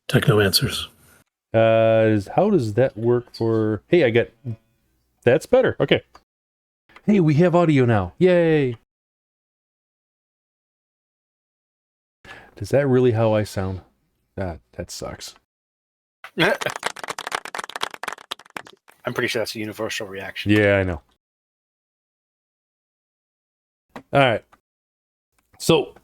Techno answers. How does that work for... Hey, I got... That's better. Okay. Hey, we have audio now. Yay! Is that really how I sound? That sucks. I'm pretty sure that's a universal reaction. Yeah, I know. All right. So,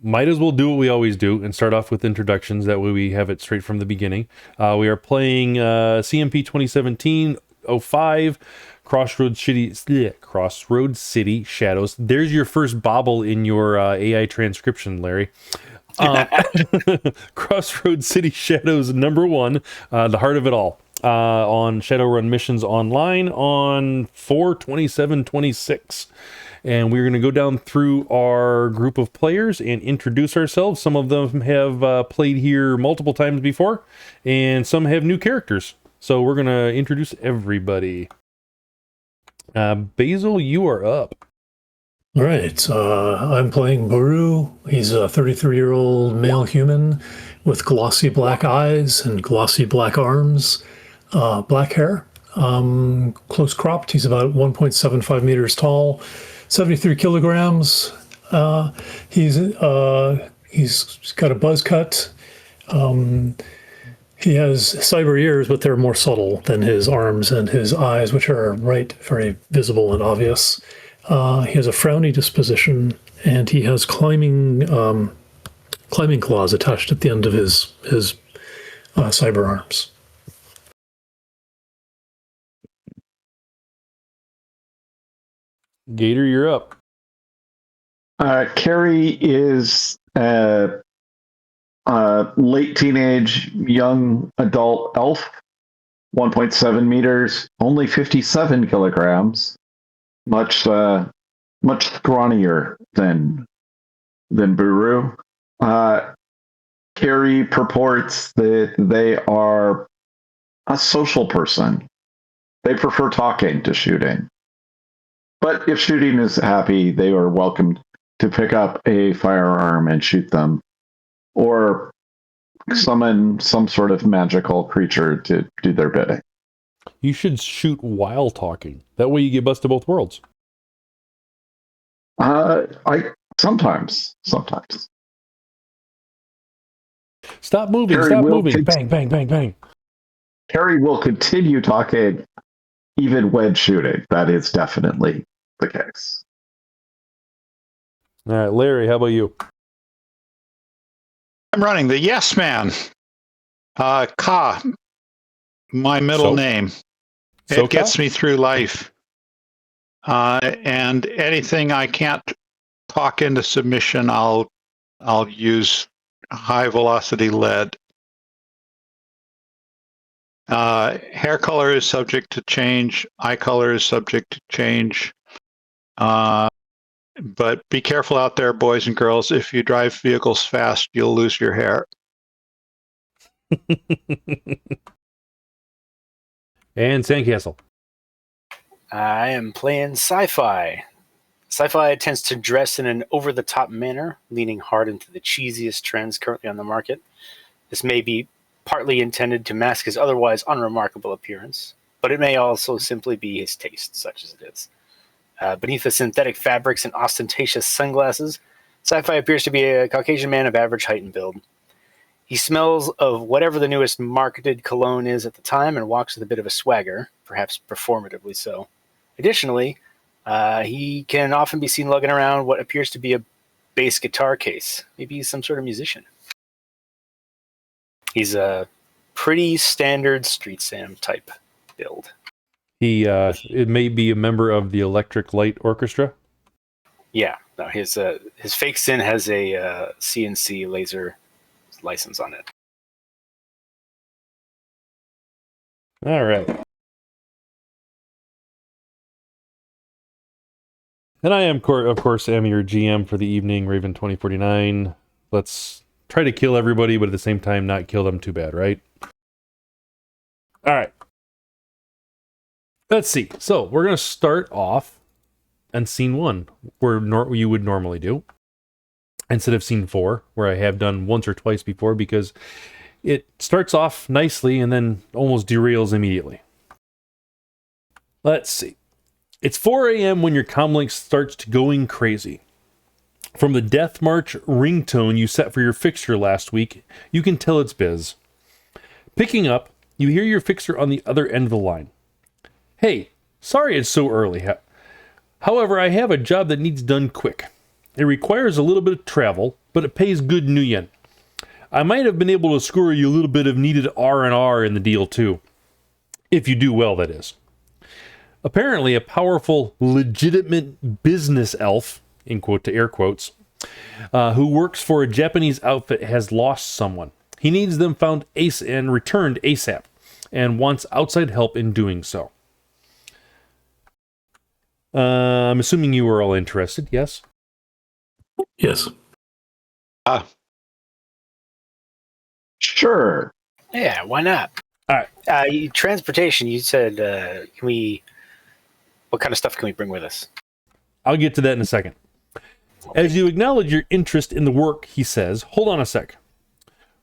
might as well do what we always do and start off with introductions. That way we have it straight from the beginning. We are playing CMP2017-05 Crossroad City Shadows. There's your first bobble in your AI transcription, Larry. Crossroad City Shadows #1, the heart of it all. On Shadowrun missions online on 4/27/26. And we're going to go down through our group of players and introduce ourselves. Some of them have played here multiple times before, and some have new characters. So we're going to introduce everybody. Basil, you are up. All right. I'm playing Buruu. He's a 33-year-old male human with glossy black eyes and glossy black arms, black hair, close cropped. He's about 1.75 meters tall. 73 kilograms. He's got a buzz cut. He has cyber ears, but they're more subtle than his arms and his eyes, which are very visible and obvious. He has a frowny disposition, and he has climbing claws attached at the end of his cyber arms. Gator, you're up. Cary is Late teenage, young adult elf, 1.7 meters, only 57 kilograms, much scrawnier than Buruu. Cary purports that they are a social person. They prefer talking to shooting. But if shooting is happy, they are welcome to pick up a firearm and shoot them, or summon some sort of magical creature to do their bidding. You should shoot while talking. That way you get bust to both worlds. I sometimes. Stop moving, Cary stop will moving. Bang, bang, bang, bang. Cary will continue talking even when shooting. That is definitely the case. All right, Larry, how about you? I'm running the Yes Man. Ka, my middle name. So It gets me through life. And anything I can't talk into submission, I'll use high velocity lead. Hair color is subject to change. Eye color is subject to change. But be careful out there, boys and girls. If you drive vehicles fast, you'll lose your hair. And Sandcastle. I am playing Sci-Fi. Sci-Fi tends to dress in an over-the-top manner, leaning hard into the cheesiest trends currently on the market. This may be partly intended to mask his otherwise unremarkable appearance, but it may also simply be his taste, such as it is. Beneath the synthetic fabrics and ostentatious sunglasses, Sci-Fi appears to be a Caucasian man of average height and build. He smells of whatever the newest marketed cologne is at the time and walks with a bit of a swagger, perhaps performatively so. Additionally, he can often be seen lugging around what appears to be a bass guitar case. Maybe he's some sort of musician. He's a pretty standard Street Sam type build. It may be a member of the Electric Light Orchestra. Yeah, no, his fake sin has a CNC laser license on it. All right. And I am, of course, am your GM for the evening, Raven 2049. Let's try to kill everybody, but at the same time, not kill them too bad, right? All right. Let's see. So we're going to start off on scene 1, where you would normally do, instead of scene 4, where I have done once or twice before, because it starts off nicely and then almost derails immediately. Let's see. It's 4 a.m. when your comlink starts to going crazy. From the Death March ringtone you set for your fixture last week, you can tell it's biz. Picking up, you hear your fixer on the other end of the line. Hey, sorry it's so early. However, I have a job that needs done quick. It requires a little bit of travel, but it pays good new yen. I might have been able to score you a little bit of needed R&R in the deal too. If you do well, that is. Apparently, a powerful, legitimate business elf, in quote to air quotes, who works for a Japanese outfit has lost someone. He needs them found and returned ASAP, and wants outside help in doing so. I'm assuming you are all interested, yes? Yes. Sure. Yeah, why not? All right. Transportation, you said, what kind of stuff can we bring with us? I'll get to that in a second. As you acknowledge your interest in the work, he says, hold on a sec.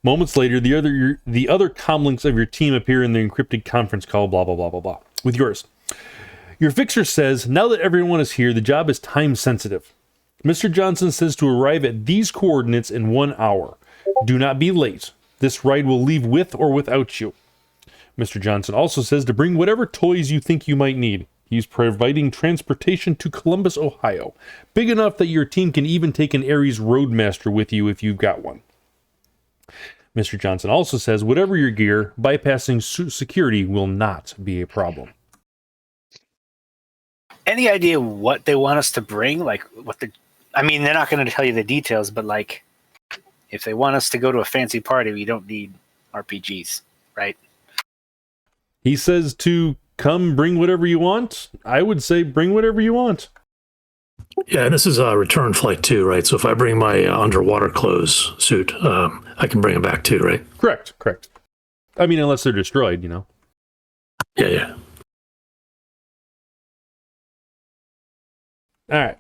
Moments later, the other comlinks of your team appear in the encrypted conference call, blah, blah, blah, blah, blah, with yours. Your fixer says, now that everyone is here, the job is time sensitive. Mr. Johnson says to arrive at these coordinates in 1 hour. Do not be late. This ride will leave with or without you. Mr. Johnson also says to bring whatever toys you think you might need. He's providing transportation to Columbus, Ohio, big enough that your team can even take an Ares Roadmaster with you if you've got one. Mr. Johnson also says whatever your gear, bypassing security will not be a problem. Any idea what they want us to bring? Like, they're not going to tell you the details, but like, if they want us to go to a fancy party, we don't need RPGs, right? He says to come bring whatever you want. I would say bring whatever you want. Yeah, and this is a return flight too, right? So if I bring my underwater clothes suit, I can bring them back too, right? Correct. I mean, unless they're destroyed, you know. Yeah. All right.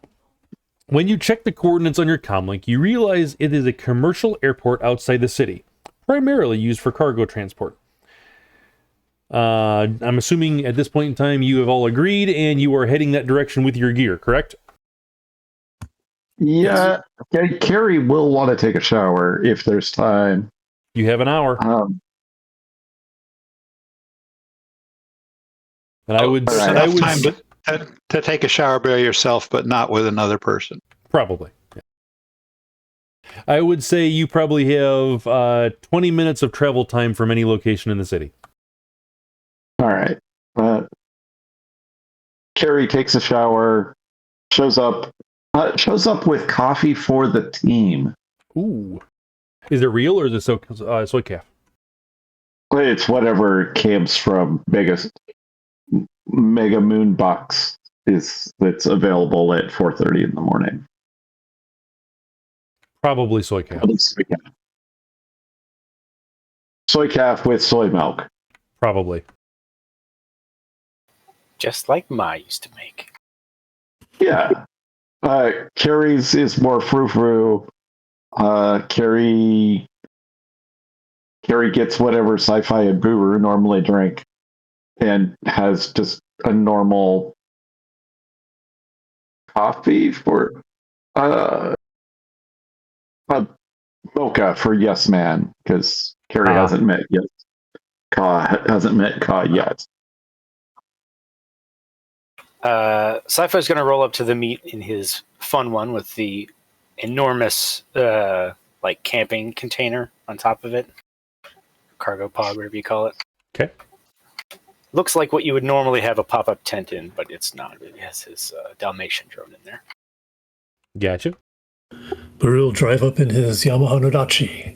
When you check the coordinates on your comlink, you realize it is a commercial airport outside the city, primarily used for cargo transport. I'm assuming at this point in time you have all agreed and you are heading that direction with your gear, correct? Yeah, Cary will want to take a shower if there's time. You have an hour. And I would time to take a shower by yourself, but not with another person. Probably. Yeah. I would say you probably have 20 minutes of travel time from any location in the city. All right. Cary takes a shower, shows up with coffee for the team. Ooh. Is it real or is it soy calf? It's whatever comes from Mega Moon Box that's available at 4:30 in the morning. Probably soy calf. Soy calf with soy milk. Probably. Just like Ma used to make. Yeah. Cary's is more frou-frou. Cary gets whatever Sci-Fi and Buruu normally drink and has just a normal coffee for a mocha for Yes Man, because Cary hasn't met Ka yet. Sci-Fi is going to roll up to the meet in his fun one with the enormous camping container on top of it. Cargo pod, whatever you call it. Okay. Looks like what you would normally have a pop-up tent in, but it's not. It has his Dalmatian drone in there. Gotcha. Buruu will drive up in his Yamaha Nodachi.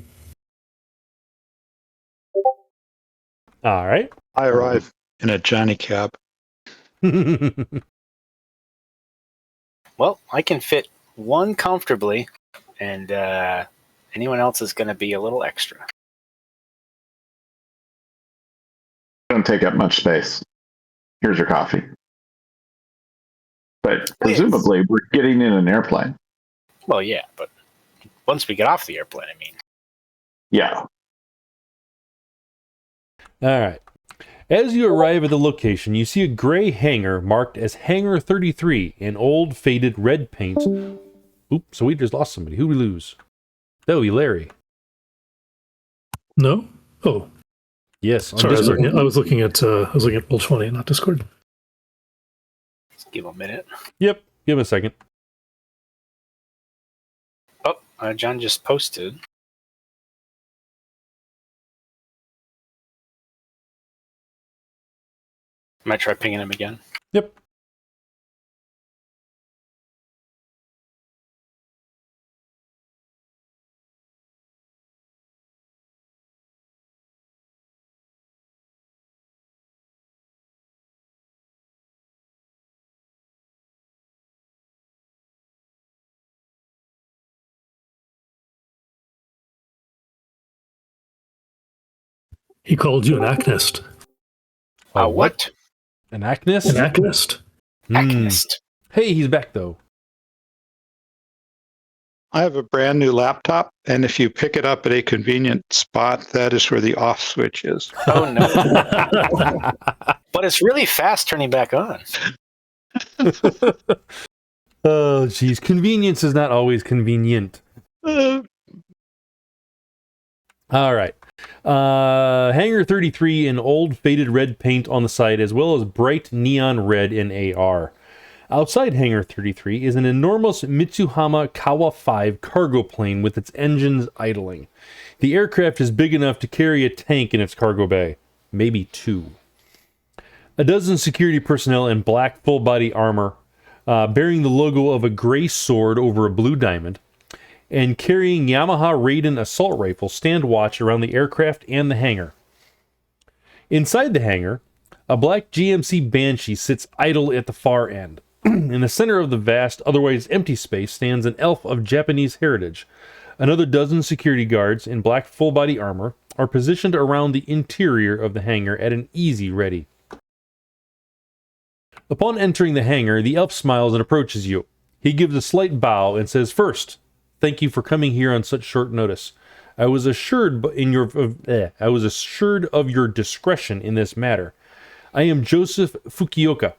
All right. I arrive in a Johnny cab. Well, I can fit one comfortably, and anyone else is going to be a little extra. Don't take up much space. Here's your coffee. But presumably, we're getting in an airplane. Well, yeah, but once we get off the airplane, I mean. Yeah. All right. As you arrive at the location, you see a gray hangar marked as Hangar 33 in old faded red paint. Oops, so we just lost somebody. Who we lose? That would be Larry. No? Oh. Yes. Sorry, I was looking at Roll20, not Discord. Let's give him a minute. Yep. Give him a second. Oh, John just posted. Might try pinging him again. Yep. He called you an acnist. What? An acnist? An acnist. Acnist. Hey, he's back though. I have a brand new laptop, and if you pick it up at a convenient spot, that is where the off switch is. Oh, no. But it's really fast turning back on. Oh, geez. Convenience is not always convenient. All right. Hangar 33 in old faded red paint on the side, as well as bright neon red in AR. Outside Hangar 33 is an enormous Mitsuhama Kawa 5 cargo plane with its engines idling. The aircraft is big enough to carry a tank in its cargo bay. Maybe two. A dozen security personnel in black full-body armor, bearing the logo of a gray sword over a blue diamond. and carrying Yamaha Raiden assault rifles stand watch around the aircraft and the hangar. Inside the hangar, a black GMC Banshee sits idle at the far end. In the center of the vast, otherwise empty space stands an elf of Japanese heritage. Another dozen security guards in black full-body armor are positioned around the interior of the hangar at an easy ready. Upon entering the hangar, the elf smiles and approaches you. He gives a slight bow and says, "First, thank you for coming here on such short notice. I was assured of your discretion in this matter. I am Joseph Fujioka.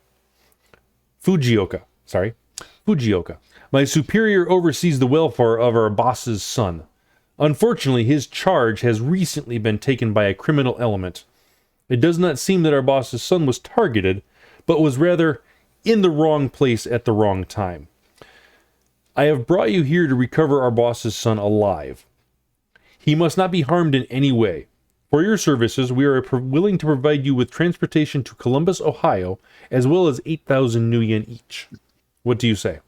My superior oversees the welfare of our boss's son. Unfortunately, his charge has recently been taken by a criminal element. It does not seem that our boss's son was targeted, but was rather in the wrong place at the wrong time. I have brought you here to recover our boss's son alive. He must not be harmed in any way. For your services, we are willing to provide you with transportation to Columbus, Ohio, as well as 8,000 new yen each. What do you say?"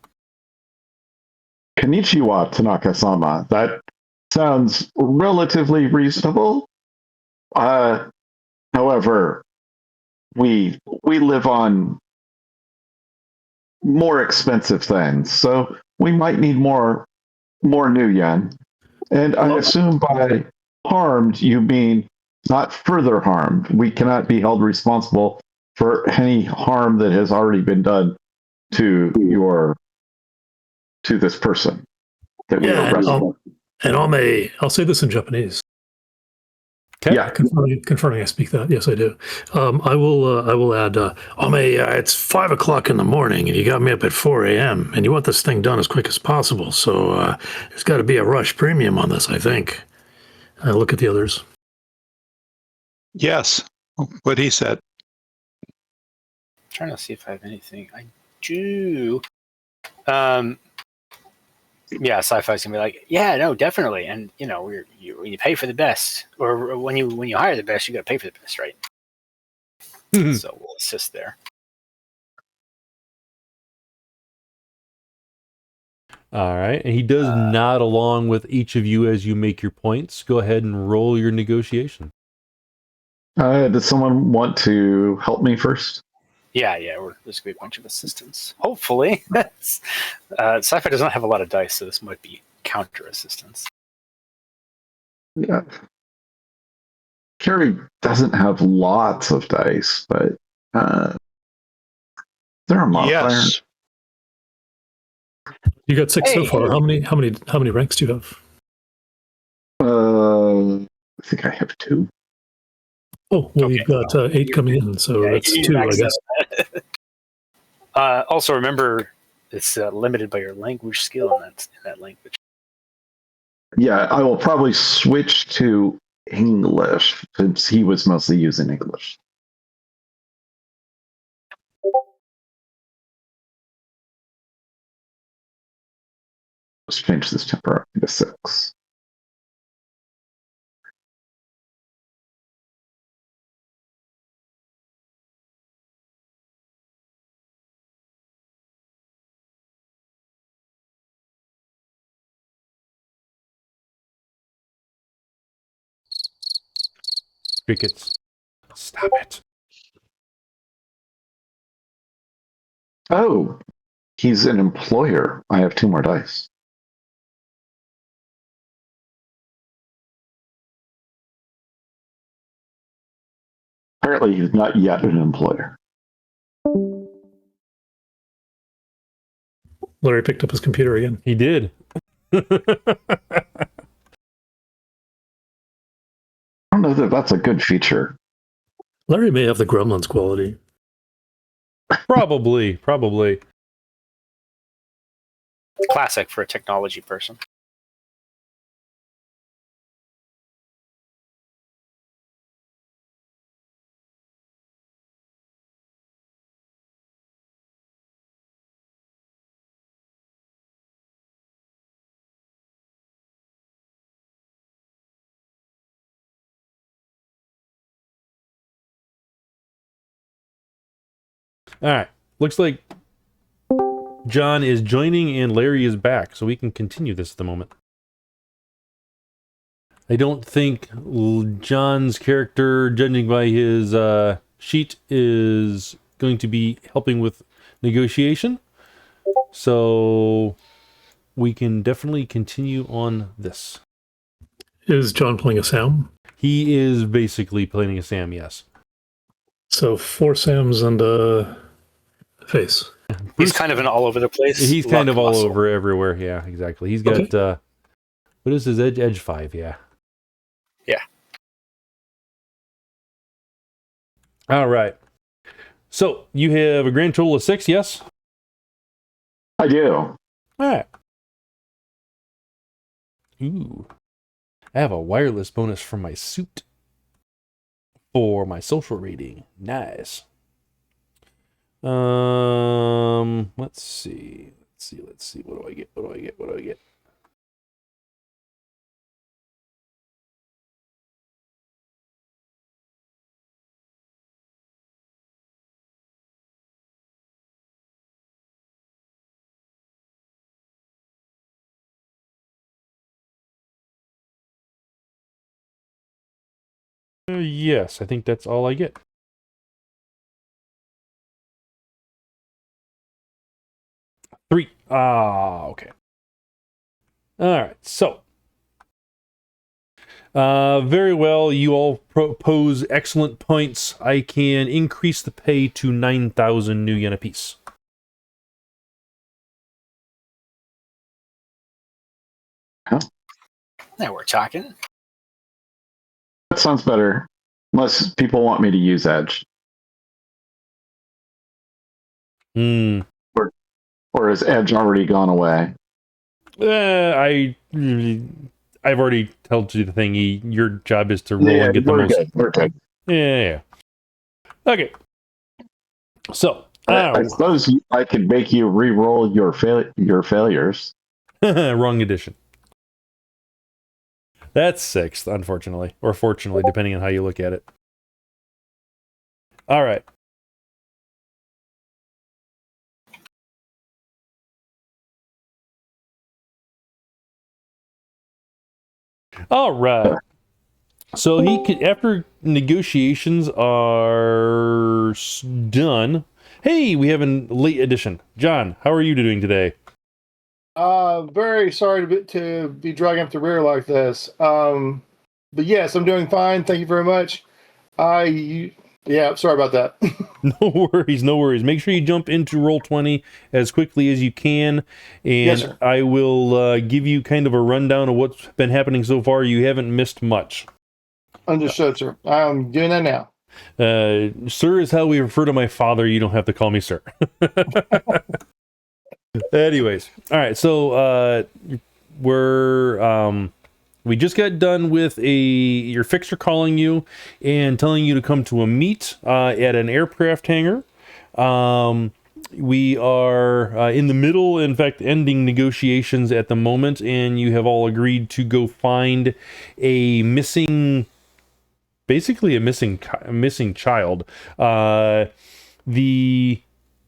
Konnichiwa, Tanaka-sama. That sounds relatively reasonable. However, we live on more expensive things, so we might need more new yen. And I assume by harmed you mean not further harmed. We cannot be held responsible for any harm that has already been done to this person that we are arresting. And I'll say this in Japanese. Okay. Yeah. Confirming I speak that. Yes, I do. I will add, it's 5 o'clock in the morning and you got me up at 4 a.m. and you want this thing done as quick as possible. So there's got to be a rush premium on this, I think. I look at the others. Yes, what he said. Trying to see if I have anything. I do. Yeah, Sci-Fi's gonna be like, yeah, no, definitely, and when you pay for the best, or when you hire the best, you got to pay for the best, right? So we'll assist there. All right. And he does nod along with each of you as you make your points. Go ahead and roll your negotiation. Does someone want to help me first? Yeah, there's gonna be a bunch of assistants. Hopefully, Sci-Fi does not have a lot of dice, so this might be counter assistance. Yeah. Cary doesn't have lots of dice, but there are modifiers. Yes. You got 6 so far. How many ranks do you have? I think I have 2. Oh, well, Okay. you've got 8 coming in, so that's 2, I guess. Also, remember, it's limited by your language skill in that language. Yeah, I will probably switch to English since he was mostly using English. Let's change this temporarily to 6. Crickets. Stop it. Oh, he's an employer. I have 2 more dice. Apparently, he's not yet an employer. Larry picked up his computer again. He did. I don't know that that's a good feature. Larry may have the Gremlins quality. Probably. Classic for a technology person. All right. Looks like John is joining and Larry is back, so we can continue this at the moment. I don't think John's character, judging by his sheet, is going to be helping with negotiation. So we can definitely continue on this. Is John playing a Sam? He is basically playing a Sam, yes. So 4 Sams and a face. He's kind of an all over the place. He's kind of all muscle. over everywhere. Yeah, exactly. He's got, what is his edge? Edge 5, yeah. Yeah. All right. So you have a grand total of 6, yes? I do. All right. Ooh. I have a wireless bonus from my suit for my social rating. Nice. Let's see. What do I get? What do I get? Yes, I think that's all I get. Three. Okay. All right, so. Very well, you all propose excellent points. I can increase the pay to 9,000 new yen apiece. Now we're talking. That sounds better. Unless people want me to use Edge. Hmm. Or has Edge already gone away? I've already told you the thing. Your job is to roll and get the most. Good. We're good. Yeah. Okay. So I suppose I could make you re-roll your failures. wrong edition. That's 6th, unfortunately, or fortunately, depending on how you look at it. All right. All right. So after negotiations are done. Hey, we have a late edition. John, how are you doing today? Very sorry to be dragging up the rear like this. But yes, I'm doing fine. Thank you very much. Yeah, sorry about that. No worries. Make sure you jump into Roll20 as quickly as you can, and Yes, sir. I will give you kind of a rundown of what's been happening so far. You haven't missed much. Understood, sir. I'm doing that now. Sir is how we refer to my father. You don't have to call me sir. Anyways, all right. So we just got done with your fixer calling you and telling you to come to a meet at an aircraft hangar. We are in the middle, in fact, ending negotiations at the moment, and you have all agreed to go find basically a missing child. The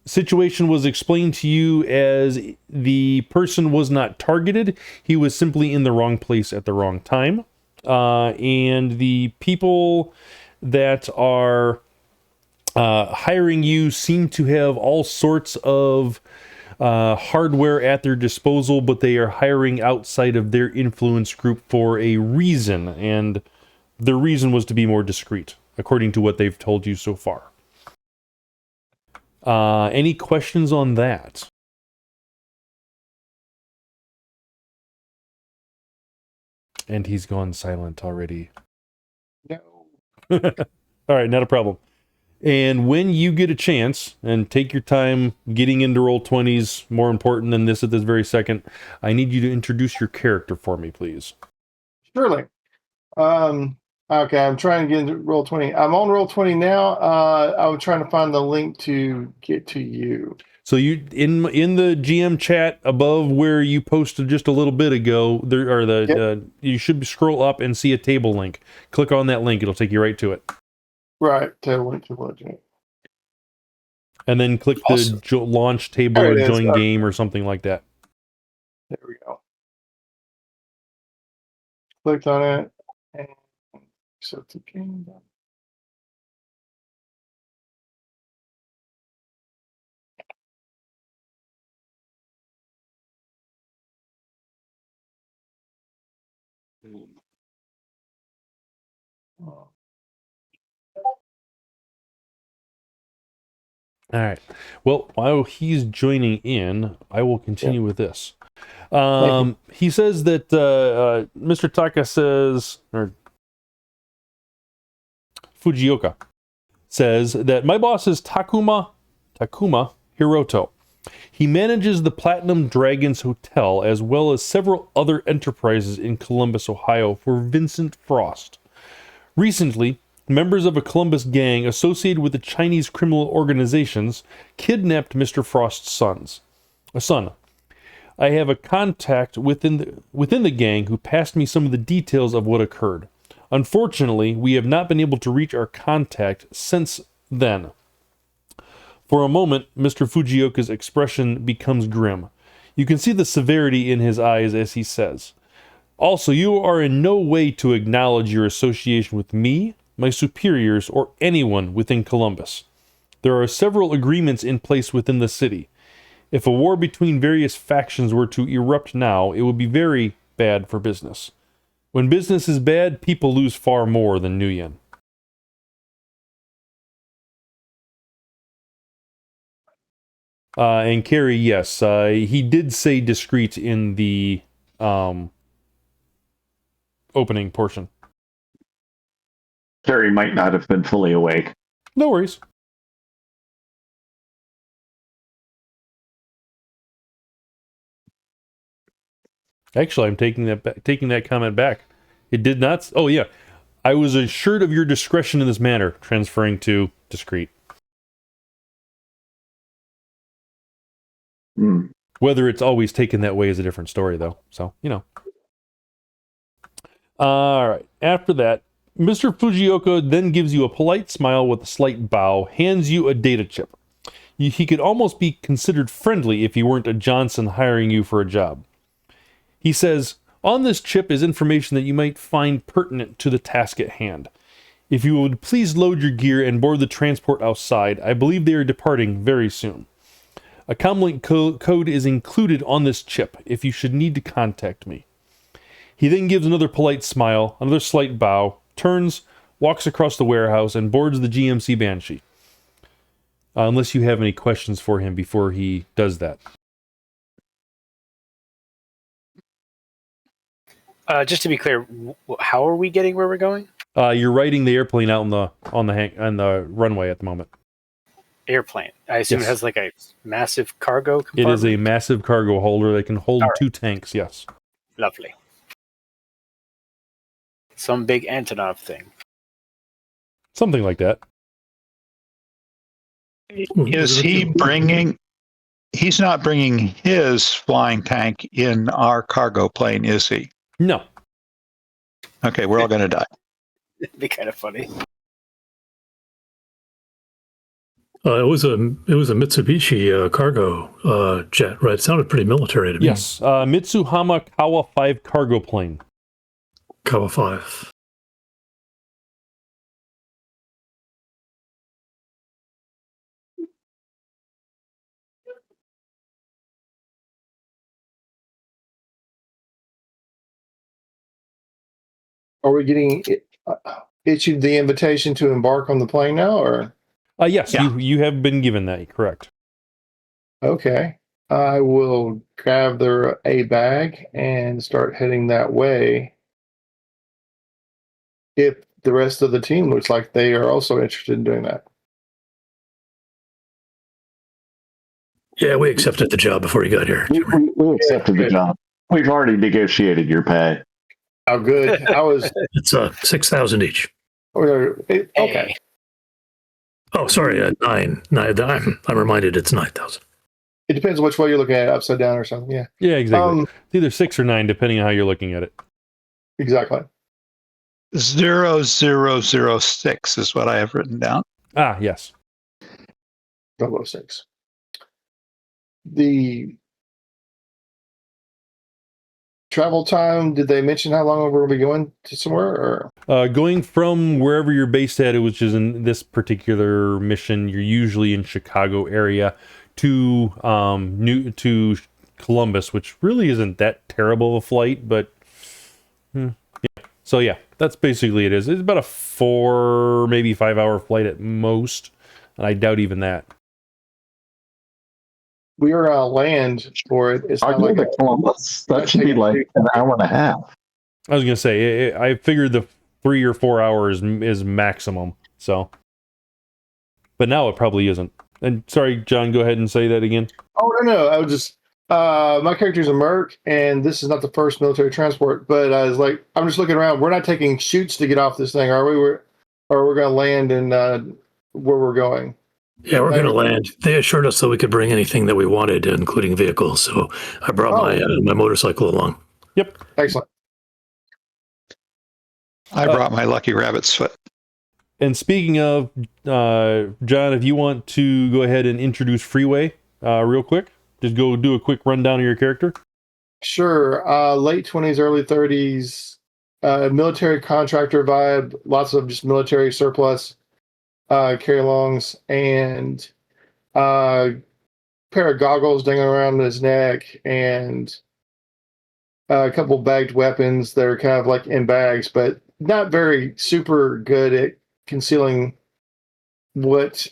situation was explained to you as the person was not targeted. He was simply in the wrong place at the wrong time. And the people that are hiring you seem to have all sorts of hardware at their disposal, but they are hiring outside of their influence group for a reason. And the reason was to be more discreet, according to what they've told you so far. Any questions on that? And he's gone silent already. No. All right, not a problem. And when you get a chance, and take your time getting into Roll20's more important than this at this very second, I need you to introduce your character for me, please. Surely. Okay, I'm trying to get into Roll20. I'm on Roll20 now. I'm trying to find the link to get to you. So you in the GM chat above where you posted just a little bit ago, there are you should scroll up and see a table link. Click on that link; it'll take you right to it. Right, table link to Legend. And then click Awesome. the launch table There or it is. join game or something like that. There we go. Clicked on it. Accept the game. All right. Well, while he's joining in, I will continue with this. He says that Mr. Taka says, or Fujioka says that my boss is Takuma Hiroto. He manages the Platinum Dragons Hotel as well as several other enterprises in Columbus, Ohio for Vincent Frost. Recently, members of a Columbus gang associated with the Chinese criminal organizations kidnapped Mr. Frost's son. I have a contact within the gang who passed me some of the details of what occurred. Unfortunately, we have not been able to reach our contact since then. For a moment, Mr. Fujioka's expression becomes grim. You can see the severity in his eyes as he says, "Also, you are in no way to acknowledge your association with me, my superiors, or anyone within Columbus. There are several agreements in place within the city. If a war between various factions were to erupt now, it would be very bad for business. When business is bad, people lose far more than Nguyen." And Cary, yes, he did say discreet in the opening portion. Cary might not have been fully awake. No worries. Actually, I'm taking that comment back. It did not. Oh yeah, I was assured of your discretion in this matter, transferring to discreet. Whether it's always taken that way is a different story, though. So, you know. All right. After that, Mr. Fujioka then gives you a polite smile with a slight bow, hands you a data chip. He could almost be considered friendly if he weren't a Johnson hiring you for a job. He says, "On this chip is information that you might find pertinent to the task at hand. If you would please load your gear and board the transport outside, I believe they are departing very soon. A comlink code is included on this chip if you should need to contact me." He then gives another polite smile, another slight bow, turns, walks across the warehouse, and boards the GMC Banshee. Unless you have any questions for him before he does that. Just to be clear, how are we getting where we're going? You're riding the airplane out on the runway at the moment. Airplane. I assume Yes. It has like a massive cargo compartment. It is a massive cargo holder that can hold 2 tanks, yes. Lovely. Some big Antonov thing. Something like that. Is he bringing? He's not bringing his flying tank in our cargo plane, is he? No. Okay, we're all going to die. It'd be kind of funny. It was a Mitsubishi cargo jet, right? It sounded pretty military to me. Yes. Mitsuhama Kawa 5 cargo plane. Kawa 5. Are we getting issued the invitation to embark on the plane now, or? Yes, Yeah. you have been given that, correct. Okay. I will grab a bag and start heading that way. If the rest of the team looks like they are also interested in doing that. Yeah, we accepted the job before you got here. We accepted the job. We've already negotiated your pay. How good. I was. It's 6,000 each. Okay. Oh, sorry, 9. I'm reminded it's 9,000. It depends which way you're looking at it, upside down or something. Yeah. Yeah, exactly. It's either 6 or 9, depending on how you're looking at it. Exactly. 0006 is what I have written down. Ah, yes. 006. The travel time, did they mention how long we're going to be going to somewhere? Or Going from wherever you're based at, which is in this particular mission, you're usually in Chicago area, to to Columbus, which really isn't that terrible of a flight, but yeah. So yeah, that's basically it is. It's about a 4, maybe 5 hour flight at most, and I doubt even that. we are on land for it. It's I not go like to Columbus. That should be like an hour and a half. I was gonna say, I figured the 3 or 4 hours is maximum. So, but now it probably isn't. And sorry, John, go ahead and say that again. Oh no, I was just my character's a merc, and this is not the first military transport. But I was like, I'm just looking around. We're not taking chutes to get off this thing, are we? Or we're going to land in where we're going. Yeah, we're going to land. They assured us that we could bring anything that we wanted, including vehicles. So I brought my motorcycle along. Yep. Excellent. I brought my lucky rabbit's foot. And speaking of, John, if you want to go ahead and introduce Freeway real quick, just go do a quick rundown of your character. Sure. Late 20s, early 30s, military contractor vibe, lots of just military surplus, carry-alongs, and pair of goggles dangling around his neck, and a couple bagged weapons that are kind of like in bags, but not very super good at concealing what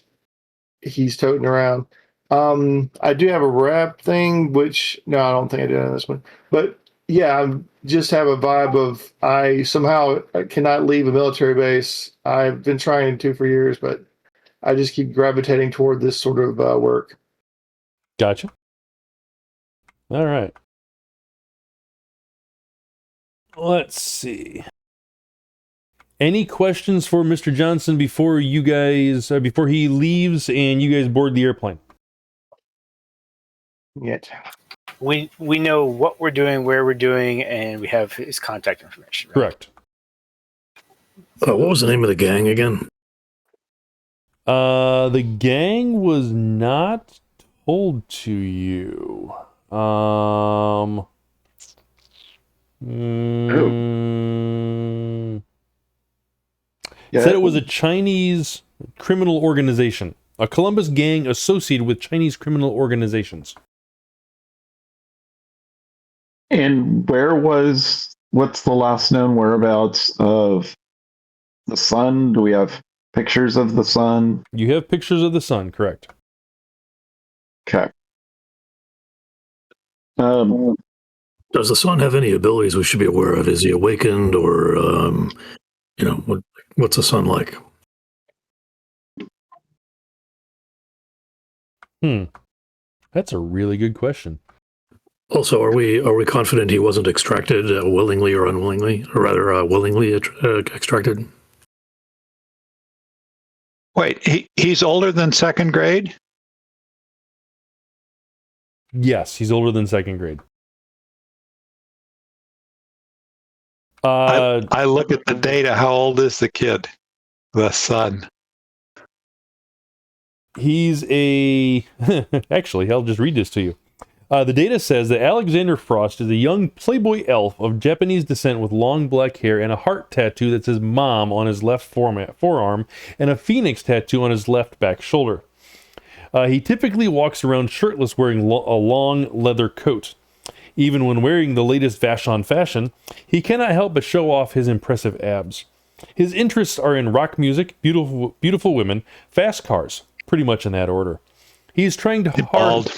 he's toting around. I do have a rep thing, which no, I don't think I did on this one. But yeah, I just have a vibe of I somehow cannot leave a military base. I've been trying to for years, but I just keep gravitating toward this sort of work. Gotcha. All right. Let's see. Any questions for Mr. Johnson before you guys, before he leaves and you guys board the airplane? Yet. We know what we're doing, where we're doing, and we have his contact information. Right? Correct. What was the name of the gang again? The gang was not told to you. Said it was a Chinese criminal organization, a Columbus gang associated with Chinese criminal organizations. And what's the last known whereabouts of the sun? Do we have pictures of the sun? You have pictures of the sun, correct? Okay. Does the sun have any abilities we should be aware of? Is he awakened, or what's the sun like? That's a really good question. Also, are we confident he wasn't extracted willingly or unwillingly, or rather willingly extracted? Wait, he's older than second grade? Yes, he's older than second grade. I look at the data. How old is the kid? The son. He's a... Actually, I'll just read this to you. The data says that Alexander Frost is a young playboy elf of Japanese descent with long black hair and a heart tattoo that says Mom on his left forearm and a phoenix tattoo on his left back shoulder. He typically walks around shirtless wearing a long leather coat. Even when wearing the latest Vashon fashion, he cannot help but show off his impressive abs. His interests are in rock music, beautiful women, fast cars, pretty much in that order. He's trying to hard...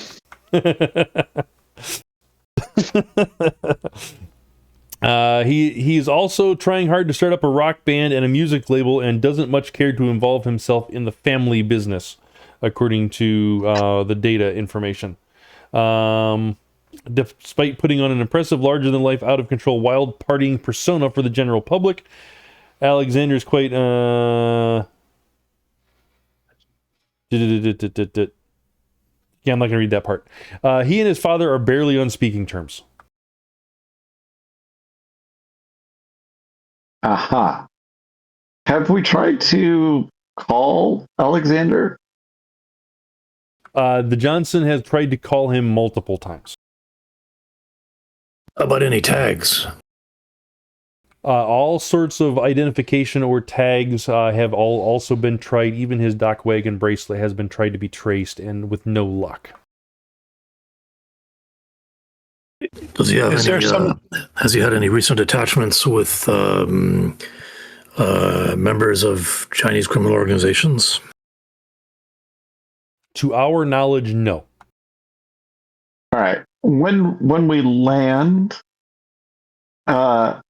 He's also trying hard to start up a rock band and a music label and doesn't much care to involve himself in the family business, according to the data information. Despite putting on an impressive, larger-than-life, out-of-control, wild partying persona for the general public, Alexander's quite... Yeah, I'm not going to read that part. He and his father are barely on speaking terms. Aha. Have we tried to call Alexander? The Johnson has tried to call him multiple times. How about any tags? All sorts of identification or tags have also been tried. Even his dock wagon bracelet has been tried to be traced, and with no luck. Does he have Is there any? some- Has he had any recent attachments with members of Chinese criminal organizations? To our knowledge, no. All right. When we land, I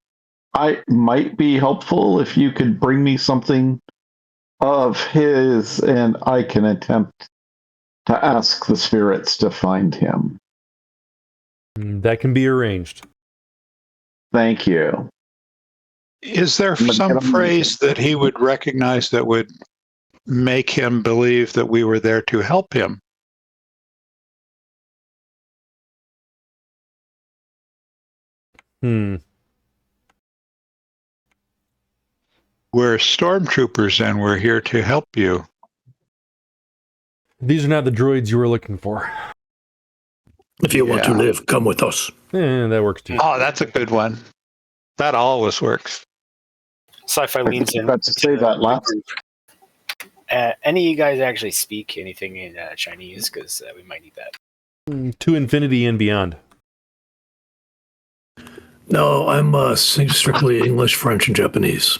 might be helpful if you could bring me something of his, and I can attempt to ask the spirits to find him. That can be arranged. Thank you. Is there some phrase that he would recognize that would make him believe that we were there to help him? We're stormtroopers and we're here to help you. These are not the droids you were looking for. If you want to live, come with us. That works too. Oh, that's a good one. That always works. Sci-Fi leans in. Got to say that last. Any of you guys actually speak anything in Chinese? Because we might need that. To infinity and beyond. No, I'm strictly English, French, and Japanese.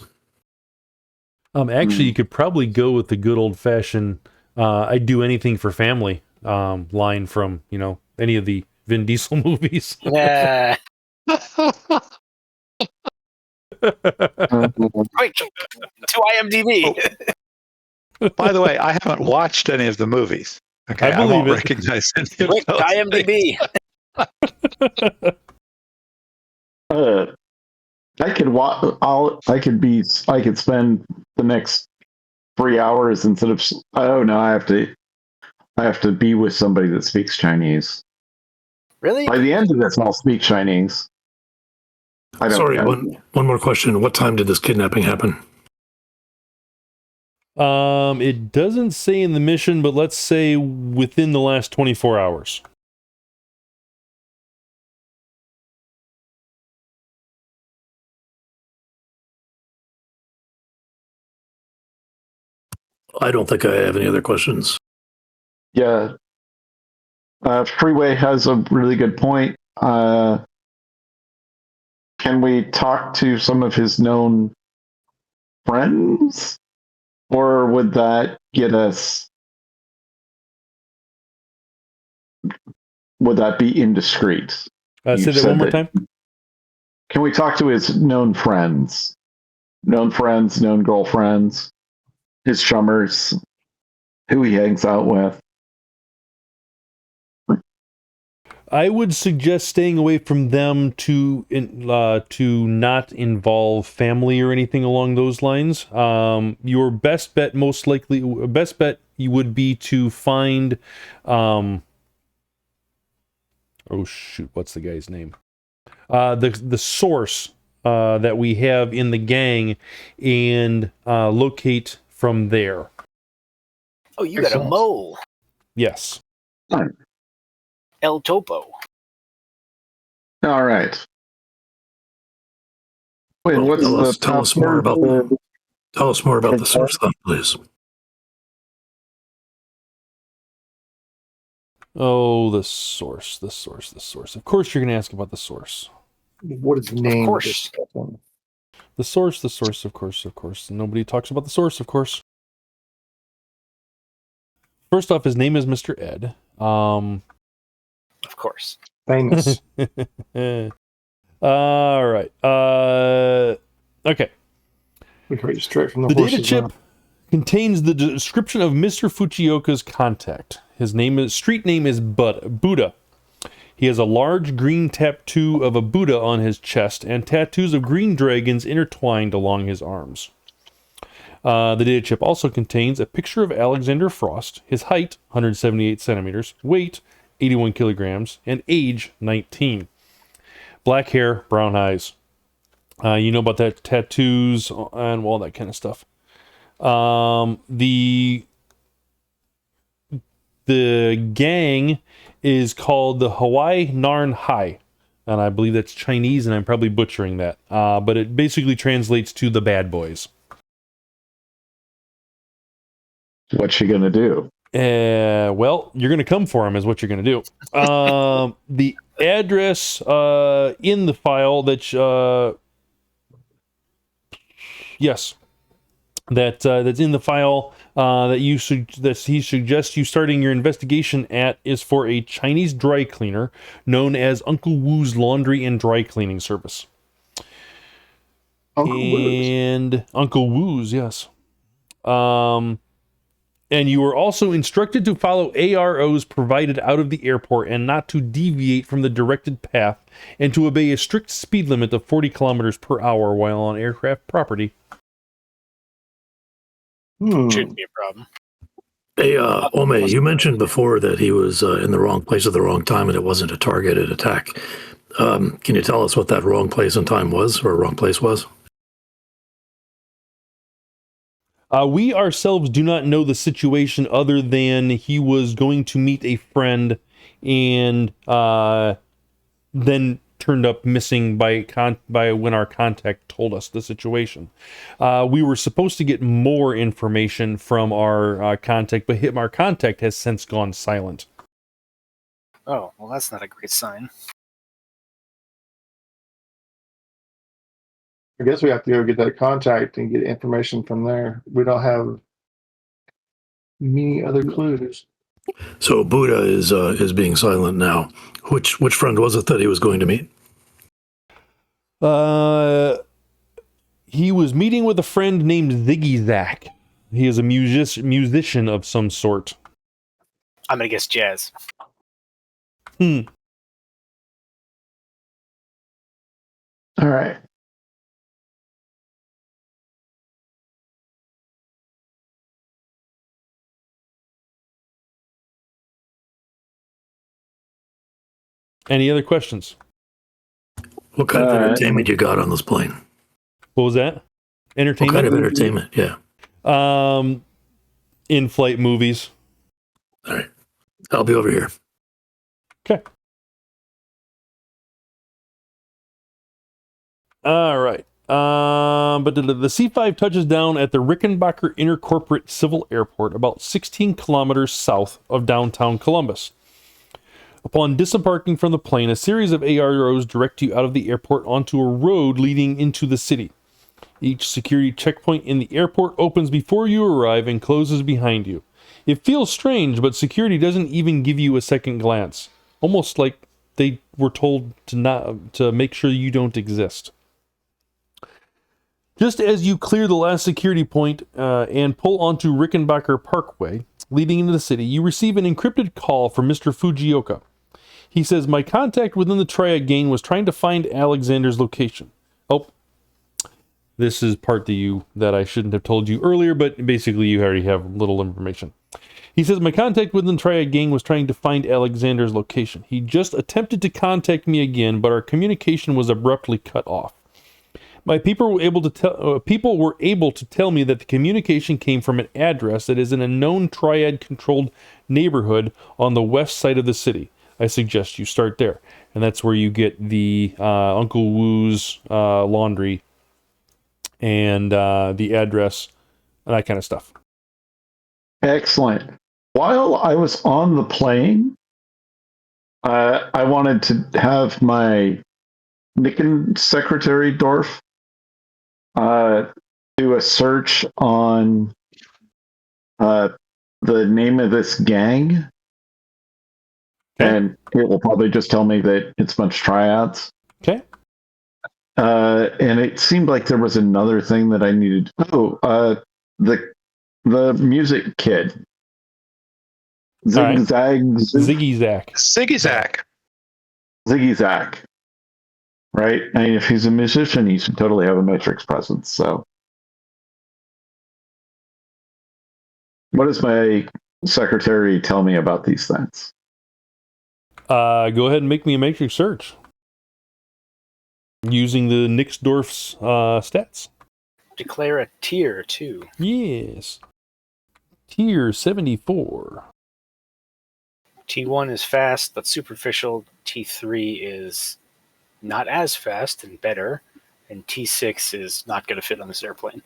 Actually, you could probably go with the good old-fashioned "I'd do anything for family" line from any of the Vin Diesel movies. Yeah. Quick to IMDb. By the way, I haven't watched any of the movies. Okay, I I won't believe it. recognize any of Quick to those IMDb. I could spend the next 3 hours instead of. Oh no, I have to be with somebody that speaks Chinese. Really? By the end of this, I'll speak Chinese. Sorry, one more question. What time did this kidnapping happen? It doesn't say in the mission, but let's say within the last 24 hours. I don't think I have any other questions. Yeah. Freeway has a really good point. Can we talk to some of his known friends? Or would that get us... Would that be indiscreet? Say that one more time. Can we talk to his known friends? Known friends, known girlfriends, his chummers, who he hangs out with? I would suggest staying away from them to not involve family or anything along those lines. Your best bet, you would be to find. Oh shoot! What's the guy's name? The source that we have in the gang, and locate from there. Oh, you got a mole. Yes. El Topo. All right. Wait, Well, what's tell us more about the source, then, please. Oh, the source. Of course, you're going to ask about the source. What is the name? Of course. The source, of course. Nobody talks about the source, of course. First off, his name is Mr. Ed. Of course. Famous. All right. Okay. We heard you straight from the The data horse's chip mouth. contains the description of Mr. Fujioka's contact. His street name is Buddha. He has a large green tattoo of a Buddha on his chest and tattoos of green dragons intertwined along his arms. The data chip also contains a picture of Alexander Frost, his height, 178 centimeters, weight, 81 kilograms, and age, 19. Black hair, brown eyes. You know about that, tattoos and all that kind of stuff. The gang is called the Hawaii Narn High. And I believe that's Chinese, and I'm probably butchering that. But it basically translates to the bad boys. What's she gonna do? Well, you're going to come for him is what you're going to do. The address in the file that... yes. That's in the file that he suggests you starting your investigation at is for a Chinese dry cleaner known as Uncle Wu's Laundry and Dry Cleaning Service. Uncle Wu's. And Uncle Wu's, yes. And you are also instructed to follow AROs provided out of the airport and not to deviate from the directed path and to obey a strict speed limit of 40 kilometers per hour while on aircraft property. Shouldn't be a problem. Hey, Ome, you mentioned before that he was in the wrong place at the wrong time and it wasn't a targeted attack. Can you tell us what that wrong place and time was, or wrong place was? We ourselves do not know the situation other than he was going to meet a friend and then turned up missing by when our contact told us the situation. We were supposed to get more information from our contact, but our contact has since gone silent. Oh, well, that's not a great sign. I guess we have to go get that contact and get information from there. We don't have many other clues. So Buddha is being silent now. Which friend was it that he was going to meet? He was meeting with a friend named Ziggy Zach. He is a musician of some sort. I'm gonna guess jazz. All right. Any other questions? What kind of entertainment you got on this plane? What was that? Entertainment? What kind of entertainment? Yeah. In-flight movies. All right. I'll be over here. Okay. All right. But the C-5 touches down at the Rickenbacker Intercorporate Civil Airport, about 16 kilometers south of downtown Columbus. Upon disembarking from the plane, a series of AROs direct you out of the airport onto a road leading into the city. Each security checkpoint in the airport opens before you arrive and closes behind you. It feels strange, but security doesn't even give you a second glance. Almost like they were told to make sure you don't exist. Just as you clear the last security point and pull onto Rickenbacker Parkway, leading into the city, you receive an encrypted call from Mr. Fujioka. He says, my contact within the Triad gang was trying to find Alexander's location. Oh, this is part that I shouldn't have told you earlier, but basically you already have little information. He says, my contact within the Triad gang was trying to find Alexander's location. He just attempted to contact me again, but our communication was abruptly cut off. My people were able to tell me that the communication came from an address that is in a known Triad-controlled neighborhood on the west side of the city. I suggest you start there. And that's where you get the Uncle Wu's laundry and the address and that kind of stuff. Excellent. While I was on the plane, I wanted to have my Nicken secretary Dorf do a search on the name of this gang. Okay. And it will probably just tell me that it's a bunch of triads. Okay. And it seemed like there was another thing that I needed. The music kid. Ziggy Zach. Ziggy Zach. Ziggy Zach. Right? I mean, if he's a musician, he should totally have a Matrix presence. So, what does my secretary tell me about these things? Go ahead and make me a Matrix search using the Nixdorf's stats. Declare a tier, too. Yes. Tier 74. T1 is fast but superficial. T3 is not as fast and better, and T6 is not going to fit on this airplane.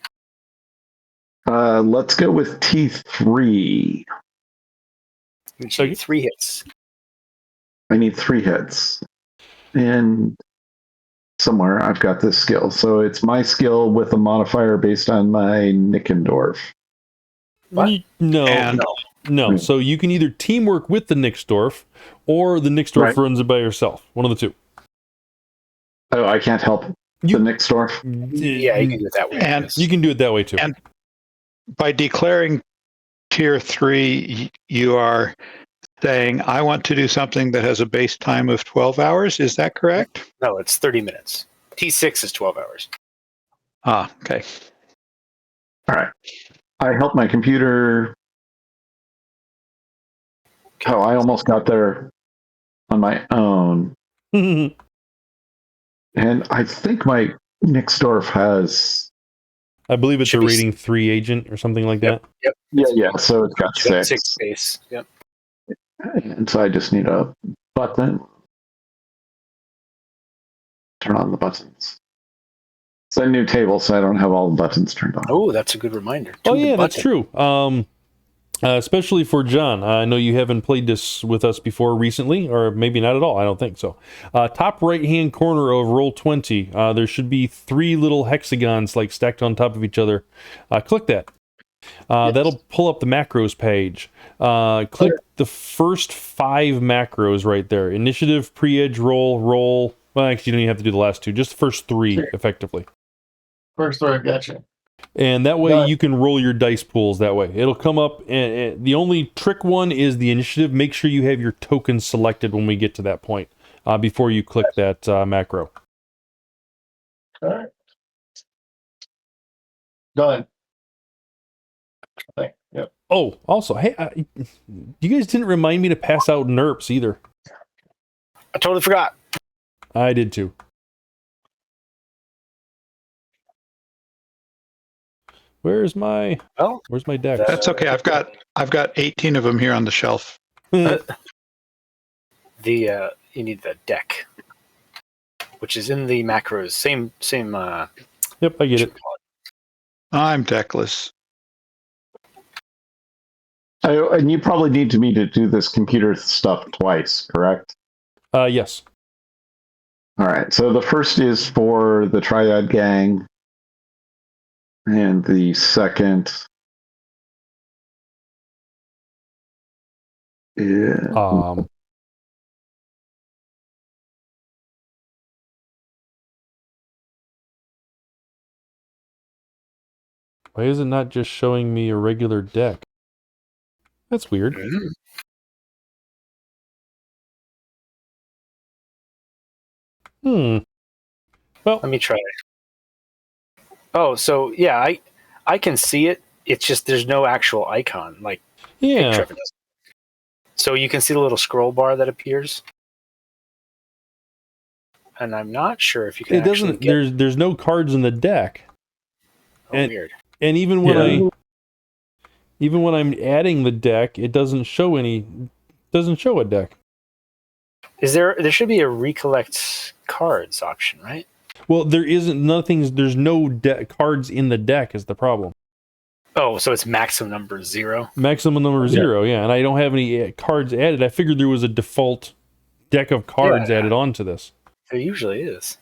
Let's go with T3. Which need 3 hits. I need 3 hits. And somewhere I've got this skill. So it's my skill with a modifier based on my Nickendorf. What? No. So you can either teamwork with the Nixdorf, or the Nixdorf runs it by yourself. One of the two. Oh, I can't help the Nixdorf? Yeah, you can do it that way. And you can do it that way too. And by declaring tier 3, you are saying, I want to do something that has a base time of 12 hours. Is that correct? No, it's 30 minutes. T6 is 12 hours. Ah, okay. All right. I help my computer. Oh, I almost got there on my own. And I think my Nixdorf has... I believe it's a rating 3 agent or something like that. Yep. Yeah. So it's got 6. 6 base. Yep. And so I just need a button. Turn on the buttons. It's a new table, so I don't have all the buttons turned on. Oh, that's a good reminder. That's true. Especially for John. I know you haven't played this with us before recently, or maybe not at all. I don't think so. Top right-hand corner of roll 20, there should be 3 little hexagons like stacked on top of each other. Click that. Yes. That'll pull up the macros page. Click the first 5 macros right there. Initiative, pre-edge, roll. Well, actually, you don't even have to do the last 2. Just the first 3, effectively. First 3, gotcha. And that way you can roll your dice pools that way. It'll come up, and the only trick one is the initiative. Make sure you have your tokens selected when we get to that point, before you click that macro. All right. Done. Okay. Yep. Oh, also, hey, you guys didn't remind me to pass out NERPs either. I totally forgot. I did too. Where's my deck? That's okay. I've got 18 of them here on the shelf. You need the deck, which is in the macros. Same. Yep, I get it. I'm deckless. And you probably need me to do this computer stuff twice, correct? Yes. All right. So the first is for the Triad Gang. And the second is... Why is it not just showing me a regular deck? That's weird. Well, let me try. Oh, so yeah, I can see it. It's just there's no actual icon like Trevor does. So you can see the little scroll bar that appears, and I'm not sure if you can. It doesn't. There's no cards in the deck. Weird. And even when I'm adding the deck, it doesn't show a deck. There should be a recollect cards option, right? Well, there isn't. There's no cards in the deck is the problem. Oh, so it's maximum number 0. Maximum number 0, yeah. And I don't have any cards added. I figured there was a default deck of cards added onto this. There usually is.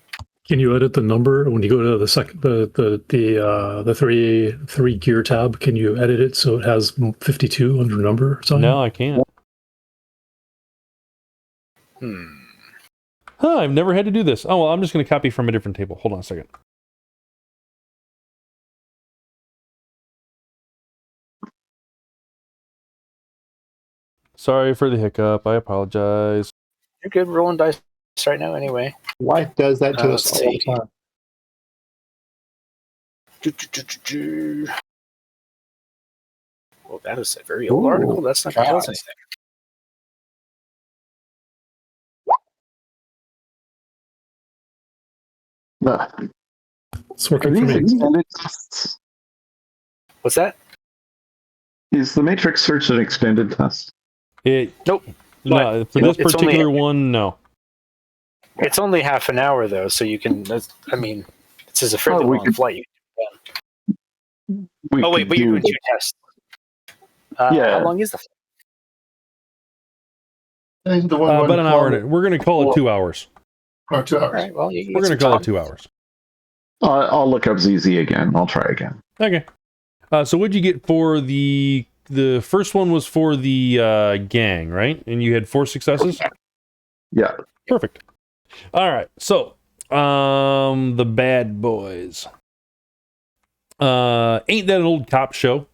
Can you edit the number when you go to the three gear tab? Can you edit it so it has 52 under number or something? No, I can't. I've never had to do this. Oh, well, I'm just going to copy from a different table. Hold on a second. Sorry for the hiccup. I apologize. You're good rolling dice right now anyway. Life does that to us all the time. Well, that is a very old article. That's not going to tell us anything. It's working for me. Extended tests? What's that? Is the Matrix Search an extended test? Nope. No, for this particular one, no. It's only half an hour though, so you can. I mean, this is a fairly we long could- flight. We Oh wait, could but you're do doing 2 tests. Yeah. How long is the flight? I think the one About an hour. We're going to call it 2 hours. or 2 hours. All right. Well, you We're going to call it 2 hours. I'll look up ZZ again. I'll try again. Okay. So what'd you get for the first one was for the gang, right? And you had 4 successes? Yeah. Perfect. All right. So, the bad boys. Ain't that an old cop show?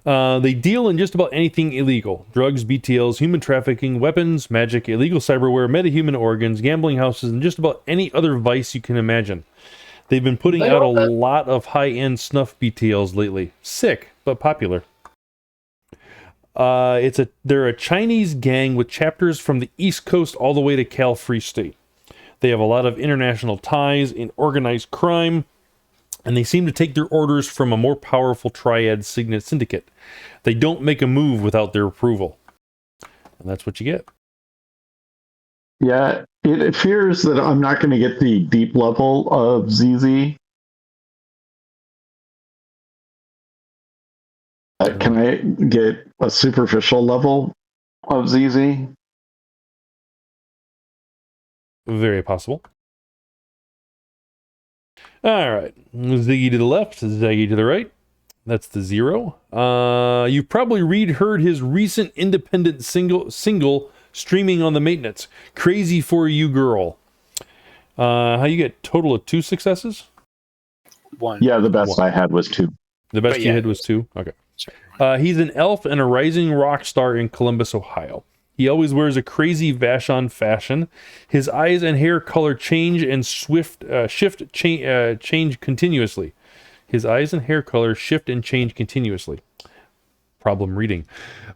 They deal in just about anything illegal. Drugs, BTLs, human trafficking, weapons, magic, illegal cyberware, metahuman organs, gambling houses, and just about any other vice you can imagine. They've been putting out a lot of high-end snuff BTLs lately. Sick, but popular. They're a Chinese gang with chapters from the East Coast all the way to Cal Free State. They have a lot of international ties in organized crime, and they seem to take their orders from a more powerful triad syndicate. They don't make a move without their approval. And that's what you get. Yeah, it appears that I'm not going to get the deep level of ZZ. Can I get a superficial level of ZZ? Very possible. All right. Ziggy to the left, Ziggy to the right. That's the 0. You've probably heard his recent independent single streaming on the maintenance. Crazy for You Girl. How you get total of 2 successes? 1. Yeah, the best I had was 2. The best But you yeah. had was 2? Okay. He's an elf and a rising rock star in Columbus, Ohio. He always wears a crazy Vashon fashion. His eyes and hair color change and change continuously. His eyes and hair color shift and change continuously. Problem reading.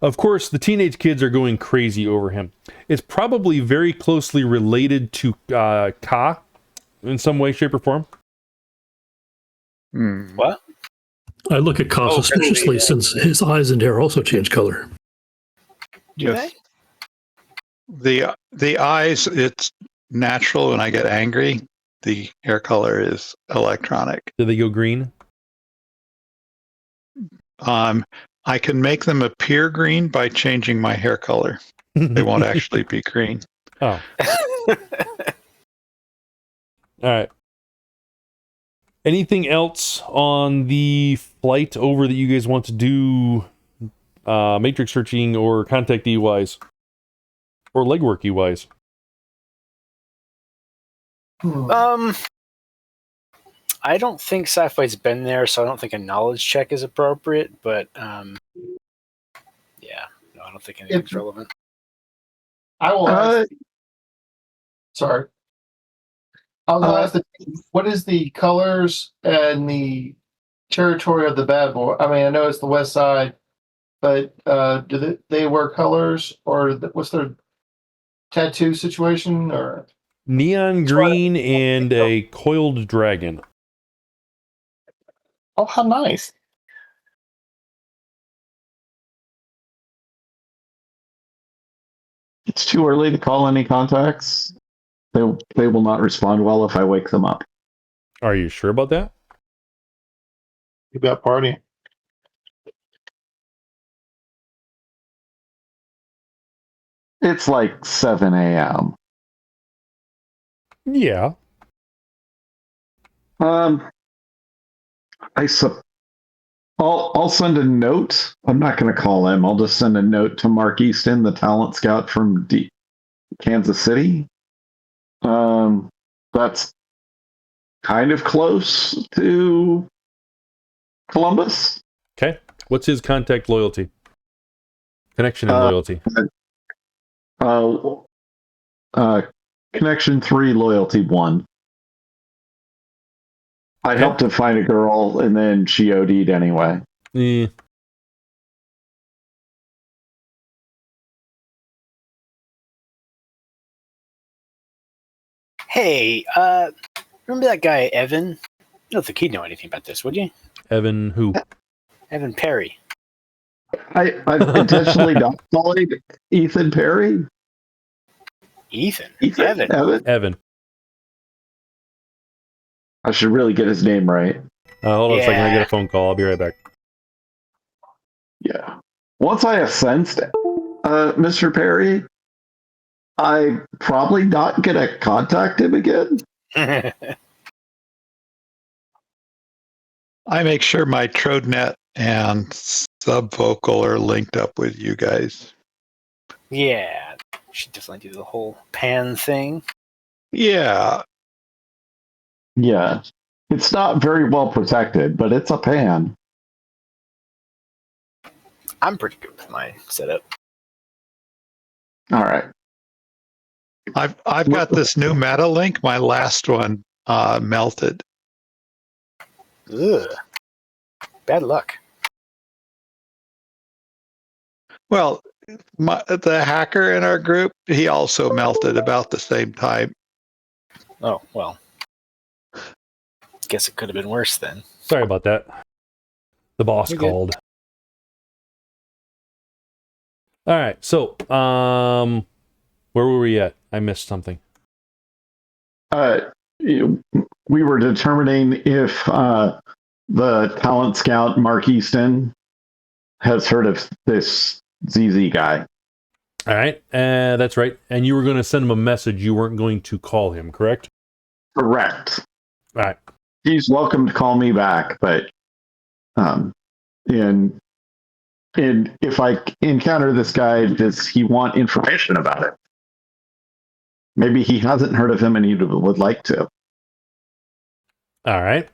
Of course, the teenage kids are going crazy over him. It's probably very closely related to Ka in some way, shape, or form. What? I look at Ka suspiciously since his eyes and hair also change color. Do they? The eyes, it's natural when I get angry. The hair color is electronic. Do they go green? I can make them appear green by changing my hair color. They won't actually be green. Oh. All right. Anything else on the flight over that you guys want to do matrix searching or contactee wise? Or legworky wise? I don't think Sci-Fi's been there, so I don't think a knowledge check is appropriate, but yeah, no, I don't think anything's relevant. I will ask. Sorry. I was going to ask what is the colors and the territory of the bad boy? I mean, I know it's the west side, but do they wear colors, or what's their tattoo situation? Or Neon green and a coiled dragon. oh, how nice! It's too early to call any contacts. They will not respond well if I wake them up. Are you sure about that? You got party. It's like 7 a.m. Yeah. I'll send a note. I'm not going to call him. I'll just send a note to Mark Easton, the talent scout from Kansas City. That's kind of close to Columbus. Okay. What's his contact loyalty? Connection and loyalty. Connection 3, loyalty 1. I helped to find a girl, and then she OD'd anyway. Eh. Hey, remember that guy Evan? I don't think he'd know anything about this, would you? Evan who? Evan Perry. I've intentionally not calling Ethan Perry. Ethan. Evan. Evan. I should really get his name right. Hold on a second. I Yeah. get a phone call. I'll be right back. Yeah. Once I have sensed Mr. Perry, I probably not gonna contact him again. I make sure my TrodeNet and Subvocal are linked up with you guys. Yeah, should definitely do the whole pan thing. Yeah. Yeah. It's not very well protected, but it's a pan. I'm pretty good with my setup. All right. I've got this new meta link. My last one melted. Ugh. Bad luck. Well, the hacker in our group, he also melted about the same time. Oh, well. Guess it could have been worse then. Sorry about that. The boss You're good. called. All right. So, where were we at? I missed something. We were determining if the talent scout Mark Easton has heard of this ZZ guy. All right. That's right. And you were going to send him a message. You weren't going to call him, correct? Correct. All right. He's welcome to call me back, but and if I encounter this guy, does he want information about it? Maybe he hasn't heard of him and he would like to. All right.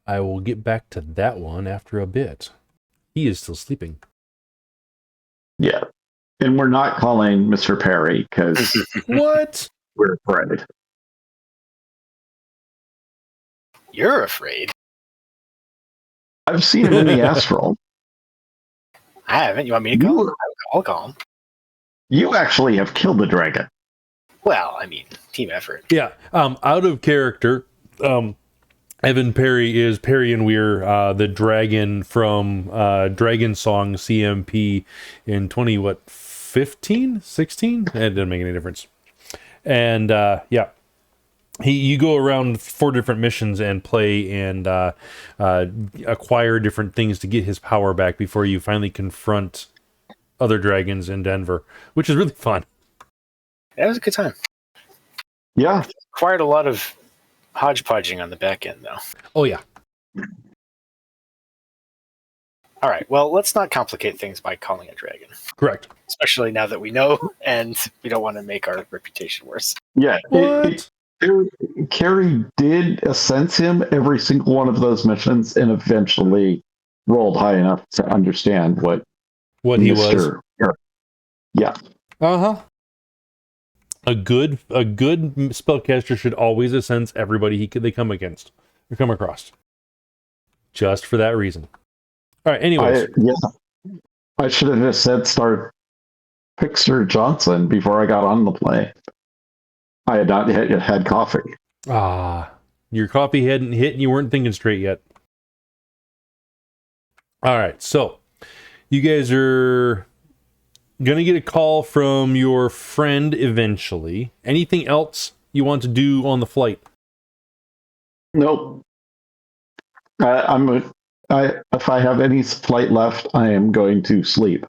I will get back to that one after a bit. He is still sleeping. Yeah. And we're not calling Mr. Perry because What? we're afraid. You're afraid. I've seen him in the astral. I haven't. You want me to call him? I'll call him. You actually have killed the dragon. Well, I mean, team effort. Yeah. Out of character, Evan Perry is Perry and Weir, the dragon from Dragon Song CMP in 15, 16? It didn't make any difference. And yeah, you go around 4 different missions and play and acquire different things to get his power back before you finally confront other dragons in Denver, which is really fun. That was a good time. Yeah. Required a lot of hodgepodging on the back end, though. Oh, yeah. All right. Well, let's not complicate things by calling a dragon, Correct. especially now that we know, and we don't want to make our reputation worse. Yeah. What? Cary did sense him every single one of those missions and eventually rolled high enough to understand what What he was. Mr. Yeah. Uh-huh. A good spellcaster should always sense everybody they come against or come across. Just for that reason. All right, anyways. I should have just said start Pixar Johnson before I got on the play. I had not yet had coffee. Your coffee hadn't hit and you weren't thinking straight yet. All right, so you guys are going to get a call from your friend eventually. Anything else you want to do on the flight? Nope. If I have any flight left, I am going to sleep,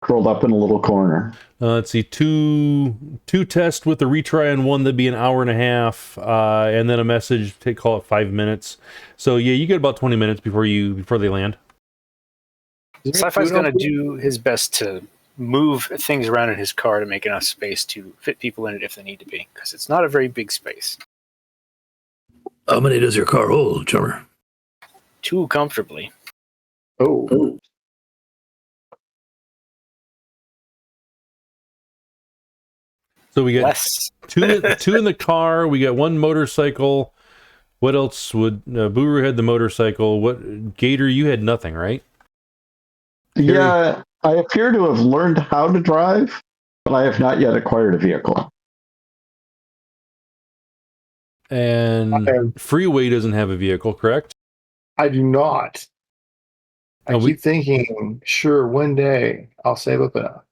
curled up in a little corner. Let's see, two tests with a retry and one that'd be an hour and a half, and then a message. Call it 5 minutes. So yeah, you get about 20 minutes before they land. Sci-Fi's going to do his best to move things around in his car to make enough space to fit people in it if they need to be, because it's not a very big space. How many does your car hold, Chummer? Too comfortably. Oh. So we got Less. two in the car. We got one motorcycle. What else would Buruu had the motorcycle? What Gator? You had nothing, right? Yeah, I appear to have learned how to drive, but I have not yet acquired a vehicle. And Freeway doesn't have a vehicle, correct? I do not. I Oh, keep thinking, sure, one day I'll save up enough.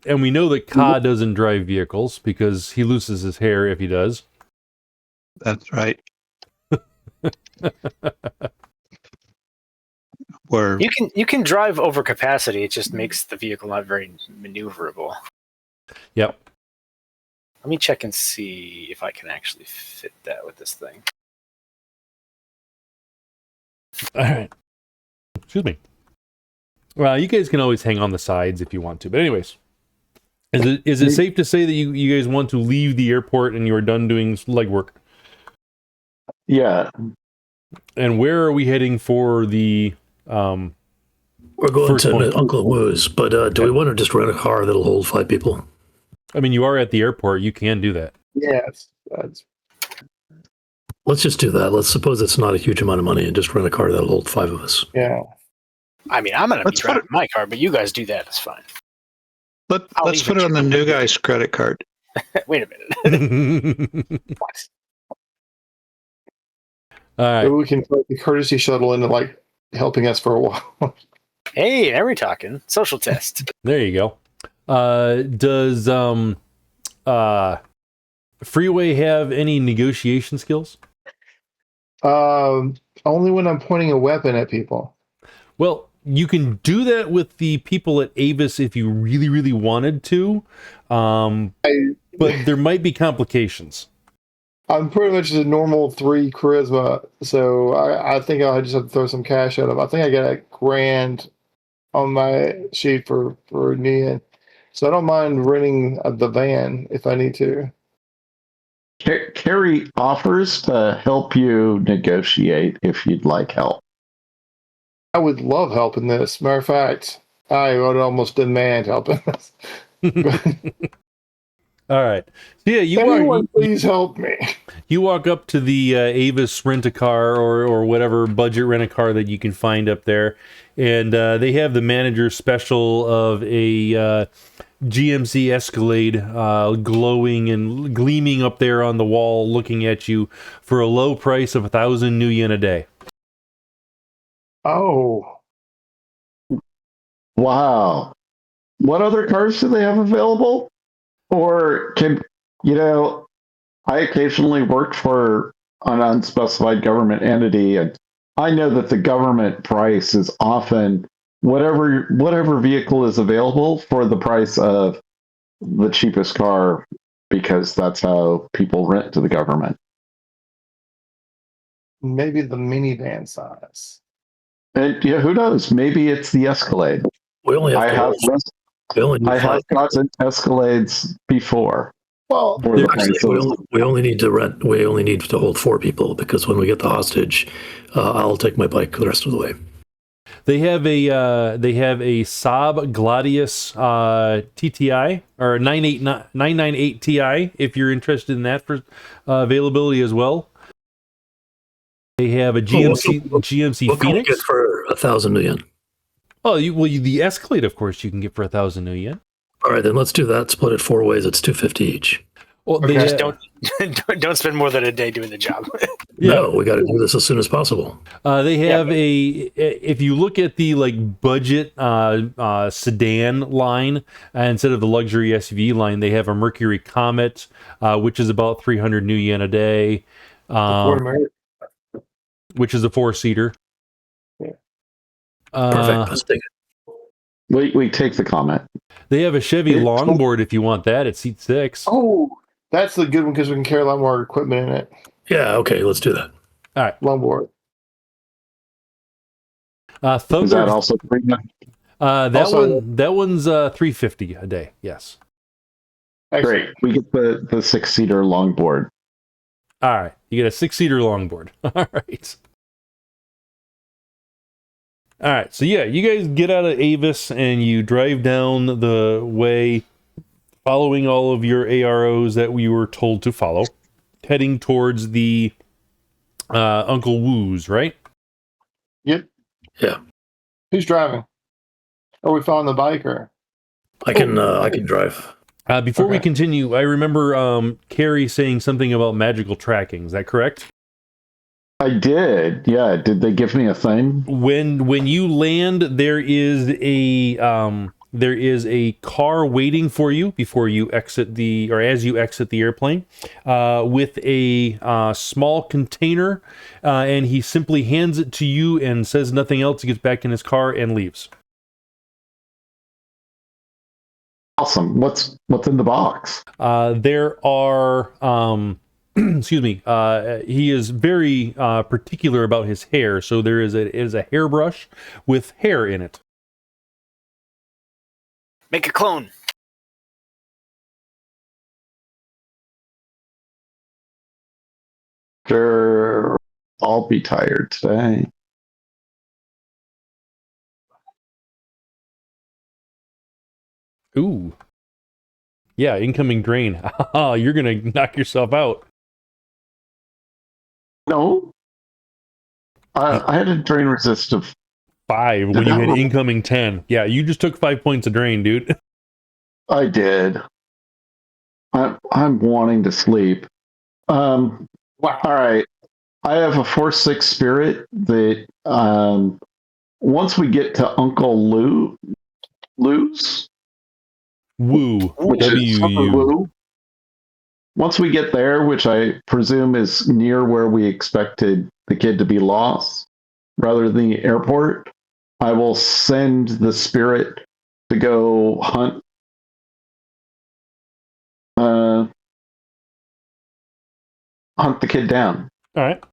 And we know that Ka doesn't drive vehicles because he loses his hair if he does. That's right. Where You can drive over capacity. It just makes the vehicle not very maneuverable. Yep. Let me check and see if I can actually fit that with this thing. All right. Excuse me. Well, you guys can always hang on the sides if you want to. But anyways, is it safe to say that you guys want to leave the airport and you are done doing legwork? Yeah. And where are we heading for the We're going first to point? Uncle Woo's, but do we want to just rent a car that'll hold 5 people? I mean, you are at the airport. You can do that. Yeah, Let's just do that. Let's suppose it's not a huge amount of money and just rent a car that'll hold 5 of us. yeah. I mean, I'm going to be Let's put driving my car, but you guys do that. It's fine. let's leave put it it on the new guy's credit card. Wait a minute. What? All right. Maybe we can put the courtesy shuttle into like helping us for a while. Hey, now we're talking. Social test. There you go. Does Freeway have any negotiation skills? Only when I'm pointing a weapon at people. Well, you can do that with the people at Avis if you really, really wanted to. But there might be complications. I'm pretty much a normal 3 charisma, so I think I'll just have to throw some cash at him. I think I got $1,000 on my sheet for Nian, so I don't mind renting the van if I need to. Cary offers to help you negotiate if you'd like help. I would love help in this. Matter of fact, I would almost demand help in this. All right. So yeah, Anyone, please help me. you walk up to the Avis rent-a-car or whatever budget rent-a-car that you can find up there, and they have the manager special of a GMC Escalade glowing and gleaming up there on the wall looking at you for a low price of 1,000 new yen a day. Oh, Wow. What other cars do they have available? Or I occasionally work for an unspecified government entity, and I know that the government price is often whatever vehicle is available for the price of the cheapest car, because that's how people rent to the government. maybe the minivan size. And who knows? Maybe it's the Escalade. We only have I have we only need I 5 have gotten Escalades before. Well, For the Actually, price we only need to rent. We only need to hold 4 people because when we get the hostage, I'll take my bike the rest of the way. They have a Saab Gladius TTI or 998 Ti if you're interested in that for availability as well. They have a GMC What can we Phoenix. get for 1,000 new yen? Oh, the Escalade, of course, you can get for 1,000 new yen. All right, then let's do that. Split it 4 ways. It's 250 each. Well, Okay. Just don't spend more than a day doing the job. Yeah. No, we got to do this as soon as possible. They have if you look at the budget sedan line instead of the luxury SUV line, they have a Mercury Comet, which is about 300 new yen a day, which is a 4-seater. Yeah. Perfect. Let's take it. We take the comment. They have a Chevy Longboard if you want that at seat 6. Oh, that's the good one because we can carry a lot more equipment in it. Yeah, okay, let's do that. All right. Longboard. Thunder. Is that also premium? That one's 350 a day. Yes. Excellent. Great. We get the 6-seater longboard. All right. You get a 6-seater longboard. All right. All right. So yeah, you guys get out of Avis and you drive down the way, following all of your AROs that we were told to follow, heading towards the Uncle Woo's, right? Yep. Yeah. Who's driving? Are we following the bike or? I can drive. Before we Okay. continue, I remember Cary saying something about magical tracking. Is that correct? I did. Yeah. Did they give me a thing? When you land, there is a There is a car waiting for you before you exit as you exit the airplane, with a small container, and he simply hands it to you and says nothing else. He gets back in his car and leaves. Awesome. What's in the box? There are, excuse me. He is very particular about his hair, so there is a hairbrush with hair in it. Make a clone. Sure. I'll be tired today. Ooh. Yeah, incoming drain. You're going to knock yourself out. No. I had a drain resist of 5 when you had incoming 10. Yeah, you just took 5 points of drain, dude. I did. I'm wanting to sleep. Wow. All right. I have a 4/6 spirit that once we get to Uncle Lou's, Woo. which is W-U. Woo. Once we get there, which I presume is near where we expected the kid to be lost, rather than the airport, I will send the spirit to go hunt the kid down. All right.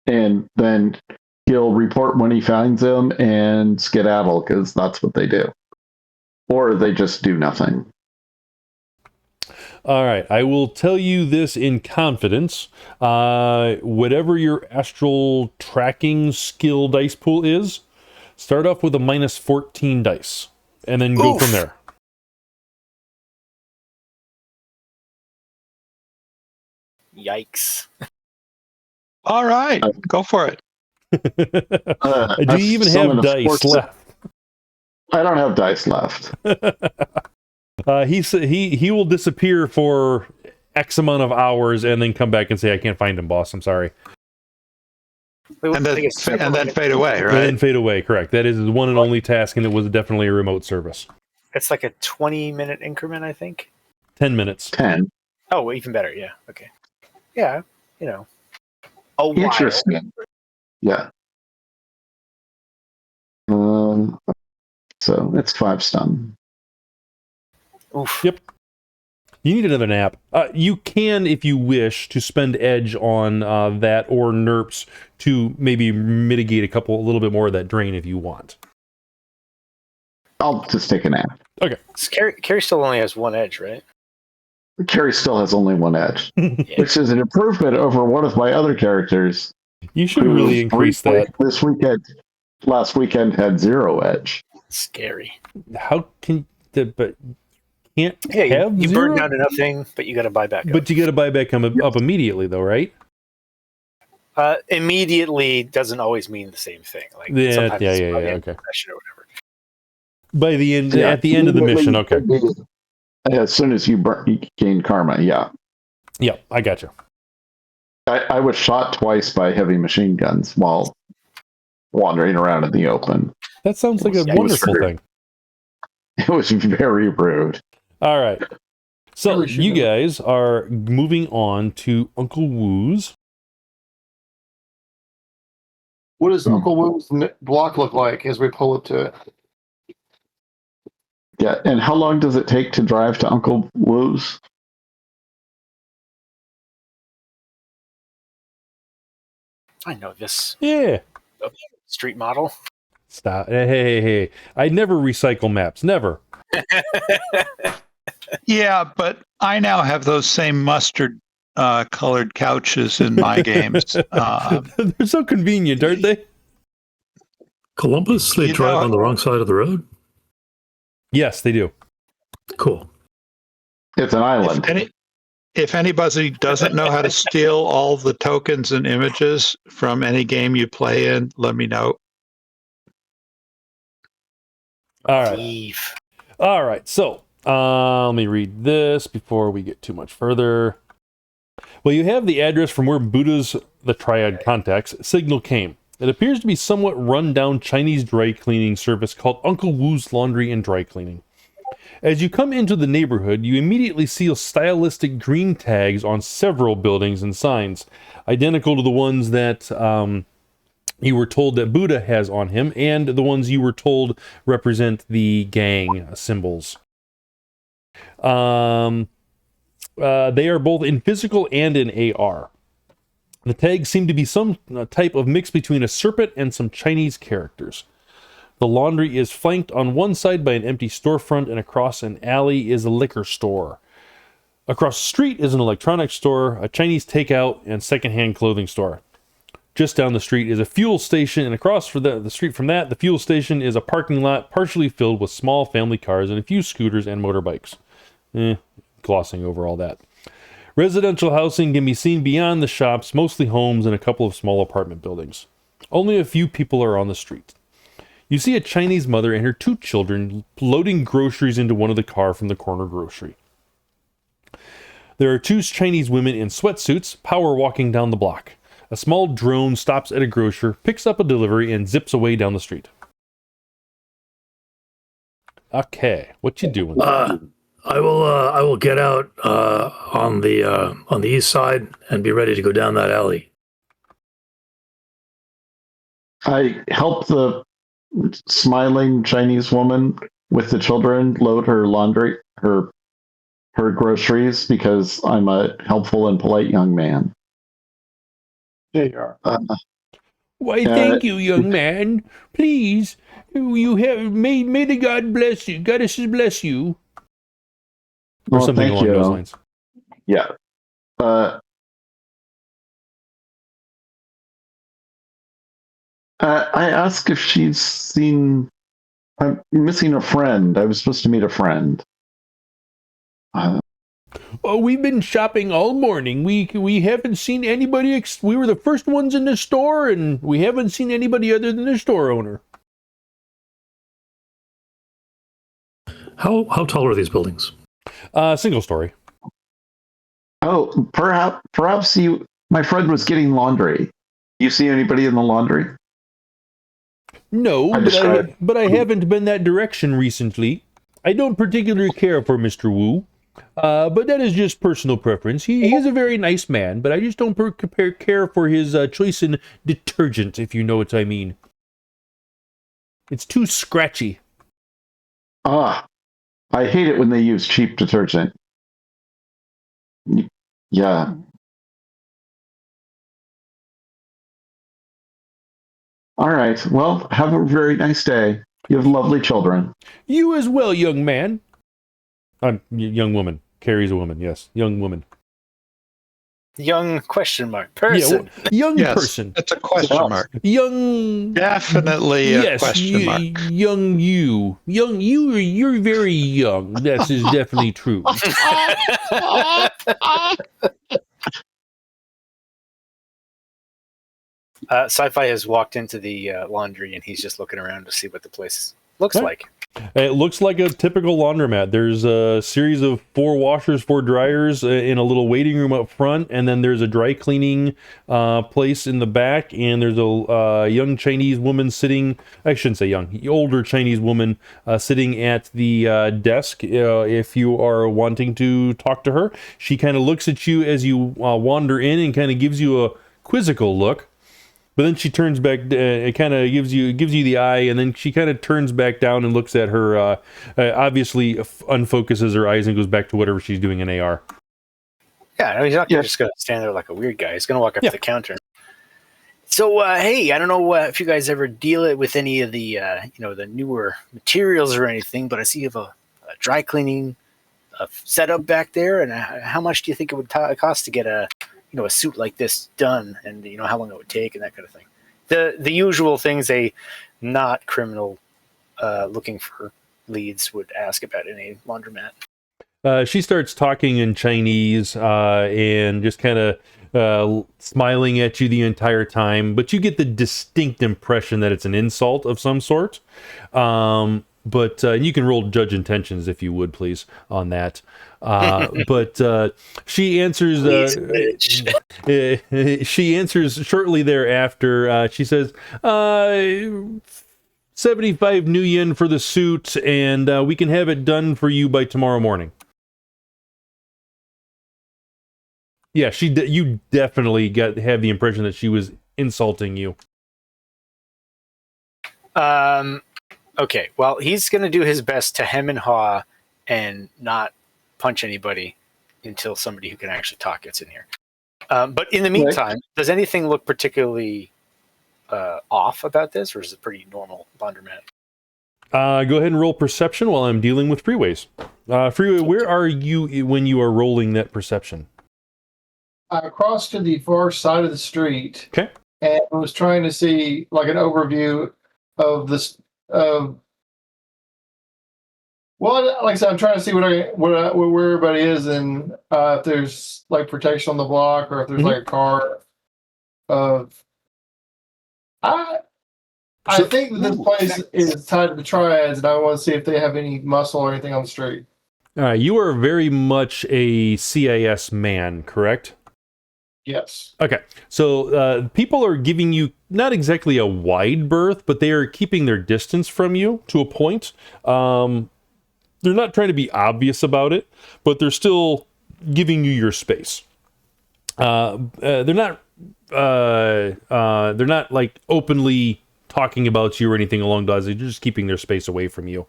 And then he'll report when he finds him and skedaddle, because that's what they do. Or they just do nothing. All right. I will tell you this in confidence. Whatever your astral tracking skill dice pool is, start off with a -14 dice, and then go from there. Yikes. All right, go for it. Do you even have dice left? I don't have dice left. He will disappear for X amount of hours and then come back and say, "I can't find him, boss. I'm sorry." And then fade away, right? And then fade away. Correct. That is his one and only task, and it was definitely a remote service. It's like a 20-minute increment, I think. 10 minutes. 10. Oh, even better. Yeah. Okay. Yeah. You know. A while. Interesting. Yeah. So it's 5 stun. Oof. Yep. You need another nap. You can, if you wish, to spend edge on that or NERPs to maybe mitigate a little bit more of that drain if you want. I'll just take a nap. Okay. Cary still only has 1 edge, right? Cary still has only 1 edge, which is an improvement over one of my other characters. You should really increase that. Last weekend had 0 edge. Scary. How can but can't Yeah, have you 0? burned out enough thing, but you got to buy back up. But you got to buy back up immediately, though, right? Immediately doesn't always mean the same thing. Like Yeah, sometimes it's by the end of okay. the session or whatever. By the end, at the end of the mission, okay. As soon as you gain karma, yeah. Yeah, I got you. I was shot twice by heavy machine guns while wandering around in the open. That sounds like a wonderful thing. It was very rude. All right. So you guys are moving on to Uncle Woo's. What does Uncle Woo's block look like as we pull up to it? Yeah, and how long does it take to drive to Uncle Woo's? I know this. Yeah. Street model. Stop. Hey. I never recycle maps. Never. Yeah, but I now have those same mustard colored couches in my games. They're so convenient, aren't they? Columbus, they drive on the wrong side of the road? Yes, they do. Cool. It's an island. If anybody doesn't know how to steal all the tokens and images from any game you play in, let me know. All right. Eve. All right. So let me read this before we get too much further. Well, you have the address from where Buddha's the Triad contacts signal came. It appears to be somewhat run-down Chinese dry cleaning service called Uncle Wu's Laundry and Dry Cleaning. As you come into the neighborhood, you immediately see stylistic green tags on several buildings and signs, identical to the ones that you were told that Buddha has on him, and the ones you were told represent the gang symbols. They are both in physical and in AR. The tags seem to be some type of mix between a serpent and some Chinese characters. The laundry is flanked on one side by an empty storefront, and across an alley is a liquor store. Across the street is an electronics store, a Chinese takeout, and secondhand clothing store. Just down the street is a fuel station, and across the street from that, the fuel station is a parking lot partially filled with small family cars and a few scooters and motorbikes. Glossing over all that. Residential housing can be seen beyond the shops, mostly homes and a couple of small apartment buildings. Only a few people are on the street. You see a Chinese mother and her 2 children loading groceries into one of the car from the corner grocery. There are 2 Chinese women in sweatsuits power walking down the block. A small drone stops at a grocer, picks up a delivery, and zips away down the street. Okay, what you doing? I will get out on the east side and be ready to go down that alley. I help the smiling Chinese woman with the children load her laundry, her groceries, because I'm a helpful and polite young man. There you are. Why, thank you, young man. Please, you have may the God bless you. Goddesses bless you. Or Well, something thank along you. those lines. Yeah. I asked if she's seen. I'm missing a friend. I was supposed to meet a friend. Oh, we've been shopping all morning. We haven't seen anybody. We were the first ones in the store, and we haven't seen anybody other than the store owner. How tall are these buildings? Single story. Oh, perhaps you. My friend was getting laundry. You see anybody in the laundry? No, but I haven't been that direction recently. I don't particularly care for Mr. Wu, but that is just personal preference. He is a very nice man, but I just don't care for his choice in detergent, if you know what I mean. It's too scratchy. I hate it when they use cheap detergent. Yeah. All right. Well, have a very nice day. You have lovely children. You as well, young man. Young woman. Cary's a woman, yes. Young woman. Young question mark person. Yeah, young Yes, person. it's a question mark. Young. Definitely a question mark. Young you. Young you. You're very young. That is definitely true. Sci-Fi has walked into the laundry and he's just looking around to see what the place looks Right. like. It looks like a typical laundromat. There's a series of 4 washers, 4 dryers in a little waiting room up front, and then there's a dry cleaning place in the back, and there's a young Chinese woman sitting, I shouldn't say young, older Chinese woman sitting at the desk if you are wanting to talk to her. She kind of looks at you as you wander in and kind of gives you a quizzical look. But then she turns back. It kind of gives you the eye, and then she kind of turns back down and looks at her. Obviously, unfocuses her eyes and goes back to whatever she's doing in AR. Yeah, I mean, he's not just going to stand there like a weird guy. He's going to walk up to the counter. So, hey, I don't know if you guys ever deal with any of the the newer materials or anything, but I see you have a dry cleaning setup back there. And how much do you think it would cost to get a suit like this done, and how long it would take and that kind of thing? The usual things a not criminal looking for leads would ask about in a laundromat. She starts talking in Chinese and just kind of smiling at you the entire time, but you get the distinct impression that it's an insult of some sort. But you can roll judge intentions if you would, please, on that. But she answers. She answers shortly thereafter. She says, 75 new yen for the suit, and we can have it done for you by tomorrow morning. Yeah, you definitely have the impression that she was insulting you. Okay, well, he's going to do his best to hem and haw and not punch anybody until somebody who can actually talk gets in here. But in the meantime, does anything look particularly off about this, or is it pretty normal laundromat? Go ahead and roll perception while I'm dealing with Freeways. Freeway, where are you when you are rolling that perception? I crossed to the far side of the street. Okay. And I was trying to see like an overview of this. Well, like I said, I'm trying to see where everybody is, and if there's like protection on the block, or if there's like a car. I think that this place is tied to the triads, and I want to see if they have any muscle or anything on the street. All right, you are very much a CIS man, correct? Yes. Okay, so people are giving you not exactly a wide berth, but they are keeping their distance from you to a point. They're not trying to be obvious about it, but they're still giving you your space. They're not like openly talking about you or anything along those lines. They're just keeping their space away from you.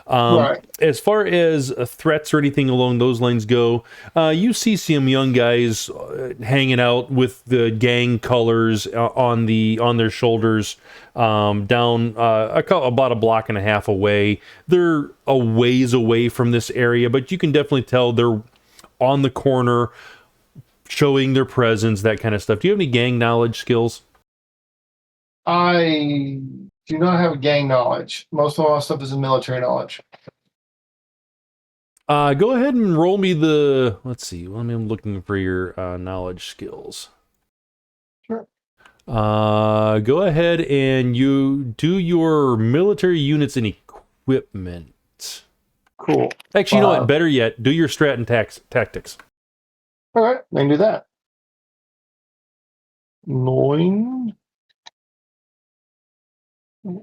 Right. As far as threats or anything along those lines go, you see some young guys hanging out with the gang colors on their shoulders, down about a block and a half away. They're a ways away from this area, but you can definitely tell they're on the corner, showing their presence, that kind of stuff. Do you have any gang knowledge skills? I do not have gang knowledge. Most of my stuff is in military knowledge. Go ahead and roll me the... Let's see. I'm looking for your knowledge skills. Sure. Go ahead and you do your military units and equipment. Cool. Actually, you know what? Better yet, do your strat and tactics. All right, I can do that. 9. All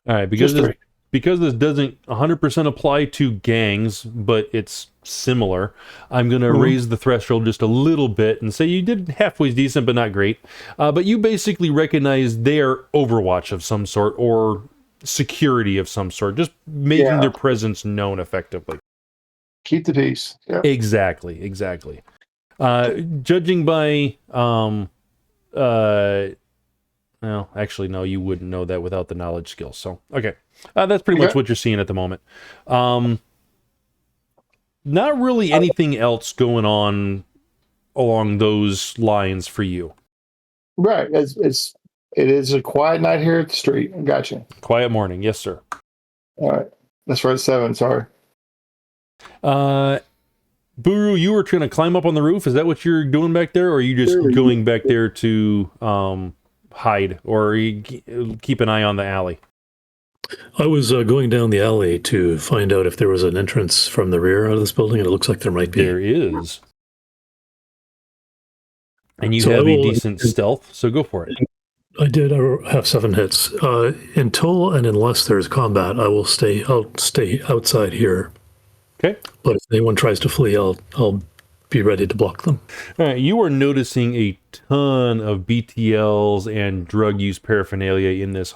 right, because this doesn't 100% apply to gangs, but it's similar, I'm going to raise the threshold just a little bit and say you did halfway decent, but not great. But you basically recognize they are Overwatch of some sort or security of some sort, just making their presence known effectively. Keep the peace. Yeah. Exactly. Judging by, well, actually, no, you wouldn't know that without the knowledge skills. So, okay. That's pretty much what you're seeing at the moment. Not really anything else going on along those lines for you. Right. It is a quiet night here at the street. I got you. Quiet morning. Yes, sir. All right. That's right. 7. Sorry. Buruu, you were trying to climb up on the roof. Is that what you're doing back there? Or are you just going back there to hide or keep an eye on the alley? I was going down the alley to find out if there was an entrance from the rear out of this building, and it looks like there might be. There is. And you have a decent stealth, so go for it. I did. I have 7 hits. Until and unless there's combat, I'll stay outside here. Okay. But if anyone tries to flee, I'll be ready to block them. All right, you are noticing a ton of BTLs and drug use paraphernalia in this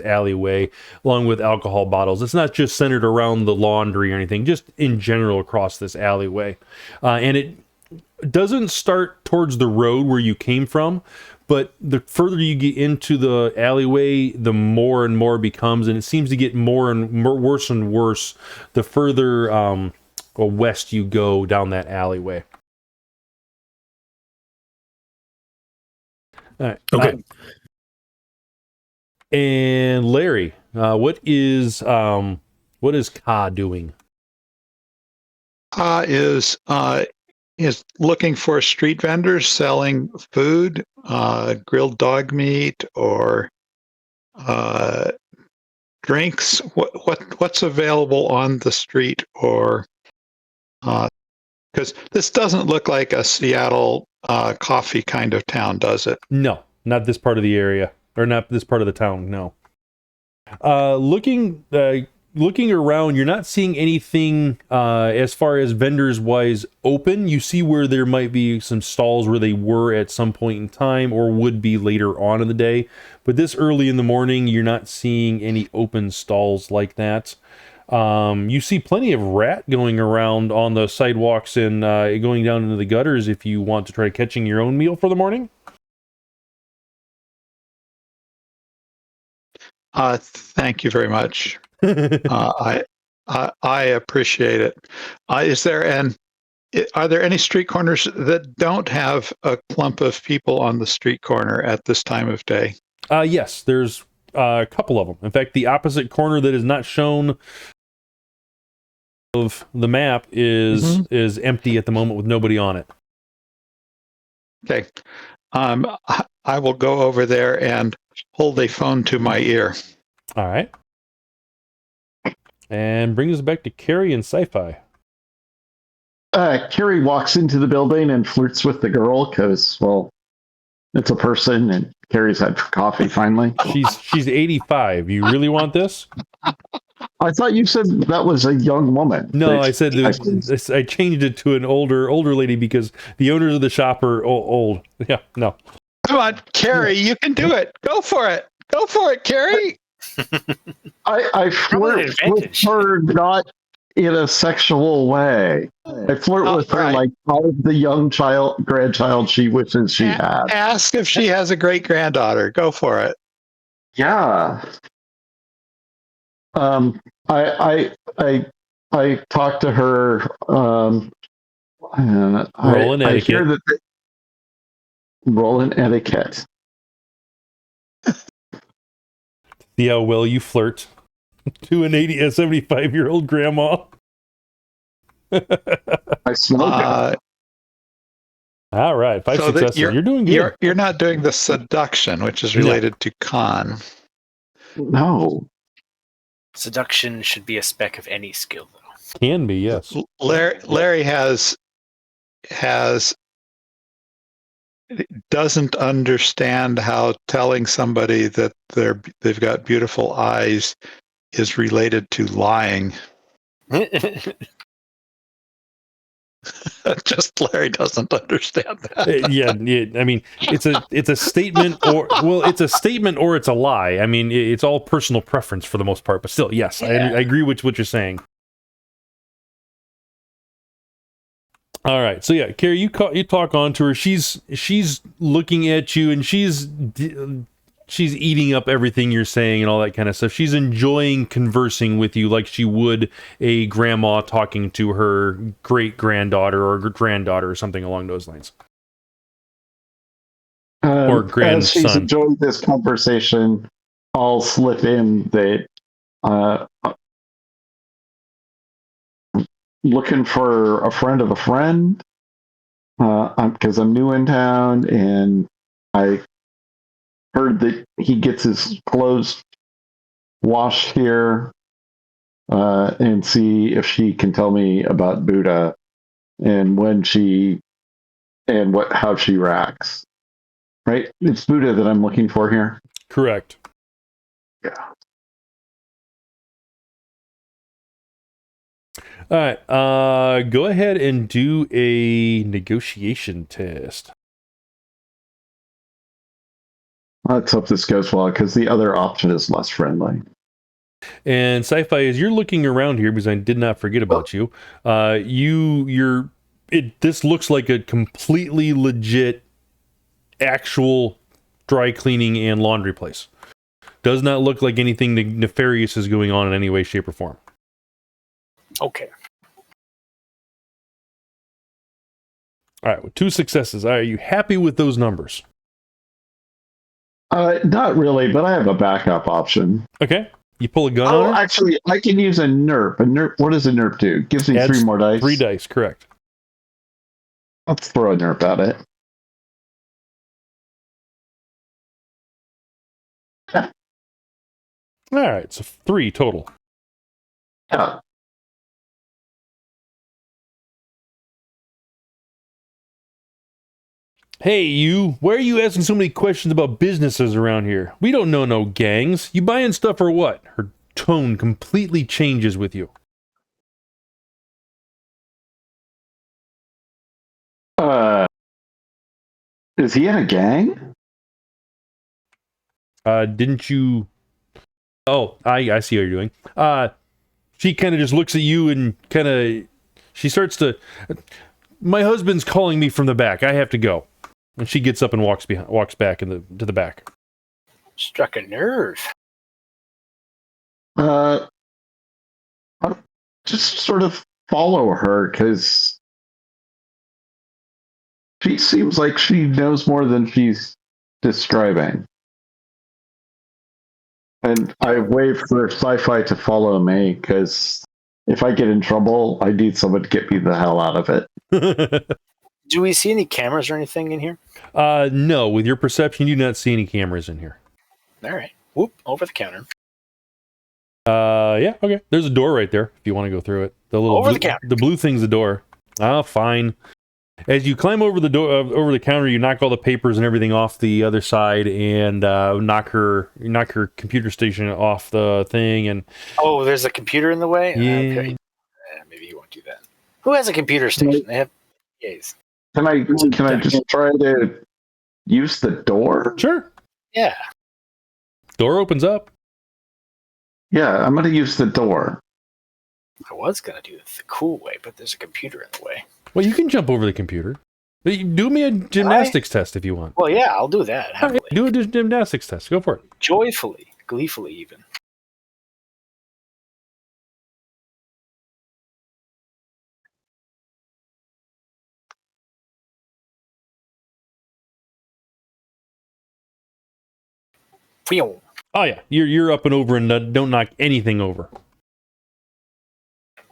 alleyway, along with alcohol bottles. It's not just centered around the laundry or anything, just in general across this alleyway. And it doesn't start towards the road where you came from, but the further you get into the alleyway, the more and more it becomes, and it seems to get more and worse and worse the further west you go down that alleyway. All right. Okay. And Larry, what is Ka doing? Ka is is looking for street vendors selling food, grilled dog meat, or drinks. What's available on the street, or because this doesn't look like a Seattle coffee kind of town, does it? No, not this part of the area, or not this part of the town. No. Looking around, you're not seeing anything as far as vendors wise open. You see where there might be some stalls where they were at some point in time or would be later on in the day. But this early in the morning, you're not seeing any open stalls like that. You see plenty of rat going around on the sidewalks and going down into the gutters if you want to try catching your own meal for the morning. Thank you very much. I appreciate it. Are there any street corners that don't have a clump of people on the street corner at this time of day? Yes, there's a couple of them. In fact, the opposite corner that is not shown of the map is empty at the moment with nobody on it. Okay. I will go over there and hold a phone to my ear. All right. And brings us back to Cary and Sci-Fi. Cary walks into the building and flirts with the girl because, well, it's a person and Cary's had coffee finally. She's 85. You really want this? I thought you said that was a young woman. No, I said I changed it to an older lady because the owners of the shop are old. Yeah, no. Come on, Cary, you can do it. Go for it. Go for it, Cary. I flirt with her not in a sexual way. I flirt with her like the young grandchild she wishes she had. Ask if she has a great granddaughter. Go for it. Yeah. I talked to her. Rolling etiquette. Rolling etiquette. See how well you flirt to a 75-year-old grandma. I smoke. All right, 5 successes. You're doing good. You're not doing the seduction, which is related to con. No. Seduction should be a spec of any skill, though. Can be, yes. Larry doesn't understand how telling somebody that they've got beautiful eyes is related to lying. Just Larry doesn't understand that. Yeah. I mean, it's a statement, it's a statement or it's a lie. I mean, it's all personal preference for the most part, but still, yes, yeah. I agree with what you're saying. All right, so yeah, Cary, you talk on to her. She's looking at you, and she's eating up everything you're saying and all that kind of stuff. She's enjoying conversing with you like she would a grandma talking to her great granddaughter or granddaughter or something along those lines. Or grandson. As she's enjoying this conversation, I'll slip in that looking for a friend of a friend because I'm new in town and I heard that he gets his clothes washed here and see if she can tell me about Buddha and how she racks. Right? It's Buddha that I'm looking for here. Correct. Yeah. All right, go ahead and do a negotiation test. Let's hope this goes well, because the other option is less friendly. And Sci-Fi, as you're looking around here, because I did not forget about you, this looks like a completely legit, actual dry cleaning and laundry place. Does not look like anything nefarious is going on in any way, shape, or form. Okay. All right, with 2 successes, are you happy with those numbers? Not really, but I have a backup option. Okay. You pull a gun on her? Actually, I can use a nerf. What does a nerf do? Gives me 3 more dice. 3 dice, correct. Let's throw in there about it. All right, so 3 total. Yeah. Hey, you, why are you asking so many questions about businesses around here? We don't know no gangs. You buying stuff or what? Her tone completely changes with you. Is he in a gang? Didn't you... Oh, I see what you're doing. She kind of just looks at you and kind of... She starts to... My husband's calling me from the back. I have to go. And she gets up and walks back to the back. Struck a nerve. I'll just sort of follow her because she seems like she knows more than she's describing. And I wave for Sci-Fi to follow me because if I get in trouble, I need someone to get me the hell out of it. Do we see any cameras or anything in here? No, with your perception, you do not see any cameras in here. All right. Whoop, over the counter. Yeah, okay. There's a door right there if you want to go through it. The little Over the counter. The blue thing's the door. Ah, fine. As you climb over the door, over the counter, you knock all the papers and everything off the other side, and knock her computer station off the thing. And oh, there's a computer in the way. Yeah. Okay. Maybe you won't do that. Who has a computer station? They have PAs. Can I just try to use the door? Sure. Yeah. Door opens up. Yeah, I'm going to use the door. I was gonna do it the cool way, but there's a computer in the way. Well, you can jump over the computer. But you do me a gymnastics test if you want. Well, yeah, I'll do that. Okay, Happily. do a gymnastics test. Go for it. Joyfully, gleefully, even. Phew. Oh yeah, you're up and over, and don't knock anything over.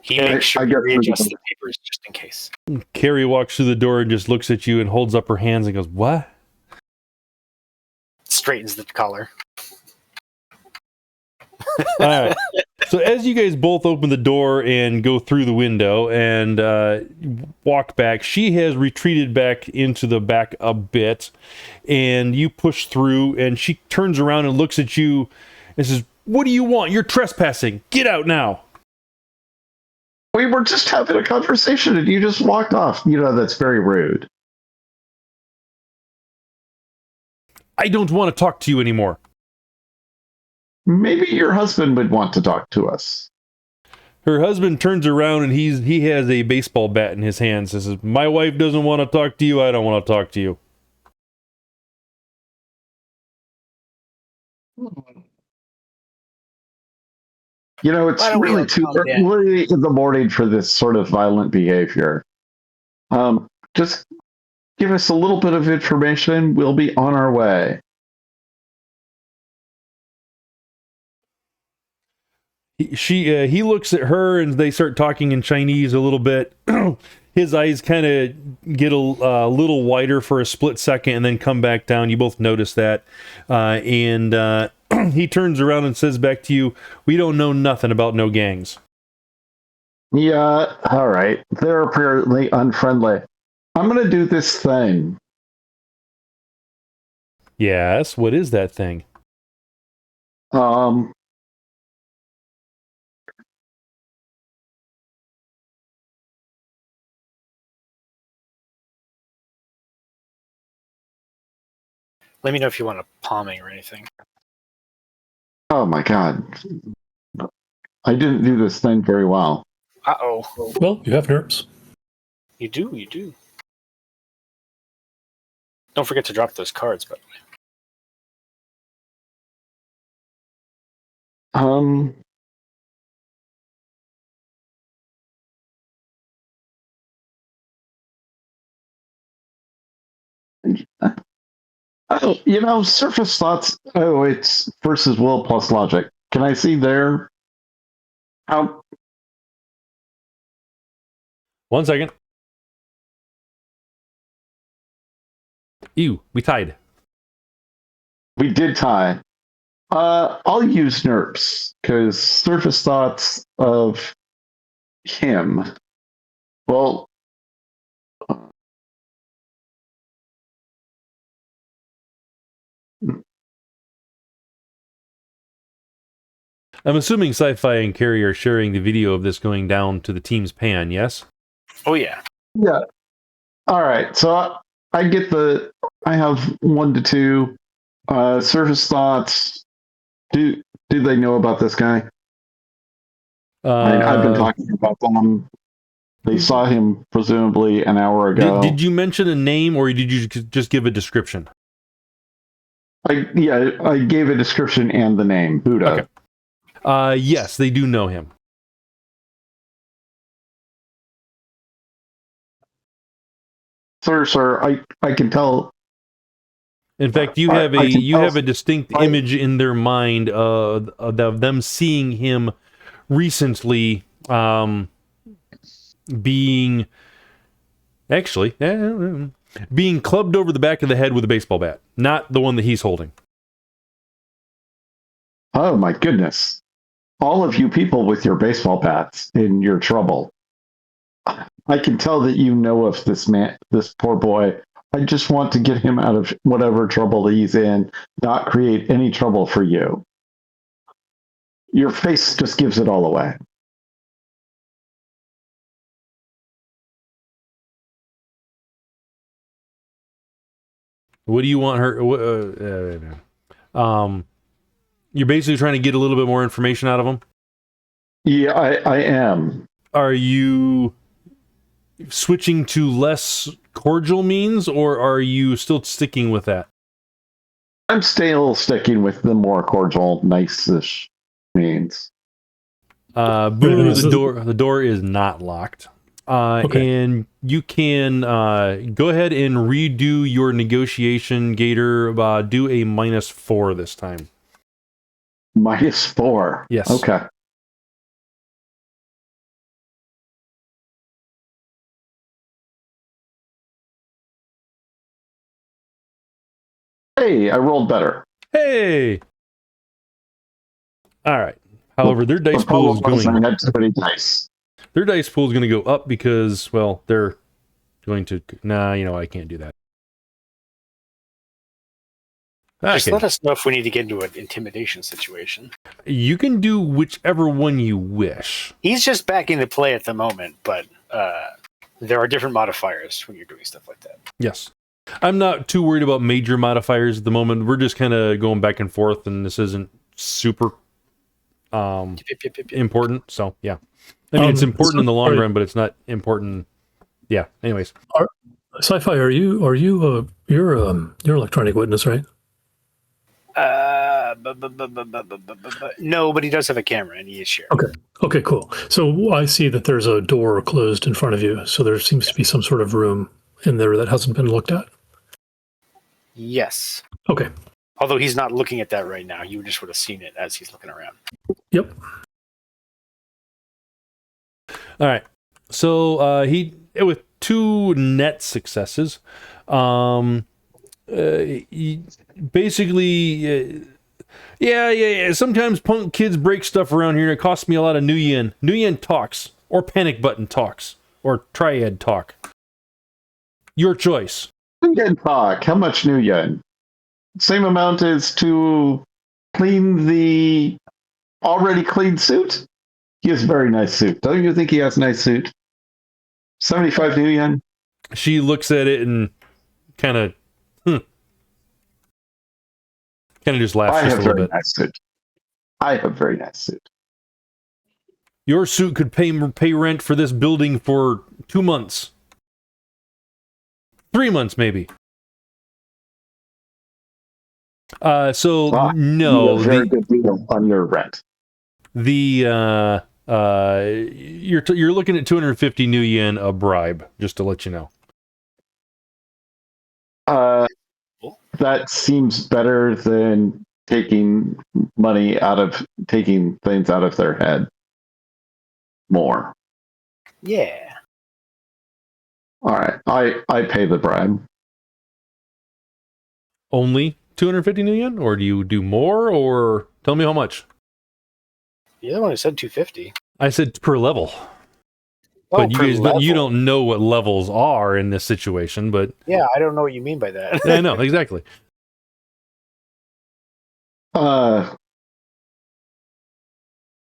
He makes sure I to guess readjust we- the papers just in case. Cary walks through the door and just looks at you and holds up her hands and goes, "What?" Straightens the collar. All right. So as you guys both open the door and go through the window and walk back, she has retreated back into the back a bit, and you push through, and she turns around and looks at you and says, "What do you want? You're trespassing. Get out now." We were just having a conversation and you just walked off. You know, that's very rude. I don't want to talk to you anymore. Maybe your husband would want to talk to us. Her husband turns around and he has a baseball bat in his hands and says, "My wife doesn't want to talk to you. I don't want to talk to you." You know, it's Why don't we really all too calm down? early in the morning for this sort of violent behavior. Just give us a little bit of information. We'll be on our way. He looks at her and they start talking in Chinese a little bit. His eyes kind of get a little wider for a split second and then come back down. You both notice that. And he turns around and says back to you, "We don't know nothing about no gangs." Yeah, all right. They're apparently unfriendly. I'm going to do this thing. Yes, what is that thing? Let me know if you want a palming or anything. Oh my God. I didn't do this thing very well. Uh-oh. Well, you have nerves. You do. Don't forget to drop those cards, by the way. Oh, you know, surface thoughts. Oh, it's versus will plus logic. Can I see there? How? 1 second. Ew, we tied. We did tie. I'll use NERPs because surface thoughts of him. Well, I'm assuming Sci-Fi and Cary are sharing the video of this going down to the team's pan, yes? Oh yeah. yeah. All right. So I get I have 1 to 2 surface thoughts. Do they know about this guy? I've been talking about them. They saw him presumably an hour ago. Did you mention a name, or did you just give a description? I gave a description and the name, Buddha. Okay. Yes, they do know him. Sir, I can tell. In fact, you have a distinct image in their mind of them seeing him recently, being clubbed over the back of the head with a baseball bat, not the one that he's holding. Oh my goodness. All of you people with your baseball bats in your trouble. I can tell that you know of this poor boy. I just want to get him out of whatever trouble he's in, not create any trouble for you. Your face just gives it all away. What do you want her? You're basically trying to get a little bit more information out of him? Yeah, I am. Are you switching to less cordial means, or are you still sticking with that? I'm still sticking with the more cordial, nice-ish means. Buruu, the door is not locked. And you can go ahead and redo your negotiation, Gator. Do a -4 this time. -4? Yes. Okay. Hey, I rolled better. Hey! All right. However, their dice pool is going... I had too many dice. Their dice pool is going to go up because, well, they're going to... Nah, I can't do that. Just let us know if we need to get into an intimidation situation. You can do whichever one you wish. He's just back into play at the moment, but there are different modifiers when you're doing stuff like that. Yes. I'm not too worried about major modifiers at the moment. We're just kind of going back and forth, and this isn't super important. So, yeah. I mean, it's important in the long run, but it's not important. Yeah. Anyways. Sci-Fi, you're electronic witness, right? No, but he does have a camera and he is shared. Okay, cool. So I see that there's a door closed in front of you. So there seems to be some sort of room in there that hasn't been looked at. Yes. Okay. Although he's not looking at that right now. You just would have seen it as he's looking around. Yep. All right. So he, with 2 net successes, he basically, sometimes punk kids break stuff around here and it costs me a lot of new yen. New yen talks, or panic button talks, or triad talk. Your choice. New yen talk. How much new yen? Same amount as to clean the already cleaned suit? He has a very nice suit. Don't you think he has a nice suit? 75 new yen? She looks at it and kind of just laughs just a little bit. Nice suit. I have a very nice suit. Your suit could pay rent for this building for 2 months. 3 months, maybe. No. Very good deal on your rent. You're looking at 250 new yen a bribe, just to let you know. That seems better than taking things out of their head. More. Yeah. All right. I pay the bribe. Only 250 million, or do you do more, or tell me how much? You're the one who said 250. I said per level. Oh, But you per guys level. you don't know what levels are in this situation, but Yeah, I don't know what you mean by that. yeah, I know exactly.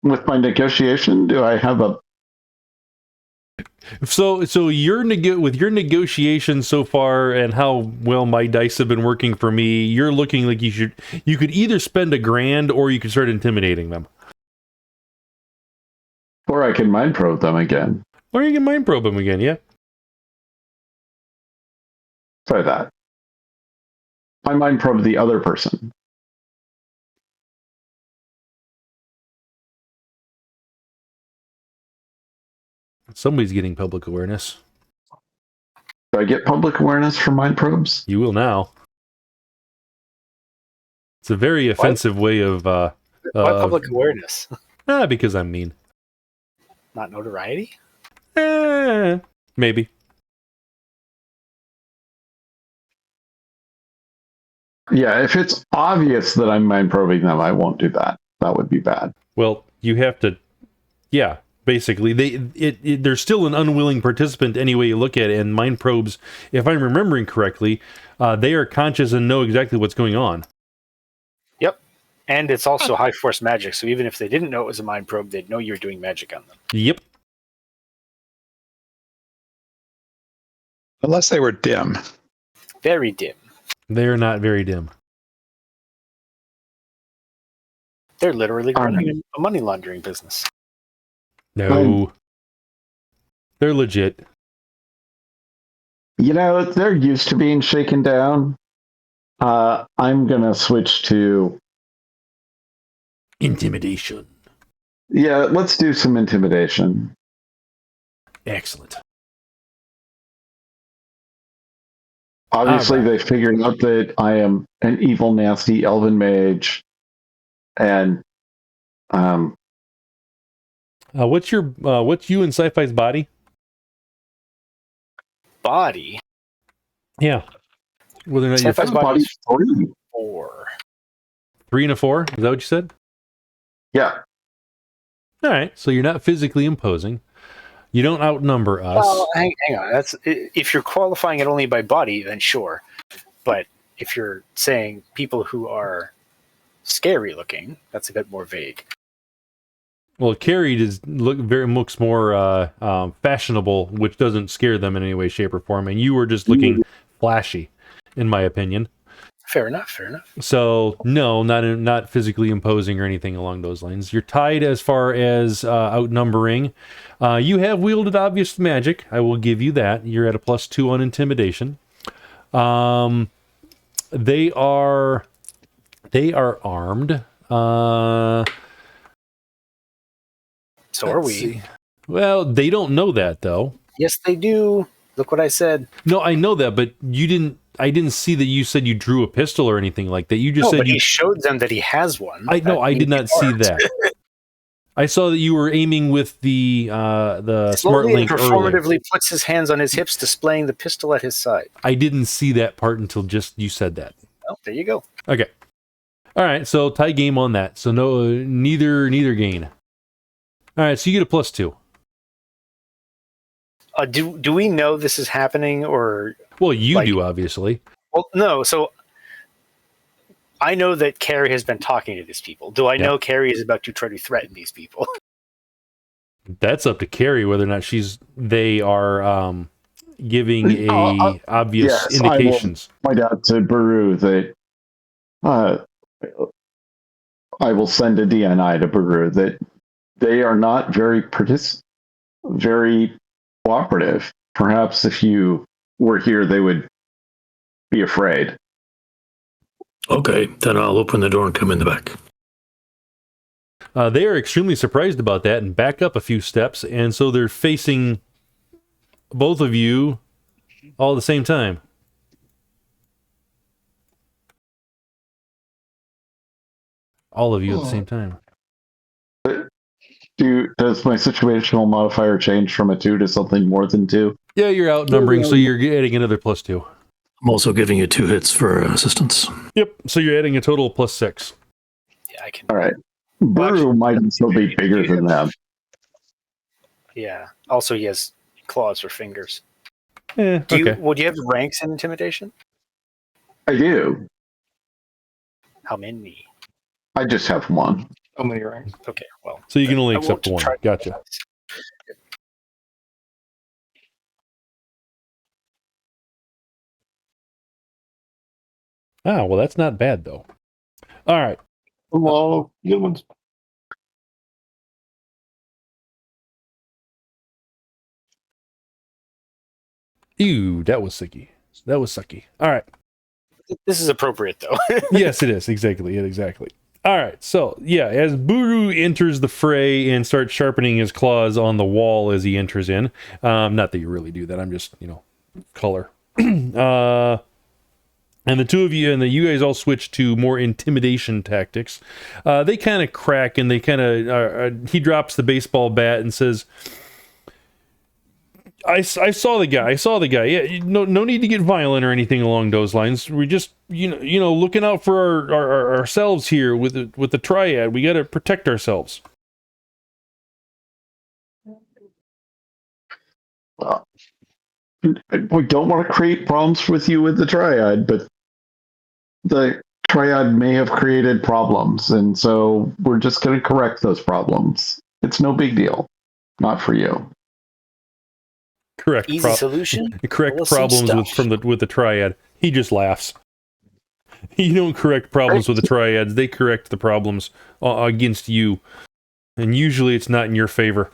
With my negotiation, do I have a? So with your negotiations so far and how well my dice have been working for me, you're looking like you could either spend $1,000 or you could start intimidating them. Or I can mind probe them again. Or you can mind probe them again, yeah. Try that. I mind probe the other person. Somebody's getting public awareness. Do I get public awareness for mind probes? You will now. It's a very offensive way of Why public awareness? Because I'm mean. Not notoriety? Maybe. Yeah, if it's obvious that I'm mind probing them, I won't do that. That would be bad. Well, you have to. Yeah, basically, they're still an unwilling participant any way you look at it. And mind probes, if I'm remembering correctly, they are conscious and know exactly what's going on. Yep. And it's also high force magic, so even if they didn't know it was a mind probe, they'd know you were doing magic on them. Yep. Unless they were dim. Very dim. They're not very dim. They're literally running a money laundering business. No. They're legit. You know, they're used to being shaken down. I'm going to switch to... Intimidation. Yeah, let's do some intimidation. Excellent. Obviously, they figured out that I am an evil, nasty elven mage. And... what's you and Sci-Fi's body? Body? Yeah. Whether or not Sci-Fi's you're body is 3. 4. 3 and a 4? Is that what you said? Yeah. All right. So you're not physically imposing. You don't outnumber us. Well, hang on. That's if you're qualifying it only by body, then sure. But if you're saying people who are scary looking, that's a bit more vague. Well, Cary looks more fashionable, which doesn't scare them in any way, shape, or form. And you were just looking flashy, in my opinion. Fair enough. Fair enough. So no, not physically imposing or anything along those lines. You're tied as far as outnumbering. You have wielded obvious magic. I will give you that. You're at a +2 on intimidation. They are armed. So are we. See. Well, they don't know that though. Yes, they do. Look what I said. No, I know that, but you didn't. I didn't see that you said you drew a pistol or anything like that. You just said but he showed them that he has one. I did not see that. I saw that you were aiming with the smart link performatively puts his hands on his hips, displaying the pistol at his side. I didn't see that part until just you said that. Oh, there you go. Okay. All right. So tie game on that. So no, neither gain. All right. So you get a +2. Do we know this is happening, or? Well, you do, obviously. Well, no. So I know that Cary has been talking to these people. Do I know Cary is about to try to threaten these people? That's up to Cary whether or not they are giving obvious indications. I will point out to Buruu that I will send a DNI to Buruu that they are not very cooperative. Perhaps if you were here, they would be afraid. Okay, then I'll open the door and come in the back. They are extremely surprised about that and back up a few steps, and so they're facing both of you all at the same time. All of you at the same time. Does my situational modifier change from a 2 to something more than 2? Yeah, you're outnumbering, so you're getting another +2. I'm also giving you 2 hits for assistance. Yep. So you're adding a total of +6. Yeah, I can. All right. Buruu might still be bigger than them. Yeah. Also, he has claws for fingers. Okay. Do you have ranks in intimidation? I do. How many? I just have 1. How many ranks? Okay, well. So you can only I won't accept 1. try- Gotcha. Ah, well, that's not bad, though. All right. Well, good ones. Ew, that was sucky. That was sucky. All right. This is appropriate, though. Yes, it is. Exactly. Exactly. All right. So, yeah, as Buruu enters the fray and starts sharpening his claws on the wall as he enters in, not that you really do that. I'm just, color. And the two of you, you guys all switch to more intimidation tactics. They kind of crack, and they kind of, he drops the baseball bat and says, I saw the guy. Yeah, no need to get violent or anything along those lines. We just, looking out for ourselves here with the triad. We got to protect ourselves. Well, we don't want to create problems with you with the triad, but the triad may have created problems, and so we're just going to correct those problems. It's no big deal. Not for you. Correct. Easy solution. Correct Awesome problems stuff. with the triad. He just laughs. You don't correct problems with the triads. They correct the problems against you, and usually it's not in your favor.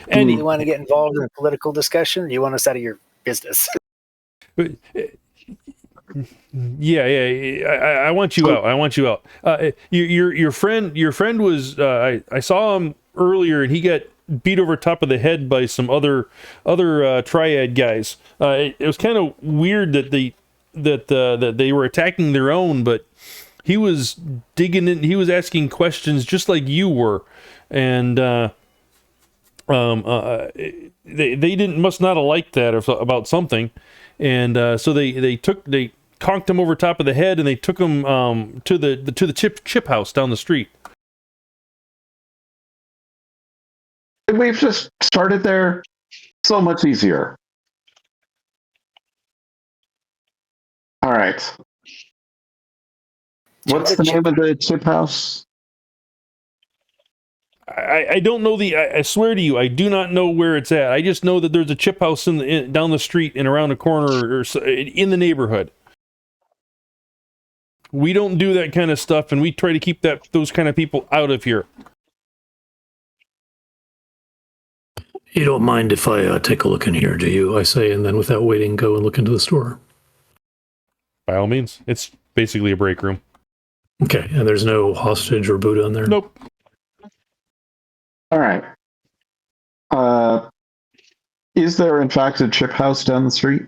And do you want to get involved in a political discussion? Or do you want us out of your business? Yeah. I want you out. I want you out. Your friend was. I saw him earlier, and he got beat over top of the head by some other triad guys. It was kind of weird that they were attacking their own, but he was digging in. He was asking questions just like you were, and they must not have liked that about something, and so they conked him over top of the head, and they took him to the chip house down the street. We've just started there. So much easier. All right. What's the name of the chip house? I don't know I swear to you, I do not know where it's at. I just know that there's a chip house down the street and around the corner or in the neighborhood. We don't do that kind of stuff, and we try to keep those kind of people out of here. You don't mind if I take a look in here, do you? I say, and then without waiting, go and look into the store. By all means. It's basically a break room. Okay, and there's no hostage or Buddha in there? Nope. All right. Is there, in fact, a chip house down the street?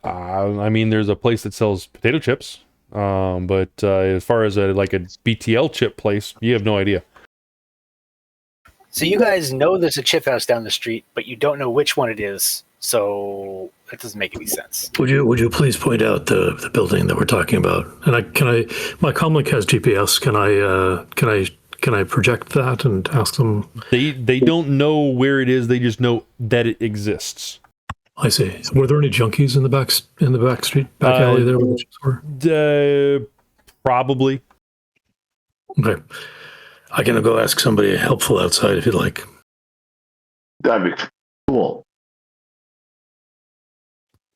I mean, there's a place that sells potato chips, but as far as a BTL chip place, you have no idea. So you guys know there's a chip house down the street, but you don't know which one it is. So that doesn't make any sense. Would you please point out the building that we're talking about? And my comlink has GPS. Can I project that and ask them? They don't know where it is. They just know that it exists. I see. Were there any junkies in the back street, back alley there where the chips were? Probably. Okay. I can go ask somebody helpful outside if you'd like. That'd be cool.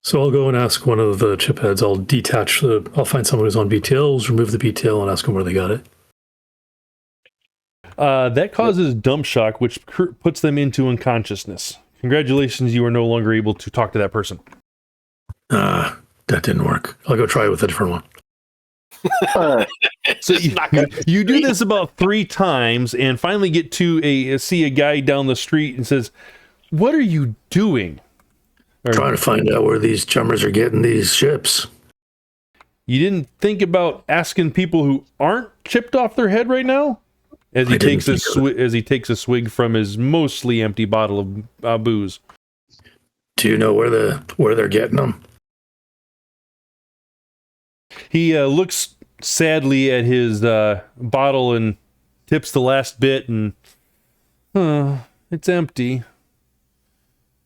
So I'll go and ask one of the chip heads. I'll find someone who's on BTLs, remove the BTL, and ask them where they got it. That causes dump shock, which puts them into unconsciousness. Congratulations, you are no longer able to talk to that person. That didn't work. I'll go try it with a different one. So you do this about 3 times and finally get to see a guy down the street and says, "What are you doing?" Trying to find out where these chummers are getting these chips. You didn't think about asking people who aren't chipped off their head right now? As he takes a swig from his mostly empty bottle of booze. Do you know where they're getting them? He looks sadly at his bottle and tips the last bit, and it's empty.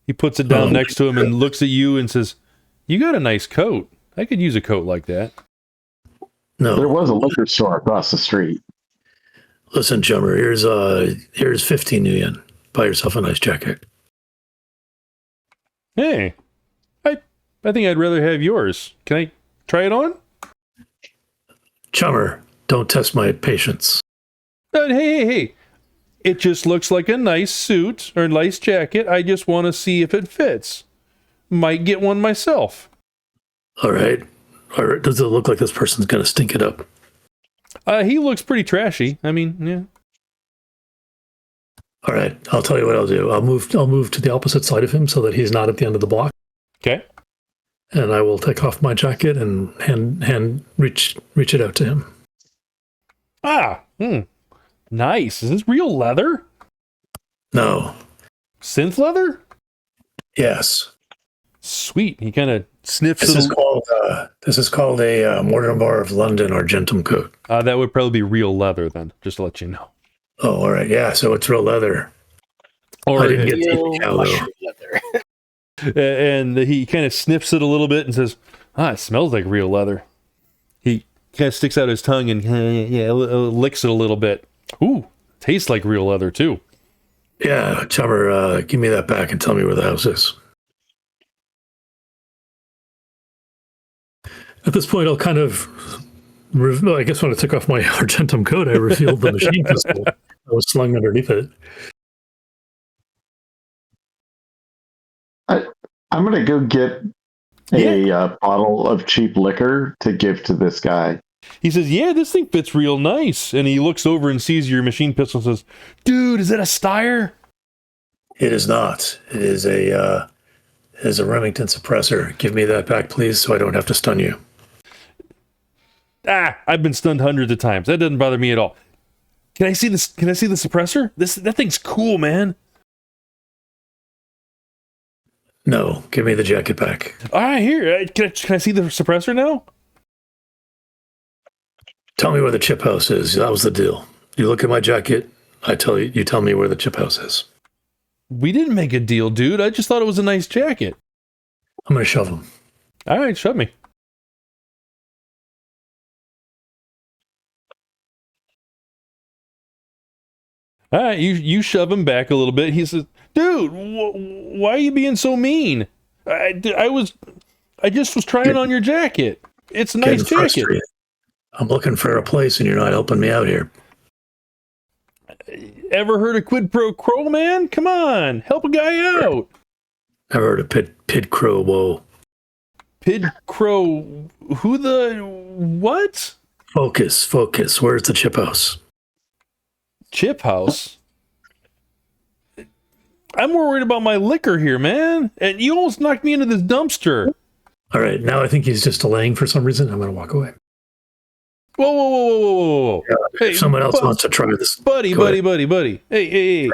He puts it down next to him and looks at you and says, "You got a nice coat. I could use a coat like that." No. There was a liquor store across the street. Listen, chummer, here's 15 yen. Buy yourself a nice jacket. Hey, I think I'd rather have yours. Can I try it on? Chummer, don't test my patience. Hey. It just looks like a nice suit or a nice jacket. I just want to see if it fits. Might get one myself. All right. Does it look like this person's going to stink it up? He looks pretty trashy. I mean, yeah. All right. I'll tell you what I'll do. I'll move to the opposite side of him so that he's not at the end of the block. Okay. And I will take off my jacket and reach it out to him. Nice. Is this real leather? No. Synth leather? Yes. Sweet. He kind of sniffs This it. is called a Mortimer of London Argentum coat. That would probably be real leather then, just to let you know. Oh, all right. Yeah, so it's real leather. Or I didn't get Real the detail, mushroom leather. and he kind of sniffs it a little bit and says, it smells like real leather. He kind of sticks out his tongue and licks it a little bit. Ooh, tastes like real leather too. Yeah, chummer, give me that back and tell me where the house is. At this point, I'll kind of, I guess when I took off my Argentum coat, I revealed the machine pistol that was slung underneath it. I'm going to go get a bottle of cheap liquor to give to this guy. He says, "Yeah, this thing fits real nice." And he looks over and sees your machine pistol and says, "Dude, is that a Steyr?" It is not. It is a Remington suppressor. Give me that back, please, so I don't have to stun you. I've been stunned hundreds of times. That doesn't bother me at all. Can I see this? Can I see the suppressor? That thing's cool, man. No, give me the jacket back. All right, here. Can I see the suppressor now? Tell me where the chip house is. That was the deal. You look at my jacket. You tell me where the chip house is. We didn't make a deal, dude. I just thought it was a nice jacket. I'm going to shove him. All right, shove me. All right, you shove him back a little bit. He says, "Dude, why are you being so mean? I just was trying on your jacket. It's a nice jacket." Frustrated. I'm looking for a place and you're not helping me out here. Ever heard of quid pro quo, man? Come on, help a guy out. Never heard of Pid Crow. Whoa. Pid crow. Who the what? Focus. Where's the chip house? Chip house? I'm more worried about my liquor here, man. And you almost knocked me into this dumpster. All right, now I think he's just delaying for some reason. I'm going to walk away. Whoa. Yeah, Hey, if someone else wants to try this. Buddy. Hey.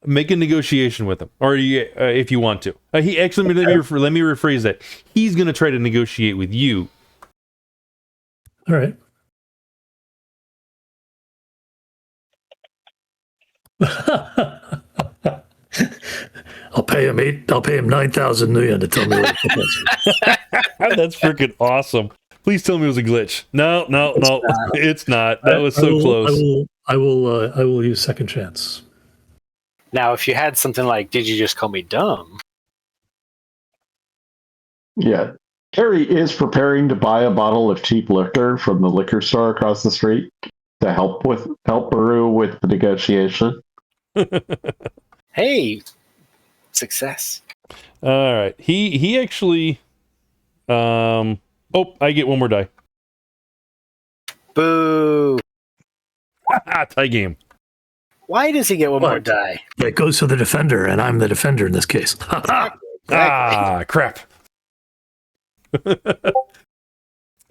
Make a negotiation with him. Or if you want to. He actually, let me rephrase that. He's going to try to negotiate with you. All right. I'll pay him 9,000 yen to tell me what the That's freaking awesome. Please tell me it was a glitch. No, it's not. That was so close. I will use second chance. Now, if you had something like, "Did you just call me dumb?" Yeah. Cary is preparing to buy a bottle of cheap liquor from the liquor store across the street to help Buruu with the negotiation. Hey, success. All right. He actually I get one more die. Boo. Tie game. Why does he get one more What? die? It goes to the defender, and I'm the defender in this case. Crap.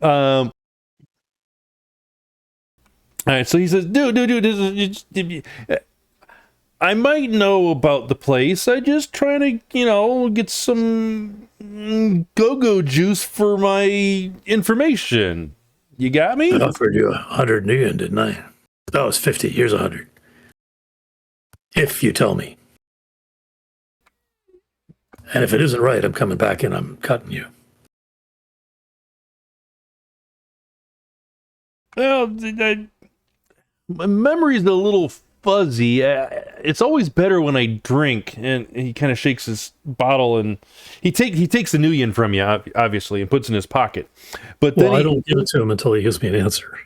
All right, so he says, dude, I might know about the place. I just trying to, get some go-go juice for my information. You got me? I offered you 100 million, didn't I? That was 50. Here's 100. If you tell me. And if it isn't right, I'm coming back and I'm cutting you. Well, my memory's a little fuzzy. It's always better when I drink. And he kind of shakes his bottle, and he takes the nuyen from you, obviously, and puts it in his pocket. But then I don't give it to him until he gives me an answer.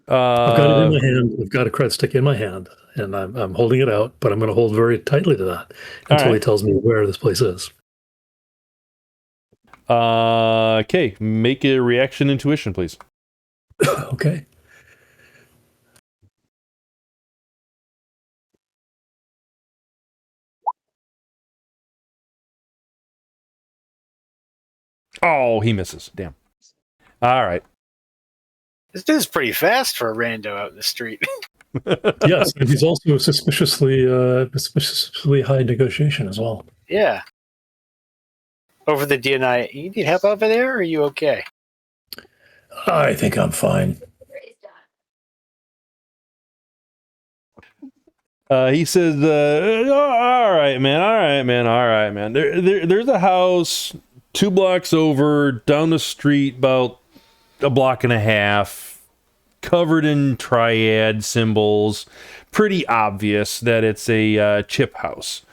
I've got it in my hand. I've got a cred stick in my hand, and I'm holding it out, but I'm going to hold very tightly to that until he tells me where this place is. Okay, make a reaction intuition, please. Okay. Oh, he misses. Damn. All right. This dude's pretty fast for a rando out in the street. Yes, and he's also suspiciously high negotiation as well. Yeah. Over the DNI, you need help over there, or are you okay? I think I'm fine. He says, all right, man. There's a house 2 blocks over, down the street, about a block and a half, covered in triad symbols. Pretty obvious that it's a chip house.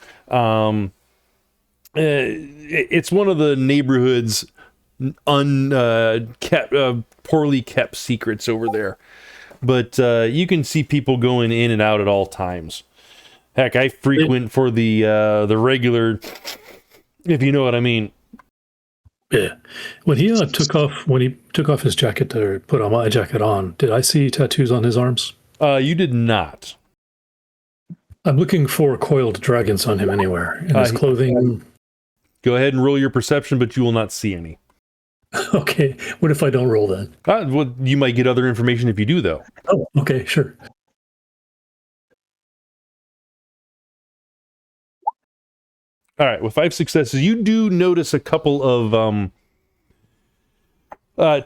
It's one of the neighborhood's poorly kept secrets over there. But you can see people going in and out at all times. Heck, I frequent for the regular, if you know what I mean. Yeah. When he took off his jacket to put on my jacket on, did I see tattoos on his arms? You did not. I'm looking for coiled dragons on him anywhere. In his clothing. Go ahead and roll your perception, but you will not see any. Okay. What if I don't roll then? Well, you might get other information if you do, though. Oh, okay, sure. All right, with 5 successes, you do notice a couple of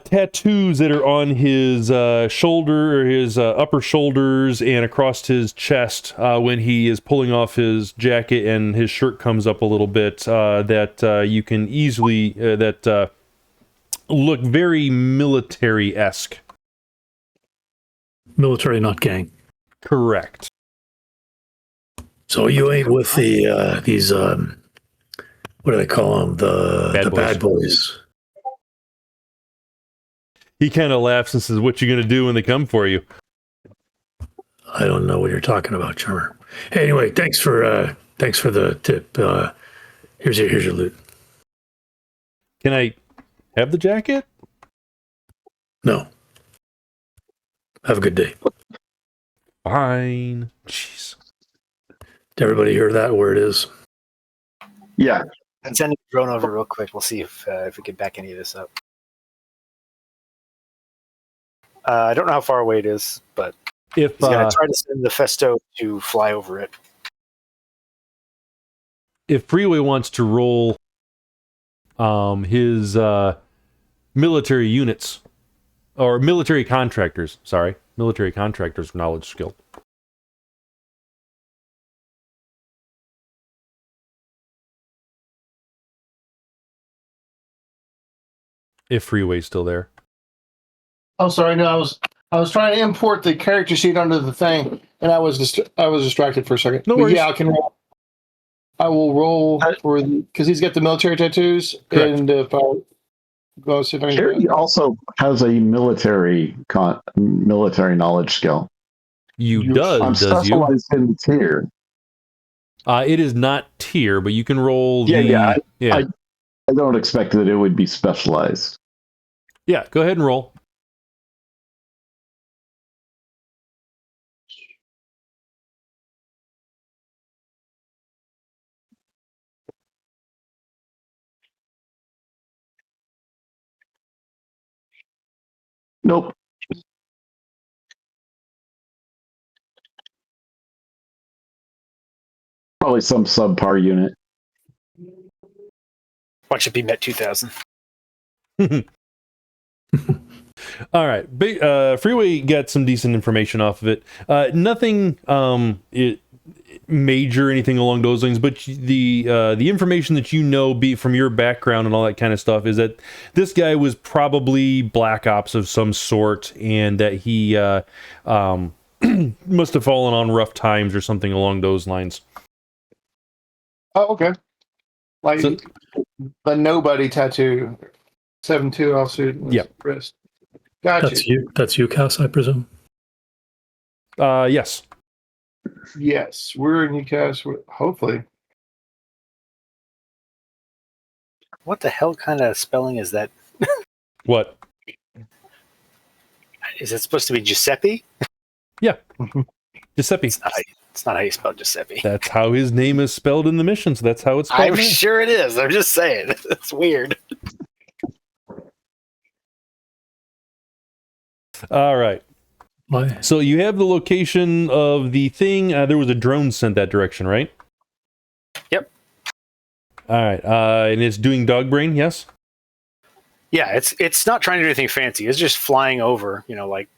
tattoos that are on his shoulder, or his upper shoulders, and across his chest when he is pulling off his jacket and his shirt comes up a little bit. That you can easily look very military-esque. Military, not gang. Correct. So you ain't with the these what do they call them? The bad boys. He kind of laughs and says, "What you gonna do when they come for you?" I don't know what you're talking about, Charmer. Hey, anyway, thanks for the tip. Here's your loot. Can I have the jacket? No. Have a good day. Fine. Jeez. Did everybody hear that? Where it is? Yeah. I'm sending a drone over real quick. We'll see if we can back any of this up. I don't know how far away it is, but If he's going to try to send the Festo to fly over it. if Freeway wants to roll his military units, or military contractors knowledge skill. If Freeway's still there. Oh, sorry. No, I was trying to import the character sheet onto the thing, and I was distracted for a second. No But worries. yeah, I will roll for because he's got the military tattoos, Correct. and if I go see if I can. Cary also has a military knowledge skill. You I'm does you? Specialized in tier. It is not tier, but you can roll the I don't expect that it would be specialized. Yeah, go ahead and roll. Nope. Probably some subpar unit. Watch it be Met 2000. All right. Freeway got some decent information off of it. Nothing major, anything along those lines, but the information that you know from your background and all that kind of stuff is that this guy was probably Black Ops of some sort, and that he must have fallen on rough times or something along those lines. Oh, okay. Like So- the nobody tattoo, 7-2 offsuit. on his Yep. Wrist. Gotcha. That's you, Cass, I presume. Yes. Yes, we're in Newcastle. Hopefully, What the hell kind of spelling is that? What? Is it supposed to be Giuseppe? Yeah. Giuseppe. It's not how you spell Giuseppe. That's how his name is spelled in the mission, so that's how it's spelled. I'm now. sure it is. I'm just saying. It's weird. All right. Why? So you have the location of the thing. There was a drone sent that direction, right? Yep. All right. And it's doing dog brain, yes? Yeah, it's not trying to do anything fancy. It's just flying over, like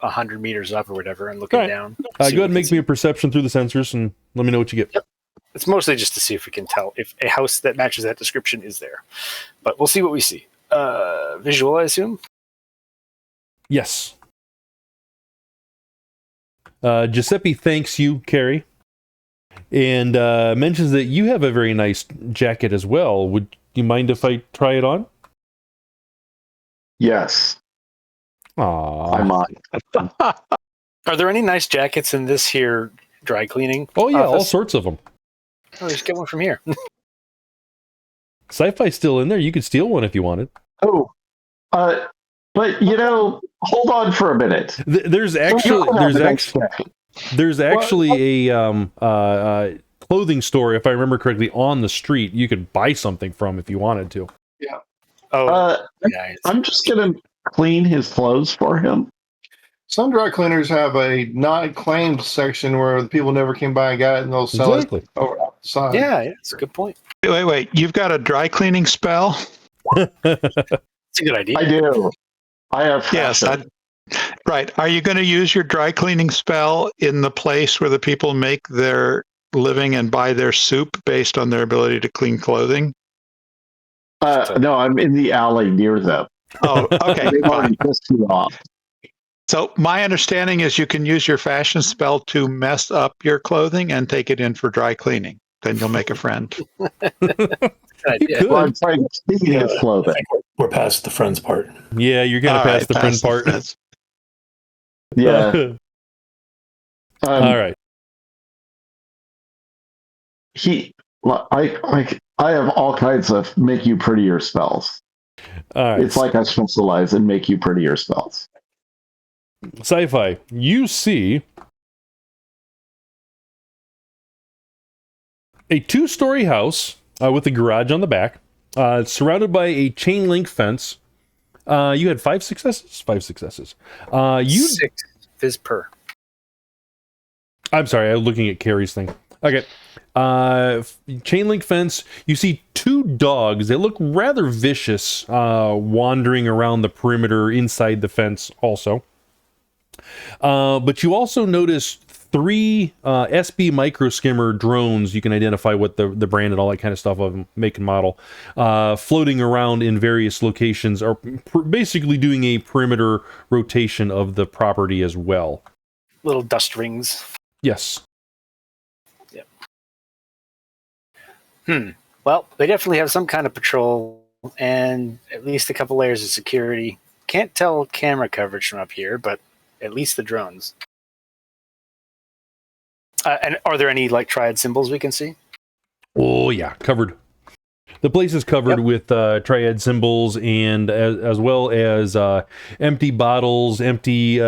100 meters up or whatever, and looking All right. down. Go ahead and make me a perception through the sensors, and let me know what you get. Yep. It's mostly just to see if we can tell if a house that matches that description is there. But we'll see what we see. Visual, I assume? Yes. Giuseppe thanks you, Cary, and mentions that you have a very nice jacket as well. Would you mind if I try it on? Yes, Aww. I'm on. Are there any nice jackets in this here dry cleaning? Oh yeah, all office? sorts of them. Oh, just get one from here. Sci-Fi's still in there. You could steal one if you wanted. Oh, but hold on for a minute. There's actually a clothing store, if I remember correctly, on the street you could buy something from if you wanted to. Oh, yeah. I'm just gonna clean his clothes for him. some dry cleaners have a not claimed section where the people never came by and got it, and they'll sell Exactly. it over outside. Yeah, it's a good point. Wait. You've got a dry cleaning spell? It's a good idea. I do. I have. Yes. fashion. Right. Are you going to use your dry cleaning spell in the place where the people make their living and buy their soup based on their ability to clean clothing? No, I'm in the alley near them. Oh, okay. They've Fine. already pissed me off. So my understanding is you can use your fashion spell to mess up your clothing and take it in for dry cleaning. Then you'll make a friend. Good You idea. could. Well, I'm trying to clean his clothing. We're past the friends part. Yeah, you're gonna All pass right, the friend part. friends. Yeah. All right. I have all kinds of make you prettier spells. All right. It's like I specialize in make you prettier spells. Sci-Fi, you see a 2-story house with a garage on the back. It's surrounded by a chain link fence. You had 5 successes? 5 successes. You 6 Fizz per. I'm sorry, I was looking at Cary's thing. Okay. Chain link fence. You see 2 dogs. They look rather vicious, wandering around the perimeter inside the fence also. But you also notice 3 SB micro skimmer drones. You can identify what the brand and all that kind of stuff of them, make and model, floating around in various locations, or basically doing a perimeter rotation of the property as well. Little dust rings. Yes. Well, they definitely have some kind of patrol and at least a couple layers of security. Can't tell camera coverage from up here, but at least the drones. And are there any triad symbols we can see? Oh yeah, covered. The place is covered with triad symbols, and as well as empty bottles, empty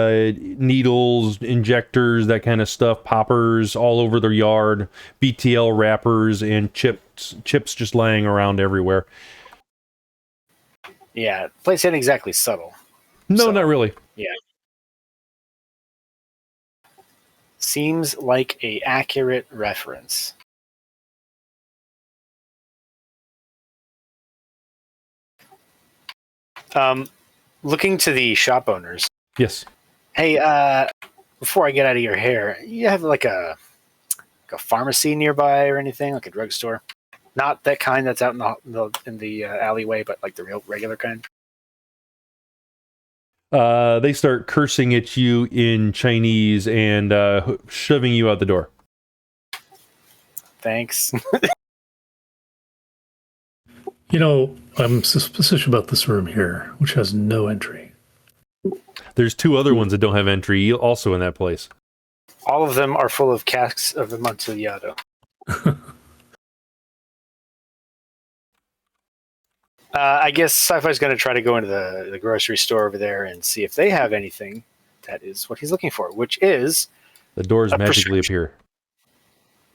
needles, injectors, that kind of stuff, poppers all over their yard, BTL wrappers, and chips just laying around everywhere. Yeah, the place ain't exactly subtle. No, not really. Yeah. Seems like a accurate reference. Looking to the shop owners. Yes. Hey, before I get out of your hair, you have like a pharmacy nearby or anything, like a drugstore? Not that kind that's out in the alleyway, but like the real regular kind. They start cursing at you in Chinese and shoving you out the door. Thanks. You know, I'm suspicious about this room here, which has no entry. There's two other ones that don't have entry also in that place. All of them are full of casks of Amontillado. I guess Sci-Fi's going to try to go into the grocery store over there and see if they have anything that is what he's looking for, which is... The doors magically appear.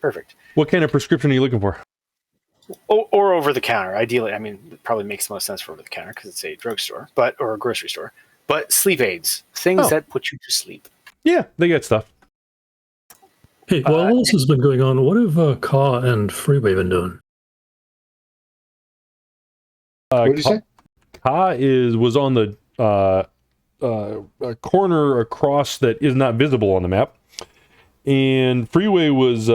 Perfect. What kind of prescription are you looking for? Or over the counter, ideally. I mean, it probably makes most sense for over the counter because it's a drugstore, or a grocery store. But sleep aids, things that put you to sleep. Yeah, they got stuff. Hey, while all this has been going on, what have Ka and Freeway been doing? What did you say? Ka was on the corner across that is not visible on the map, and Freeway was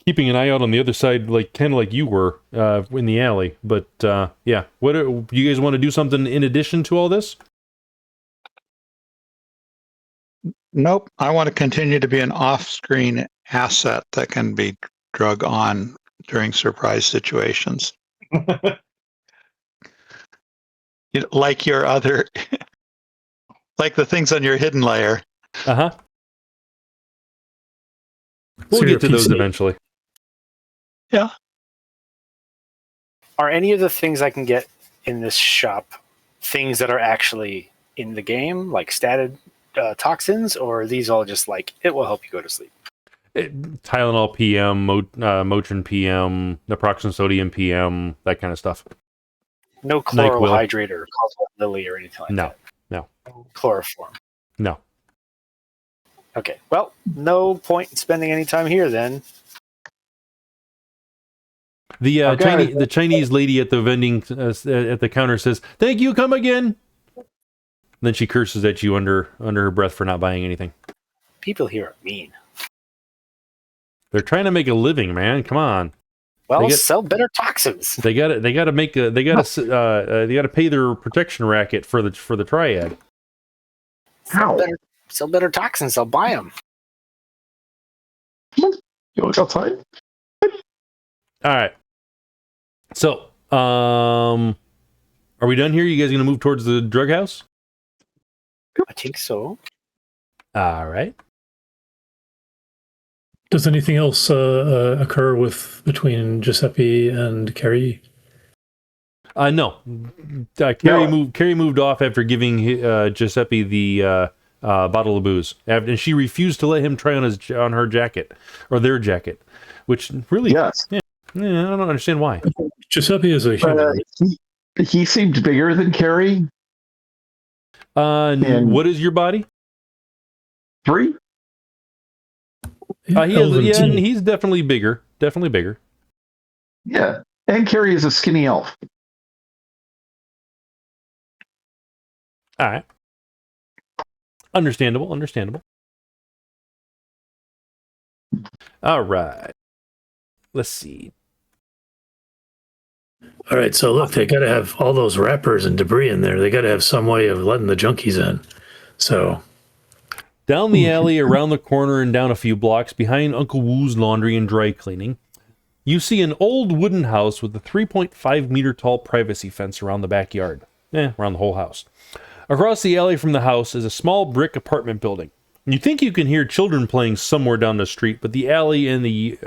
keeping an eye out on the other side, like kind of like you were in the alley. But yeah, do you guys want to do something in addition to all this? Nope. I want to continue to be an off-screen asset that can be drug on during surprise situations. Like your other, like the things on your hidden layer. Uh-huh. We'll get to those eventually. Yeah. Are any of the things I can get in this shop things that are actually in the game, like statted toxins, or are these all just like, it will help you go to sleep? Tylenol PM, Motrin PM, naproxen sodium PM, that kind of stuff. No chloral hydrate or cosmic lily or anything like that? No. Chloroform? No. Okay, well, no point in spending any time here then. The Chinese lady at the vending at the counter says, "Thank you, come again." Then she curses at you under her breath for not buying anything. People here are mean. They're trying to make a living, man. Come on. Well, sell better toxins. They got to pay their protection racket for the triad. Sell better toxins. I'll buy them. You look outside. All right. So, are we done here? You guys going to move towards the drug house? I think so. All right. Does anything else occur between Giuseppe and Cary? No. Cary moved off after giving Giuseppe the bottle of booze, and she refused to let him try on her jacket or their jacket, which really, yes, yeah, I don't understand why. Giuseppe is a human. He seemed bigger than Cary. What is your body? 3. He's definitely bigger. Definitely bigger. Yeah, and Cary is a skinny elf. All right. Understandable. All right. Let's see. All right, so look, they got to have all those wrappers and debris in there. They got to have some way of letting the junkies in. So down the alley, around the corner, and down a few blocks, behind Uncle Woo's laundry and dry cleaning, you see an old wooden house with a 3.5 meter tall privacy fence around the backyard. Around the whole house. Across the alley from the house is a small brick apartment building. You think you can hear children playing somewhere down the street, but the alley and the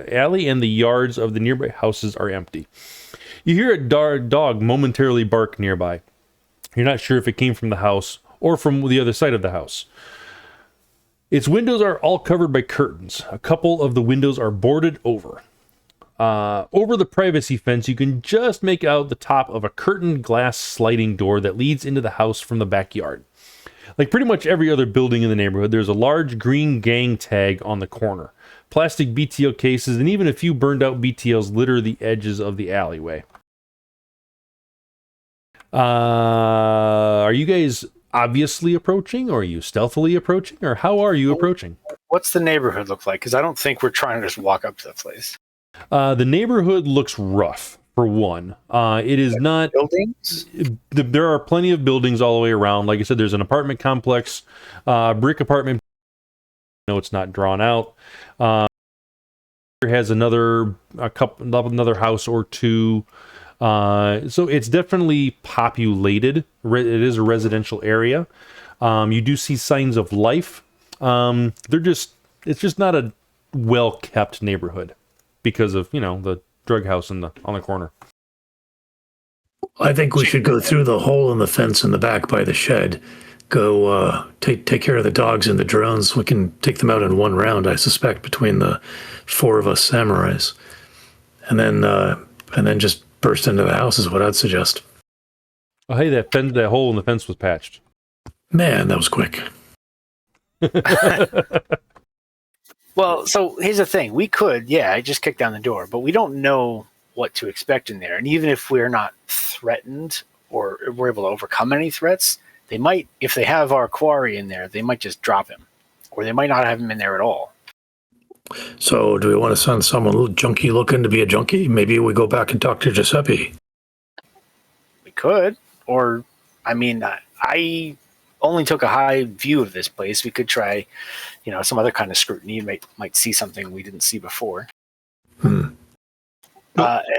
yards of the nearby houses are empty. You hear a dog momentarily bark nearby. You're not sure if it came from the house or from the other side of the house. Its windows are all covered by curtains. A couple of the windows are boarded over. Over the privacy fence, you can just make out the top of a curtained glass sliding door that leads into the house from the backyard. Like pretty much every other building in the neighborhood, there's a large green gang tag on the corner. Plastic BTO cases and even a few burned out BTLs litter the edges of the alleyway. Are you guys obviously approaching, or are you stealthily approaching, or how are you approaching? What's the neighborhood look like? Because I don't think we're trying to just walk up to the place. The neighborhood looks rough, for one. It is not... Buildings? There are plenty of buildings all the way around. Like I said, there's an apartment complex, brick apartment. No, it's not drawn out. Has another house or two. So it's definitely populated. It is a residential area. You do see signs of life. It's just not a well-kept neighborhood because of, the drug house on the corner. I think we should go through the hole in the fence in the back by the shed. Go take care of the dogs and the drones. We can take them out in one round, I suspect, between the four of us samurais, and then just burst into the house is what I'd suggest. Oh, hey, that hole in the fence was patched. Man, that was quick. Well, so here's the thing. We could, I just kicked down the door, but we don't know what to expect in there. And even if we're not threatened or we're able to overcome any threats, they might, if they have our quarry in there, they might just drop him. Or they might not have him in there at all. So do we want to send someone a little junky looking to be a junkie? Maybe we go back and talk to Giuseppe. We could. Or, I only took a high view of this place. We could try, some other kind of scrutiny. You might see something we didn't see before. Do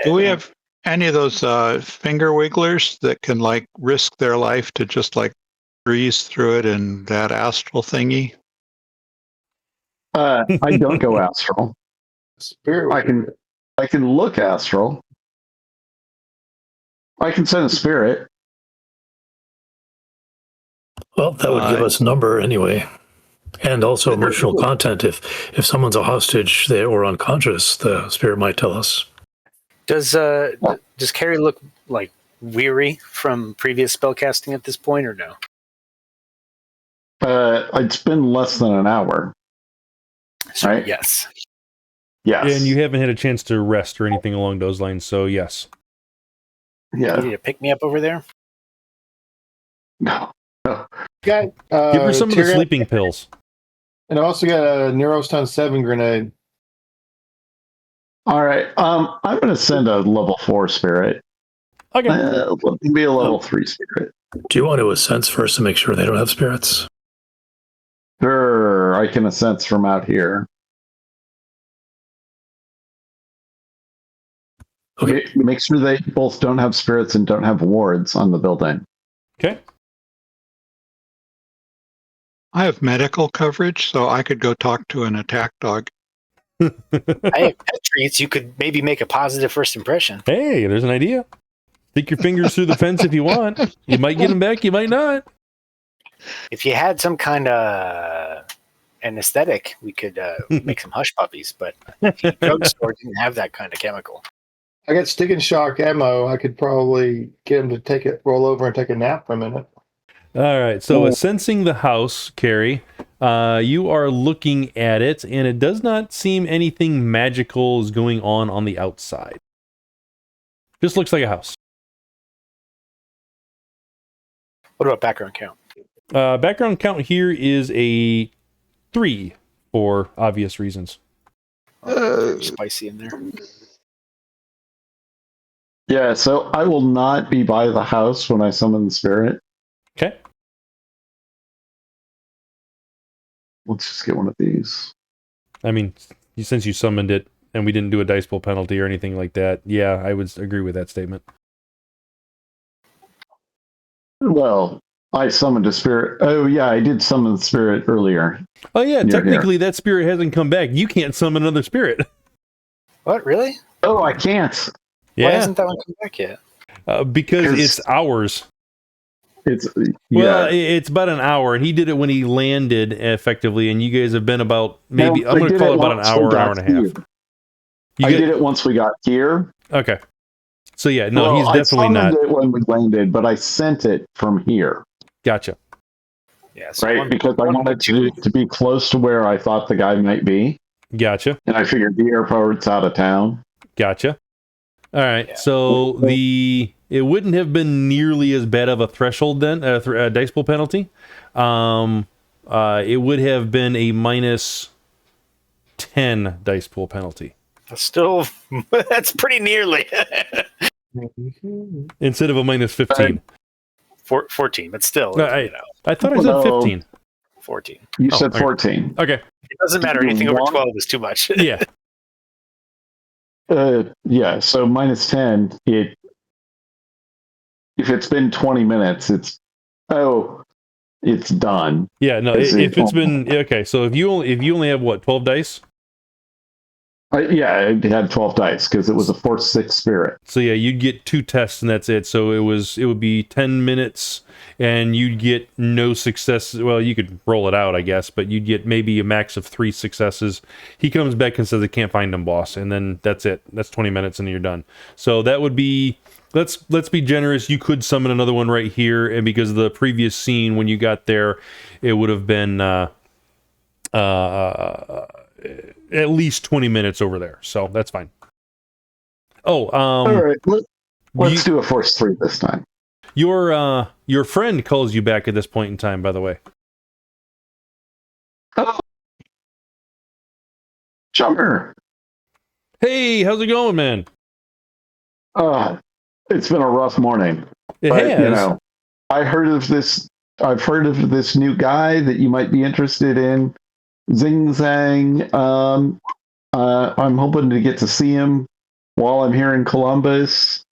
we have any of those finger wigglers that can risk their life to just breeze through it in that astral thingy? I don't go astral. Spirit. I can look astral. I can send a spirit. Well, that would give us number anyway. And also emotional content. If someone's a hostage or unconscious, the spirit might tell us. Does Cary look weary from previous spellcasting at this point, or no? It's been less than an hour. So, right? Yes. Yes. And you haven't had a chance to rest or anything along those lines, so yes. Yeah. You need to pick me up over there? No. Got, Give her some of the sleeping pills. And I also got a Neurostun 7 grenade. All right. I'm going to send a level 4 spirit. Okay. Let me be a level 3 spirit. Do you want to assense first to make sure they don't have spirits? Sure. I can assense from out here. Okay. Make sure they both don't have spirits and don't have wards on the building. Okay. I have medical coverage, so I could go talk to an attack dog. I have pet treats. You could maybe make a positive first impression. Hey, there's an idea. Stick your fingers through the fence if you want. You might get them back, you might not. If you had some kind of anesthetic, we could make some hush puppies, but the drugstore didn't have that kind of chemical. I got stick and shock ammo. I could probably get him to roll over and take a nap for a minute. All right, so sensing the house, Cary, you are looking at it, and it does not seem anything magical is going on the outside. Just looks like a house. What about background count? Background count here is a 3 for obvious reasons. Spicy in there. Yeah, so I will not be by the house when I summon the spirit. Okay. Let's just get one of these. I mean, since you summoned it and we didn't do a dice pool penalty or anything like that, yeah, I would agree with that statement. Well, I summoned a spirit. Oh, yeah, I did summon the spirit earlier. Oh, yeah, technically that spirit hasn't come back. You can't summon another spirit. What, really? Oh, I can't. Yeah. Why hasn't that one come back yet? Because it's hours. Well, it's about an hour, and he did it when he landed effectively, and you guys have been about maybe, I'm going to call it about an hour and a half. I did it once we got here. Okay. So yeah, no, he's definitely not. I summoned it when we landed, but I sent it from here. Gotcha. Yeah, so right, because I wanted to be close to where I thought the guy might be. Gotcha. And I figured the airport's out of town. Gotcha. All right, so the it wouldn't have been nearly as bad of a threshold then, dice pool penalty. It would have been a minus 10 dice pool penalty. Still, that's pretty nearly. Instead of a minus 15. 14, but still, I thought I said 15. 14. You said 14. Okay. It doesn't matter. Anything over 12 is too much. Yeah. Yeah, so minus 10, if it's been 20 minutes, it's done. Yeah, no, if it's been, okay, so if you only have, what, 12 dice? Yeah, it had 12 dice because it was a 4-6 spirit. So yeah, you'd get 2 tests and that's it. So it would be 10 minutes and you'd get no success. Well, you could roll it out, I guess, but you'd get maybe a max of 3 successes. He comes back and says, I can't find him, boss. And then that's it. That's 20 minutes and you're done. So that would be, let's be generous. You could summon another one right here. And because of the previous scene, when you got there, it would have been, at least 20 minutes over there, so that's fine. Oh, all right, let's do a force 3 this time. Your friend calls you back at this point in time, by the way. Oh, Jumper. Hey, how's it going, man? It's been a rough morning. It has. You know, I've heard of this new guy that you might be interested in. Zing Zang. I'm hoping to get to see him while I'm here in Columbus.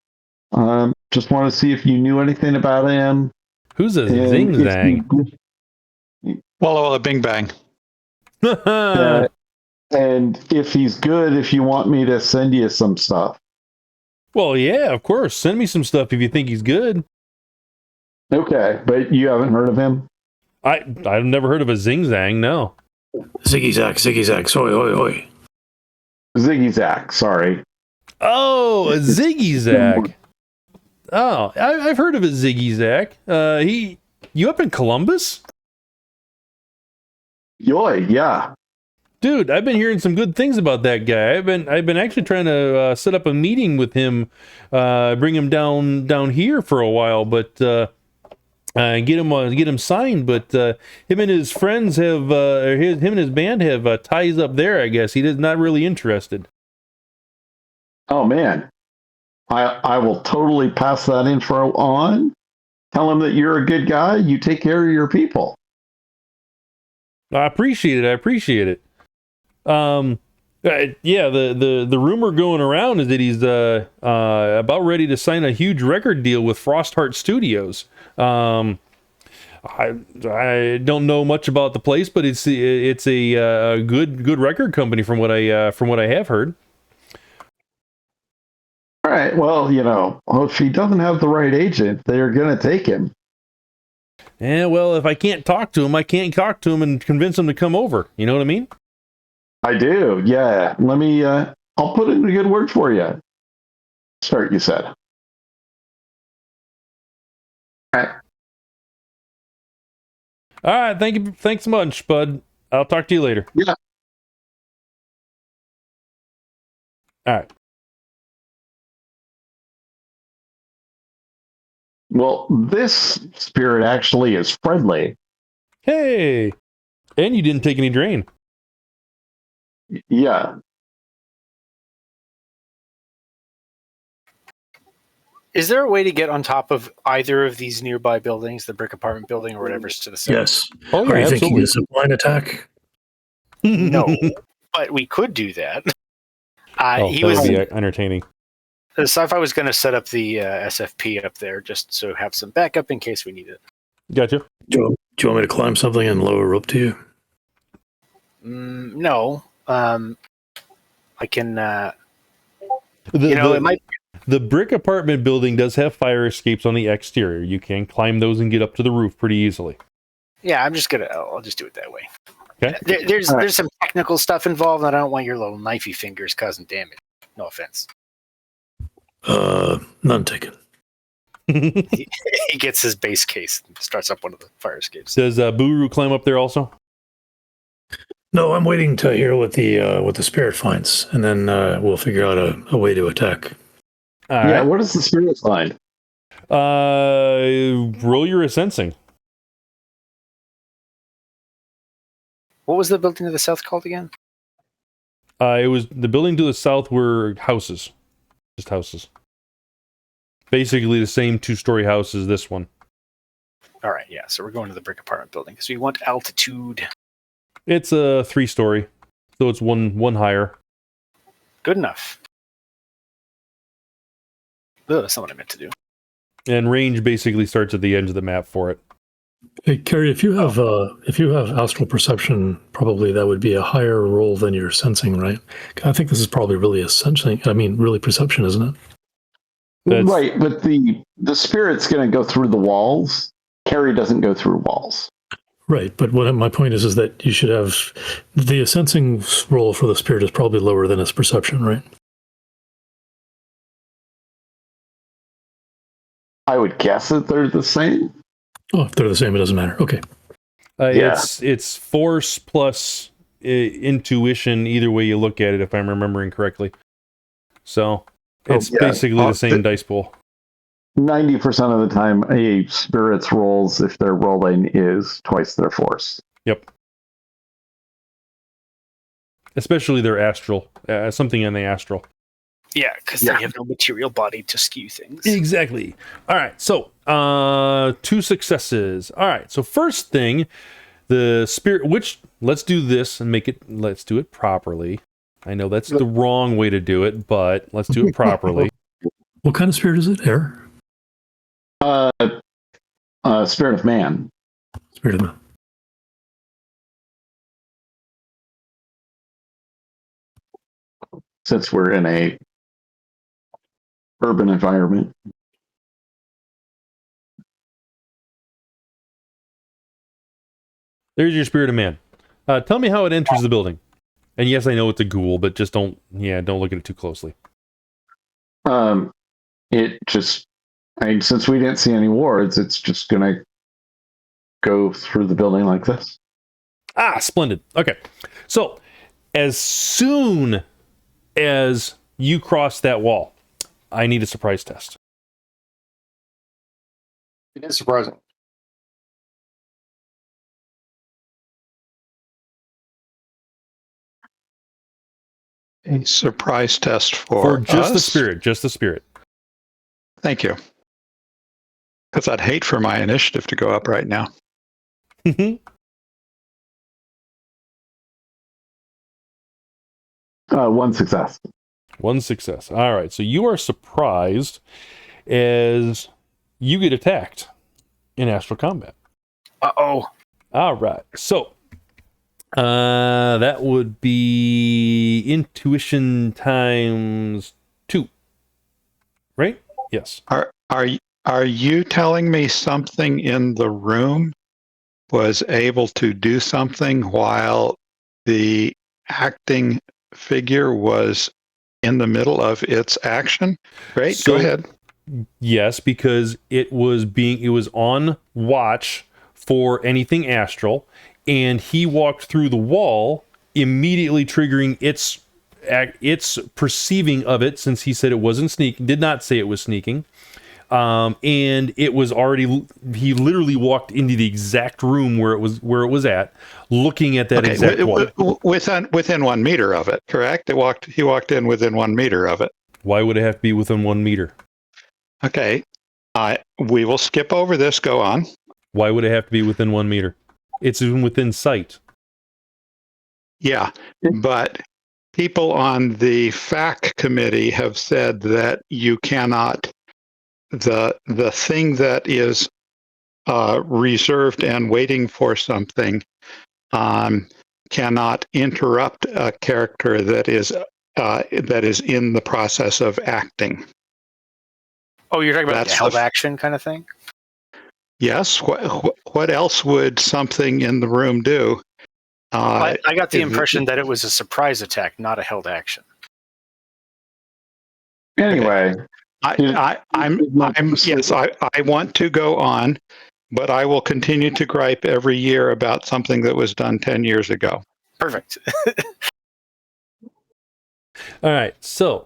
Just want to see if you knew anything about him. Who's a Zing Zang? Walla Walla Bing Bang. And if he's good, if you want me to send you some stuff. Well, yeah, of course. Send me some stuff if you think he's good. Okay, but you haven't heard of him? I've never heard of a Zing Zang, no. Ziggy Zag, soy, oi, oi. Ziggy Zag, sorry. Oh, a Ziggy Zag. Oh, I've heard of a Ziggy Zag. You up in Columbus? Yoy, yeah. Dude, I've been hearing some good things about that guy. I've been actually trying to set up a meeting with him, bring him down here for a while, but get him signed. But him and his friends have him and his band have ties up there. I guess he is not really interested. Oh man, I will totally pass that info on. Tell him that you're a good guy. You take care of your people. I appreciate it. Yeah, the rumor going around is that he's about ready to sign a huge record deal with Frostheart Studios. I don't know much about the place, but it's a good record company from what I have heard. All right. Well, you know, if he doesn't have the right agent, they're gonna take him. Yeah. Well, if I can't talk to him, I can't talk to him and convince him to come over. You know what I mean? I do. Yeah. Let me. I'll put in a good word for you. Start. You said. All right. All right. Thank you. Thanks much, bud. I'll talk to you later. Yeah. All right. Well, this spirit actually is friendly. Hey, and you didn't take any drain. Yeah. Is there a way to get on top of either of these nearby buildings, the brick apartment building or whatever's to the south? Yes. Oh, yeah, Are you thinking absolutely. a zip line attack? No, but we could do that. He that was would be entertaining. the Sci-Fi was going to set up the SFP up there just so have some backup in case we need it. Gotcha. Do you want me to climb something and lower a rope to you? No, I can. It might. The brick apartment building does have fire escapes on the exterior. You can climb those and get up to the roof pretty easily. Yeah, I'll just do it that way. Okay. There's some technical stuff involved, and I don't want your little knifey fingers causing damage. No offense. None taken. He gets his base case and starts up one of the fire escapes. Does Buruu climb up there also? No, I'm waiting to hear what the spirit finds, and then we'll figure out a way to attack. All Yeah. right. What does the spirit find? Roll your sensing. What was the building to the south called again? It was the building to the south were houses. Just houses. Basically the same 2-story house as this one. All right, yeah. So we're going to the brick apartment building because we want altitude. It's a 3-story, so it's one higher. Good enough. Ugh, that's not what I meant to do. And range basically starts at the edge of the map for it. Hey, Cary, if you have astral perception, probably that would be a higher roll than your sensing, right? I think this is probably really really perception, isn't it? Right, but the spirit's going to go through the walls. Cary doesn't go through walls. Right, but my point is that you should have the sensing roll for the spirit is probably lower than its perception, right? I would guess that they're the same. Oh, if they're the same, it doesn't matter. Okay. Yeah. It's force plus intuition, either way you look at it, if I'm remembering correctly. So it's basically the same dice pool. 90% of the time, a spirit's rolls, if they're rolling, is twice their force. Yep. Especially their astral, something in the astral. Yeah, because they have no material body to skew things. Exactly. All right, so 2 successes. All right, so first thing, the spirit, which let's do this and let's do it properly. I know that's the wrong way to do it, but let's do it properly. What kind of spirit is it? Air? Spirit of man. Spirit of man. Since we're in a urban environment. There's your spirit of man. Tell me how it enters the building. And yes, I know it's a ghoul, but just don't look at it too closely. Since we didn't see any wards, it's just gonna go through the building like this. Ah, splendid. Okay. So, as soon as you cross that wall, I need a surprise test. It is surprising. A surprise test for just us? Just the spirit. Thank you. Because I'd hate for my initiative to go up right now. 1 success. 1 success. All right. So you are surprised as you get attacked in astral combat. Uh-oh. All right. So that would be intuition times 2. Right? Yes. Are you telling me something in the room was able to do something while the acting figure was in the middle of its action? Great, So, go ahead. Yes, because it was on watch for anything astral, and he walked through the wall, immediately triggering its perceiving of it, since he said it wasn't sneaking, did not say it was sneaking. And it was already, he literally walked into the exact room where it was at, looking at that exact wall. Within 1 meter of it, correct? He walked in within 1 meter of it. Why would it have to be within 1 meter? Okay. We will skip over this. Go on. Why would it have to be within 1 meter? It's even within sight. Yeah, but people on the FAC committee have said that you cannot, the thing that is reserved and waiting for something cannot interrupt a character that is in the process of acting. Oh, you're talking about That's the held action kind of thing? Yes. What else would something in the room do? I got the impression that it was a surprise attack, not a held action. Anyway, I want to go on, but I will continue to gripe every year about something that was done 10 years ago. Perfect. All right. So,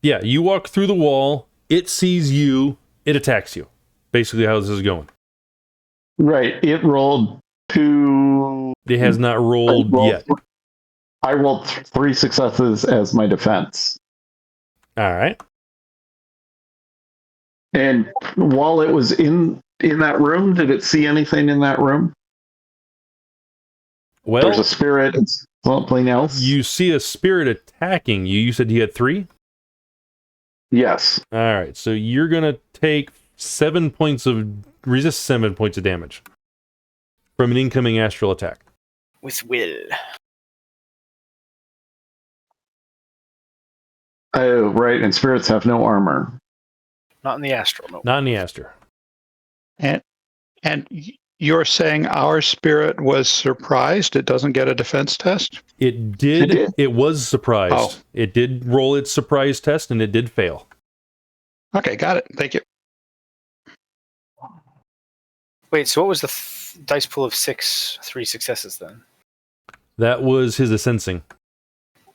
you walk through the wall, it sees you, it attacks you. Basically how this is going. Right. It rolled 2. It has not rolled yet. I rolled 3 successes as my defense. All right. And while it was in that room, did it see anything in that room? Well, There's a spirit. It's something else. you see a spirit attacking you. You said you had 3? Yes. All right. So you're going to take 7 points of damage from an incoming astral attack. With will. Oh, right. And spirits have no armor. Not in the astral, no. Not in the Aster. And you're saying our spirit was surprised it doesn't get a defense test? It did. It did. It was surprised. Oh. It did roll its surprise test, and it did fail. Okay, got it. Thank you. Wait, so what was the dice pool of 3 successes then? That was his sensing.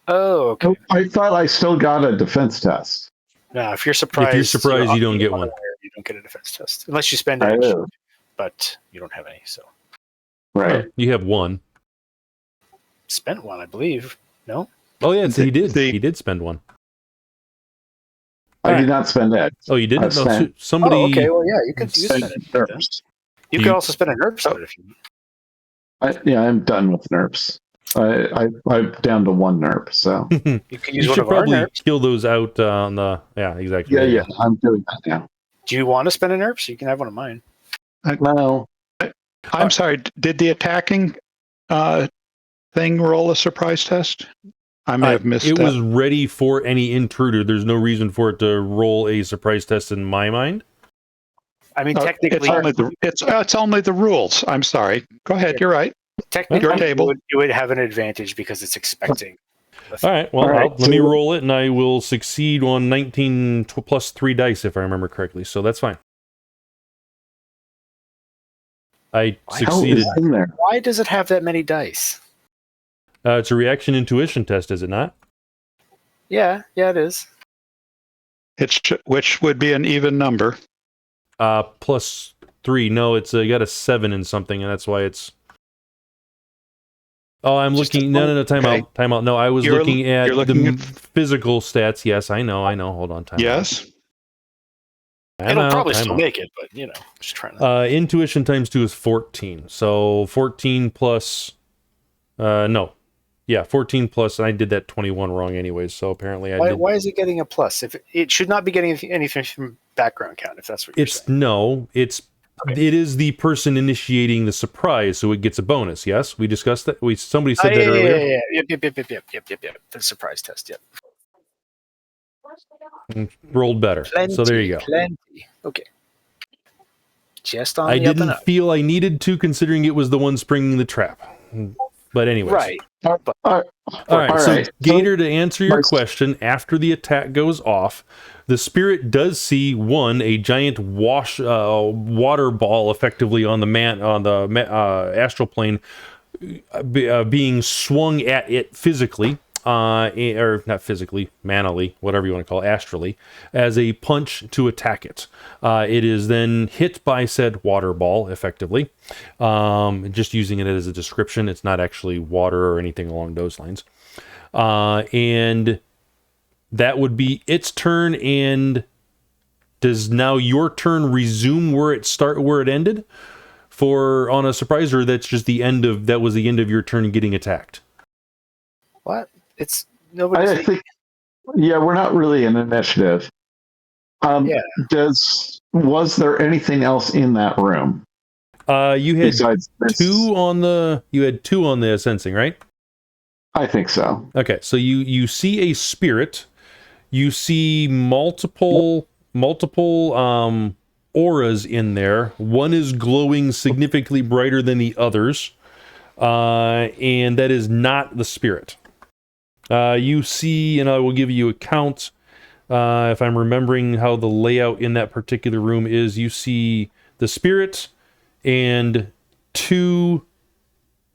Oh, okay. Oh, I thought I still got a defense test. No, if you're surprised, If you're surprised, you don't get one. You don't get a defense test unless you spend I it, know. but you don't have any. So Right. You have 1. spent one, I believe. No, Oh yeah, so he did. The- He did spend 1. I did not spend it. Oh, you didn't? I've No, spent- somebody. Oh, okay. Well, yeah, you could Spent spend it. Then. nerfs. You could also spend a nerf on it if you. I'm done with nerfs. I'm down to 1 nerf. So You could use You one should of our probably nerfs. kill those out on the. Yeah, exactly. yeah, I'm doing that now. Do you want to spend a nerf? So you can have one of mine. No. I'm sorry, did the attacking thing roll a surprise test? I may have missed It that. was ready for any intruder. There's no reason for it to roll a surprise test in my mind. I mean, It's technically, it's only the rules. I'm sorry. Go ahead. You're right. technically, your table. you would have an advantage because it's expecting. All right. Well, All right, let me so- roll it, and I will succeed on 19 plus 3 dice if I remember correctly. So that's fine. I Hell succeeded. is in there. Why does it have that many dice? It's a reaction intuition test, is it not? Yeah, it is. Which would be an even number. Plus 3. No, it's got a 7 in something, and that's why it's. Oh, I'm Just looking. a- No. Time okay. out. Time out. No, I was You're looking at looking the at- physical stats. Yes, I know. Hold on. Time Yes. out. It'll probably Time still out. make it, but just trying to. Intuition times 2 is 14. So 14 plus. No. Yeah, 14 plus. And I did that 21 wrong anyways. So apparently I did. Why is it getting a plus? If it should not be getting anything from background count, if that's what you're It's saying. no. It is the person initiating the surprise, so it gets a bonus. Yes, we discussed that. Somebody said that earlier. Yep. The surprise test. Yep. Rolled better. So there you go. Plenty. Okay. Just on I the up and didn't up. feel I needed to, considering it was the one springing the trap. But anyways. Right. All right. All So, right. Gator, to answer your Nice. question, after the attack goes off, the spirit does see a giant water ball, effectively on the astral plane, being swung at it physically, or not physically, manally, whatever you want to call it, astrally, as a punch to attack it. It is then hit by said water ball, effectively. Just using it as a description, it's not actually water or anything along those lines. And that would be its turn. And does now your turn resume where it ended on a surprise, or that's just that was the end of your turn getting attacked? What? It's nobody. I think, we're not really in initiative. Yeah. Was there anything else in that room You had besides this? two on the sensing, right? I think so. Okay, so you see a spirit, you see multiple auras in there. One is glowing significantly brighter than the others, and that is not the spirit. You see, and I will give you a count, if I'm remembering how the layout in that particular room is. You see the spirit and 2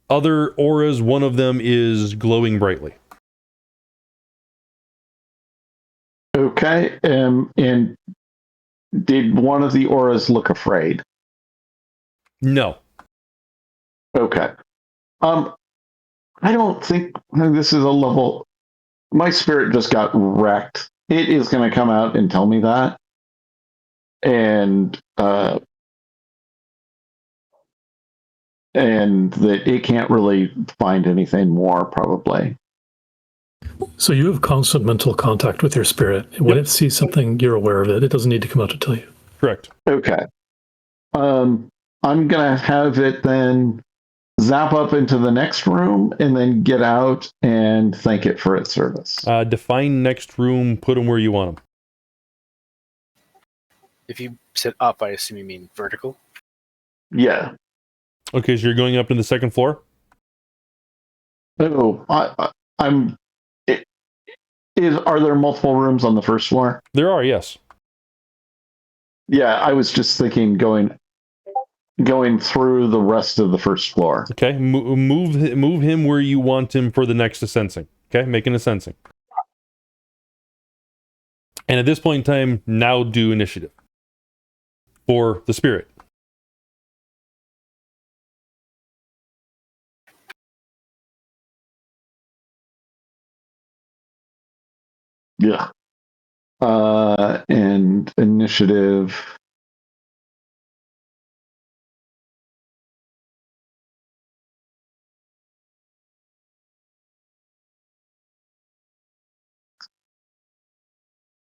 other auras. One of them is glowing brightly. Okay. And Did one of the auras look afraid? No. Okay. I don't think this is a level. My spirit just got wrecked. It is going to come out and tell me that, and that it can't really find anything more, probably. So you have constant mental contact with your spirit. When it sees something, you're aware of it. It doesn't need to come out to tell you. Correct. Okay. I'm gonna have it then zap up into the next room and then get out and thank it for its service. Define next room, put them where you want them. If you said up, I assume you mean vertical. Yeah. Okay, so you're going up to the second floor? Oh, I'm. Are there multiple rooms on the first floor? There are, yes. Yeah, I was just thinking going through the rest of the first floor. Okay, move him where you want him for the next ascensing. Okay, make an ascensing. And at this point in time, now do initiative for the spirit. Yeah. And initiative.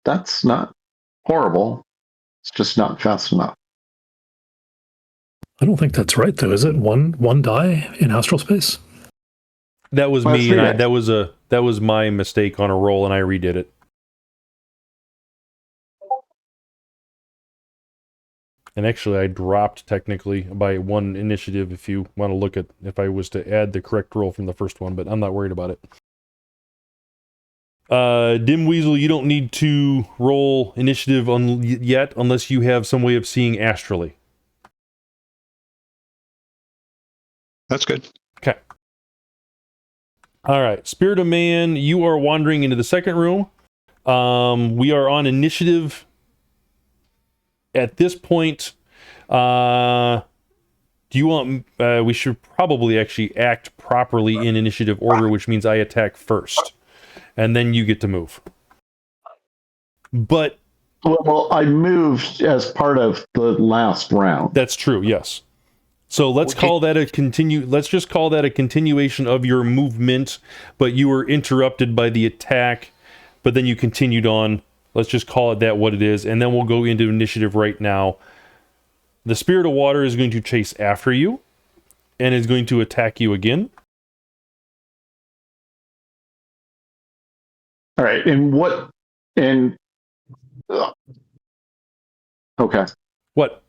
That's not horrible. It's just not fast enough. I don't think that's right, though. Is it one die in astral space? That was me, and that was my mistake on a roll, and I redid it. And actually, I dropped technically by one initiative. If you want to look at if I was to add the correct roll from the first one, but I'm not worried about it. Dim Weasel, you don't need to roll initiative yet unless you have some way of seeing astrally. That's good. Okay. All right. Spirit of Man, you are wandering into the second room. We are on initiative at this point. Do you want... we should probably actually act properly in initiative order, which means I attack first. And then you get to move. But... Well, I moved as part of the last round. That's true, yes. So let's call that let's just call that a continuation of your movement, but you were interrupted by the attack, but then you continued on. Let's just call it that what it is, and then we'll go into initiative right now. The Spirit of Water is going to chase after you, and is going to attack you again. All right, okay. What?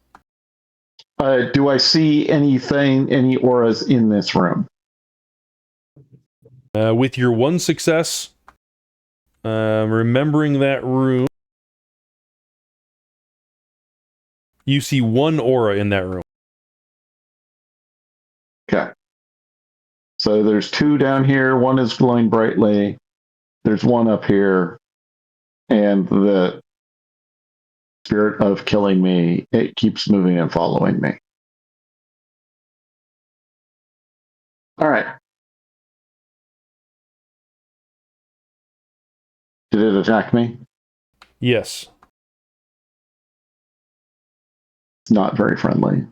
Do I see any auras in this room? With your one success, remembering that room, you see one aura in that room. Okay. So there's two down here. One is glowing brightly. There's one up here. And the spirit of killing me, it keeps moving and following me. All right. Did it attack me? Yes. It's not very friendly.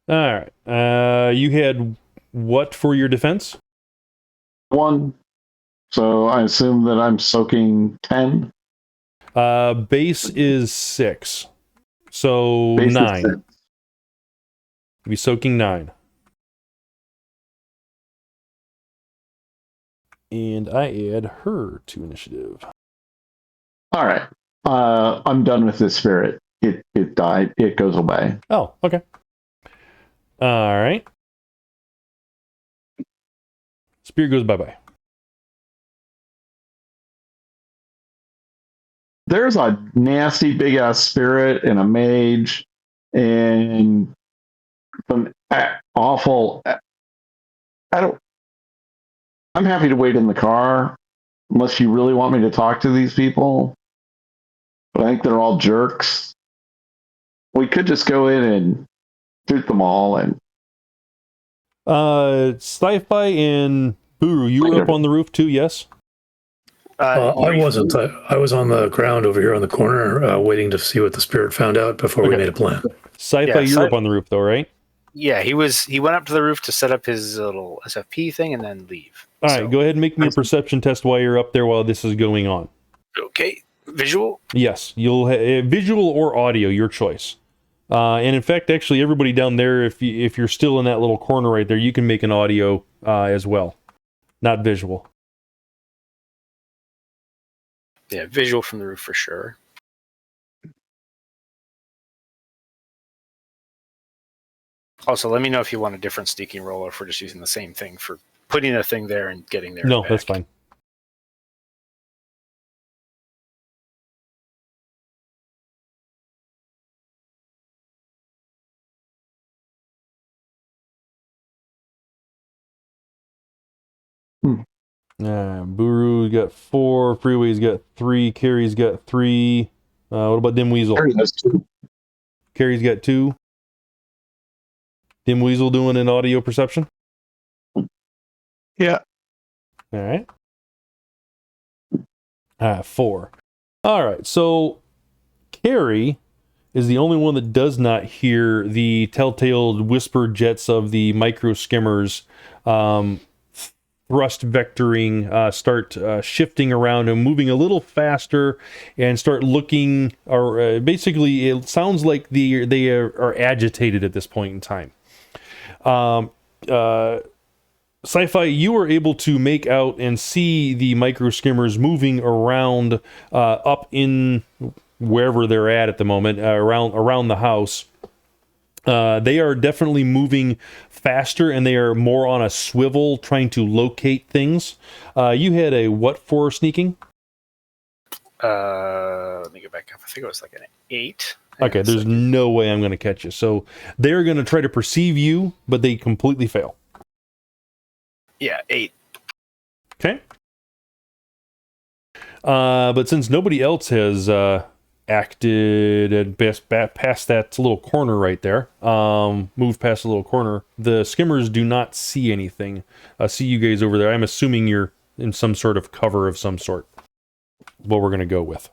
All right. You had what for your defense? 1. So I assume that I'm soaking 10. Base is 6. So Base 9. You'll be soaking 9. And I add her to initiative. All right. I'm done with this spirit. It died. It goes away. Oh, okay. All right. Spirit goes bye-bye. There's a nasty big ass spirit and a mage and some awful. I I'm happy to wait in the car, unless you really want me to talk to these people. But I think they're all jerks. We could just go in and shoot them all. And Sci-Fi and Buruu, you were up on the roof too, yes? I wasn't. I was on the ground over here on the corner, waiting to see what the spirit found out before we made a plan. Sci-Fi, you're up on the roof though, right? Yeah, he went up to the roof to set up his little SFP thing and then leave. All right, go ahead and make me a perception test while you're up there while this is going on. Okay, visual? Yes, you'll visual or audio, your choice. And in fact, actually, everybody down there, if you're still in that little corner right there, you can make an audio as well, not visual. Yeah, visual from the roof for sure. Also, let me know if you want a different sneaking roll or if we're just using the same thing for putting a thing there and getting there. No, back. that's fine. Buruu got 4, Freeway's got 3, Cary's got 3. What about Dim Weasel? Cary has 2. Cary's got 2. Dim Weasel doing an audio perception? Yeah. All right. 4. All right, so Cary is the only one that does not hear the telltale whispered jets of the micro skimmers thrust vectoring start shifting around and moving a little faster and start looking, or basically it sounds like they are agitated at this point in time. Sci-Fi, you were able to make out and see the micro skimmers moving around up in wherever they're at the moment, around the house. They are definitely moving faster, and they are more on a swivel, trying to locate things. You had a what for sneaking? Let me go back up. I think it was like an 8. Okay, there's no way I'm going to catch you. So they're going to try to perceive you, but they completely fail. Yeah, 8. Okay. But since nobody else has acted and past that little corner right there, moved past the little corner, the skimmers do not see anything. See you guys over there. I'm assuming you're in some sort of cover of some sort. What we're going to go with.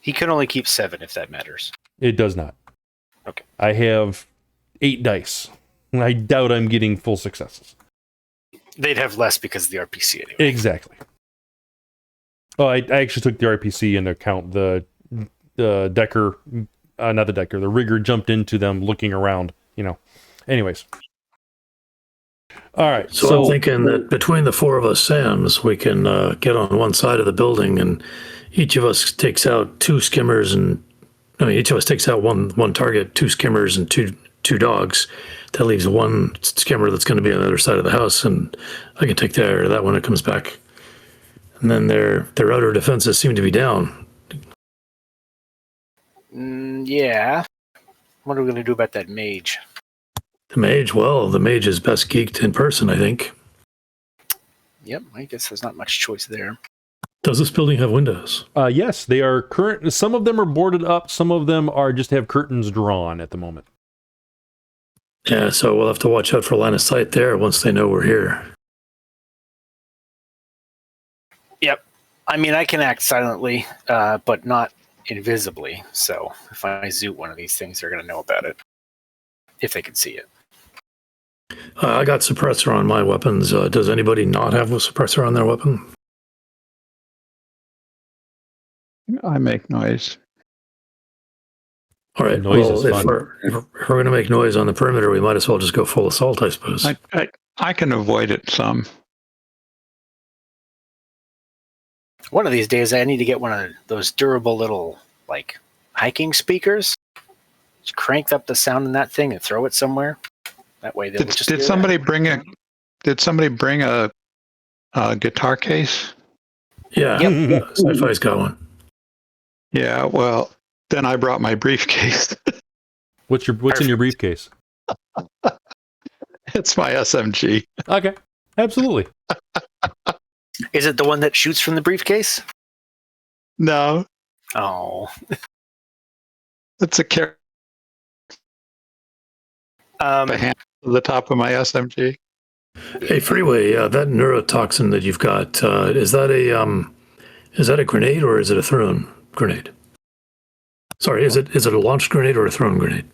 He could only keep 7 if that matters. It does not. Okay. I have 8 dice. I doubt I'm getting full successes. They'd have less because of the RPC anyway. Exactly. Oh, I actually took the RPC into account. The Decker, not the Decker, the rigger jumped into them looking around, Anyways. All right. So I'm thinking that between the 4 of us Sams, we can get on one side of the building, and each of us takes out 2 skimmers, and each of us takes out one target, 2 skimmers and two dogs. That leaves 1 skimmer that's going to be on the other side of the house, and I can take that when it comes back. And then their outer defenses seem to be down. Yeah. What are we going to do about that mage? The mage? Well, the mage is best geeked in person, I think. Yep, I guess there's not much choice there. Does this building have windows? Yes, they are current. Some of them are boarded up. Some of them are just have curtains drawn at the moment. Yeah, so we'll have to watch out for line of sight there once they know we're here. Yep. I mean, I can act silently, but not invisibly. So if I zoot one of these things, they're going to know about it. If they can see it. I got suppressor on my weapons. Does anybody not have a suppressor on their weapon? I make noise. All right. Noise well, is if fun. we're going to make noise on the perimeter, we might as well just go full assault, I suppose. I can avoid it some. One of these days, I need to get one of those durable little, hiking speakers. Just crank up the sound in that thing and throw it somewhere. That way they'll just Did somebody bring a guitar case? Yeah. Yep. Sci-Fi's got one. Yeah, well, then I brought my briefcase. What's in your briefcase? It's my SMG. Okay, absolutely. Is it the one that shoots from the briefcase? No, Oh. it's a carry Um, the hand to the top of my SMG. Hey, Freeway, that neurotoxin that you've got, is that a grenade or is it a thrown grenade? Sorry, is it a launched grenade or a thrown grenade?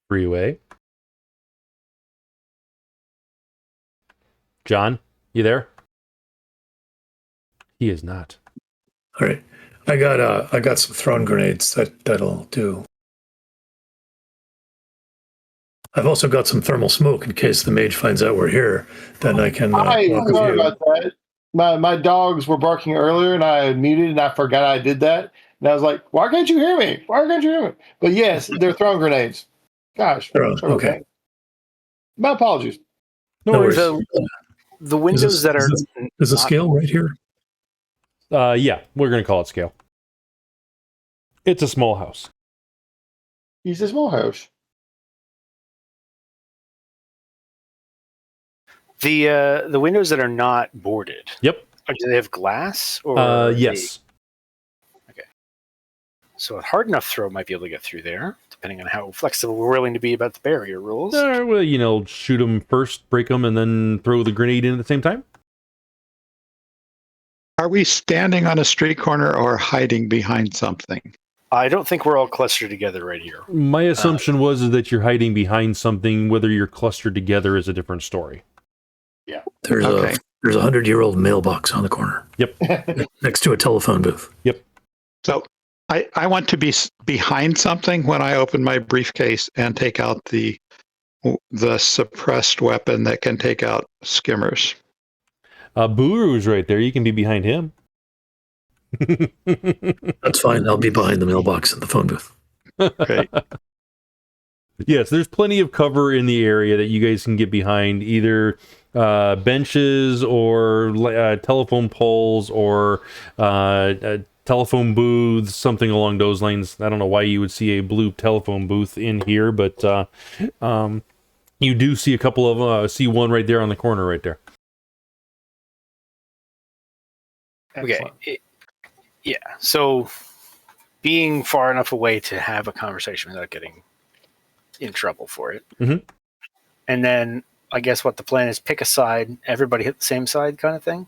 Freeway. John, you there? He is not. All right, I got some thrown grenades that'll do. I've also got some thermal smoke in case the mage finds out we're here. Then I can. Hi, walk with sorry you. about that. My dogs were barking earlier, and I muted, and I forgot I did that. And I was like, "Why can't you hear me? Why can't you hear me?" But yes, they're throwing grenades. Gosh, Thrown, sorry about okay. that. My apologies. No No worries. worries. the windows that are Is a not- scale right here? Yeah, we're going to call it scale. It's a small house. He's a small house. the windows that are not boarded. Yep. Do they have glass? Or Yes. So a hard enough throw might be able to get through there, depending on how flexible we're willing to be about the barrier rules. Well, shoot them first, break them, and then throw the grenade in at the same time. Are we standing on a street corner or hiding behind something? I don't think we're all clustered together right here. My assumption was that you're hiding behind something. Whether you're clustered together is a different story. There's Okay. there's a 100-year-old mailbox on the corner. Yep. Next to a telephone booth. So I want to be behind something when I open my briefcase and take out the suppressed weapon that can take out skimmers. Buru's right there. You can be behind him. That's fine. I'll be behind the mailbox in the phone booth. Okay. Yes, there's plenty of cover in the area that you guys can get behind, either benches or telephone poles or telephone booths, something along those lines. I don't know why you would see a blue telephone booth in here, but you do see a couple of see one right there on the corner right there. Okay. Yeah. So being far enough away to have a conversation without getting in trouble for it. Mhm. And then I guess what the plan is, pick a side, everybody hit the same side kind of thing.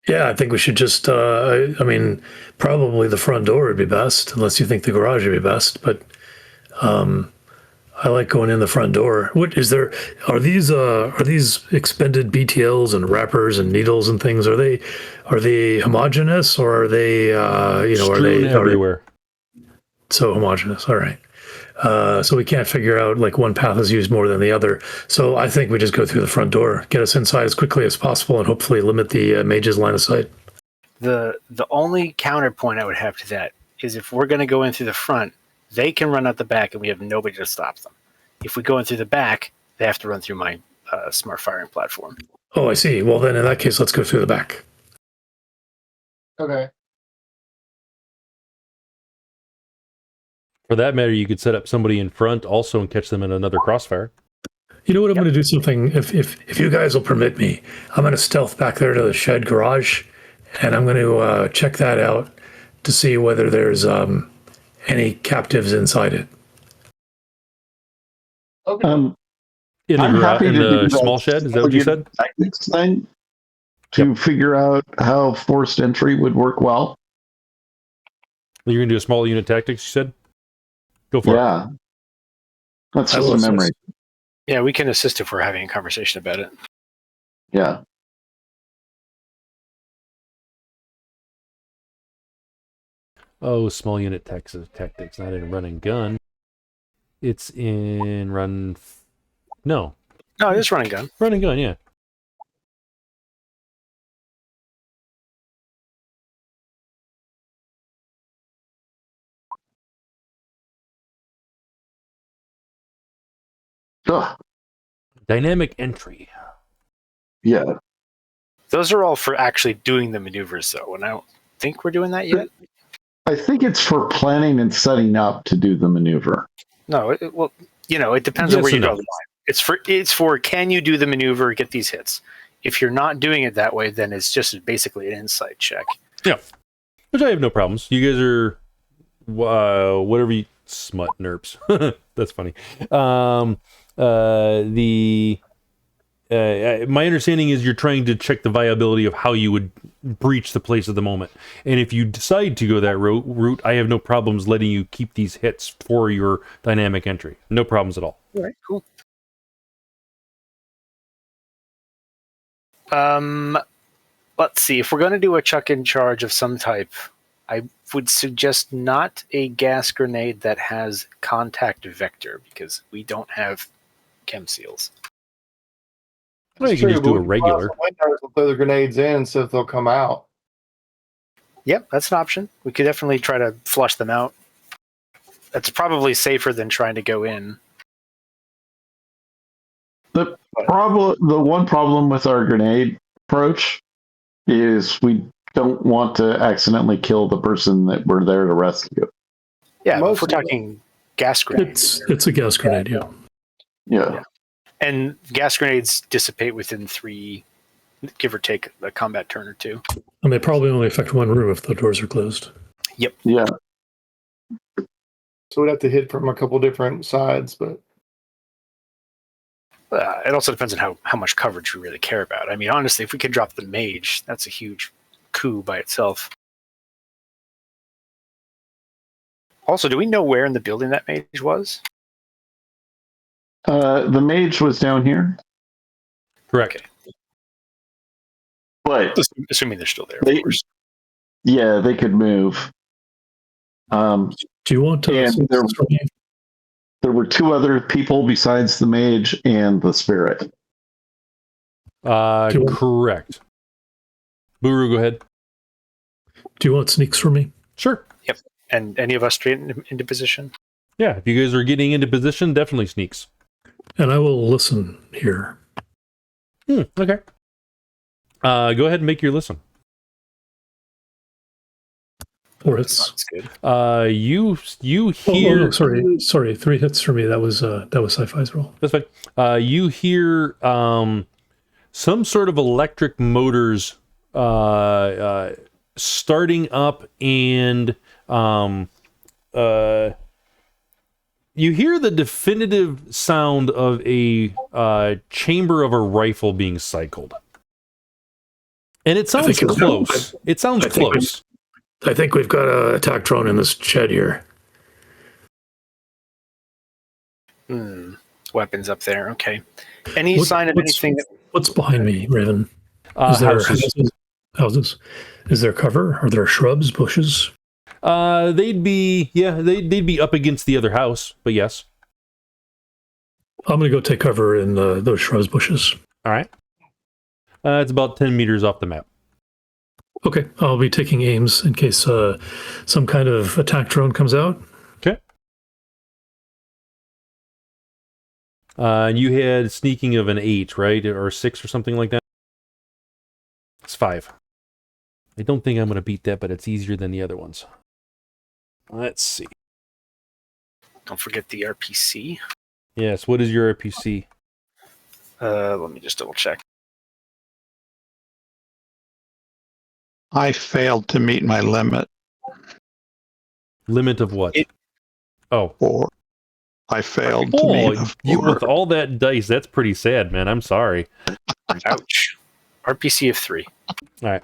Yeah, I think we should just, I mean, probably the front door would be best, unless you think the garage would be best. But I like going in the front door. What is there? Are these expended BTLs and wrappers and needles and things? Are they homogeneous or are they, are Strewn they everywhere? so homogeneous? All right. So we can't figure out like one path is used more than the other. So I think we just go through the front door, get us inside as quickly as possible, and hopefully limit the mage's line of sight. The only counterpoint I would have to that is if we're going to go in through the front, they can run out the back and we have nobody to stop them. If we go in through the back, they have to run through my smart firing platform. Oh, I see. Well, then in that case, let's go through the back. Okay. For that matter, you could set up somebody in front also and catch them in another crossfire. You know what? I'm going to do something. If you guys will permit me, I'm going to stealth back there to the shed garage, and I'm going to check that out to see whether there's any captives inside it. Okay. In the, I'm happy in to do the that. small shed? Is that what you said? Tactics thing to figure out how forced entry would work well. You're going to do a small unit tactics, you said? Go for it. Yeah, that's I just will a memory. assist. Yeah, we can assist if we're having a conversation about it. Yeah. Oh, small unit tactics, not in run and gun. It's in No, No, it is run and gun. run and gun, yeah. Ugh. Dynamic entry. Yeah. Those are all for actually doing the maneuvers, though, and I don't think we're doing that yet. I think it's for planning and setting up to do the maneuver. No, well, it depends on Yes where you and draw no. the line. It's for can you do the maneuver, get these hits? If you're not doing it that way, then it's just basically an insight check. Yeah, which I have no problems. You guys are whatever you smut nerps. That's funny. My understanding is you're trying to check the viability of how you would breach the place at the moment. And if you decide to go that route, I have no problems letting you keep these hits for your dynamic entry. No problems at all. All right, cool. Let's see. If we're going to do a chuck in charge of some type, I would suggest not a gas grenade that has contact vector, because we don't have chem seals. Well, you can just do a regular. We'll throw the grenades in, so if they'll come out. Yep, that's an option. We could definitely try to flush them out. That's probably safer than trying to go in. The one problem with our grenade approach is we don't want to accidentally kill the person that we're there to rescue. Yeah, if we're talking gas grenades. It's a gas grenade, yeah. Yeah. And gas grenades dissipate within 3, give or take, a combat turn or 2. And they probably only affect one room if the doors are closed. Yep. Yeah. So we'd have to hit from a couple different sides, but It also depends on how much coverage we really care about. I mean, honestly, if we could drop the mage, that's a huge coup by itself. Also, do we know where in the building that mage was? The mage was down here, Correct. Okay. but Assuming they're still there, They- of course. yeah, they could move. Do you want to? And there were 2 other people besides the mage and the spirit. Correct. Buruu, go ahead. Do you want sneaks from me? Sure. Yep. And any of us straight into position? Yeah, if you guys are getting into position, definitely sneaks. And I will listen here. Okay. Go ahead and make your listen. 4 hits. That's good. You Oh, hear. no, sorry. 3 hits for me. That was Sci-Fi's roll. That's fine. You hear some sort of electric motors starting up, and you hear the definitive sound of a chamber of a rifle being cycled. And it sounds close. It sounds close. I think we've got an attack drone in this shed here. Weapons up there. Okay. Any sign of anything? What's behind me, Raven? Is there houses? Is there cover? Are there shrubs, bushes? They'd be up against the other house, but yes. I'm going to go take cover in those shrubs, bushes. All right. It's about 10 meters off the map. Okay, I'll be taking aims in case some kind of attack drone comes out. Okay. You had sneaking of an 8, right? Or 6 or something like that? It's 5. I don't think I'm going to beat that, but it's easier than the other ones. Let's see. Don't forget the RPC. Yes, what is your RPC? Let me just double check. I failed to meet my limit. Limit of what? 4. I failed to meet a 4. You with all that dice, that's pretty sad, man. I'm sorry. Ouch. RPC of 3. All right.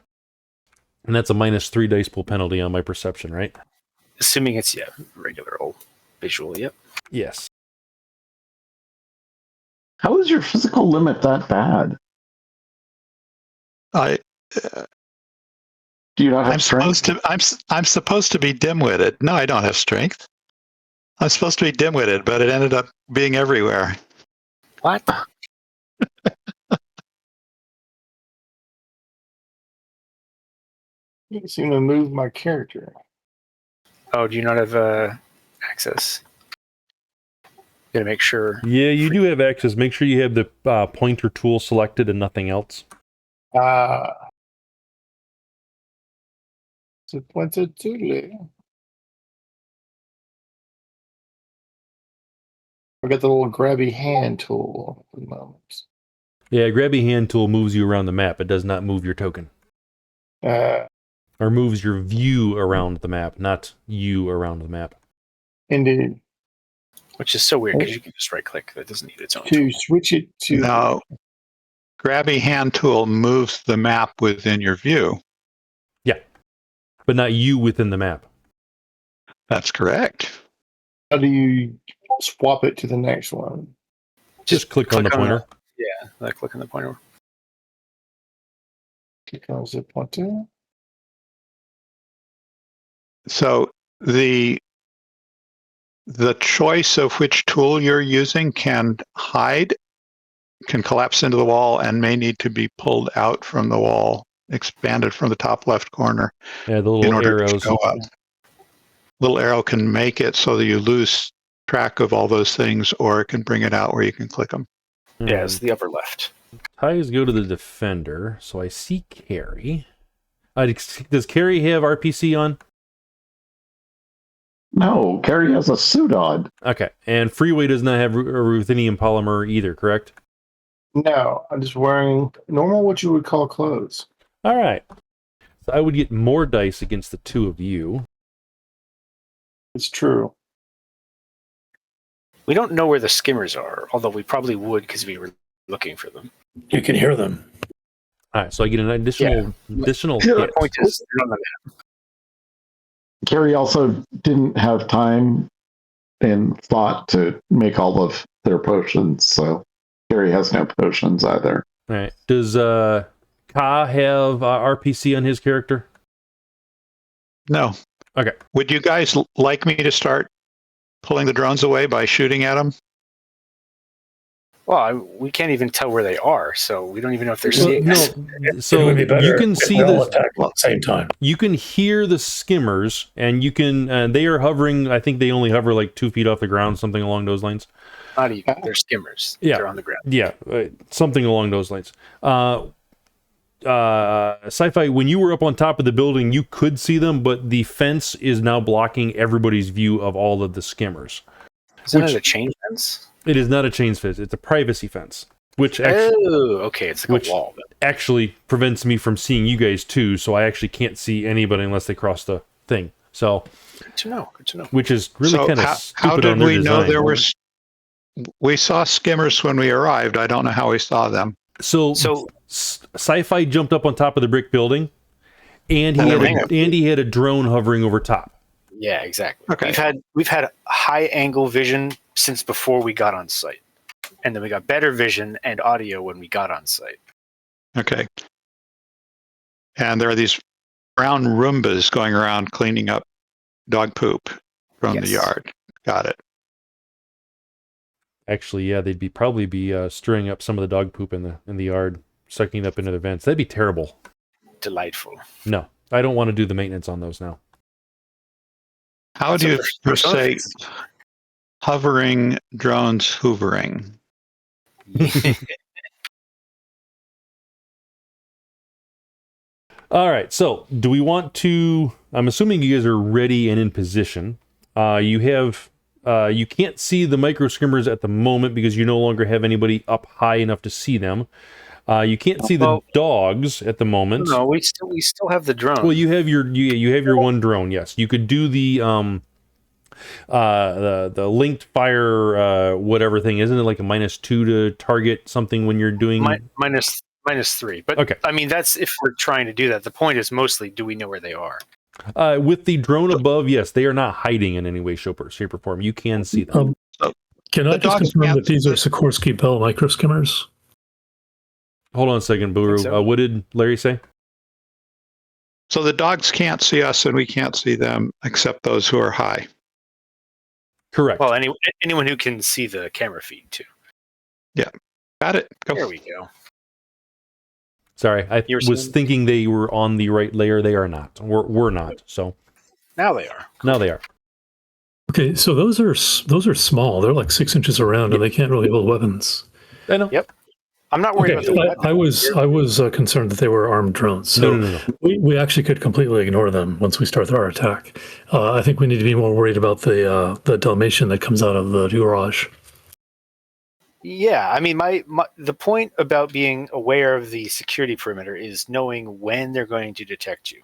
And that's a -3 dice pool penalty on my perception, right? Assuming it's, regular old visual, yep. Yes. How is your physical limit that bad? Do you not have strength? I'm supposed to be dim-witted. No, I don't have strength. I'm supposed to be dim-witted, but it ended up being everywhere. What? you seem to move my character. Oh, do you not have access? Gotta make sure. Yeah, you do have access. Make sure you have the pointer tool selected and nothing else. It's a pointed tool. I've got the little grabby hand tool at the moment. Yeah, grabby hand tool moves you around the map. It does not move your token. Or moves your view around the map, not you around the map. Indeed. Which is so weird because you can just right click. That doesn't need its own To tool. switch it to No. Grabby hand tool moves the map within your view. Yeah, but not you within the map. That's correct. how do you swap it to the next one? Just click on the pointer. Click on the pointer. Click on zip pointer. So the choice of which tool you're using can hide, can collapse into the wall, and may need to be pulled out from the wall, expanded from the top left corner Yeah, the in little order arrows. to go up. Little arrow can make it so that you lose track of all those things, or it can bring it out where you can click them. Yeah, it's the upper left. Ties go to the defender, so I see Cary. Does Cary have RPC on? No, Cary has a suit on. Okay, and Freeway does not have ruthenium polymer either, correct? No, I'm just wearing normal, what you would call clothes. All right. So I would get more dice against the two of you. It's true. We don't know where the skimmers are, although we probably would because we were looking for them. You can hear them. All right, so I get an additional Yeah, hit. The point is, they're on the map. Cary also didn't have time and thought to make all of their potions, so Cary has no potions either. All right. Does Ka have RPC on his character? No. Okay. Would you guys like me to start pulling the drones away by shooting at them? Well, we can't even tell where they are, so we don't even know if they're Well, seeing us. It So would be better you can if see we all the attack at the same time. you can hear the skimmers, and you can they are hovering. I think they only hover like 2 feet off the ground, something along those lines. Not even. They're skimmers. Yeah. They're on the ground. Yeah, something along those lines. Sci-Fi, when you were up on top of the building, you could see them, but the fence is now blocking everybody's view of all of the skimmers. Isn't it a chain fence? It is not a chain fence; it's a privacy fence, which actually, okay, it's like a wall. But actually prevents me from seeing you guys too. So I actually can't see anybody unless they cross the thing. So, good to know. Good to know. which is really So kind of how stupid did on their we know design. there was? We saw skimmers when we arrived. I don't know how we saw them. So Sci-Fi jumped up on top of the brick building, and he had a drone hovering over top. Yeah, exactly. Okay. We've had high angle vision since before we got on site, and then we got better vision and audio when we got on site. Okay. And there are these brown Roombas going around cleaning up dog poop from the yard. Got it. Actually, yeah, they'd probably be stirring up some of the dog poop in the yard, sucking it up into the vents. That'd be terrible. Delightful. No, I don't want to do the maintenance on those now. How do you say hovering drones hoovering? All right, so do we want to? I'm assuming you guys are ready and in position. You can't see the micro skimmers at the moment because you no longer have anybody up high enough to see them. You can't see the dogs at the moment. No, we still have the drone. Well, you have your one drone. Yes, you could do the linked fire whatever thing. Isn't it like a -2 to target something when you're doing -3? But okay. I mean, that's if we're trying to do that. The point is mostly, do we know where they are? With the drone above, yes, they are not hiding in any way, shape, or form. You can see them. Can I just confirm that these are Sikorsky Bell micro skimmers? Hold on a second, Buruu. So. What did Larry say? So the dogs can't see us and we can't see them except those who are high. Correct. Well, anyone who can see the camera feed too. Yeah. Got it. Go. There we go. Sorry, I was thinking they were on the right layer. They are not. We're not. So now they are. Now they are. Okay, so those are small. They're like 6 inches around, and they can't really hold weapons. I know. Yep. I'm not worried about the weapons. I was concerned that they were armed drones. So no. We actually could completely ignore them once we start our attack. I think we need to be more worried about the Dalmatian that comes out of the garage. Yeah, I mean, the point about being aware of the security perimeter is knowing when they're going to detect you,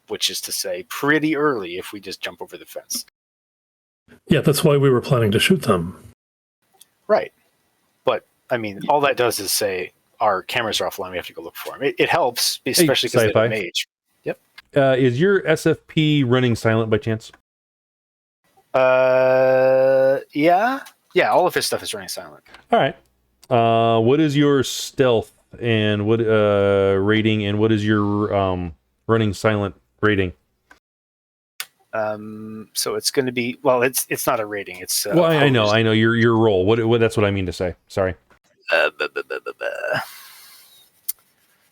which is to say, pretty early if we just jump over the fence. Yeah, that's why we were planning to shoot them. Right. But, I mean, all that does is say our cameras are offline, we have to go look for them. It helps, especially because they're a mage. Yep. Is your SFP running silent by chance? Yeah. Yeah, all of his stuff is running silent. All right. What is your stealth and what rating, and what is your running silent rating? So it's going to be, well, it's not a rating. It's well, I know your role. What that's what I mean to say. Sorry.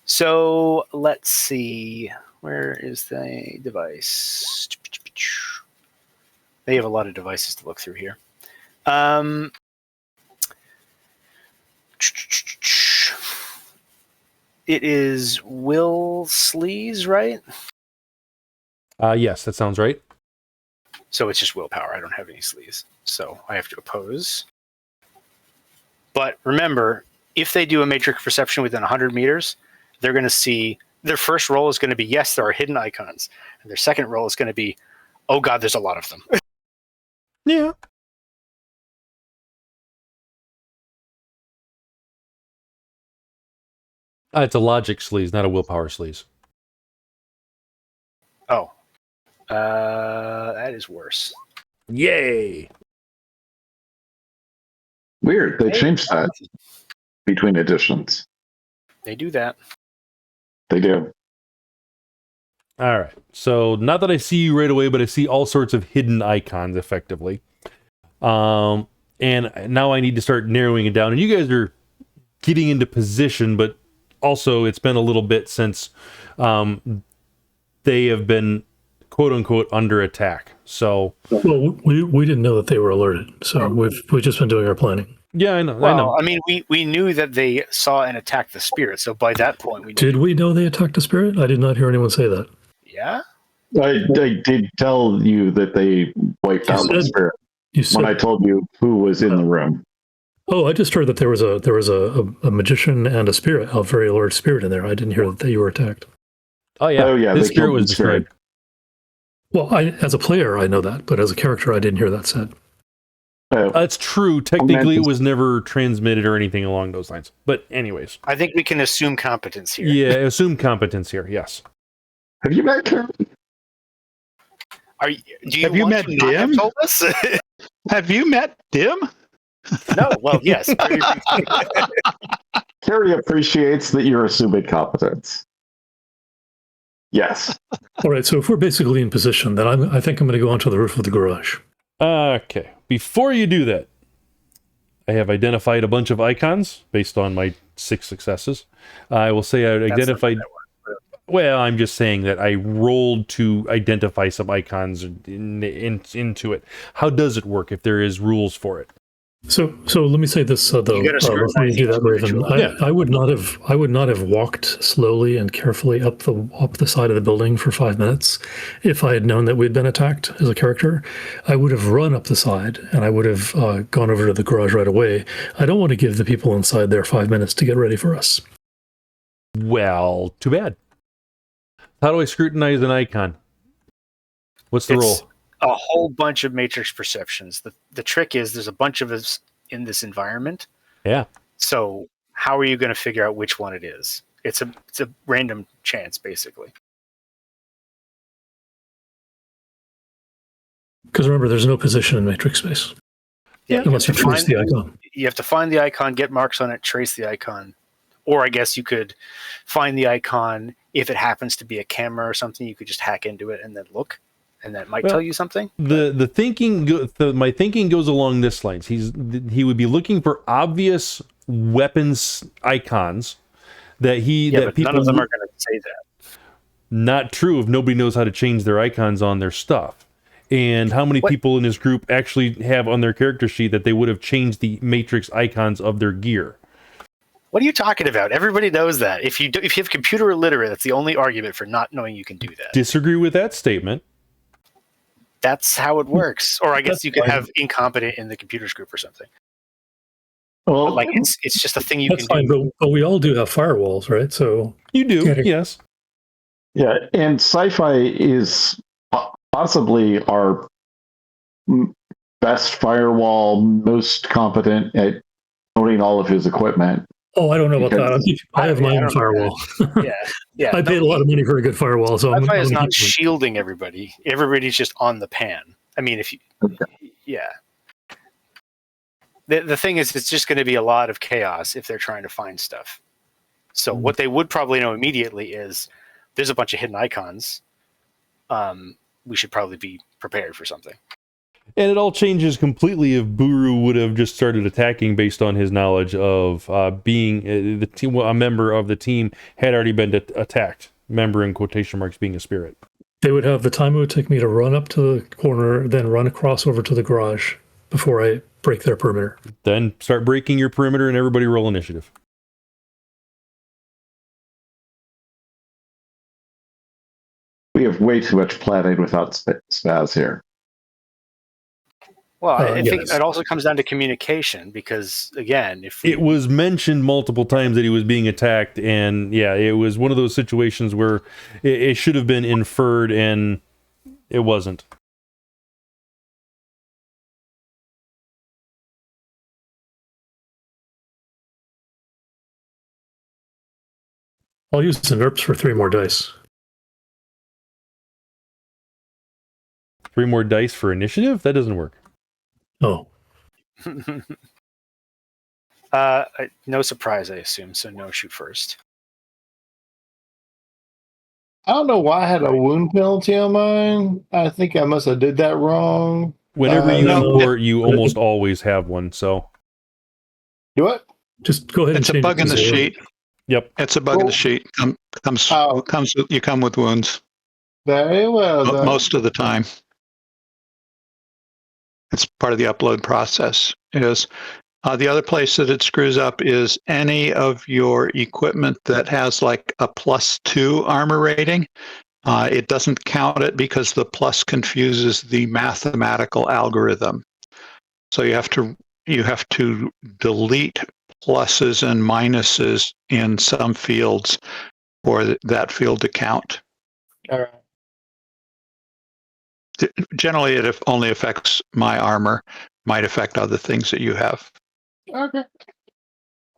So let's see. Where is the device? They have a lot of devices to look through here. It is Will Sleaze, right? Yes, that sounds right. So it's just willpower. I don't have any sleaze. So I have to oppose. But remember, if they do a matrix perception within 100 meters, they're going to see their first roll is going to be, yes, there are hidden icons. And their second roll is going to be, oh God, there's a lot of them. Yeah. It's a logic sleaze, not a willpower sleaze. Oh. That is worse. Yay! Weird. They changed that between editions. They do that. They do. All right. So not that I see you right away, but I see all sorts of hidden icons effectively. And now I need to start narrowing it down. And you guys are getting into position, but also it's been a little bit since they have been quote unquote under attack. So well, we didn't know that they were alerted, so we've just been doing our planning. Yeah, I know. Well, I mean, we knew that they saw and attacked the spirit. So by that point, we knew. Did we know they attacked a spirit? I did not hear anyone say that. Yeah. I did tell you that they wiped out the spirit when I told you who was in the room. Oh, I just heard that there was a magician and a spirit, a very large spirit in there. I didn't hear that you were attacked. Oh yeah. This spirit was destroyed. Well, as a player, I know that, but as a character, I didn't hear that said. That's true. Technically, it was never transmitted or anything along those lines. But anyways. I think we can assume competence here. Yeah, assume competence here, yes. Have you met Cary? Have you met Dim? Told us? Have you met Dim? No, well, yes. Cary appreciates that you're assuming competence. Yes. All right, so if we're basically in position, then I think I'm going to go onto the roof of the garage. Okay. Before you do that, I have identified a bunch of icons based on my 6 successes. I will say I identified... Well, I'm just saying that I rolled to identify some icons into it. How does it work if there is rules for it? So let me say this though. Before you do that, Raven, I would not have walked slowly and carefully up the side of the building for 5 minutes if I had known that we'd been attacked as a character. I would have run up the side and I would have gone over to the garage right away. I don't want to give the people inside there 5 minutes to get ready for us. Well, too bad. How do I scrutinize an icon? What's the role? A whole bunch of matrix perceptions. The trick is there's a bunch of us in this environment. Yeah. So how are you going to figure out which one it is? It's a random chance, basically. Because remember, there's no position in matrix space. Yeah. Unless you trace the icon. You have to find the icon, get marks on it, trace the icon. Or I guess you could find the icon. If it happens to be a camera or something, you could just hack into it and then look. And that might tell you something. The thinking, my thinking goes along this lines. He would be looking for obvious weapons icons that that people. None of them are going to say that. Not true if nobody knows how to change their icons on their stuff. And how many people in his group actually have on their character sheet that they would have changed the matrix icons of their gear? What are you talking about? Everybody knows that. If you have computer illiterate, that's the only argument for not knowing you can do that. Disagree with that statement. That's how it works. Or I guess you could have incompetent in the computers group or something. Well, Like it's just a thing you That's can fine, do. but we all do have firewalls, right? So You do, Getting- yes. yeah, and Sci-Fi is possibly our best firewall, most competent at owning all of his equipment. oh, I don't know about Because- that. I have my I own don't know firewall. Yeah. I paid a lot of money for a good firewall, so Sci-Fi I'm is gonna not keep one. shielding everybody. Everybody's just on the pan. I mean, if you, yeah. The thing is, it's just going to be a lot of chaos if they're trying to find stuff. So what they would probably know immediately is there's a bunch of hidden icons. We should probably be prepared for something. And it all changes completely if Buruu would have just started attacking based on his knowledge of being the team. A member of the team had already been attacked. Member in quotation marks being a spirit. They would have the time it would take me to run up to the corner, then run across over to the garage before I break their perimeter. Then start breaking your perimeter and everybody roll initiative. We have way too much planning without spaz here. Well, I think yes. it also comes down to communication because, again, if It was mentioned multiple times that he was being attacked, and yeah, it was one of those situations where it should have been inferred, and it wasn't. I'll use the NERPs for 3 more dice. 3 more dice for initiative? That doesn't work. Oh, no surprise, I assume. So no, shoot first. I don't know why I had a wound penalty on mine. I think I must have did that wrong. Whenever you no. import, you almost always have one, so... Do what? just go ahead It's and a change bug it in to the 0. sheet. Yep. It's a bug in the sheet. You come with wounds Very well done. most of the time. It's part of the upload process. Is the other place that it screws up is any of your equipment that has like a +2 armor rating. It doesn't count it because the plus confuses the mathematical algorithm. So you have to delete pluses and minuses in some fields for that field to count. All right. Generally, it only affects my armor. Might affect other things that you have. Okay.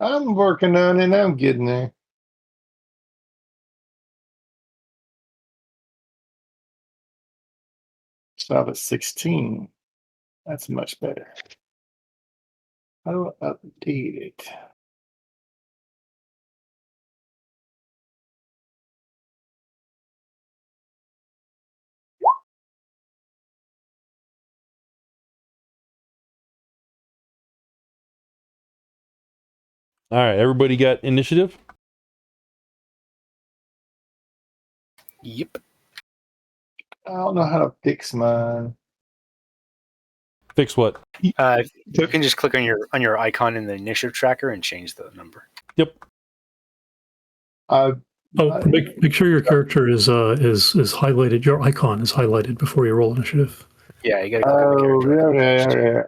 I'm working on it. I'm getting there. Stop at 16. That's much better. How do I update it? All right, everybody got initiative? Yep. I don't know how to fix mine. Fix what? You can just click on your icon in the initiative tracker and change the number. Yep. Make sure your character is highlighted. Your icon is highlighted before you roll initiative. Yeah, you got to click on the Oh, character. yeah.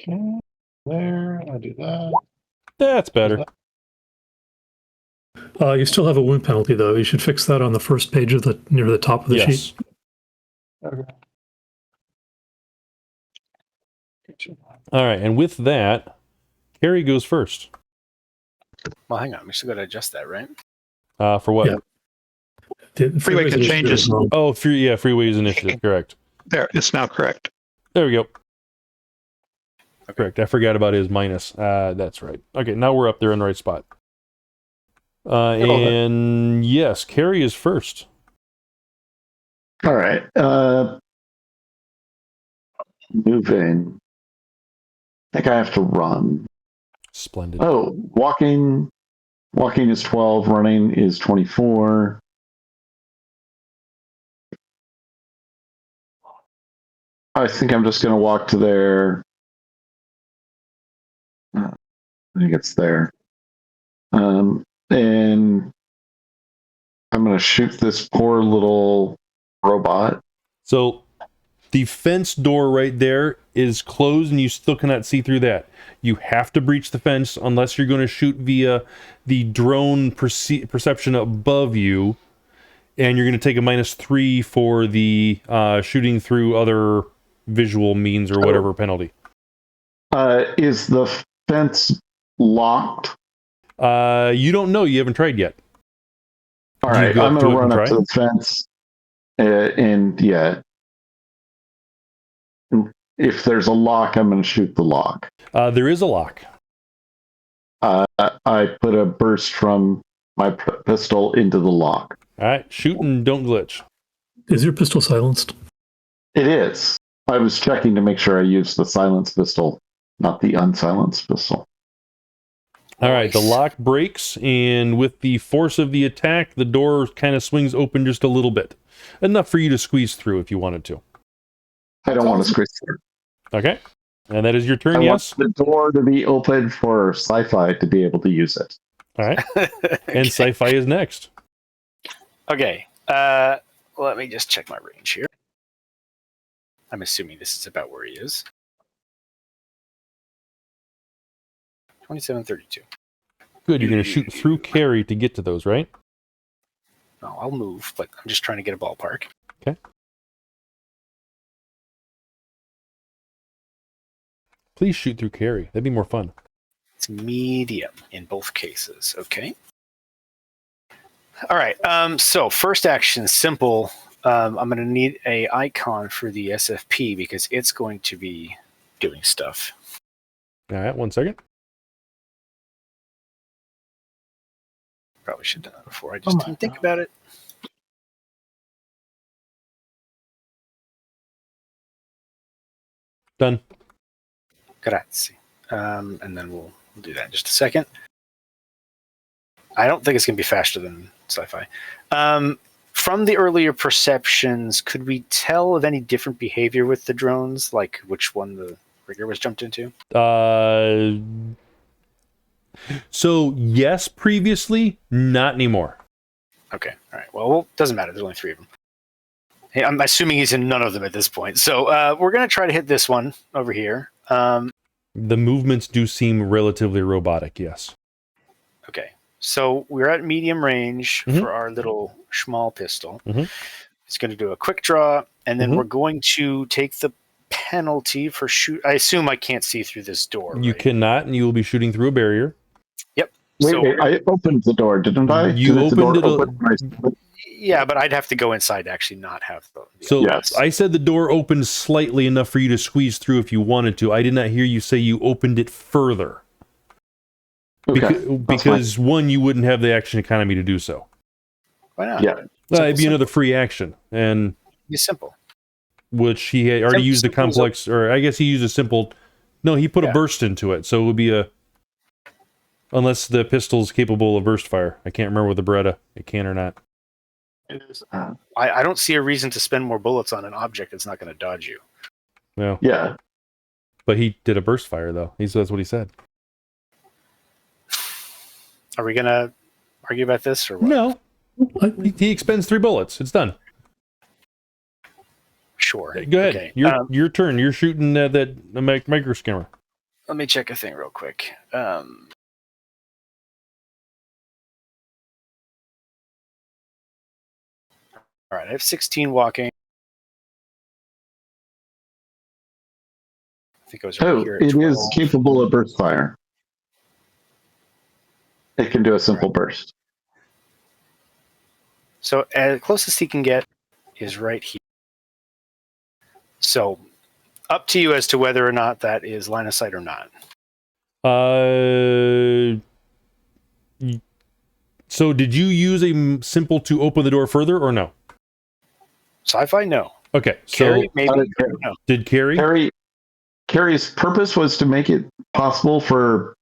Okay, there. I do that. That's better. You still have a wound penalty, though. You should fix that on the first page of near the top of the Yes. sheet. Okay. All right, and with that, Cary goes first. Well, hang on. We still got to adjust that, right? For what? Yeah. Freeway can change his- Oh, Freeway's initiative, correct. There, it's now correct. There we go. Correct. I forgot about his minus. That's right. Okay, now we're up there in the right spot. And yes, Cary is first. All right. Moving. I think I have to run. Splendid. Oh, walking is 12, running is 24. I think I'm just going to walk to there. I think it's there. And I'm going to shoot this poor little robot. So The fence door right there is closed, and you still cannot see through that. You have to breach the fence unless you're going to shoot via the drone perception above you, and you're going to take a -3 for the shooting through other visual means or whatever penalty. Is the fence locked? You don't know. You haven't tried yet. All Do you right, go I'm up to going it to and run up try? to the fence, and yeah, if there's a lock, I'm going to shoot the lock. There is a lock. I put a burst from my pistol into the lock. All right, shoot and don't glitch. Is your pistol silenced? It is. I was checking to make sure I used the silenced pistol, not the unsilenced pistol. All right, the Nice. lock breaks, and with the force of the attack, the door kind of swings open just a little bit. Enough for you to squeeze through if you wanted to. I don't want to squeeze through. Okay? And that is your turn, I yes? want the door to be open for Sci-Fi to be able to use it. All right. And Sci-Fi is next. Okay. Let me just check my range here. I'm assuming this is about where he is. 2732. Good, you're going to shoot through Cary to get to those, right? No, I'll move, but I'm just trying to get a ballpark. Okay. Please shoot through Cary. That'd be more fun. It's medium in both cases. Okay. All right. So first action, simple. I'm going to need a icon for the SFP because it's going to be doing stuff. All right, 1 second. Probably should have done that before. I just didn't think about it. Done. Grazie. And then we'll do that in just a second. I don't think it's going to be faster than Sci-Fi. From the earlier perceptions, could we tell of any different behavior with the drones, like which one the rigger was jumped into? So, yes, previously, not anymore. Okay, all right. Well, doesn't matter. There's only 3 of them. Hey, I'm assuming he's in none of them at this point. So we're going to try to hit this one over here. The movements do seem relatively robotic, yes. Okay, so we're at medium range Mhm. for our little small pistol. Mhm. It's going to do a quick draw, and then Mhm. we're going to take the penalty for shoot. I assume I can't see through this door. You right? cannot, and you will be shooting through a barrier. Yep. Wait, So wait, I opened the door, didn't I? You Didn't the opened door it open when I- yeah, but I'd have to go inside to actually not have the. So Yes. I said the door opened slightly enough for you to squeeze through if you wanted to. I did not hear you say you opened it further. Okay, Because one, you wouldn't have the action economy to do so. Why not? Yeah. It'd be another free action, and Be simple. which he had already used a Simple as a- complex, or I guess he used a simple. No, he put a Yeah. burst into it, so it would be a. Unless the pistol's capable of burst fire, I can't remember with the Beretta it can or not. It is. I don't see a reason to spend more bullets on an object that's not going to dodge you. No, Yeah. but he did a burst fire though. That's what he said. Are we going to argue about this or what? No, he expends 3 bullets. It's done. Sure. Go ahead. Okay. Your turn. You're shooting that micro skimmer. Let me check a thing real quick. All right, I have 16 walking. I think I was right here. Oh, At it 12. is capable of burst fire. It can do a simple burst. So as closest he can get is right here. So up to you as to whether or not that is line of sight or not. So did you use a simple to open the door further or no? Sci-Fi, no. Okay, so Cary, maybe. No. did Cary? Cary's purpose was to make it possible for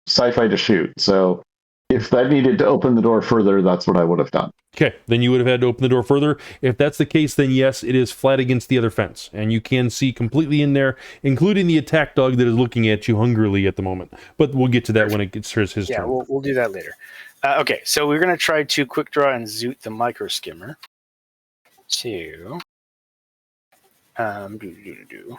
Sci-Fi to shoot. So if that needed to open the door further, that's what I would have done. Okay, then you would have had to open the door further. If that's the case, then yes, it is flat against the other fence, and you can see completely in there, including the attack dog that is looking at you hungrily at the moment. But we'll get to that when it gets his Yeah, turn. we'll do that later. Okay, so we're going to try to quick draw and zoot the micro skimmer. 2. Do, do, do, do.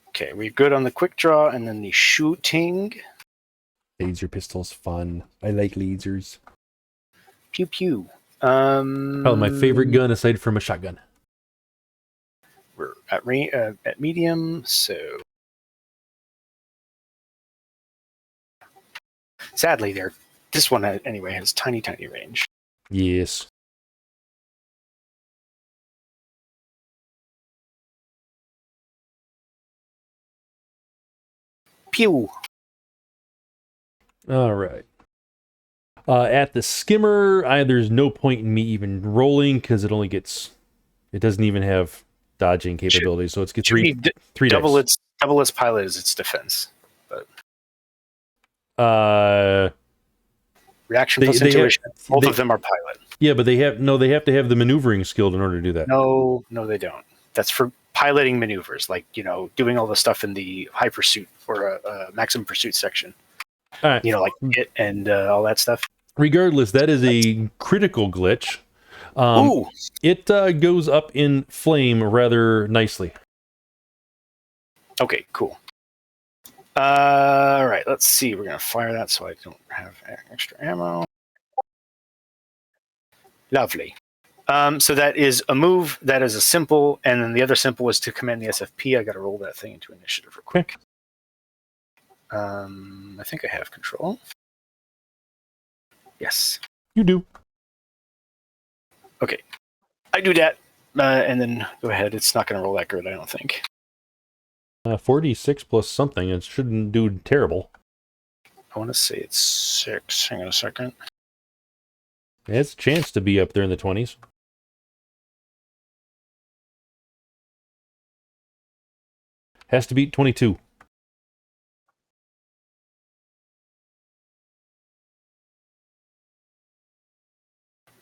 Okay, we're good on the quick draw, and then the shooting. Laser pistol's fun. I like lasers. Pew pew. Probably my favorite gun aside from a shotgun. We're at medium, so sadly, this one anyway has tiny range. Yes. Pew. All right. At the skimmer, there's no point in me even rolling because it doesn't even have dodging capabilities. So it's get three double dice. its pilot is its defense. But reaction plus intuition. Both of them are pilot. Yeah, but they have to have the maneuvering skill in order to do that. No, they don't. That's for piloting maneuvers, like doing all the stuff in the high pursuit or a maximum pursuit section. All right. Like it and all that stuff. Regardless, that is a critical glitch. Ooh. It goes up in flame rather nicely. Okay, cool. All right, let's see. We're going to fire that so I don't have extra ammo. Lovely. So that is a move. That is a simple. And then the other simple was to command the SFP. I got to roll that thing into initiative real quick. I think I have control. Yes. You do. Okay. I do that. And then go ahead. It's not going to roll that good, I don't think. 46 plus something. It shouldn't do terrible. I want to say it's 6. Hang on a second. It has a chance to be up there in the 20s. Has to beat 22.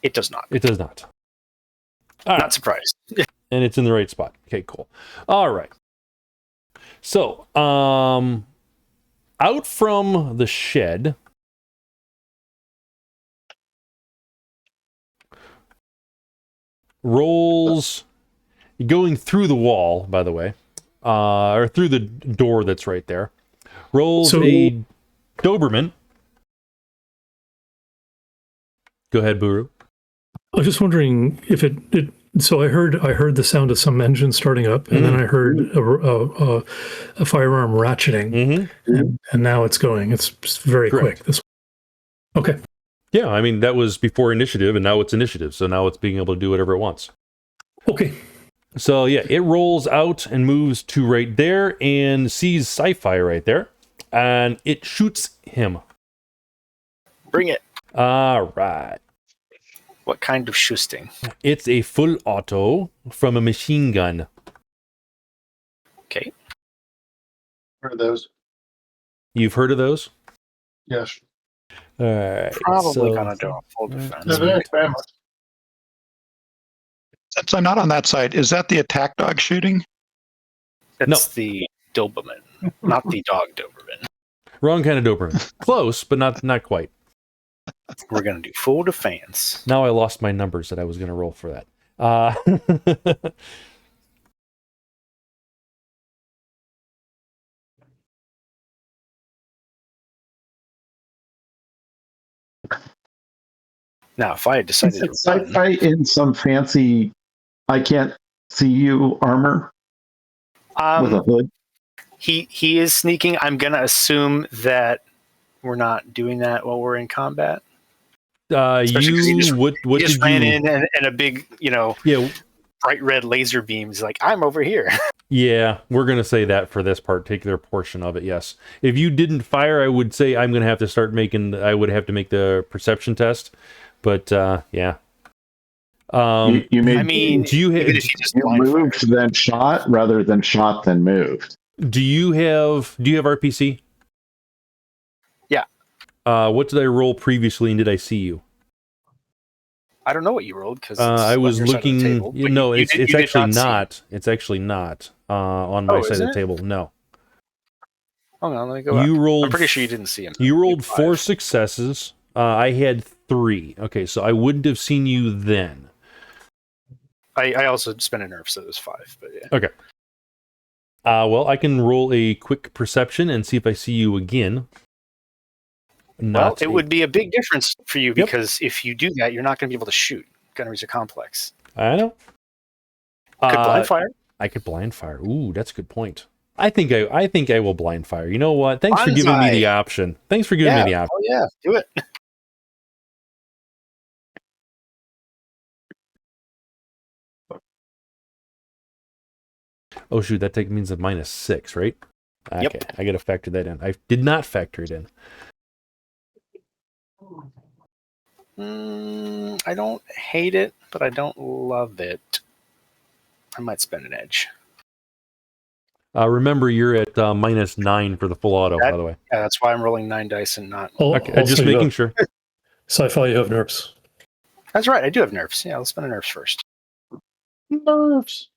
It does not. It does not. Not surprised. And it's in the right spot. Okay, cool. All right. So, out from the shed, rolls, going through the wall, by the way, or through the door that's right there, rolls a Doberman. Go ahead, Buruu. I was just wondering if it so I heard the sound of some engine starting up, and then I heard a firearm ratcheting, and now it's going. It's very quick. Okay. Yeah, I mean, that was before initiative, and now it's initiative, so now it's being able to do whatever it wants. Okay. So, yeah, it rolls out and moves to right there and sees Sci-Fi right there, and it shoots him. Bring it. All right. What kind of shooting? It's a full auto from a machine gun. Okay. What are those? You've heard of those? Yes. All right. Probably gonna do a full defense. They're very famous. Since I'm not on that side, is that the attack dog shooting? That's the Doberman, not the dog Doberman. Wrong kind of Doberman. Close, but not quite. We're gonna do full defense. Now I lost my numbers that I was going to roll for that. Now, if I had decided to Sci-Fi in some fancy, I can't see you armor with a hood. he is sneaking. I'm gonna assume that we're not doing that while we're in combat. What he just ran in and a big, bright red laser beams. Like, I'm over here. Yeah, we're going to say that for this particular portion of it, yes. If you didn't fire, I would say I'm going to have to I would have to make the perception test. But, yeah. Do you moved then shot rather than shot then moved? Do you have RPC? Yeah. What did I roll previously, and did I see you? I don't know what you rolled because I was looking. It's actually not. It's actually not on my side of the table. No. Hold on, let me go. You up. rolled. I'm pretty sure you didn't see him. You rolled 4 successes. I had 3. Okay, so I wouldn't have seen you then. I also spent a nerf, so it was 5. But yeah. Okay. Well, I can roll a quick perception and see if I see you again. It would be a big difference for you because if you do that, you're not going to be able to shoot. Gunneries are complex. I know. Could blind fire. I could blind fire. Ooh, that's a good point. I think I will blind fire. You know what? Thanks for giving me the option. Thanks for giving me the option. Oh yeah, do it. Oh shoot, that means a -6, right? Okay, Yep. I got to factor that in. I did not factor it in. I don't hate it, but I don't love it. I might spend an edge. Remember, you're at -9 for the full auto, by the way. Yeah, that's why I'm rolling 9 dice and not. Okay, just making sure. Sci-Fi, you have nerfs. That's right. I do have nerfs. Yeah, let's spend a nerfs first. Nerfs.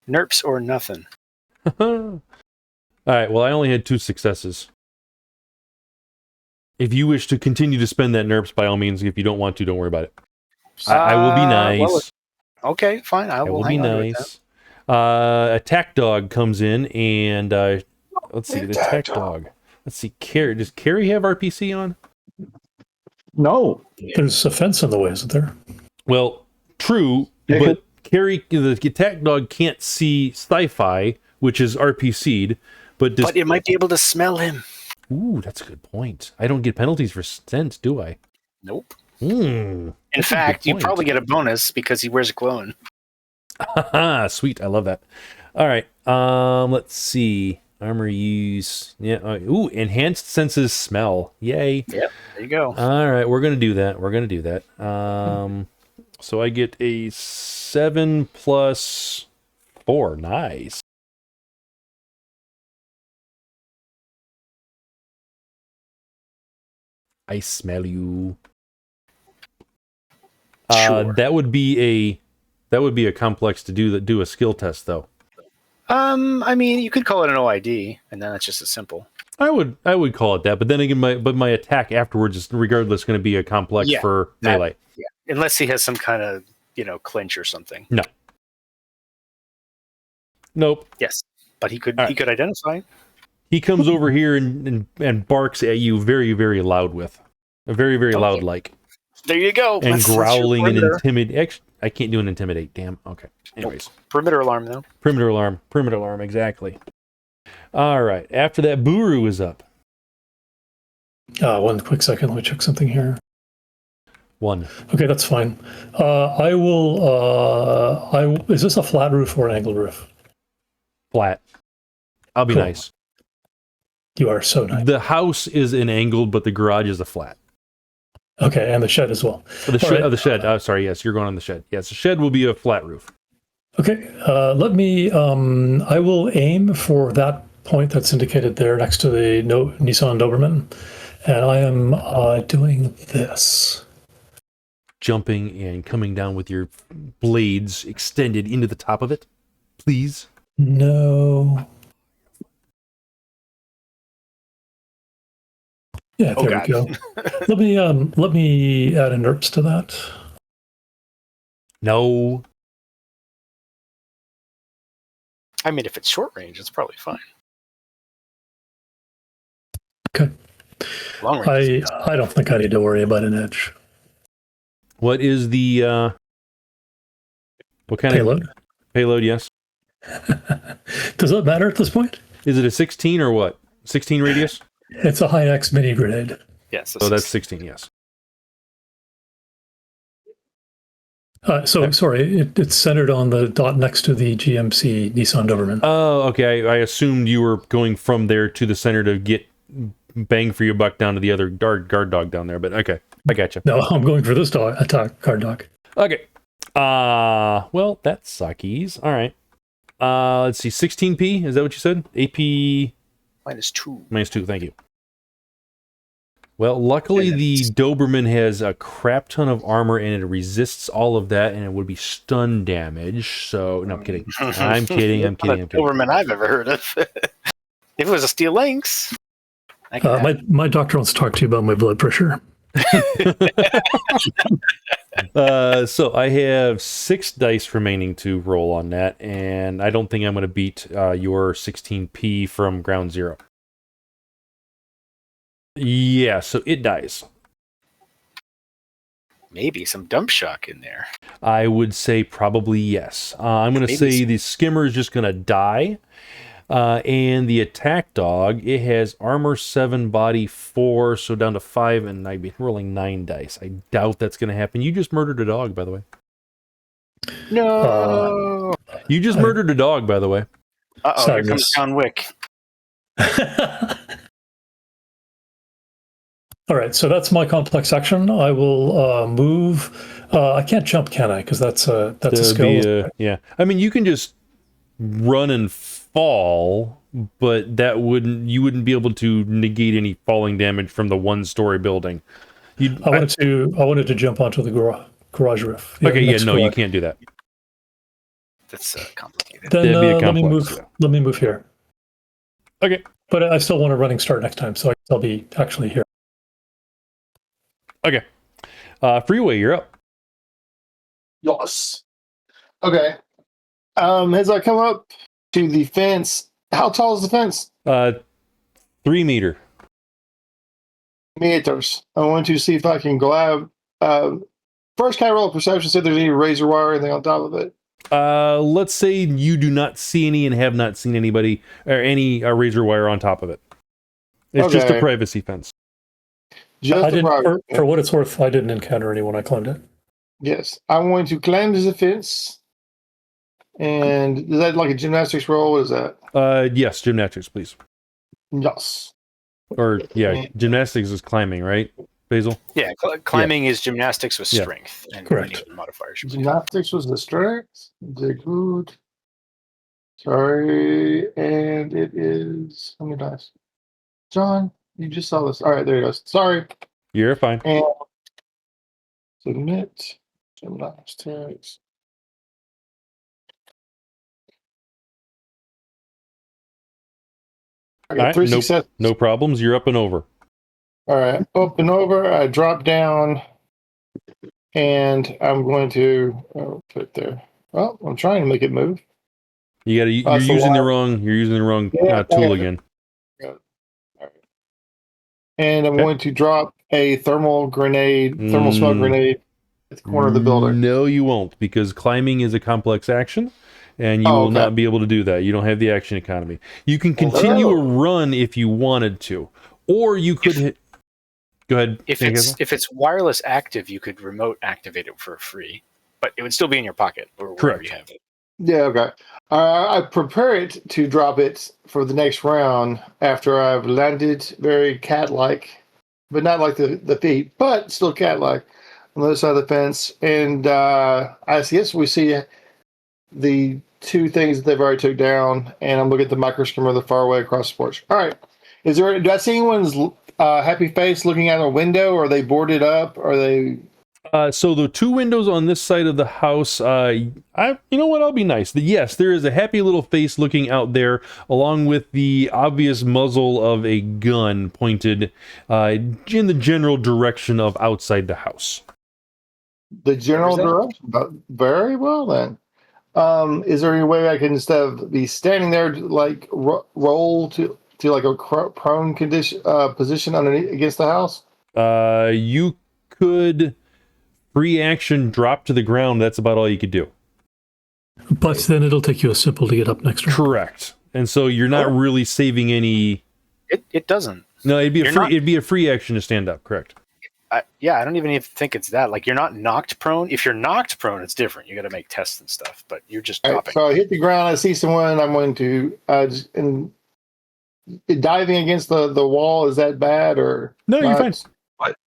Nerfs or nothing. All right. Well, I only had 2 successes. If you wish to continue to spend that nerfs, by all means. If you don't want to, don't worry about it. I will be nice. Well, okay, fine. I will be nice. Attack dog comes in, and let's see the attack dog. Let's see, Cary. Does Cary have RPC on? No. There's a fence in the way, isn't there? Well, true, but Cary, the attack dog can't see Sci-Fi, which is RPC'd, but it might be able to smell him. Ooh, that's a good point. I don't get penalties for scent, do I? Nope. In fact, you probably get a bonus because he wears a clone. Sweet, I love that. All right, let's see. Armor use. Yeah. Ooh, enhanced senses smell. Yay. Yep. There you go. All right, we're gonna do that. So I get a 7 + 4. Nice. I smell you. Sure. That would be a complex to do a skill test though. I mean, you could call it an OID, and then it's just as simple. I would call it that, but then again, my attack afterwards is regardless going to be a complex for melee. Yeah, unless he has some kind of clinch or something. No. Nope. Yes, but he could identify. He comes over here and barks at you very, very loud very, very loud like. There you go. And growling and intimidate. I can't do an intimidate. Damn. Okay. Anyways. Nope. Perimeter alarm though. Perimeter alarm. Exactly. All right. After that, Buruu is up. 1 quick second. Let me check something here. 1. Okay, that's fine. I will. Is this a flat roof or an angled roof? Flat. I'll be nice. You are so nice. The house is an angled, but the garage is a flat. Okay, and the shed as well. The shed. Sorry, yes, you're going on the shed. Yes, the shed will be a flat roof. Okay, let me. I will aim for that point that's indicated there next to the Nissan Doberman, and I am doing this. Jumping and coming down with your blades extended into the top of it, please. No. Yeah, there we go. Let me add a nerfs to that. No. I mean, if it's short range, it's probably fine. Okay. Long range. I don't think I need to worry about an edge. What is the what kind payload? Of payload? Yes. Does that matter at this point? Is it a 16 or what? 16 radius? It's a high-X mini grenade. Yes. So that's 16. Yes. Sorry, it's centered on the dot next to the GMC Nissan Doberman. Oh, okay. I assumed you were going from there to the center to get bang for your buck down to the other guard dog down there. But okay, I got you. No, I'm going for this guard dog. Okay. Well, that suckies. All right. Let's see. 16p. Is that what you said? AP -2. -2. Thank you. Well, luckily the Doberman has a crap ton of armor and it resists all of that, and it would be stun damage. So, no, I'm kidding. I'm kidding. I'm kidding. I'm kidding. Doberman I've ever heard of. If it was a Steel Lynx, my doctor wants to talk to you about my blood pressure. So I have 6 dice remaining to roll on that, and I don't think I'm going to beat your 16p from Ground Zero. Yeah, so it dies. maybe some dump shock in there. I would say probably yes. I'm going to say the skimmer is just going to die. And the attack dog, it has armor 7, body 4, so down to 5, and I've been rolling 9 dice. I doubt that's going to happen. You just murdered a dog, by the way. No. You just murdered a dog, by the way. Uh-oh, here comes John Wick. All right, so that's my complex action. I will move. I can't jump, can I? Because that's a skill. Yeah, I mean, you can just run and fall, but you wouldn't be able to negate any falling damage from the 1-story building. I wanted to jump onto the garage roof. Okay, you can't do that. That's complicated. Then That'd be a let me complex, move. Let me move here. Okay, but I still want a running start next time, so I'll be actually here. Okay, Freeway, you're up. Yes. Okay. As I come up to the fence, how tall is the fence? 3 meter. Meters. I want to see if I can grab. First, can I roll a perception? See if there's any razor wire or anything on top of it. Let's say you do not see any and have not seen anybody or any razor wire on top of it. It's just a privacy fence. For what it's worth, I didn't encounter anyone. I climbed it. Yes, I'm going to climb the fence. And is that like a gymnastics roll? What is that? Yes, gymnastics, please. Yes. Or gymnastics is climbing, right, Basil? Yeah, climbing is gymnastics with strength. And correct. Modifiers. Gymnastics was the strength. The good. Sorry, and it is. How many dice? John, you just saw this. All right, there you go. Sorry. You're fine. And submit gymnastics. I got 3 successes. No problems. You're up and over. All right, up and over. I drop down, and I'm going to put it there. Well, I'm trying to make it move. You're using the wrong tool again. All right. And I'm going to drop a thermal smoke grenade at the corner of the building. No, you won't, because climbing is a complex action. And you will not be able to do that. You don't have the action economy. You can continue a run if you wanted to, or you could go ahead. If it's wireless active, you could remote activate it for free, but it would still be in your pocket or wherever you have it. Yeah, okay. I prepare it to drop it for the next round after I've landed very cat-like, but not like the feet, but still cat-like on the other side of the fence. And I guess we see the 2 things that they've already took down, and I'm looking at the micro skimmer the far way across the porch. All right. Do I see anyone's happy face looking out a window? Or are they boarded up? Are they... So the 2 windows on this side of the house, you know what? I'll be nice. Yes, there is a happy little face looking out there, along with the obvious muzzle of a gun pointed in the general direction of outside the house. The general direction? Very well, then. Is there any way I can, instead of be standing there, like roll to like a prone position underneath against the house? You could free action drop to the ground. That's about all you could do. But then it'll take you a simple to get up next round. Correct. And so you're not really saving any. It doesn't. No, it'd be a free action to stand up. Correct. I don't even think it's that. Like, you're not knocked prone. If you're knocked prone, it's different. You got to make tests and stuff, but you're just dropping. So I hit the ground. I see someone. I'm going to and diving against the wall. Is that bad or no? You're fine.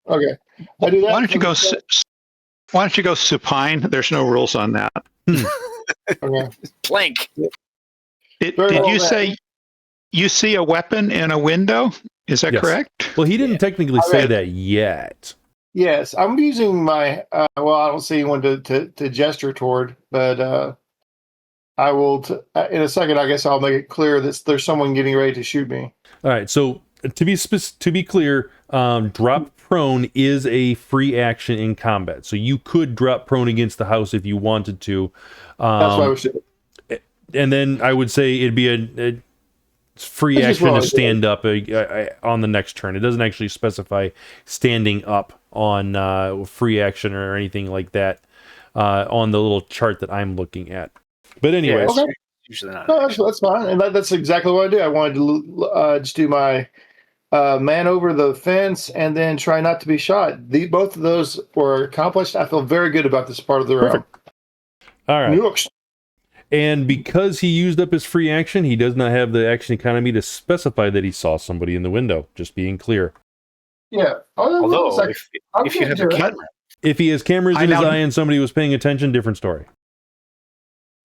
Okay, I do that. Why don't you go supine? There's no rules on that. Okay. Plank. Did you say you see a weapon in a window? Is that Yes. correct? Well, he didn't technically say that yet. Yes, I'm using my. Well, I don't see anyone to gesture toward, but I will. In a second, I guess I'll make it clear that there's someone getting ready to shoot me. All right. So to be clear, drop prone is a free action in combat. So you could drop prone against the house if you wanted to. That's what I was saying. And then I would say it'd be a free That's just action what I to was stand up on the next turn. It doesn't actually specify standing up on free action or anything like that on the little chart that I'm looking at. But anyways, Okay. Usually not. No, that's fine, and that's exactly what I did. I wanted to just do my man over the fence and then try not to be shot. Both of those were accomplished. I feel very good about this part of the round. all right. Yooks. And because he used up his free action, he does not have the action economy to specify that he saw somebody in the window. Just being clear. Yeah. Although, if you have a camera, If he has cameras in his eye and somebody was paying attention, different story.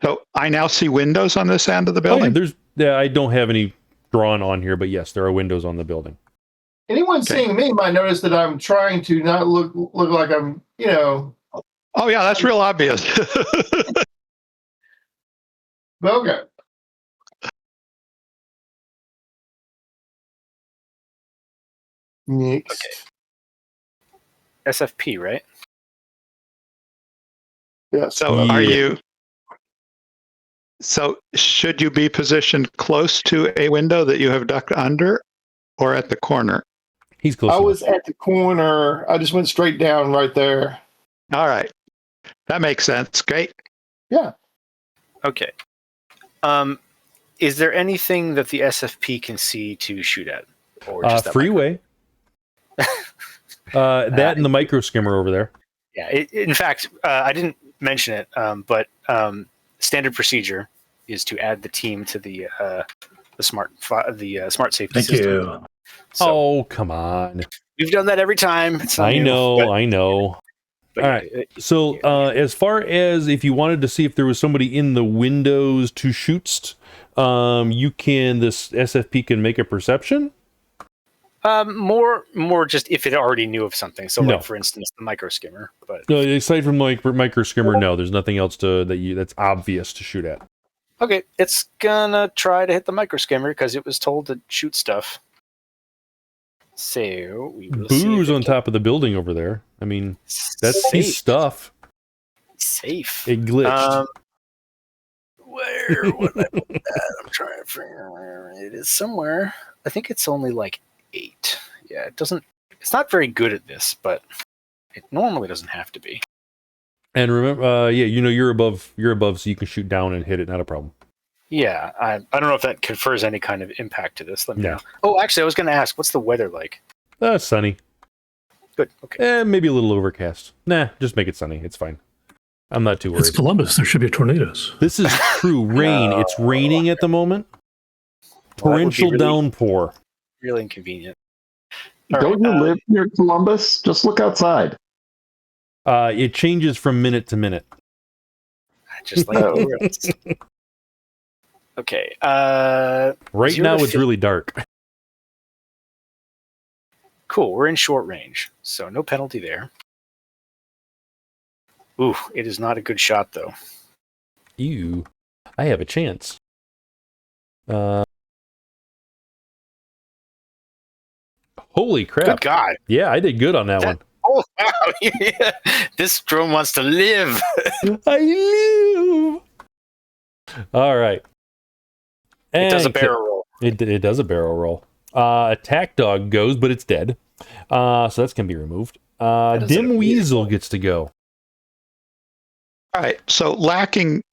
So I now see windows on this end of the Oh, yeah, building. I don't have any drawn on here, but yes, there are windows on the building. Anyone seeing me might notice that I'm trying to not look like I'm, Oh yeah, that's real obvious. okay. Next. SFP, right? Yes. So are you? So should you be positioned close to a window that you have ducked under, or at the corner? He's close. I enough. was at the corner. I just went straight down right there. All right, that makes sense. Great. Yeah. Okay. Is there anything that the SFP can see to shoot at? Or just that Freeway. That and the micro skimmer over there. Yeah. In fact, I didn't mention it, but standard procedure is to add the team to the smart safety Thank system. you. So Oh, come on. we've done that every time. It's not I new, know. I know. but All right. So, as far as if you wanted to see if there was somebody in the windows to shoot, this SFP can make a perception. more just if it already knew of something. So, No. like for instance, the micro skimmer. But No, aside from like micro skimmer, no, there's nothing else that's obvious to shoot at. okay, it's gonna try to hit the micro skimmer because it was told to shoot stuff. So we will see. Buruu's on top of the building over there. I mean, that's his stuff. Safe. It glitched. Where would I put that? I'm trying to figure where it is somewhere. I think it's only like 8. Yeah, it doesn't. It's not very good at this, but it normally doesn't have to be. And remember, you're above, so you can shoot down and hit it. Not a problem. Yeah, I don't know if that confers any kind of impact to this. Let me No. know. Oh, actually, I was going to ask, what's the weather like? Sunny. Good. Okay. Maybe a little overcast. Nah, just make it sunny. It's fine. I'm not too worried. It's Columbus. There should be tornadoes. This is true. Rain. It's raining at the moment. Well, that would be Torrential really- downpour. Really inconvenient. All Don't right, you live near Columbus? Just look outside. It changes from minute to minute. Just like the rest. Okay. Right 0 now, to it's really dark. Cool. We're in short range, so no penalty there. Ooh, it is not a good shot, though. Ew. I have a chance. Holy crap. Good God. Yeah, I did good on that one. Oh, wow. Yeah. This drone wants to live. I live. All right. It does a barrel roll. It does a barrel roll. Attack dog goes, but it's dead. So that's going to be removed. Dim Weasel gets to go. All right. So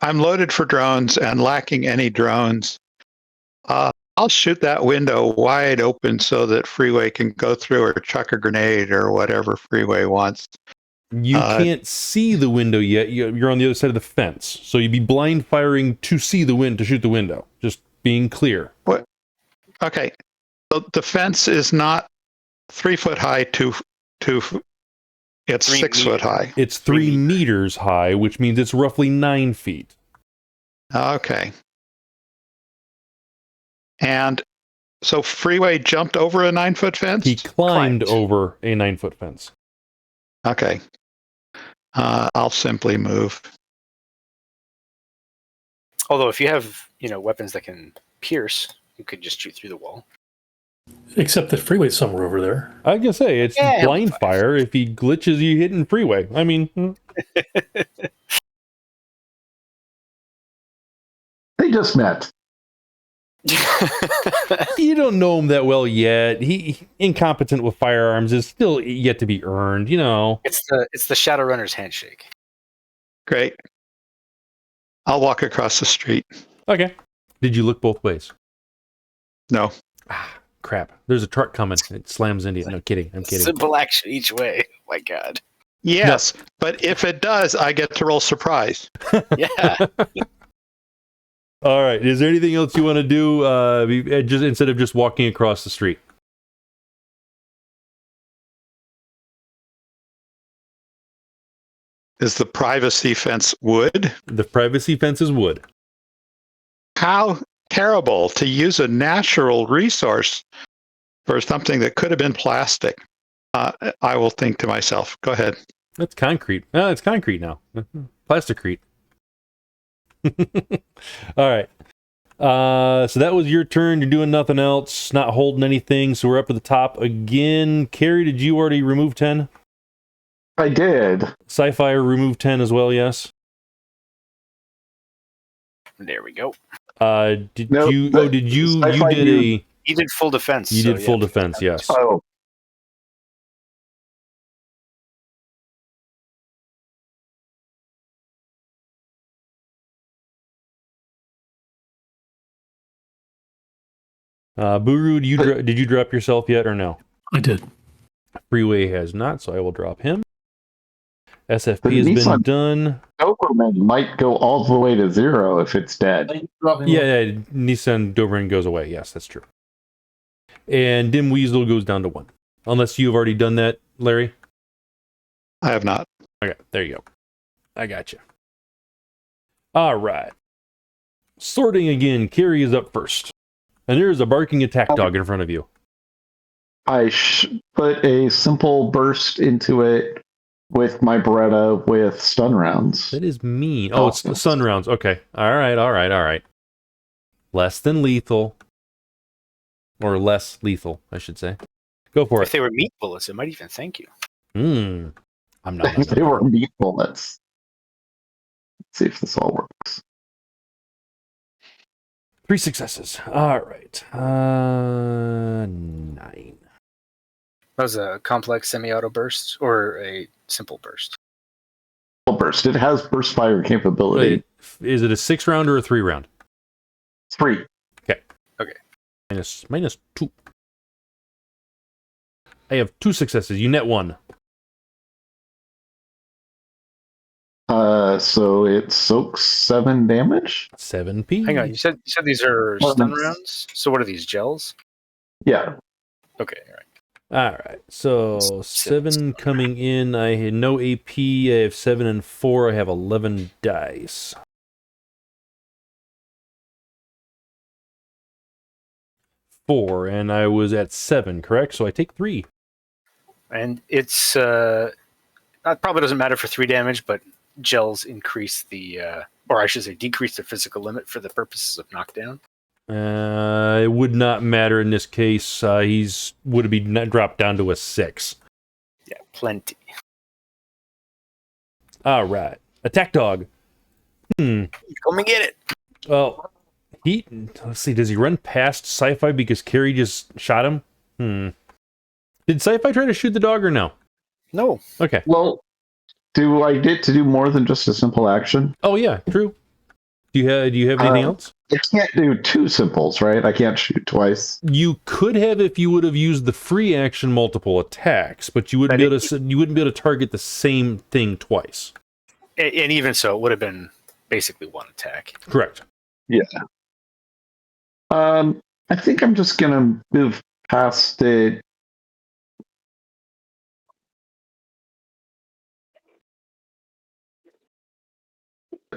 I'm loaded for drones and lacking any drones. I'll shoot that window wide open so that Freeway can go through or chuck a grenade or whatever Freeway wants. You can't see the window yet. You're on the other side of the fence. So you'd be blind firing to see the to shoot the window. Just being clear. What? Okay. So the fence is not 3 foot high, it's 3 6 foot high. It's 3 meters high, which means it's roughly 9 feet. Okay. And So Freeway jumped over a 9-foot fence? He climbed Climbed. over a 9-foot fence. Okay. I'll simply move. Although if you have, weapons that can pierce, you could just shoot through the wall. Except that Freeway's somewhere over there. I was gonna say it's blind fire. If he glitches, you hit in Freeway. I mean, They just met. you don't know him that well yet. He incompetent with firearms is still yet to be earned. It's the Shadowrunner's handshake. Great. I'll walk across the street. Okay. Did you look both ways? No. Crap. There's a truck coming. It slams into you. No kidding. I'm kidding. Simple action each way. My God. Yes, but if it does, I get to roll surprise. Yeah. All right. Is there anything else you want to do? Just instead of just walking across the street. Is the privacy fence wood? The privacy fence is wood. How terrible to use a natural resource for something that could have been plastic. I will think to myself. Go ahead. That's concrete. It's concrete now. Plasticrete. All right. So that was your turn. You're doing nothing else, not holding anything. So we're up at the top again. Cary, did you already remove 10? I did. Sci-Fi remove 10 as well, yes? There we go. Did No, you? the- Oh, did you? You Sci-Fi did you- You did full defense. You so did full yeah. defense, yes. Oh, Buruu, did you drop yourself yet or no? I did. Freeway has not, so I will drop him. The SFP has been Nissan- done. Doberman might go all the way to 0 if it's dead. Yeah, Nissan Doberman goes away. Yes, that's true. And Dim Weasel goes down to 1. Unless you've already done that, Larry. I have not. Okay, there you go. I got you. All right. Sorting again. Cary is up first. And there's a barking attack dog in front of you. I put a simple burst into it with my Beretta with stun rounds. That is mean. Oh, it's the sun rounds. Okay. All right. Less than lethal. Or less lethal, I should say. Go for If it. they were meat bullets, it might even thank you. I'm not. They were meat bullets. Let's see if this all works. 3 successes. All right. 9. That was a complex semi-auto burst or a simple burst. Burst. It has burst fire capability. Wait, is it a 6 round or a 3 round? 3. Minus 2. I have 2 successes. You net 1. So it soaks 7 damage. 7p. Hang on, you said these are Well, stun that's- rounds? So what are these, gels? Yeah. Okay, all right. All right. So 7 coming in. I had no AP. I have 7 and 4. I have 11 dice. Four, and I was at 7, correct? So I take 3. And it's that probably doesn't matter for 3 damage, but gels increase the or I should say decrease the physical limit for the purposes of knockdown. It would not matter in this case. He's would be dropped down to a 6. Yeah, plenty. All right, attack dog. Come and get it. Well, let's see. Does he run past Sci-Fi because Cary just shot him? Did Sci-Fi try to shoot the dog or no? No. Okay. Well, do I get to do more than just a simple action? Oh yeah, true. Do you have anything else? I can't do 2 simples, right? I can't shoot twice. You could have if you would have used the free action multiple attacks, but you wouldn't be able to target the same thing twice. And even so, it would have been basically 1 attack. Correct. Yeah. I think I'm just gonna move past it.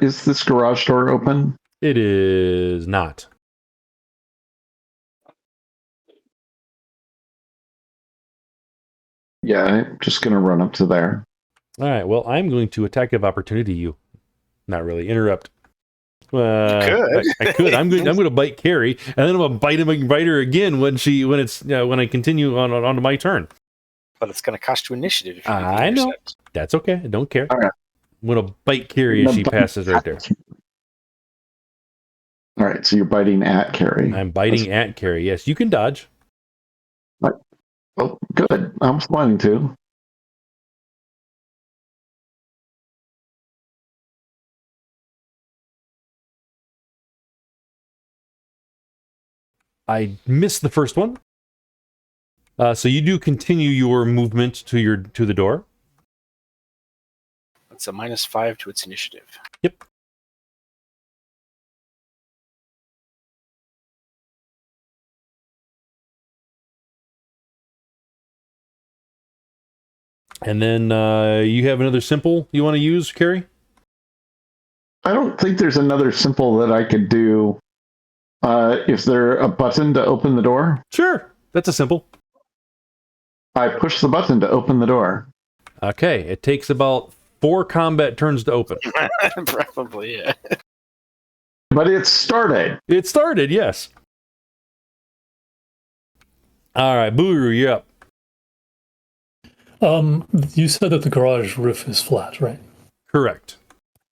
Is this garage door open? It is not. Yeah, I'm just going to run up to there. All right. Well, I'm going to attack of opportunity you. Not really. Interrupt. I could. I'm going to bite Cary, and then I'm going to bite her again when I continue onto my turn. But it's going to cost you initiative. If you I know. That's okay. I don't care. All right. I'm going to bite Cary as she passes right there. All right, so you're biting at Cary. I'm biting at Cary. Yes, you can dodge. Oh, good. I was planning to. I missed the first one. So you do continue your movement to the door. It's a -5 to its initiative. Yep. And then you have another simple you want to use, Cary? I don't think there's another simple that I could do. Is there a button to open the door? Sure. That's a simple. I push the button to open the door. Okay. It takes about 4 combat turns to open. Probably, yeah. But it started. It started, yes. All right, Buruu, you're up. You said that the garage roof is flat, right? Correct.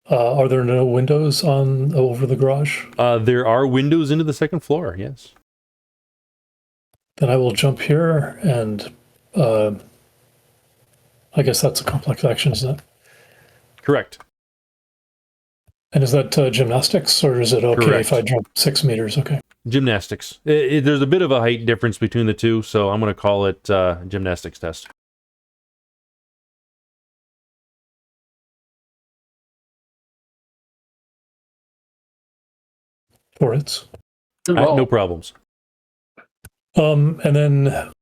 Are there no windows over the garage? There are windows into the second floor, yes. Then I will jump here, and I guess that's a complex action, isn't it? Correct. And is that gymnastics, or is it okay Correct. if I jump 6 meters? Okay. Gymnastics. There's a bit of a height difference between the two, so I'm going to call it gymnastics test. For it. No problems. And then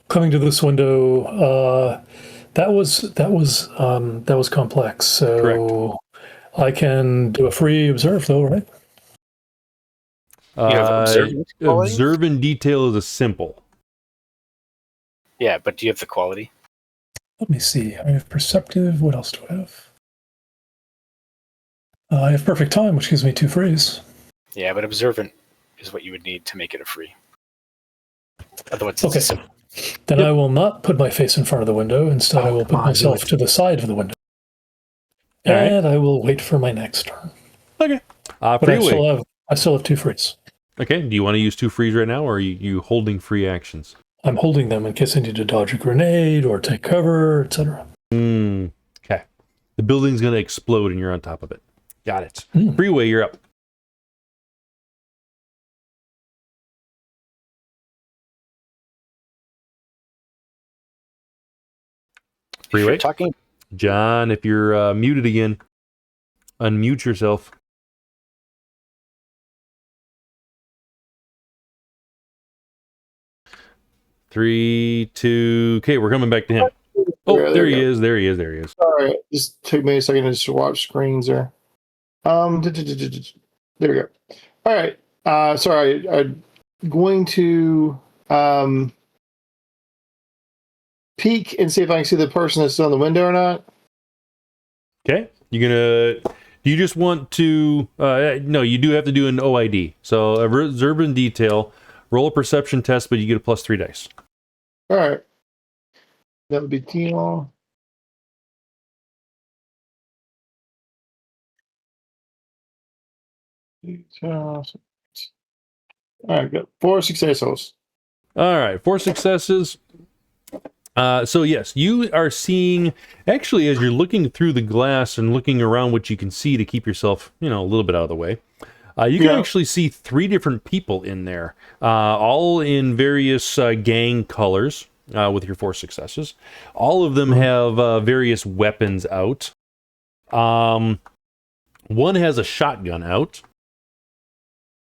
coming to this window, that was complex. So Correct. I can do a free observe, though, right? Observe in detail is a simple. Yeah, but do you have the quality? Let me see. I have perceptive. What else do I have? I have perfect time, which gives me 2 frees. Yeah, but observant is what you would need to make it a free. Otherwise, Okay. Then I will not put my face in front of the window. Instead, I will put myself to the side of the window. And I will wait for my next turn. Okay. But Freeway. I still have 2 frees. Okay. Do you want to use 2 frees right now, or are you holding free actions? I'm holding them in case I need to dodge a grenade or take cover, etc. Okay. The building's going to explode and you're on top of it. Got it. Freeway, you're up. Freeway. Talking. John, if you're muted again, unmute yourself. Three, two. Okay, we're coming back to him. Oh, there he is. There he is. Sorry, just took me a second to just watch screens there. There we go. All right. Sorry, I'm going to peek and see if I can see the person that's still in the window or not. Okay. Do you just want to, no, you do have to do an OID. So observe in detail, roll a perception test, but you get a +3 dice. All right. That would be Timo. All right, good. 4 successes. All right, 4 successes. So yes, you are seeing, actually, as you're looking through the glass and looking around what you can see to keep yourself, a little bit out of the way, you can actually see 3 different people in there, all in various gang colors with your 4 successes. All of them have various weapons out. One has a shotgun out.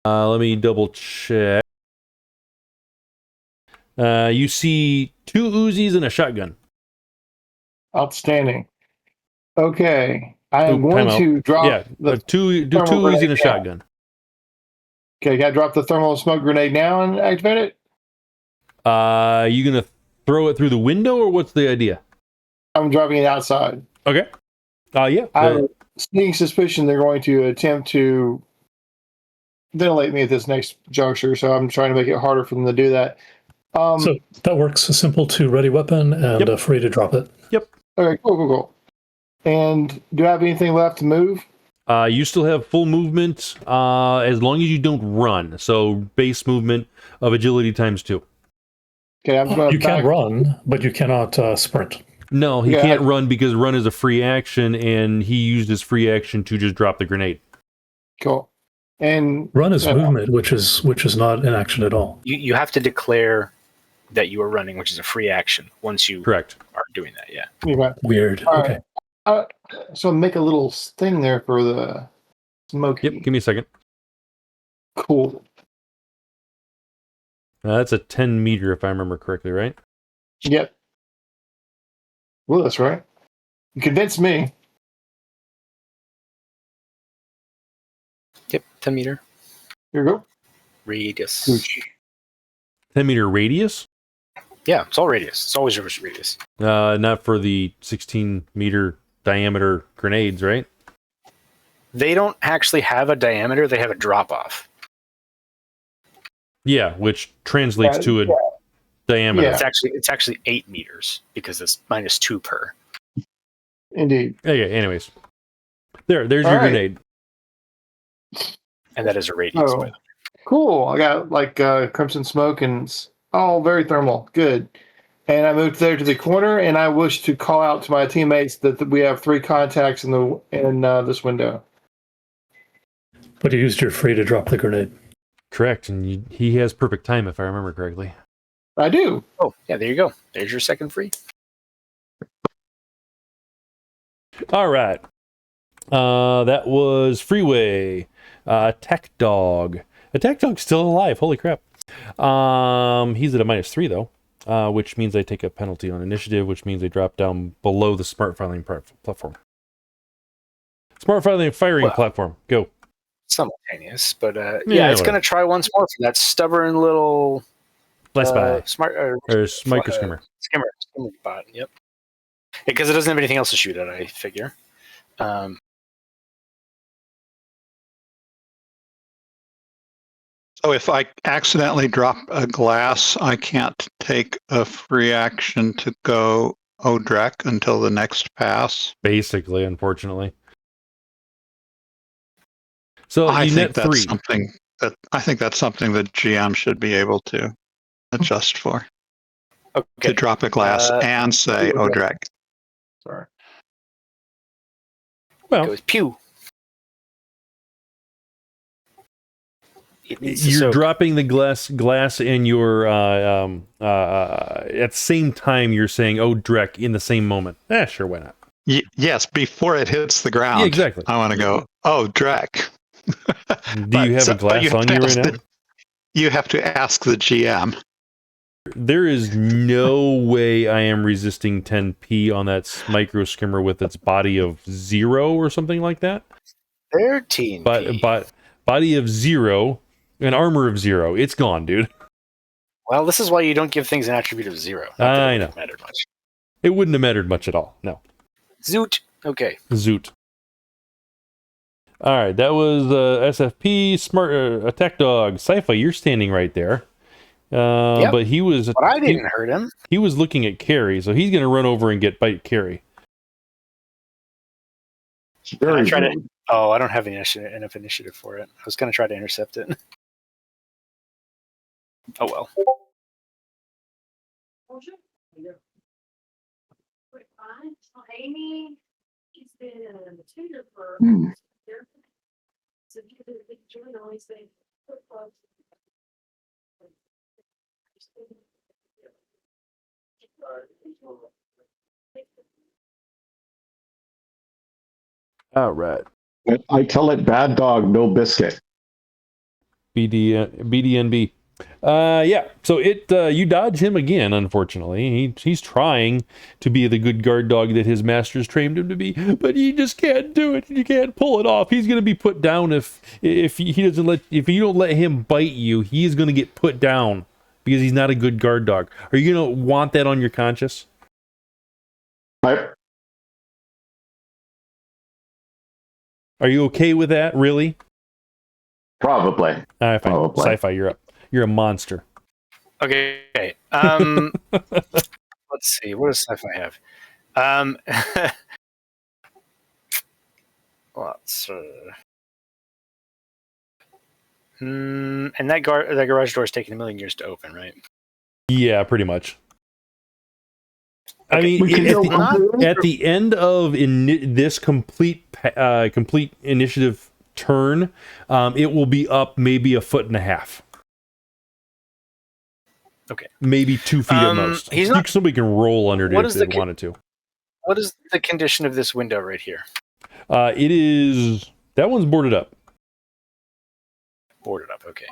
Let me double check. You see 2 Uzis and a shotgun. Outstanding. Okay. I am going to drop two Uzis and a shotgun. Okay, got to drop the thermal smoke grenade now and activate it? You gonna Throw it through the window, or what's the idea? I'm driving it outside. Okay. Yeah. I have a sneaking suspicion they're going to attempt to ventilate me at this next juncture, so I'm trying to make it harder for them to do that. So that works. Simple to ready weapon and free to drop it. Yep. Okay, cool. And do I have anything left to move? You still have full movement as long as you don't run. So base movement of agility ×2. Okay, I'm going to You can run, but you cannot sprint. No, he can't run because run is a free action, and he used his free action to just drop the grenade. Cool. And run is movement, which is not an action at all. You have to declare that you are running, which is a free action once you are doing that. Yeah. Okay. Weird. All okay. Right. So make a little thing there for the smoke. Yep. Give me a second. Cool. That's a 10 meter, if I remember correctly, right? Yep. Well, that's right. You convinced me. Yep. 10 meter. Here we go. Radius. 10 meter radius? Yeah, it's all radius. It's always reverse radius. Not for the 16 meter diameter grenades, right? They don't actually have a diameter. They have a drop off. Yeah, which translates to a diameter. Yeah. It's actually 8 meters because it's -2 per. Indeed. Okay, anyways. There's your grenade. And that is a radius. Oh, cool. I got crimson smoke and it's all very thermal. Good. And I moved there to the corner, and I wish to call out to my teammates that we have 3 contacts in this window. But you used your free to drop the grenade. Correct, and he has perfect time, if I remember correctly. I do. Oh, yeah, there you go. There's your second free. All right. That was Freeway. Tech Dog. Tech Dog's still alive. Holy crap. He's at a -3, though, which means I take a penalty on initiative, which means they drop down below the smart filing platform. Smart firing platform. Go. Simultaneous, but it's going to try once more for that stubborn little micro skimmer. Skimmer bot. Yep. Because it doesn't have anything else to shoot at, I figure. So if I accidentally drop a glass, I can't take a free action to go Odrek until the next pass. Basically, unfortunately. So I think that's 3. something that GM should be able to adjust for. Okay. To drop a glass and say Odrek. Sorry. Well, it goes pew. You're dropping the glass in your at the same time you're saying Odrek in the same moment. Sure, why not? Yes, before it hits the ground. Yeah, exactly. I want to go, Odrek. Do you have a glass on you right now? You have to ask the GM. There is no way I am resisting 10p on that micro skimmer with its body of 0 or something like that. 13. But body of 0, an armor of 0. It's gone, dude. Well, this is why you don't give things an attribute of 0. I know. Mattered much. It wouldn't have mattered much at all. No. Zoot. Okay. Zoot. All right, that was SFP, Smart Attack Dog, Sci-Fi. You're standing right there, but he was. But I didn't hurt him. He was looking at Cary, so he's going to run over and bite Cary. I try to. Oh, I don't have enough initiative for it. I was going to try to intercept it. Oh well. Amy, she's been a tutor for. So you could join all these things. All right. I tell it, bad dog, no biscuit. BDNB. Yeah. So you dodge him again. Unfortunately, he's trying to be the good guard dog that his masters trained him to be, but he just can't do it. You can't pull it off. He's going to be put down if you don't let him bite you. He's going to get put down because he's not a good guard dog. Are you going to want that on your conscience? I, Are you okay with that? Really? probably. All right, fine. Probably. Sci-Fi, you're up. You're a monster. Okay. Let's see. What does Sci-Fi have? Let's. And that garage door is taking 1,000,000 years to open, right? Yeah, pretty much. I Okay. mean, We at the end of this complete initiative turn, it will be up maybe 1.5 feet. Okay. Maybe 2 feet at most. He's not. Somebody can roll under it What if is they the wanted to. What is the condition of this window right here? It is. That one's boarded up. Boarded up. Okay.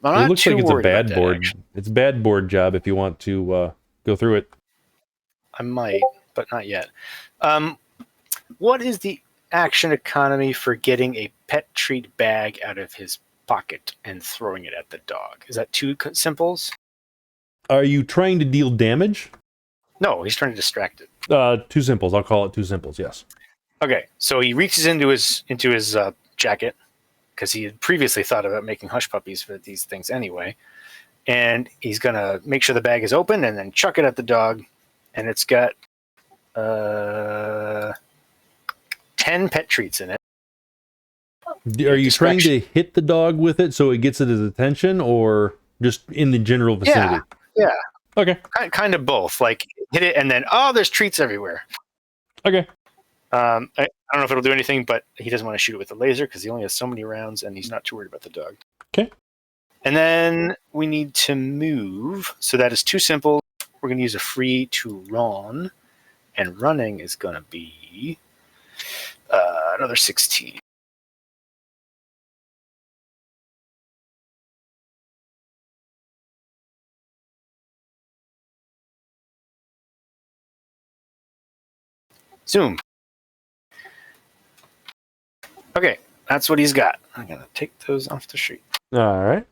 It looks like it's a bad board. It's a bad board job if you want to go through it. I might, but not yet. What is the action economy for getting a pet treat bag out of his pocket and throwing it at the dog? Is that 2 simples? Are you trying to deal damage? No, he's trying to distract it. 2 simples. I'll call it 2 simples. Yes. Okay, so he reaches into his jacket because he had previously thought about making hush puppies for these things anyway, and he's gonna make sure the bag is open and then chuck it at the dog, and it's got 10 pet treats in it. Are you trying to hit the dog with it so it gets his attention, or just in the general vicinity? Yeah. Okay. Kind of both. Like hit it and then there's treats everywhere. Okay. I don't know if it'll do anything, but he doesn't want to shoot it with a laser because he only has so many rounds and he's not too worried about the dog. Okay. And then we need to move. So that is 2 simple. We're going to use a free to run. And running is going to be another 16. Zoom. Okay, that's what he's got. I'm going to take those off the sheet. All right.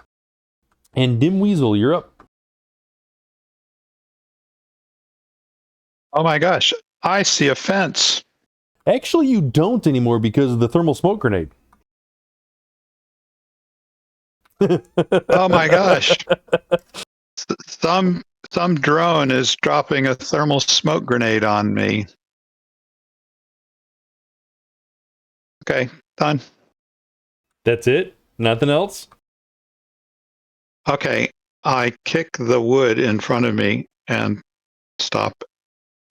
And Dim Weasel, you're up. Oh my gosh, I see a fence. Actually, you don't anymore because of the thermal smoke grenade. Oh my gosh. Some drone is dropping a thermal smoke grenade on me. Okay, done. That's it? Nothing else? Okay, I kick the wood in front of me and stop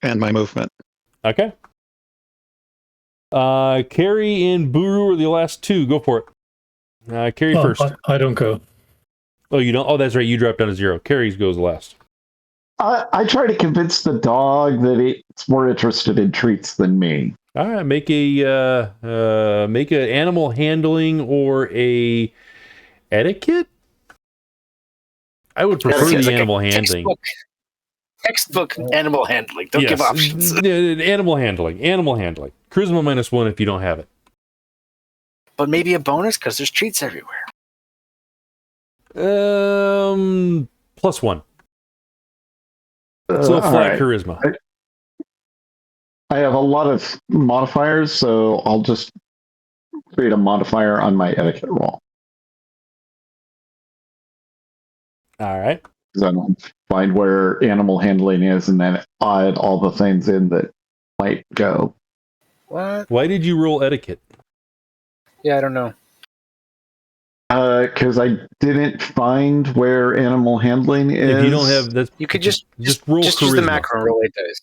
and my movement. Okay. Cary and Buruu are the last 2. Go for it. Cary first. I don't go. Oh, you don't? Oh, that's right. You dropped down to 0. Cary goes last. I try to convince the dog that it's more interested in treats than me. All right. Make a animal handling or a etiquette. I would prefer the animal handling. Textbook animal handling. Don't give options. Animal handling. Charisma -1 if you don't have it. But maybe a bonus because there's treats everywhere. +1. So flat right. charisma. I have a lot of modifiers, so I'll just create a modifier on my etiquette roll. All right. Because I don't find where animal handling is and then add all the things in that might go. What? Why did you roll etiquette? Yeah, I don't know. Because I didn't find where animal handling is. If you don't have that, You could just roll use charisma. the macro and roll 8 dice.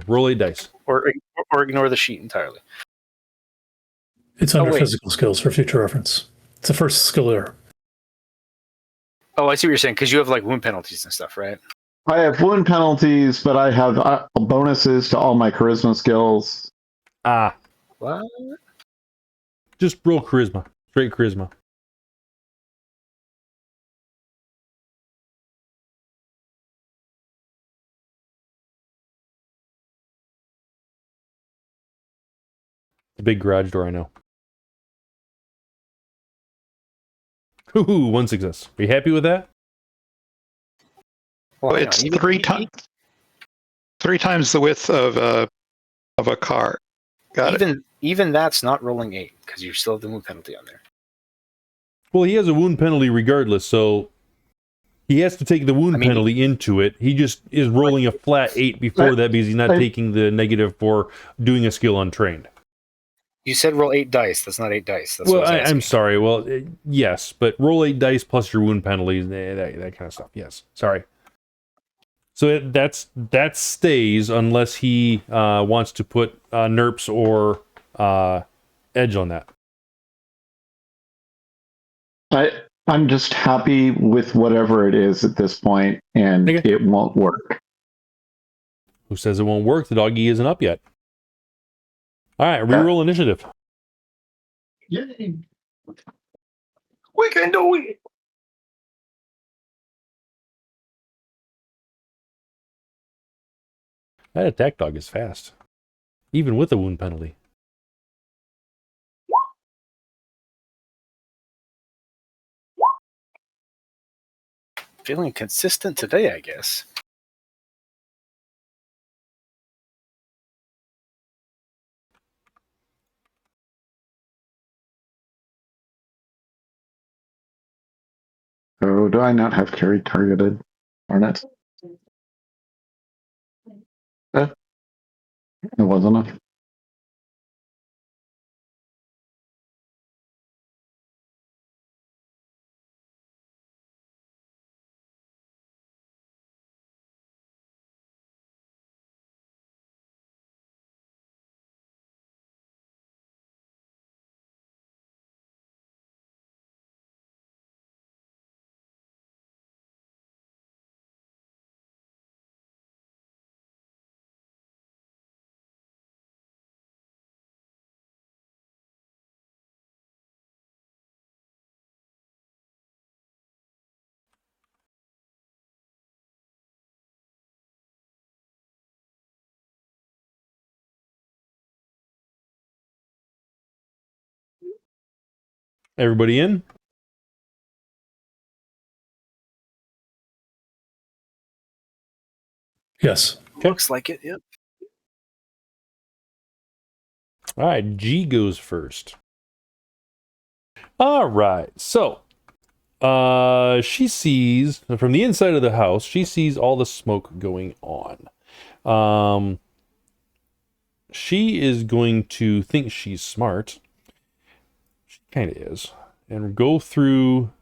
Roll 8 dice. Or ignore the sheet entirely. It's under wait. physical skills for future reference. It's the first skill there. Oh, I see what you're saying, because you have like wound penalties and stuff, right? I have wound penalties, but I have bonuses to all my charisma skills. Ah, What? just roll charisma. Straight charisma. The big garage door, I know. Ooh, 1 success. Are you happy with that? Well, it's even- three times the width of a car. Got it. Even that's not rolling 8 because you still have the wound penalty on there. Well, he has a wound penalty regardless, so he has to take the wound penalty into it. He just is rolling a flat 8 before that because he's not taking the negative for doing a skill untrained. You said roll 8 dice. That's not 8 dice. That's Well, what I was asking. I'm sorry. Well, yes, but roll 8 dice plus your wound penalties, that kind of stuff. Yes, sorry. So that stays unless he wants to put NERPs or edge on that. I'm just happy with whatever it is at this point, and Okay. it won't work. Who says it won't work? The doggy isn't up yet. All right, reroll initiative. Yay. We can do it. That attack dog is fast, even with a wound penalty. Feeling consistent today, I guess. Oh, do I not have Cary targeted? Darn it. It wasn't enough. Everybody in? Yes. Okay. Looks like it. Yep. All right, G goes first. All right, so she sees from the inside of the house. She sees all the smoke going on. She is going to think she's smart. She kind of is, and go through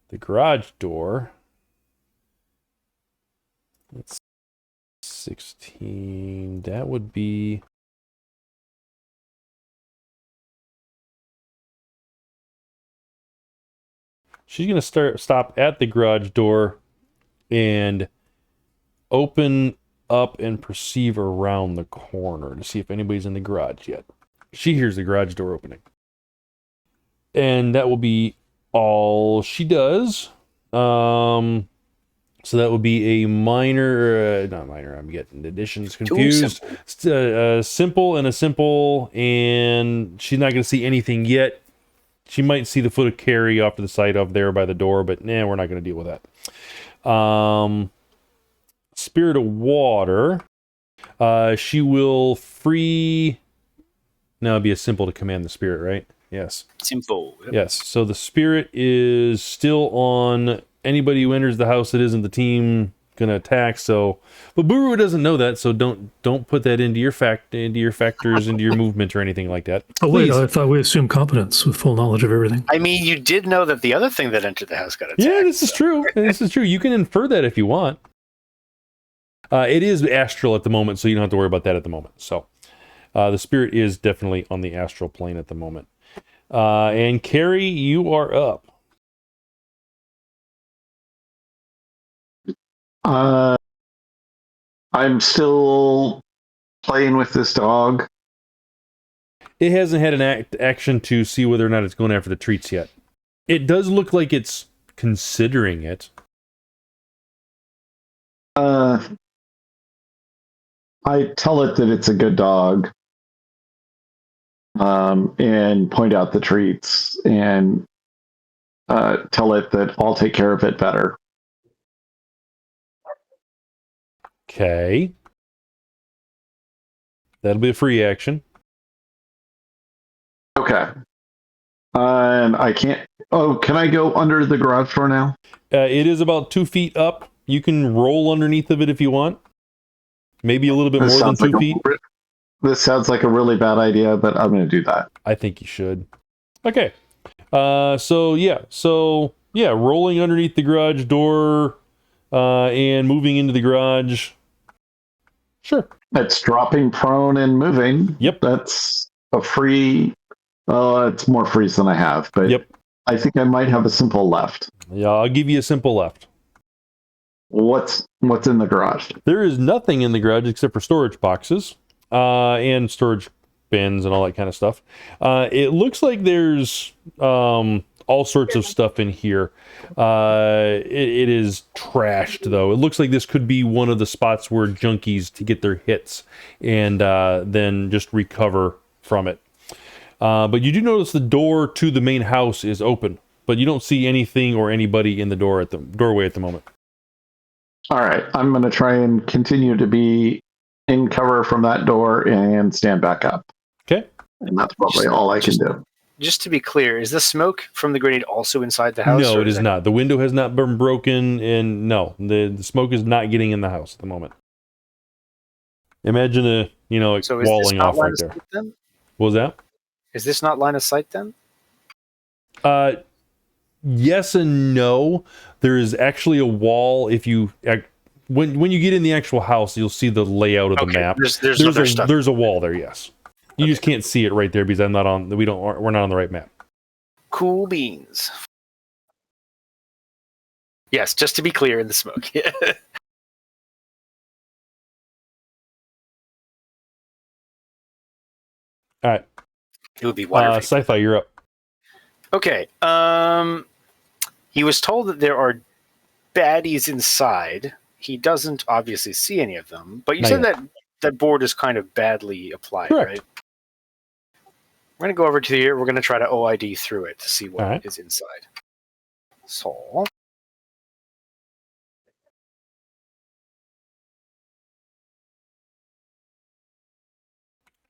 the garage door. That's 16. That would be. She's going to stop at the garage door and open up and perceive around the corner to see if anybody's in the garage yet. She hears the garage door opening. And that will be all she does. So that would be a minor, not minor, I'm getting additions confused. Simple and a simple, and she's not going to see anything yet. She might see the foot of Cary off to the side of there by the door, but we're not going to deal with that. Spirit of Water. She will free... Now it'd be a simple to command the spirit, right? Yes. Simple. Yep. Yes. So the spirit is still on anybody who enters the house that isn't the team going to attack. So, but Buruu doesn't know that, so don't put that into your factors, into your movement or anything like that. Oh, wait, Please. I thought we assumed competence with full knowledge of everything. I mean, you did know that the other thing that entered the house got attacked. Yeah, this is true. This is true. You can infer that if you want. It is astral at the moment, so you don't have to worry about that at the moment. So the spirit is definitely on the astral plane at the moment. And Cary, you are up. I'm still playing with this dog. It hasn't had an action to see whether or not it's going after the treats yet. It does look like it's considering it. I tell it that it's a good dog, and point out the treats, and tell it that I'll take care of it better. Okay. That'll be a free action. Okay. And I can't. Oh, can I go under the garage door now? It is about 2 feet up. You can roll underneath of it if you want. Maybe a little bit more than 2 feet. This sounds like a really bad idea, but I'm going to do that. I think you should. Okay. So rolling underneath the garage door and moving into the garage. Sure. It's dropping prone and moving. Yep. That's a free. It's more frees than I have, but yep. I think I might have a simple left. Yeah, I'll give you a simple left. What's in the garage? There is nothing in the garage except for storage boxes and storage bins and all that kind of stuff. It looks like there's all sorts of stuff in here. It is trashed, though. It looks like this could be one of the spots where junkies to get their hits and then just recover from it. But you do notice the door to the main house is open, but you don't see anything or anybody in the doorway at the moment. All right, I'm going to try and continue to be in cover from that door and stand back up. Okay. And that's probably all I can do. Just to be clear, is the smoke from the grenade also inside the house? No, it is not. The window has not been broken, and no, the smoke is not getting in the house at the moment. Imagine walling off right there. What was that? Is this not line of sight then? Yes and no. There is actually a wall. If you when you get in the actual house, you'll see the layout of the map. There's a wall there. Yes, you just can't see it right there because we're not on the right map. Cool beans. Yes, just to be clear, in the smoke. All right. It would be water. Sci-Fi, you're up. Okay. He was told that there are baddies inside. He doesn't obviously see any of them, but you said that board is kind of badly applied, correct, right? We're going to go over to here. We're going to try to OID through it to see what is inside. So.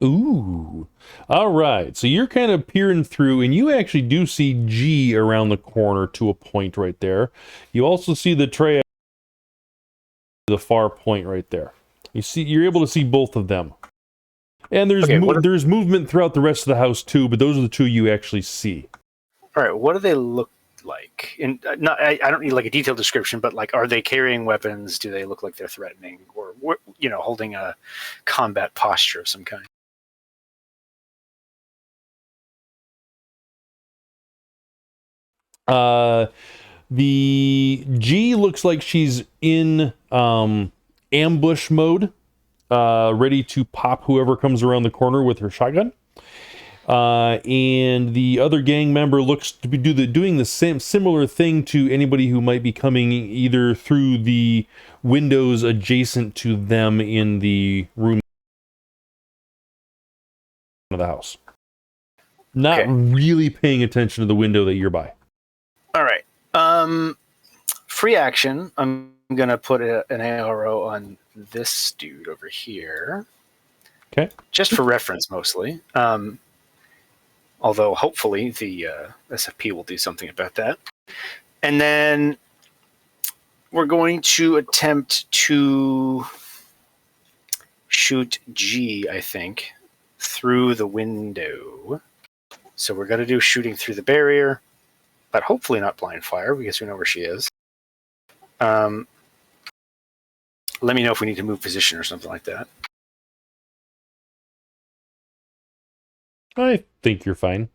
Ooh. All right. So you're kind of peering through, and you actually do see G around the corner to a point right there. You also see the tray, the far point right there. You're able to see both of them. And there's movement throughout the rest of the house too, but those are the two you actually see. All right. What do they look like? And I don't need like a detailed description, but like, are they carrying weapons? Do they look like they're threatening, or holding a combat posture of some kind? The G looks like she's in ambush mode, ready to pop whoever comes around the corner with her shotgun. And the other gang member looks to be doing the same similar thing to anybody who might be coming either through the windows adjacent to them in the room of the house. Not really paying attention to the window that you're by. All right. Free action. I'm going to put an arrow on this dude over here. Okay. Just for reference, mostly. Although, hopefully, the SFP will do something about that. And then we're going to attempt to shoot G, I think, through the window. So we're going to do shooting through the barrier, but hopefully not blind fire because we know where she is. Let me know if we need to move position or something like that. I think you're fine.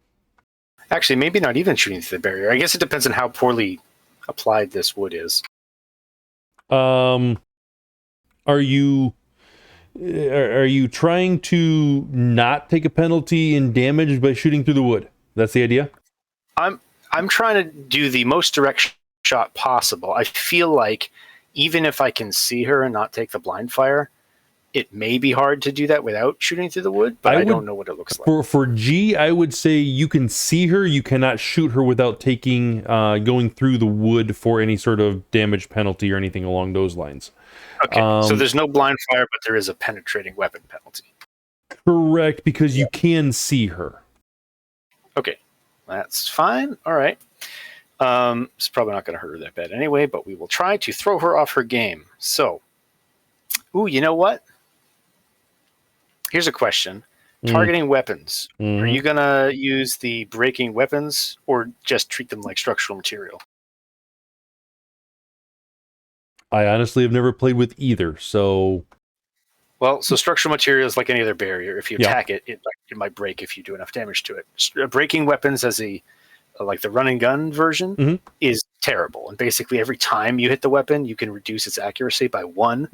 Actually, maybe not even shooting through the barrier. I guess it depends on how poorly applied this wood is. Are you trying to not take a penalty in damage by shooting through the wood? That's the idea? I'm trying to do the most direct shot possible. I feel like even if I can see her and not take the blind fire, it may be hard to do that without shooting through the wood, but I don't know what it looks like. For G, I would say you can see her. You cannot shoot her without going through the wood for any sort of damage penalty or anything along those lines. Okay, so there's no blind fire, but there is a penetrating weapon penalty. Correct, because you can see her. Okay, that's fine. All right. It's probably not going to hurt her that bad anyway, but we will try to throw her off her game. So, you know what? Here's a question. Targeting weapons. Are you going to use the breaking weapons or just treat them like structural material? I honestly have never played with either, so... Well, so structural material is like any other barrier. If you attack it, it might break if you do enough damage to it. Breaking weapons as like the run and gun version is terrible. And basically every time you hit the weapon, you can reduce its accuracy by 1.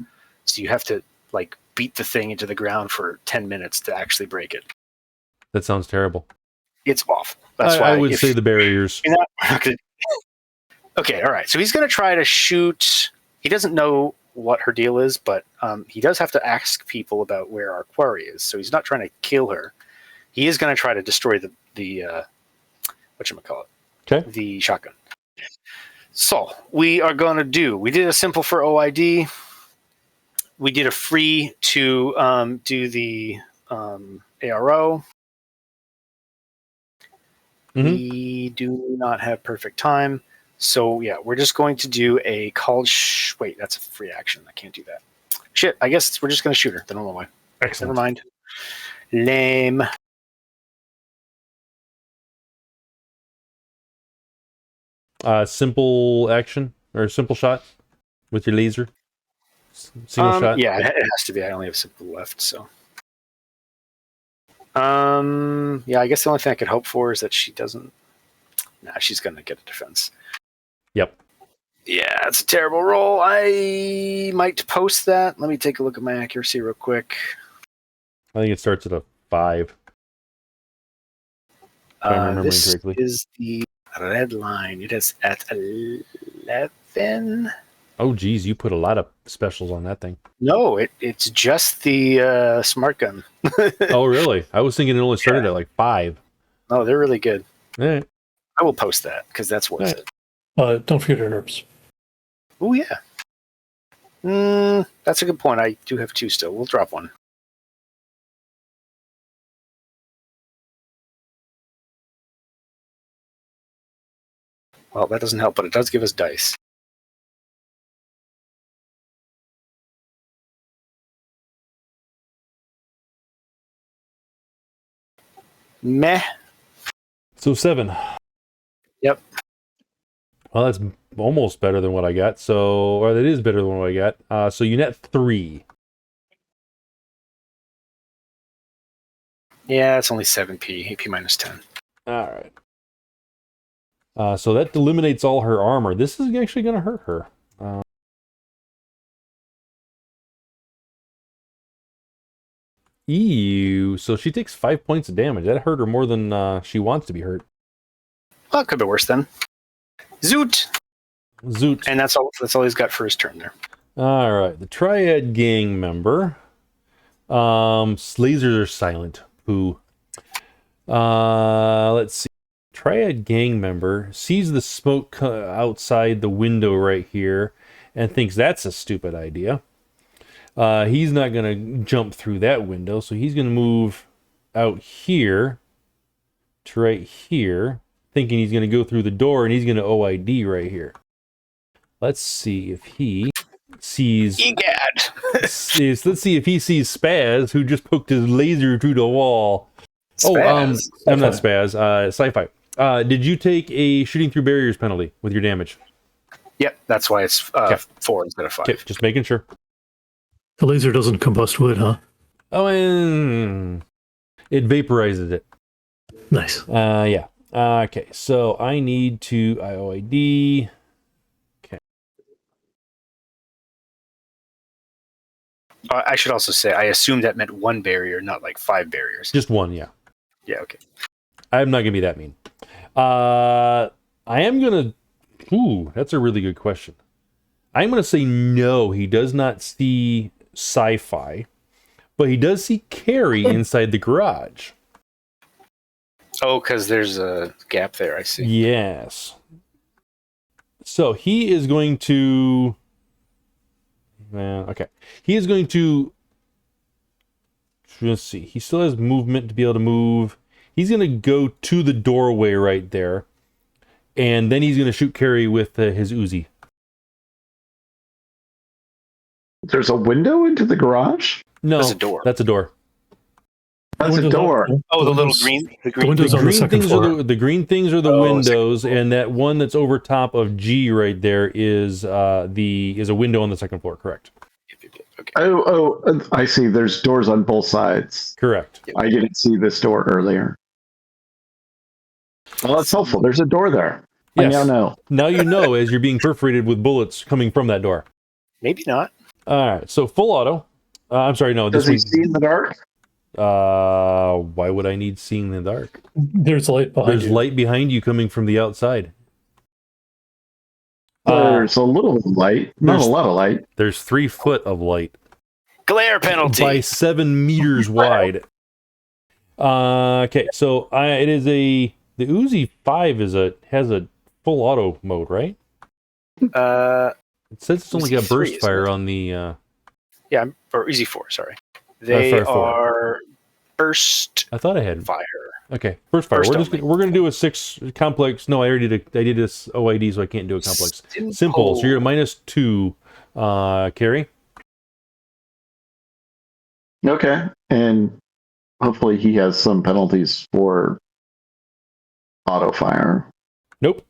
So you have to like beat the thing into the ground for 10 minutes to actually break it. That sounds terrible. It's awful. That's why I would say the barriers. Okay, all right. So he's going to try to shoot. He doesn't know what her deal is, but he does have to ask people about where our quarry is. So he's not trying to kill her. He is going to try to destroy the whatchamacallit? Okay. The shotgun. So we did a simple for OID. We did a free to do the ARO. We do not have perfect time. So yeah, we're just going to do a called wait, that's a free action. I can't do that. Shit, I guess we're just going to shoot her the normal way. Excellent. Never mind. Lame. Simple action or simple shot with your laser. Single shot. Yeah, it has to be. I only have simple left, so. Yeah, I guess the only thing I could hope for is that she doesn't. Nah, she's gonna get a defense. Yep. Yeah, it's a terrible roll. I might post that. Let me take a look at my accuracy real quick. I think it starts at a 5. If I'm remembering This correctly. is the red line. It is at 11. Oh, geez, you put a lot of specials on that thing. No, it's just the smart gun. Oh, really? I was thinking it only started at like 5. No, they're really good. All right. I will post that because that's worth it. Don't forget her nerfs. Oh, yeah. That's a good point. I do have 2 still. We'll drop 1. Well, that doesn't help, but it does give us dice. Meh. So 7. Yep. Well, that's almost better than what I got. Or that is better than what I got. So you net 3. Yeah, it's only 7p. AP minus 10. All right. So that eliminates all her armor. This is actually going to hurt her. Ew. So she takes 5 points of damage. That hurt her more than she wants to be hurt. Well, it could be worse then. Zoot! Zoot. And that's all he's got for his turn there. All right. The Triad gang member. Lasers are silent. Pooh. Let's see. Triad gang member sees the smoke outside the window right here and thinks that's a stupid idea. He's not going to jump through that window, so he's going to move out here to right here, thinking he's going to go through the door, and he's going to OID right here. Let's see if he sees... Egad! Let's see if he sees Spaz, who just poked his laser through the wall. Spaz. I'm not Spaz. Sci-Fi. Did you take a shooting through barriers penalty with your damage? Yep, that's why it's 4 instead of 5. Okay, just making sure. The laser doesn't combust wood, huh? Oh, and it vaporizes it. Nice. Yeah. Okay, so I need to IOID. Okay. I should also say, I assumed that meant 1 barrier, not like 5 barriers. Just 1, yeah. Yeah, okay. I'm not going to be that mean. I am going to... Ooh, that's a really good question. I'm going to say no, he does not see Sci-Fi, but he does see Cary inside the garage. Oh, because there's a gap there, I see. Yes. So he is going to... Okay. He is going to... Let's see. He still has movement to be able to move. He's going to go to the doorway right there. And then he's going to shoot Cary with his Uzi. There's a window into the garage? No, That's a door. That's a door. That's a Windows door. on- Oh, the little windows- green. The The green. windows on the second things floor. are the green things are the Oh, windows, and that one that's over top of G right there is a window on the second floor. Correct. Okay. Oh, I see. There's doors on both sides. Correct. I didn't see this door earlier. Well, that's helpful. There's a door there. I Yes. now know. Now you know as you're being perforated with bullets coming from that door. Maybe not. All right. So full auto. I'm sorry. No. Does This he one. see in the dark? Why would I need seeing in the dark? There's light behind There's you. light behind you coming from the outside. There's a little light. Not there's- a lot of light. There's 3 foot of light Glare penalty. by 7 meters wide. Okay, so it is the Uzi 5 has a full auto mode, right? It says it's only got Uzi 3, burst isn't fire it? on the. Yeah, or Easy 4, sorry. They Fire 4. are burst I thought I had. fire. Okay, burst fire. Burst We're gonna do a 6 complex. No, I did this OID, so I can't do a complex. Simple. So you're a -2, Cary. Okay. And hopefully he has some penalties for auto fire. Nope.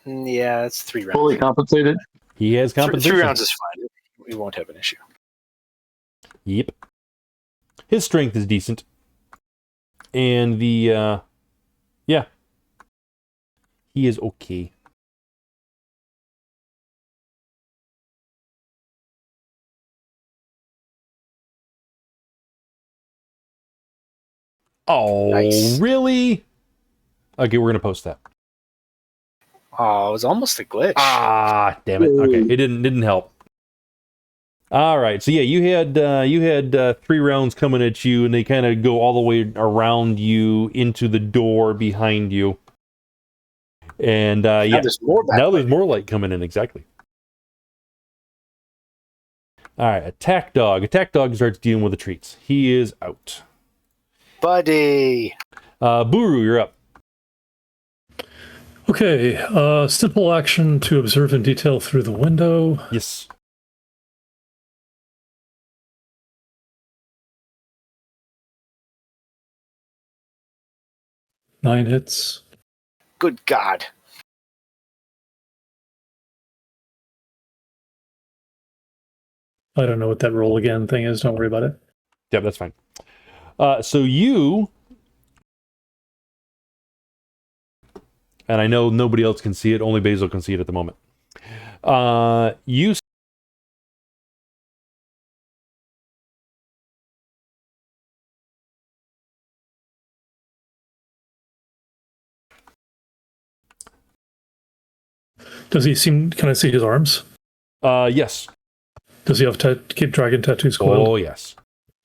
Yeah, it's 3 rounds. Fully compensated? He has compensation. 3 rounds is fine. We won't have an issue. Yep. His strength is decent. And the, yeah. He is okay. Oh, Nice. really? Okay, we're going to post that. Oh, it was almost a glitch. Ah, damn it. Okay, it didn't help. All right, so yeah, you had 3 rounds coming at you, and they kind of go all the way around you into the door behind you. And Now yeah, there's more back. now there's more light coming in. Exactly. All right, attack dog. Attack dog starts dealing with the treats. He is out. Buddy. Buruu, you're up. Okay, simple action to observe in detail through the window. Yes. Nine hits. Good God. I don't know what that roll again thing is. Don't worry about it. Yep, that's fine. So you, and I know nobody else can see it, only Basil can see it at the moment. You Does he seem? Can I see his arms? yes. Does he have keep dragon tattoos coiled? Oh, yes.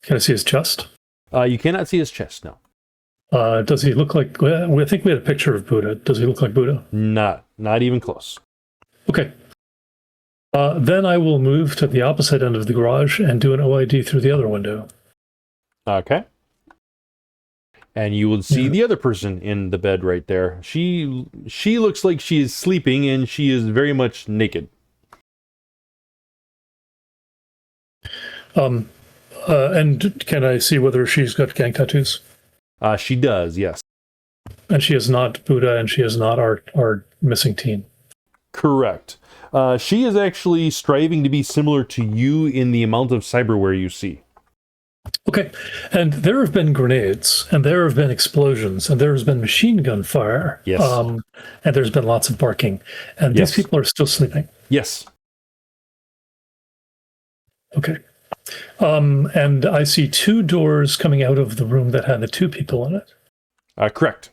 Can I see his chest? You cannot see his chest, no. Does he look like? I think we had a picture of Buddha. Does he look like Buddha? Not even close. Okay. Then I will move to the opposite end of the garage and do an OID through the other window. Okay. And you will see Yeah. the other person in the bed right there. She looks like she is sleeping, and she is very much naked. And can I see whether she's got gang tattoos? She does, yes. And she is not Buddha, and she is not our missing teen. Correct. She is actually striving to be similar to you in the amount of cyberware you see. Okay. And there have been grenades, and there have been explosions, and there has been machine gun fire. Yes. And there's been lots of barking. And Yes. these people are still sleeping. Yes. Okay. And I see 2 doors coming out of the room that had the 2 people in it. Correct.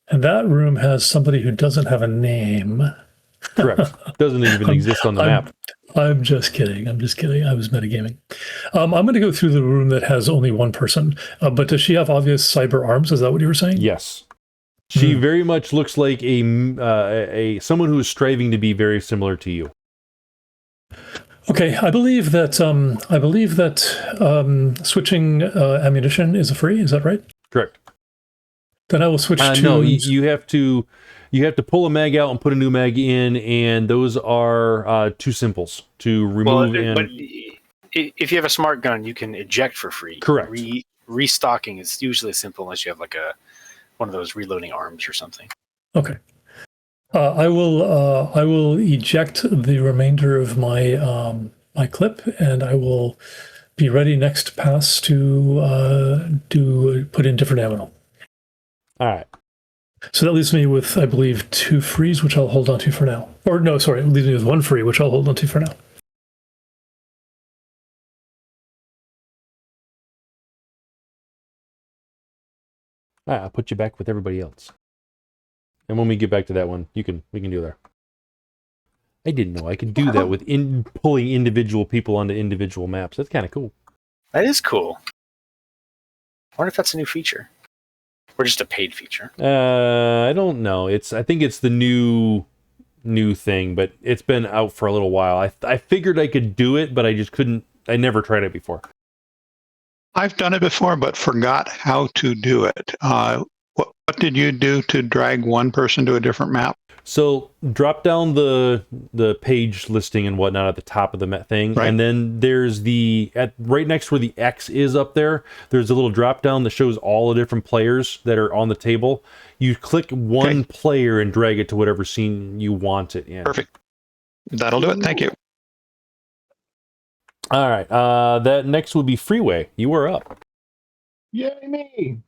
And that room has somebody who doesn't have a name. Correct. Doesn't even exist on the map. I'm just kidding. I was metagaming. I'm going to go through the room that has only 1 person. But does she have obvious cyber arms? Is that what you were saying? Yes. She very much looks like a someone who is striving to be very similar to you. Okay, I believe that switching ammunition is a free. Is that right? Correct. Then I will switch to. No, you have to pull a mag out and put a new mag in, and those are two simples to remove. But if you have a smart gun, you can eject for free. Correct. Restocking is usually simple unless you have like one of those reloading arms or something. Okay. I will eject the remainder of my my clip, and I will be ready next pass to put in different ammo. All right. So that leaves me with, I believe, 2 frees, which I'll hold on to for now. Or no, sorry, it leaves me with 1 free, which I'll hold on to for now. All right, I'll put you back with everybody else. And when we get back to that one, we can do there. I didn't know I could do that with pulling individual people onto individual maps. That's kind of cool. That is cool. I wonder if that's a new feature. Or just a paid feature. I don't know. I think it's the new thing, but it's been out for a little while. I figured I could do it, but I just couldn't. I never tried it before. I've done it before, but forgot how to do it. What did you do to drag one person to a different map? So drop down the page listing and whatnot at the top of the thing, right. And then there's right next where the X is up there. There's a little drop down that shows all the different players that are on the table. You click one player and drag it to whatever scene you want it in. Perfect. That'll do it. Thank you. All right. That next would be Freeway. You are up. Yay me!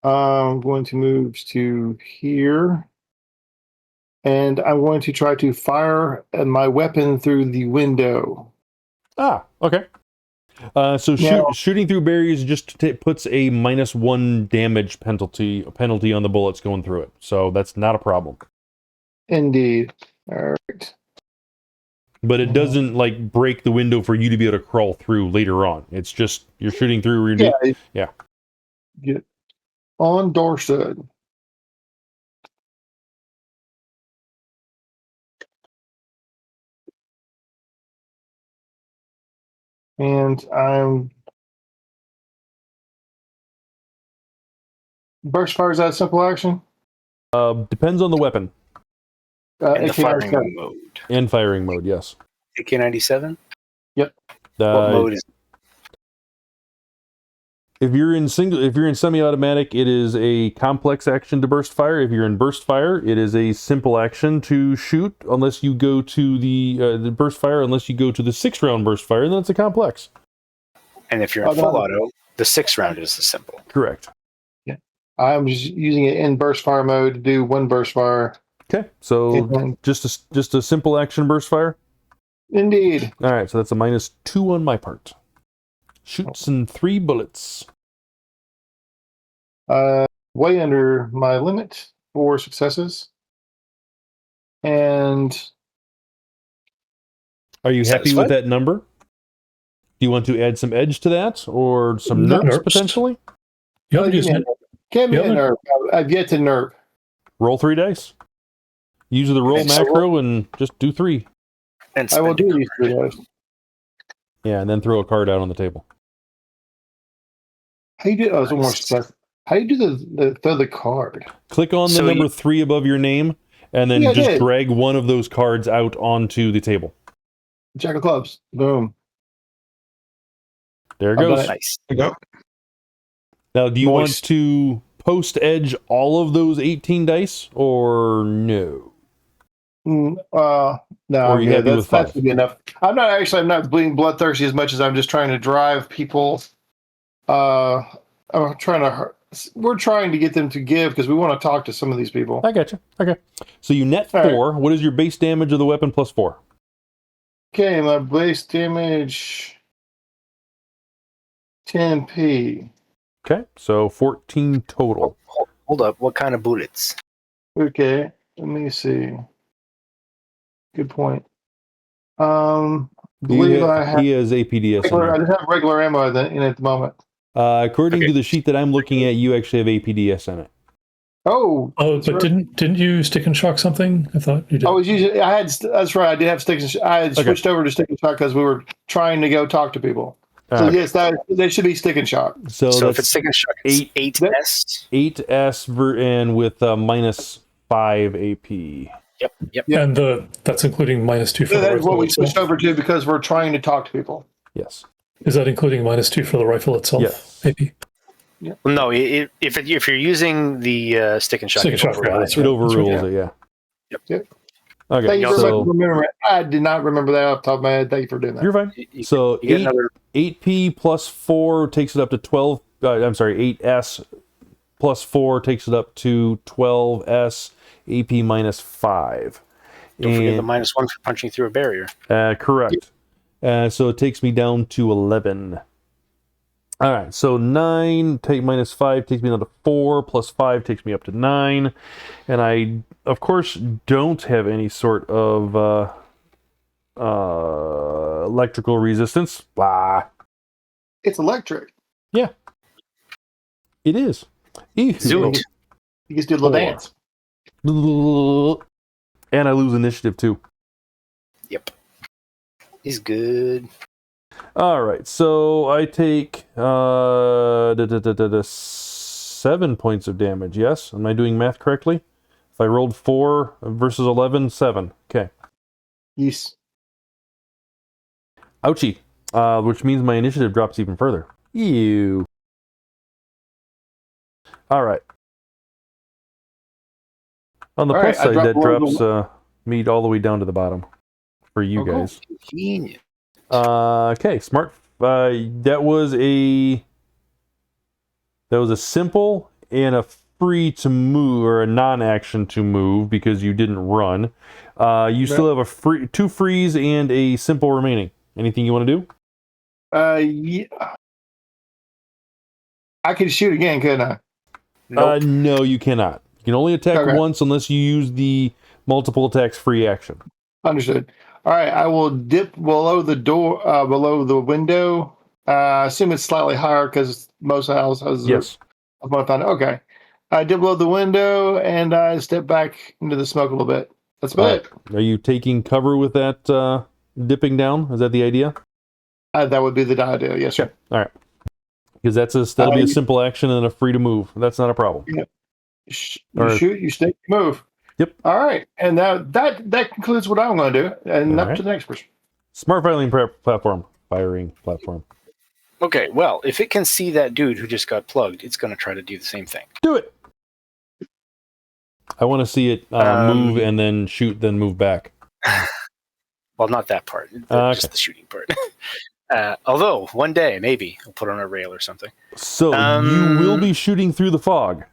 I'm going to move to here. And I'm going to try to fire my weapon through the window. Ah, okay. So shooting through barriers just puts a -1 damage penalty on the bullets going through it. So that's not a problem. Indeed. All right. But it doesn't like break the window for you to be able to crawl through later on. It's just you're shooting through. Yeah. Get on Dorsted. And I'm burst fire. Is that a simple action? Depends on the weapon. And the firing mode. And firing mode, yes. AK-97? Yep. What mode is it? If you're in semi-automatic, it is a complex action to burst fire. If you're in burst fire, it is a simple action to shoot, unless you go to the burst fire, unless you go to the 6-round burst fire, and then it's a complex. And if you're in full auto, the 6th round is the simple. Correct. Yeah. I'm just using it in burst fire mode to do 1 burst fire. Okay, so just a simple action burst fire? Indeed. All right, so that's a -2 on my part. Shoots in 3 bullets. Way under my limit for successes. And are you happy with that number? Do you want to add some edge to that, or some nerfs potentially? Can't be a nerf. I've yet to nerf. Roll 3 dice. Use the roll macro and just do 3. And I will do these 3 dice. Yeah, and then throw a card out on the table. How you do? Oh, it's one more success. How do you do throw the card? Click on the number 3 above your name, and then just drag one of those cards out onto the table. Jack of clubs. Boom. There it goes. Nice. There you go. Now, do you want to post edge all of those 18 dice, or no? No. Or you happy with 5? That should be enough. I'm not bleeding bloodthirsty as much as I'm just trying to drive people. We're trying to get them to give because we want to talk to some of these people. I got you. Okay. So you net 4. Right. What is your base damage of the weapon plus 4? Okay, my base damage 10p. Okay, so 14 total. Hold up. What kind of bullets? Okay, let me see. Good point. He has APDS. I just have regular ammo in at the moment. According to the sheet that I'm looking at, you actually have APDS in it. Oh, Oh, but didn't you stick and shock something? I thought you did. I was using. I had. That's right. I did have stick and shock. I had switched over to stick and shock because we were trying to go talk to people. So yes, they should be stick and shock. So So if that's it's stick and shock, it's 8S. 8S and with minus 5 AP. Yep. Yeah. And that's including -2 for the That's rifle what we itself. switched over to because we're trying to talk to people. Yes. Is that including -2 for the rifle itself? Yes. Maybe. Well, no, if you're using the stick and shock, Stick and shock, yeah, that's It right. overrules it, yeah. Yep. Okay, Thank you very so much for remembering it. I did not remember that off the top of my head. Thank you for doing that. you're fine. So you get another 8P plus 4 takes it up to 12. I'm sorry, 8S plus 4 takes it up to 12S. AP minus 5. Don't forget the -1 for punching through a barrier. Correct. So it takes me down to 11. All right, so 9 minus 5 takes me down to 4, plus 5 takes me up to 9. And I, of course, don't have any sort of electrical resistance. Blah. It's electric. Yeah. It is. Zoot. You just do a little 4. dance. And I lose initiative, too. Yep. He's good. All right, so I take 7 points of damage. Yes, am I doing math correctly? If I rolled 4 versus 11, 7. Okay. Yes. Ouchie. Which means my initiative drops even further. Ew. All right. On the All plus right, I side, that dropped drops me all the way down to the bottom for you cool. guys. Convenient. Okay, smart. That was a simple and a free to move, or a non-action to move because you didn't run. You still have a 2 frees and a simple remaining. Anything you want to do? Yeah. I could shoot again, couldn't I? Nope. No, you cannot. You can only attack once unless you use the multiple attacks free action. Understood. All right, I will dip below the door, below the window. I assume it's slightly higher because most houses Yes. are above fine. Okay. I dip below the window and I step back into the smoke a little bit. That's about it. Are you taking cover with that dipping down? Is that the idea? That would be the idea. Yes, sir. All right. Because that'll be a simple action and a free to move. That's not a problem. You shoot, you stick, you move. Yep. All right, and now that concludes what I'm going to do, and up to the next person. Smart firing platform. Okay, well, if it can see that dude who just got plugged, it's going to try to do the same thing. Do it. I want to see it move and then shoot, then move back. Well, not that part. Just the shooting part. Although, one day, maybe, I'll put on a rail or something. So, you will be shooting through the fog.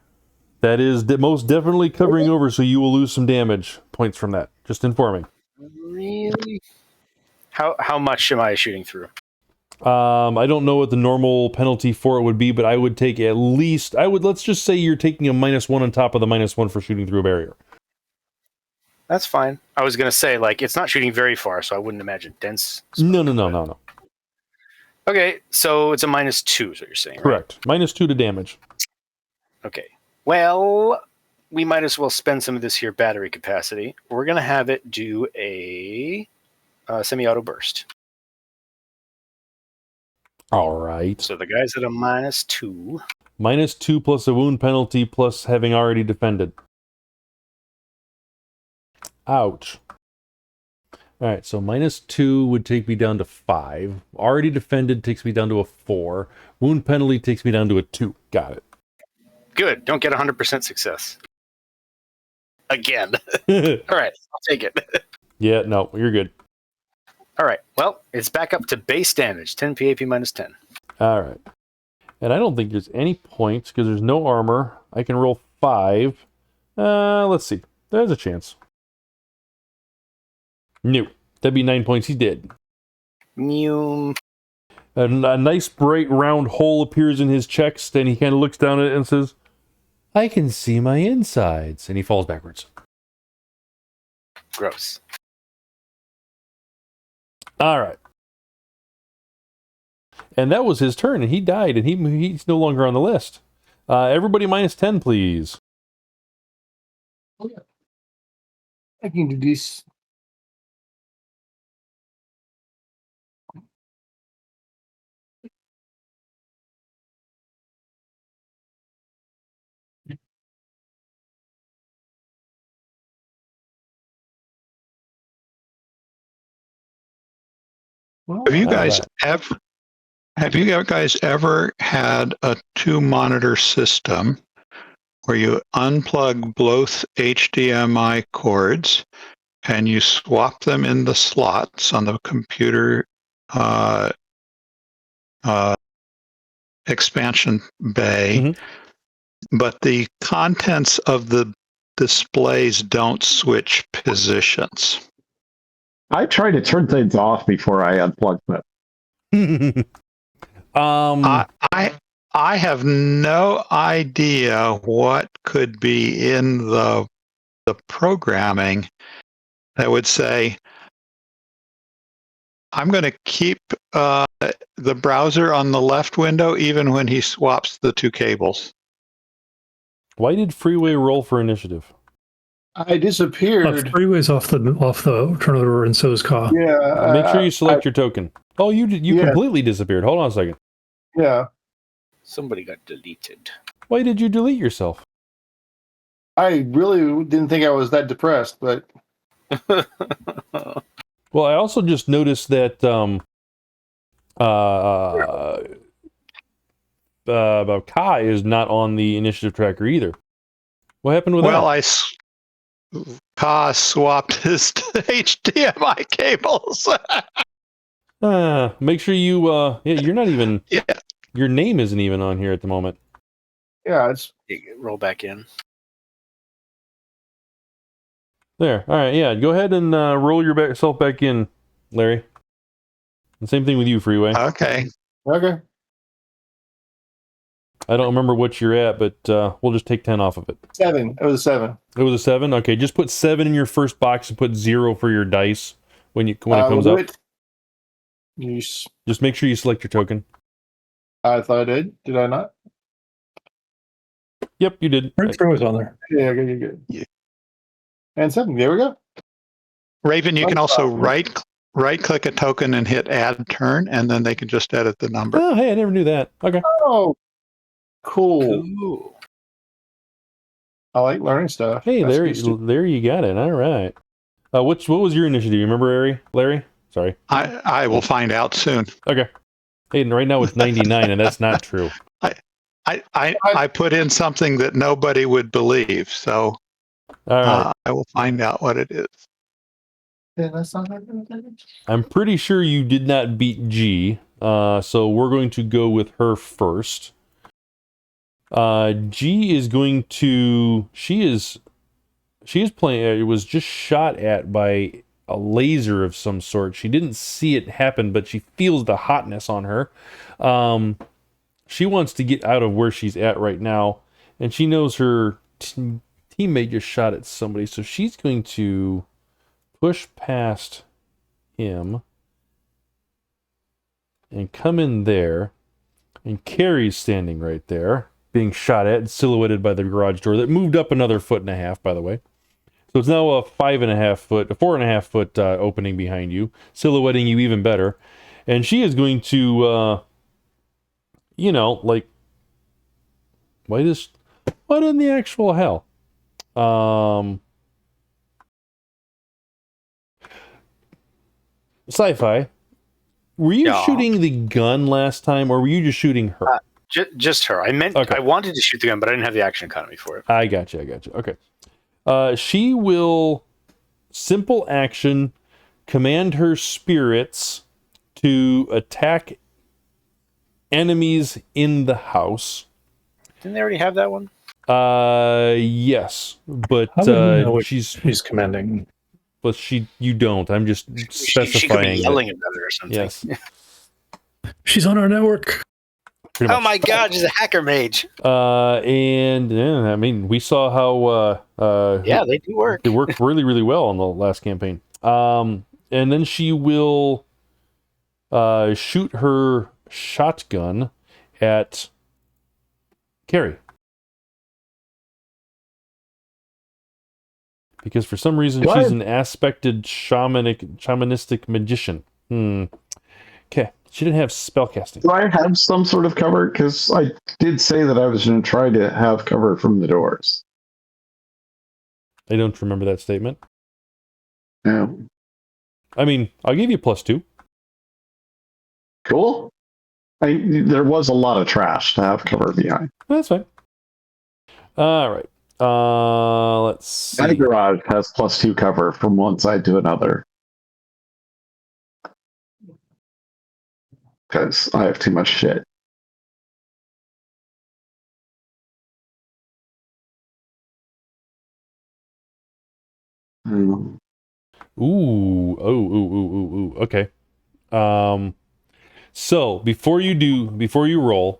That is most definitely covering over, so you will lose some damage points from that. Just informing. Really? How much am I shooting through? I don't know what the normal penalty for it would be, but I would take at least... let's just say you're taking a -1 on top of the -1 for shooting through a barrier. That's fine. I was going to say, it's not shooting very far, so I wouldn't imagine dense. No. Okay, so it's a -2 is what you're saying, Correct. Right? -2 to damage. Okay. Well, we might as well spend some of this here battery capacity. We're going to have it do a semi-auto burst. All right. So the guy's at a -2. -2 plus a wound penalty plus having already defended. Ouch. All right, so -2 would take me down to 5. Already defended takes me down to a 4. Wound penalty takes me down to a 2. Got it. Good. Don't get 100% success. Again. All right, I'll take it. Yeah, no, you're good. All right, well, it's back up to base damage, 10 PAP -10. All right. And I don't think there's any points because there's no armor. I can roll 5. Let's see. There's a chance. No. That'd be 9 points. He's dead. Mew. A nice bright round hole appears in his chest, and he kind of looks down at it and says, I can see my insides. And he falls backwards. Gross. All right. And that was his turn, and he died, and he's no longer on the list. Everybody -10, please. I can do this. Well, Have you All guys right. ever had a 2-monitor system where you unplug both HDMI cords and you swap them in the slots on the computer expansion bay, but the contents of the displays don't switch positions? I try to turn things off before I unplug them. I have no idea what could be in the programming that would say, I'm going to keep the browser on the left window even when he swaps the two cables. Why did Freeway roll for initiative? I disappeared. Freeway's off the turnover, and so is Ka. Yeah. Make sure you select your token. Oh, you Yeah. completely disappeared. Hold on a second. Yeah. Somebody got deleted. Why did you delete yourself? I really didn't think I was that depressed, but Well, I also just noticed that Kai is not on the initiative tracker either. What happened with Well, that? Ka swapped his HDMI cables. Make sure you you're not even Yeah. your name isn't even on here at the moment. yeah, it's Roll back in. There. All right, yeah. Go ahead and roll yourself back in, Larry. And same thing with you, Freeway. Okay. okay. I don't remember what you're at, but we'll just take 10 off of it. 7. It was a 7. It was a 7? Okay, just put 7 in your first box and put 0 for your dice when it comes up. Just make sure you select your token. I thought I did. Did I not? Yep, you did. Freeway's on there. Yeah, good. Yeah. And 7. There we go. Raven, you can also right click a token and hit add turn, and then they can just edit the number. Oh, hey, I never knew that. Okay. Oh, cool. Ooh. I like learning stuff. Hey, That's there good. you got it. All right. What was your initiative? You remember, Larry? Sorry. I will find out soon. Okay. Hey, and right now it's 99, and that's not true. I put in something that nobody would believe, so All right. I will find out what it is. Yeah, that's not that. I'm pretty sure you did not beat G, so we're going to go with her first. G is going to... She is playing... It was just shot at by a laser of some sort. She didn't see it happen, but she feels the hotness on her. She wants to get out of where she's at right now, and she knows her teammate just shot at somebody, so she's going to push past him and come in there, and Cary's standing right there, being shot at and silhouetted by the garage door that moved up another 1.5 feet, by the way. So it's now a 4.5 foot opening behind you, silhouetting you even better. And she is going to, what in the actual hell? Sci-Fi, were you shooting the gun last time, or were you just shooting her? Just her. I wanted to shoot the gun, but I didn't have the action economy for it. I got you. Okay. She will simple action command her spirits to attack enemies in the house. Didn't they already have that one? Yes, but How would we know what she's commanding? But you don't. I'm just specifying. She could be yelling about it or something. Yes. She's on our network. Oh my God, she's a hacker mage. And I mean, we saw how yeah, they do work. It worked really, really well on the last campaign. And then she will shoot her shotgun at Cary. Because for some reason she's an aspected shamanistic magician. Okay. She didn't have spellcasting. Do I have some sort of cover? Because I did say that I was going to try to have cover from the doors. I don't remember that statement. No. I mean, I'll give you +2. Cool. There was a lot of trash to have cover behind. That's fine. All right. Let's see. My garage has +2 cover from one side to another. Because I have too much shit. Ooh. Okay. So before you roll,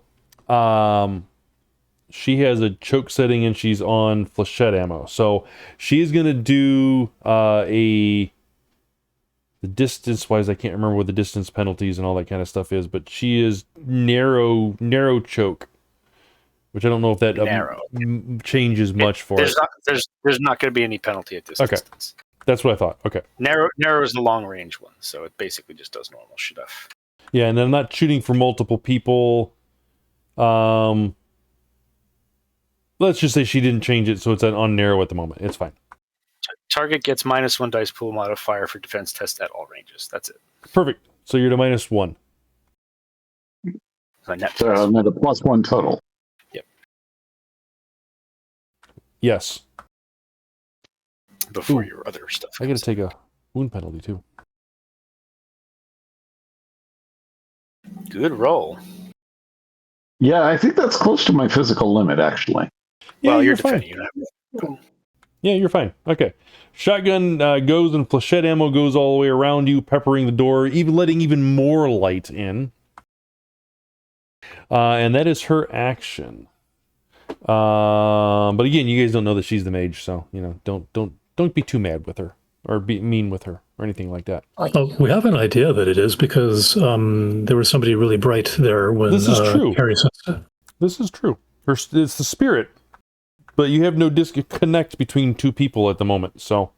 she has a choke setting and she's on flechette ammo. So she's gonna do the distance wise, I can't remember what the distance penalties and all that kind of stuff is, but she is narrow choke, which I don't know if that changes much for it. There's not going to be any penalty at this distance. That's what I thought. Okay. Narrow is the long range one, so it basically just does normal stuff. Yeah, and I'm not shooting for multiple people. Let's just say she didn't change it, so it's on narrow at the moment. It's fine. Target gets -1 dice pool modifier for defense test at all ranges. That's it. Perfect. So you're to -1. So net So I'm at a +1 total. Yep. Yes. Before your other stuff. I got to take a wound penalty too. Good roll. Yeah, I think that's close to my physical limit, actually. Yeah, well, you're fine. defending. Yeah, you're fine. Okay. Shotgun goes and flechette ammo goes all the way around you, peppering the door, letting even more light in. And that is her action. But again, you guys don't know that she's the mage, so don't be too mad with her or be mean with her or anything like that. We have an idea that it is because there was somebody really bright there when this is true. Cary said it. This is true. It's the spirit, but you have no disconnect between two people at the moment. So,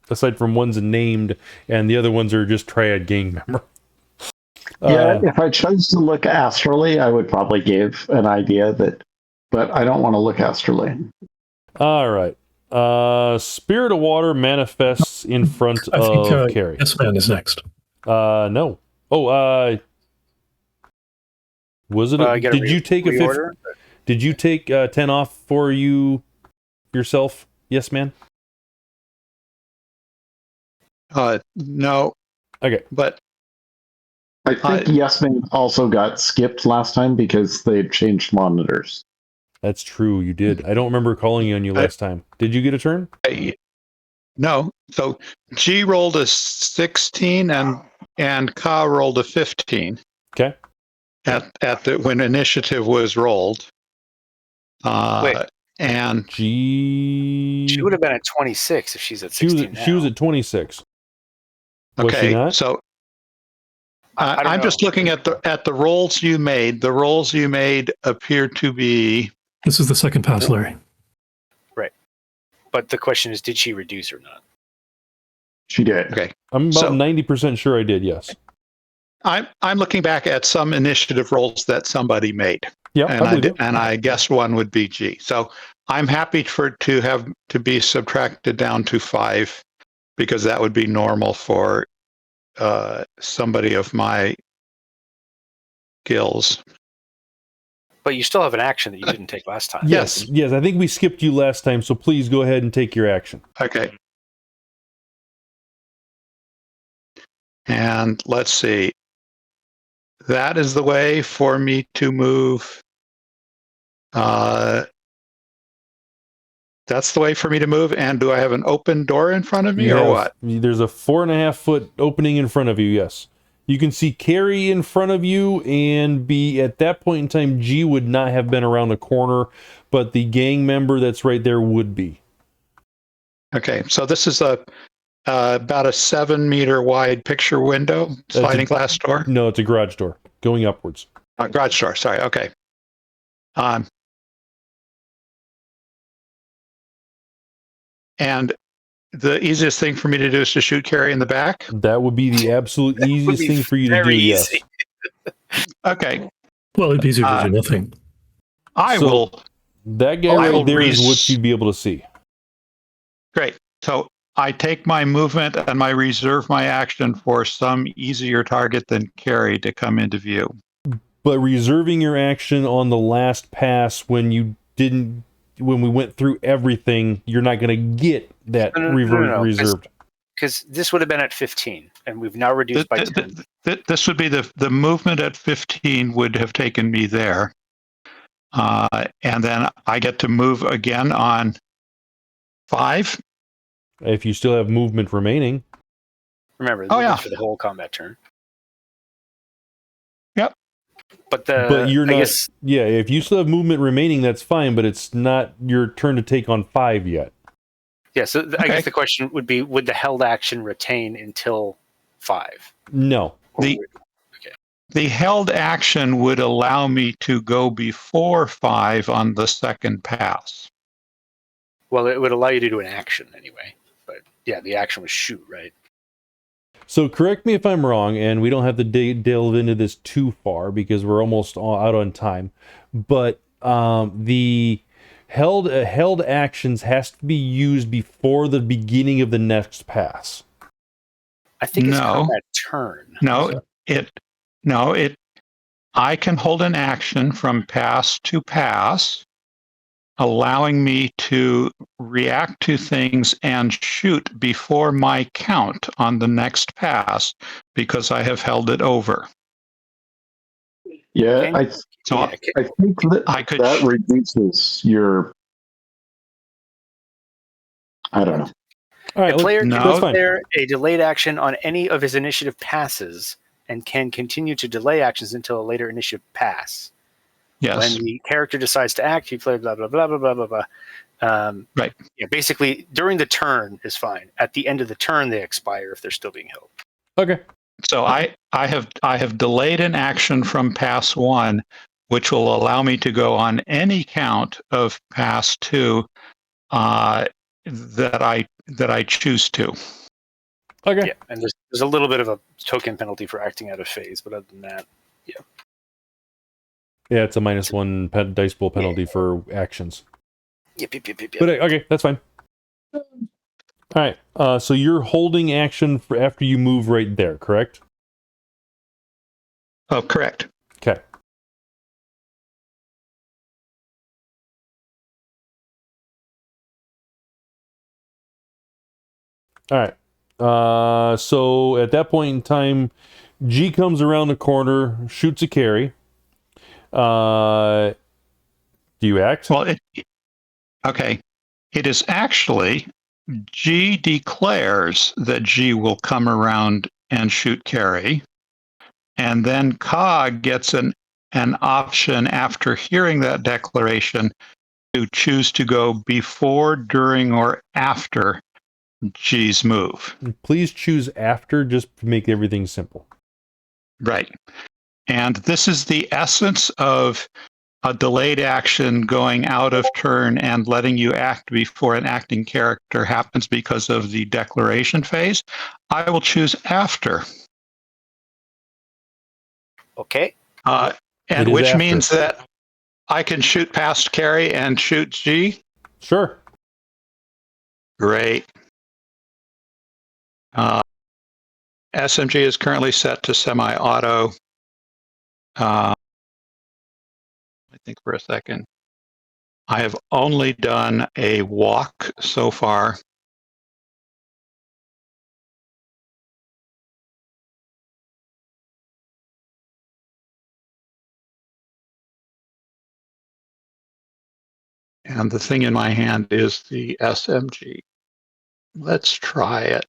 aside from one's named and the other ones are just triad gang member. Yeah, if I chose to look astrally, I would probably give an idea but I don't want to look astrally. All right. Spirit of Water manifests in front of Cary. Yes, man is next. No. Oh, was it? Did you take a Did you take 10 off for yourself? Yes, man. No. Okay. But I think Yes Man also got skipped last time because they changed monitors. That's true. You did. I don't remember calling on you last time. Did you get a turn? No. So G rolled a 16 and Ka rolled a 15. Okay. When initiative was rolled. Wait. And G. She would have been at 26 if she's at 16 She was at 26. Was okay. she not? So I'm just looking at the rolls you made. The rolls you made appear to be. This is the second pass, Larry. Right. But the question is, did she reduce or not? She did. Okay. I'm about 90% sure I did, yes. I'm looking back at some initiative rolls that somebody made. Yeah, and I guess one would be G. So I'm happy to be subtracted down to 5 because that would be normal for somebody of my skills. But you still have an action that you didn't take last time. Yes. I think we skipped you last time, so please go ahead and take your action. Okay. And let's see. That is the way for me to move. That's the way for me to move. And do I have an open door in front of me what? There's a 4.5 foot opening in front of you, yes. You can see Cary in front of you, and at that point in time, G would not have been around the corner, but the gang member that's right there would be. Okay, so this is about a 7-meter wide picture window, sliding glass door? No, it's a garage door, going upwards. Garage door, sorry, okay. And the easiest thing for me to do is to shoot Cary in the back. That would be the absolute easiest be thing for you to do. very Yes. easy. Okay, Well, it'd be easier to do nothing. I So- will. That guy I will right there is what res- you'd be able to see. Great. So I take my movement and I reserve my action for some easier target than Cary to come into view. But reserving your action on the last pass when we went through everything, you're not going to get that No, reserved. Because this would have been at 15, and we've now reduced by 10. This would be the movement at 15 would have taken me there. And then I get to move again on 5. If you still have movement remaining. Remember, Oh, yeah. for the whole combat turn. Yep. But you're I not. guess, Yeah, if you still have movement remaining, that's fine. But it's not your turn to take on 5 yet. yeah. So I Okay. guess the question would be: would the held action retain until 5? No. The held action would allow me to go before 5 on the second pass. Well, it would allow you to do an action anyway. But yeah, the action was shoot, right? So correct me if I'm wrong, and we don't have to delve into this too far because we're almost out on time. But the held actions has to be used before the beginning of the next pass. I think it's No. combat turn. I can hold an action from pass to pass, allowing me to react to things and shoot before my count on the next pass because I have held it over. Yeah, Okay. So Yeah, I think I could that reduces your. I don't know. All right, A player no, can that's fine. declare a delayed action on any of his initiative passes and can continue to delay actions until a later initiative pass. yes. When the character decides to act, he plays blah, blah, blah, blah, blah, blah, blah. Right. Yeah, basically, during the turn is fine. At the end of the turn, they expire if they're still being held. Okay. So I have delayed an action from pass 1, which will allow me to go on any count of pass 2 that I choose to. Okay. Yeah, and there's a little bit of a token penalty for acting out of phase, but other than that, Yeah, it's a -1 dice pool penalty for actions. yep. But okay, that's fine. All right. So you're holding action for after you move right there, correct? Oh, correct. Okay. All right. So at that point in time, G comes around the corner, shoots a Cary. Do you act? Well, okay. It is actually G declares that G will come around and shoot Cary, and then Cog gets an option after hearing that declaration to choose to go before, during, or after G's move. Please choose after, just to make everything simple. Right. And this is the essence of a delayed action going out of turn and letting you act before an acting character happens because of the declaration phase. I will choose after. Okay. And It is which after. means that I can shoot past Cary and shoot G. Sure. Great. SMG is currently set to semi-auto. I think for a second. I have only done a walk so far. And the thing in my hand is the SMG. Let's try it.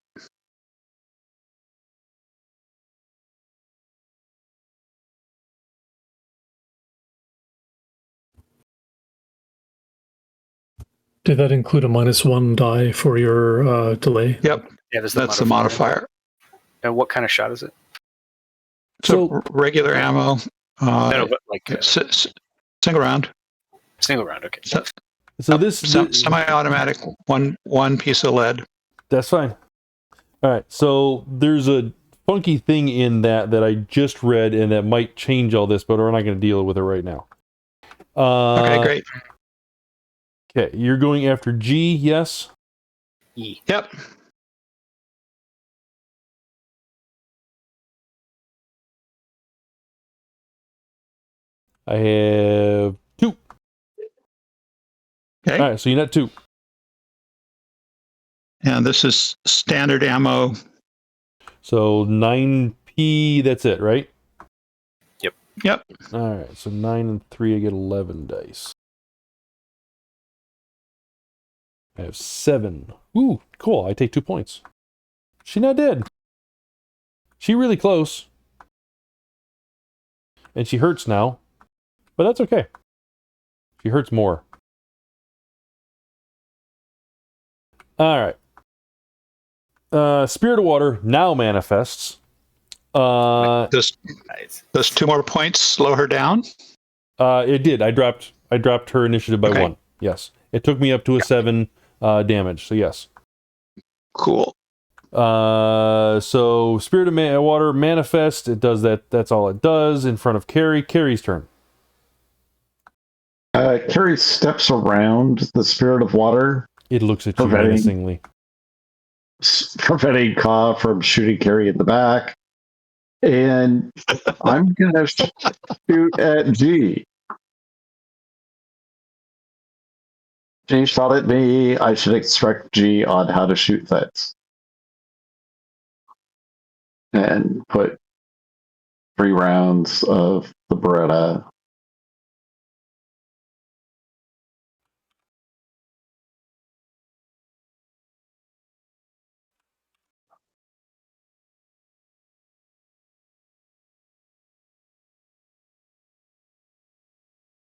Did that include a -1 die for your delay? Yep, Yeah, there's that's the modifier. And what kind of shot is it? So regular ammo, No, but like single round. single round. Okay. So this Semi-automatic, one piece of lead. That's fine. All right. So there's a funky thing in that I just read, and that might change all this, but we're not going to deal with it right now. Okay, great. Okay, you're going after G, yes? E. Yep. I have 2. Okay. All right, so you net 2. And this is standard ammo. So 9p, that's it, right? Yep. All right, so 9 and 3, I get 11 dice. I have 7. Ooh, cool. I take 2 points. She not dead. She really close. And she hurts now. But that's okay. She hurts more. All right. Spirit of Water now manifests. Does Nice. 2 more points slow her down? It did. I dropped her initiative by Okay. 1. Yes. It took me up to a 7 damage. So yes. Cool. So Spirit of Water manifest. It does that. That's all it does in front of Cary. Cary's turn. Cary steps around the spirit of water, It looks at you Preventing- menacingly. preventing Ka from shooting Cary in the back. And I'm going to shoot at G. G shot at me. I should instruct G on how to shoot things. And put 3 rounds of the Beretta.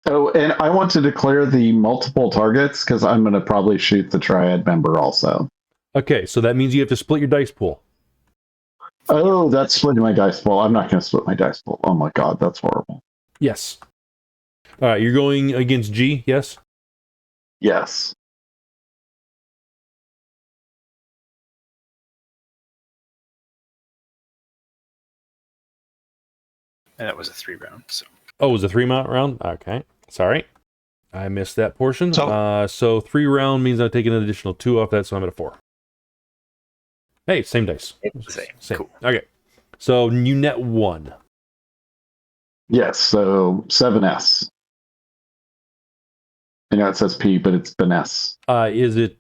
Oh, and I want to declare the multiple targets because I'm going to probably shoot the triad member also. Okay, so that means you have to split your dice pool. Oh, that's splitting my dice pool. I'm not going to split my dice pool. Oh my god, that's horrible. Yes. All right, you're going against G, yes? Yes. And that was a 3 round. So Oh, it was a 3-mount round? Okay. Sorry. I missed that portion. So- So 3 round means I'm taking an additional 2 off that, so I'm at a 4. Hey, same dice. Same. Cool. Okay. So you net 1. Yes, so 7S. I know it says P, but it's been S. Is it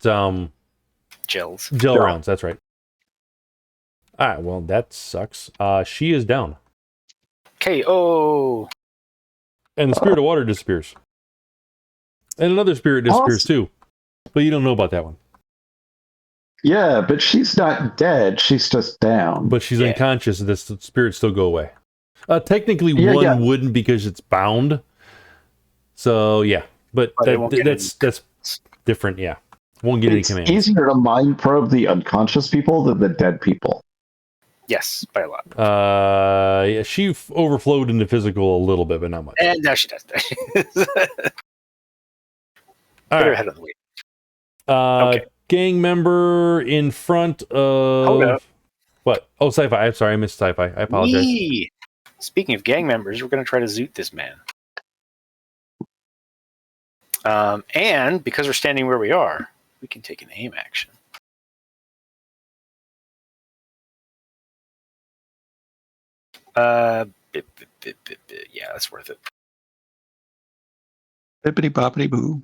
Gels. gel Yeah. rounds? That's right. All right, well, that sucks. She is down. KO. And the Spirit of Water disappears. And another spirit disappears too. But you don't know about that one. Yeah, but she's not dead. She's just down. But she's Yeah. unconscious, and the spirits still go away. Technically, Yeah, one yeah. wouldn't because it's bound. So yeah, but But it won't get that's different. Yeah, won't get any It's commands. easier to mind probe the unconscious people than the dead people. Yes, by a lot. Yeah, she overflowed into physical a little bit, but not much. And now she does. All Put her right. head on the weight. Okay. Gang member in front of up. what? Oh, Sci-Fi. I'm sorry, I missed Sci-Fi. I apologize. Yee. Speaking of gang members, we're going to try to zoot this man. And because we're standing where we are, we can take an aim action. Yeah, that's worth it. Bippity boppity boo.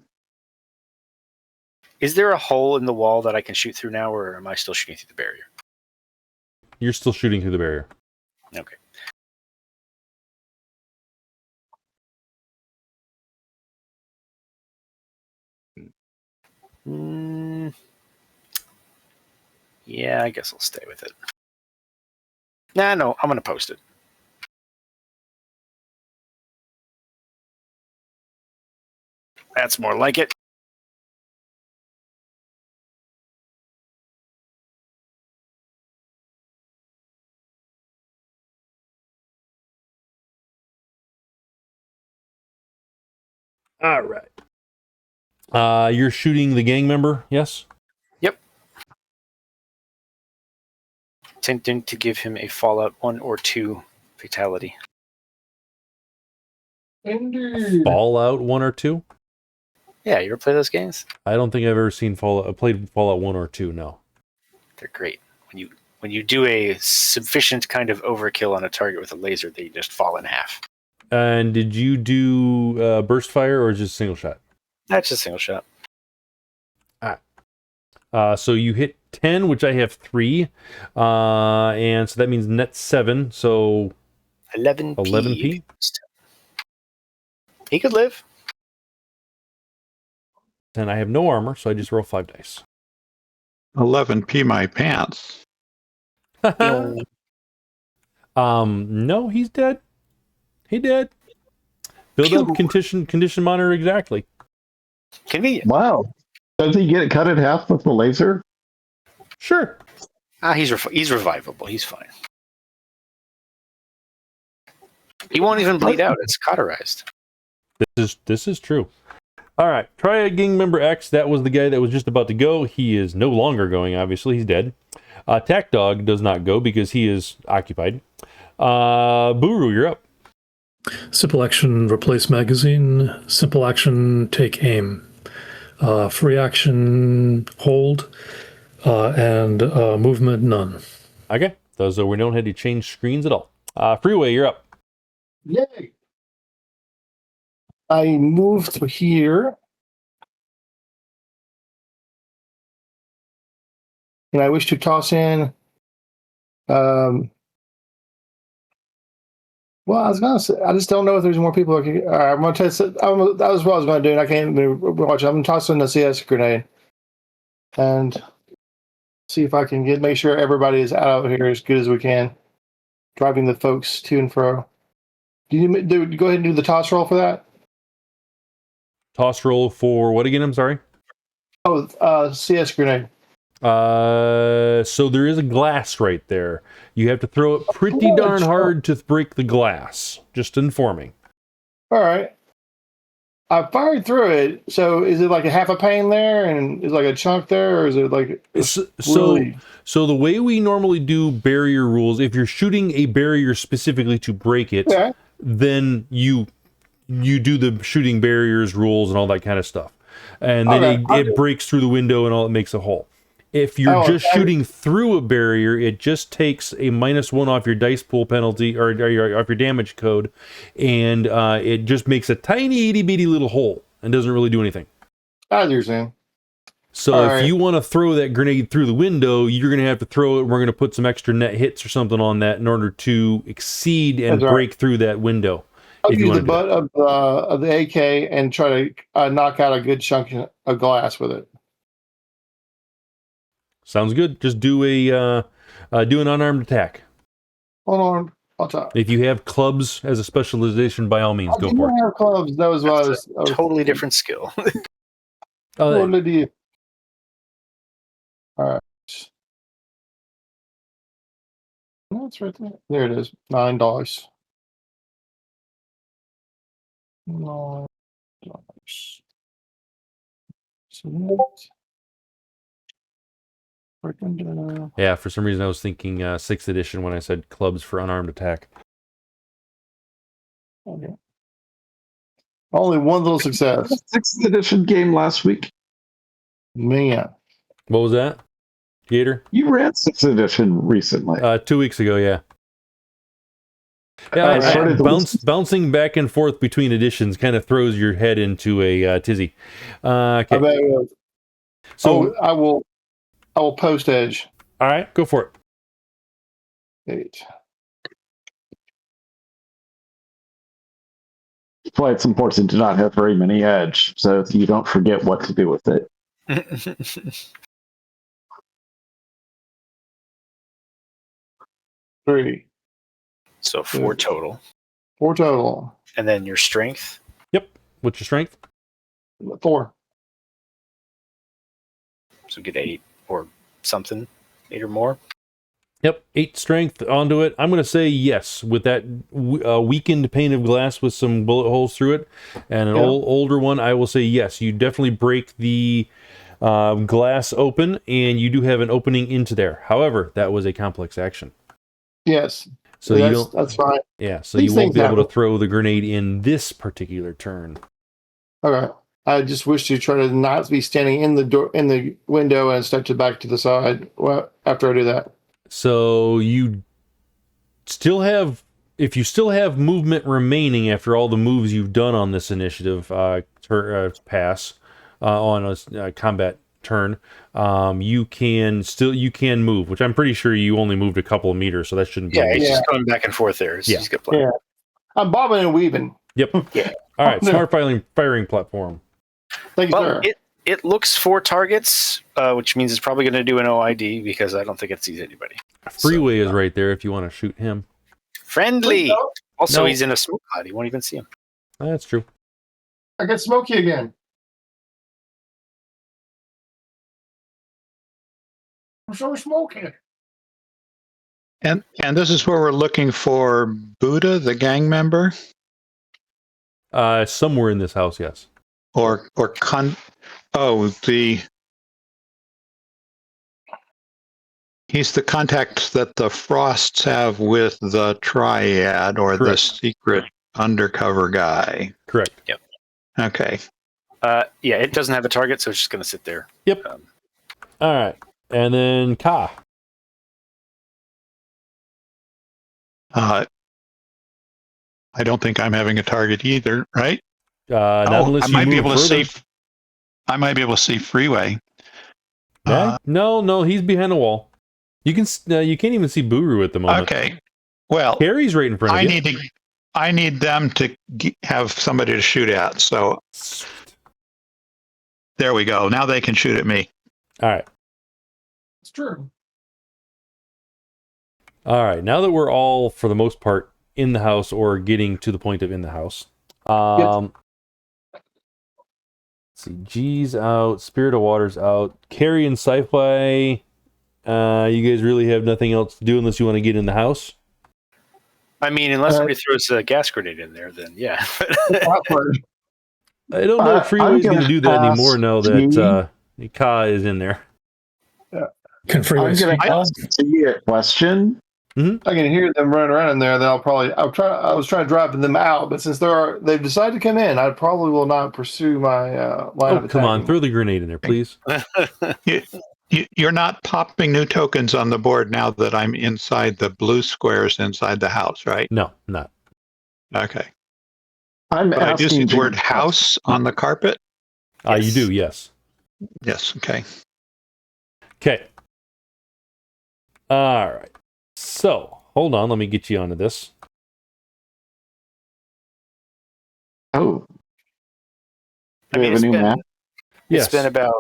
Is there a hole in the wall that I can shoot through now, or am I still shooting through the barrier? You're still shooting through the barrier. Okay. Yeah, I guess I'll stay with it. Nah, no, I'm going to post it. That's more like it. All right. You're shooting the gang member, yes? Yep. attempting to give him a Fallout 1 or 2 fatality. Indeed. Fallout 1 or 2? Yeah, you ever play those games? I don't think I've ever seen played Fallout 1 or 2, no. They're great. When you do a sufficient kind of overkill on a target with a laser, they just fall in half. And did you do burst fire or just single shot? That's just single shot. So you hit 10, which I have 3. And so that means net 7. So 11p. 11p? He could live. And I have no armor, so I just roll 5 dice. 11p my pants. No, he's dead. He dead. Build up condition monitor exactly. Convenient. Wow. Does he get cut in half with the laser? Sure. He's revivable. He's fine. He won't even bleed out. It's cauterized. This is true. All right, try gang member X. That was the guy that was just about to go. He is no longer going, obviously. He's dead. Attack Dog does not go because he is occupied. Buruu, you're up. Simple action, replace magazine. Simple action, take aim. Free action, hold. And movement, none. Okay, so we don't have to change screens at all. Freeway, you're up. Yay! I moved to here. And I wish to toss in. Well, I was gonna say, I just don't know if there's more people. All right, I'm gonna test it. That was what I was gonna do, and I can't watch it. I'm tossing a CS grenade, and see if I can make sure everybody is out here as good as we can, driving the folks to and fro. Do you go ahead and do the toss roll for that? Toss roll for what again? I'm sorry. Oh, CS grenade. So there is a glass right there. You have to throw it pretty darn hard to break the glass. Just informing. All right. I fired through it. So is it like a half a pane there, and is like a chunk there, or is it like So the way we normally do barrier rules, if you're shooting a barrier specifically to break it, then you do the shooting barriers rules and all that kind of stuff, and then it breaks through the window and all, it makes a hole. If you're just shooting through a barrier, it just takes a -1 off your dice pool penalty or off your damage code, and it just makes a tiny itty bitty little hole and doesn't really do anything. As you're saying. So if you want to throw that grenade through the window, you're going to have to throw it. We're going to put some extra net hits or something on that in order to exceed and break through that window. I'll use the butt of the AK and try to knock out a good chunk of glass with it. Sounds good. Just do an unarmed attack. Unarmed attack. If you have clubs as a specialization, by all means, go for it. I have clubs. That was what I was totally different skill. Totally. All right. No, it's right there. There it is. $9. $9. Select. Yeah, for some reason I was thinking 6th edition when I said clubs for unarmed attack. Okay. Only one little success. 6th edition game last week. Man. What was that? Gator? You ran 6th edition recently. 2 weeks ago, yeah. Yeah, bouncing back and forth between editions kind of throws your head into a tizzy. Okay. So I will post edge. All right, go for it. 8. That's why it's important to not have very many edge, so you don't forget what to do with it. 3. So 4 total. 4 total. And then your strength? Yep. What's your strength? 4. So get 8 or something. 8 or more? Yep, 8 strength onto it. I'm going to say yes with that weakened pane of glass with some bullet holes through it. And an older one, I will say yes. You definitely break the Glass open, and you do have an opening into there. However, that was a complex action. Yes. So you don't. That's fine. Yeah, so These you won't things be able to happen. throw the grenade in this particular turn. Okay. I just wish to try to not be standing in the door in the window and step to back to the side after I do that. So you still have, if you still have movement remaining after all the moves you've done on this initiative pass on a combat turn, you can move, which I'm pretty sure you only moved a couple of meters, so that shouldn't be. Yeah, he's just going back and forth there. Yeah. He's got plenty. Yeah. I'm bobbing and weaving. Yep. Yeah. All right. Smart firing platform. Thank you, Well, sir. it looks for targets, which means it's probably going to do an OID because I don't think it sees anybody. Freeway is right there if you want to shoot him. Friendly. Also, No. he's in a smoke cloud. You won't even see him. That's true. I got Smokey again. I'm so smoky. And this is where we're looking for Buddha, the gang member, Somewhere in this house, yes. He's the contact that the Frosts have with the Triad or the Correct. secret undercover guy. Correct. Yep. Okay. Yeah, it doesn't have a target, so it's just going to sit there. Yep. All right. And then Ka. I don't think I'm having a target either, right? Not unless I you might be move able to further. see. I might be able to see Freeway. No, he's behind a wall. You can't even see Buruu at the moment. Okay. Well, Cary's right in front of you. I need them to have somebody to shoot at. So there we go. Now they can shoot at me. All right. It's true. All right. Now that we're all, for the most part, in the house or getting to the point of in the house. Let's see. G's out. Spirit of Water's out. Cary and Sci-Fi. You guys really have nothing else to do unless you want to get in the house. I mean, unless somebody throws a gas grenade in there, then yeah. I don't know if Freeway's going to do that anymore now that Ka is in there. Can Freeway I'm going speak to now? ask you a question. I can hear them running around in there. I was trying to drive them out, but since they've decided to come in, I probably will not pursue my line of attack. Come on, throw the grenade in there, please. You're not popping new tokens on the board now that I'm inside the blue squares inside the house, right? No, not. Okay. I'm But I do see asking the word house on the carpet. You do, yes. Yes. Okay. Okay. All right. So, hold on. Let me get you onto this. Oh. I Do we mean, have a new map? Yes. It's been about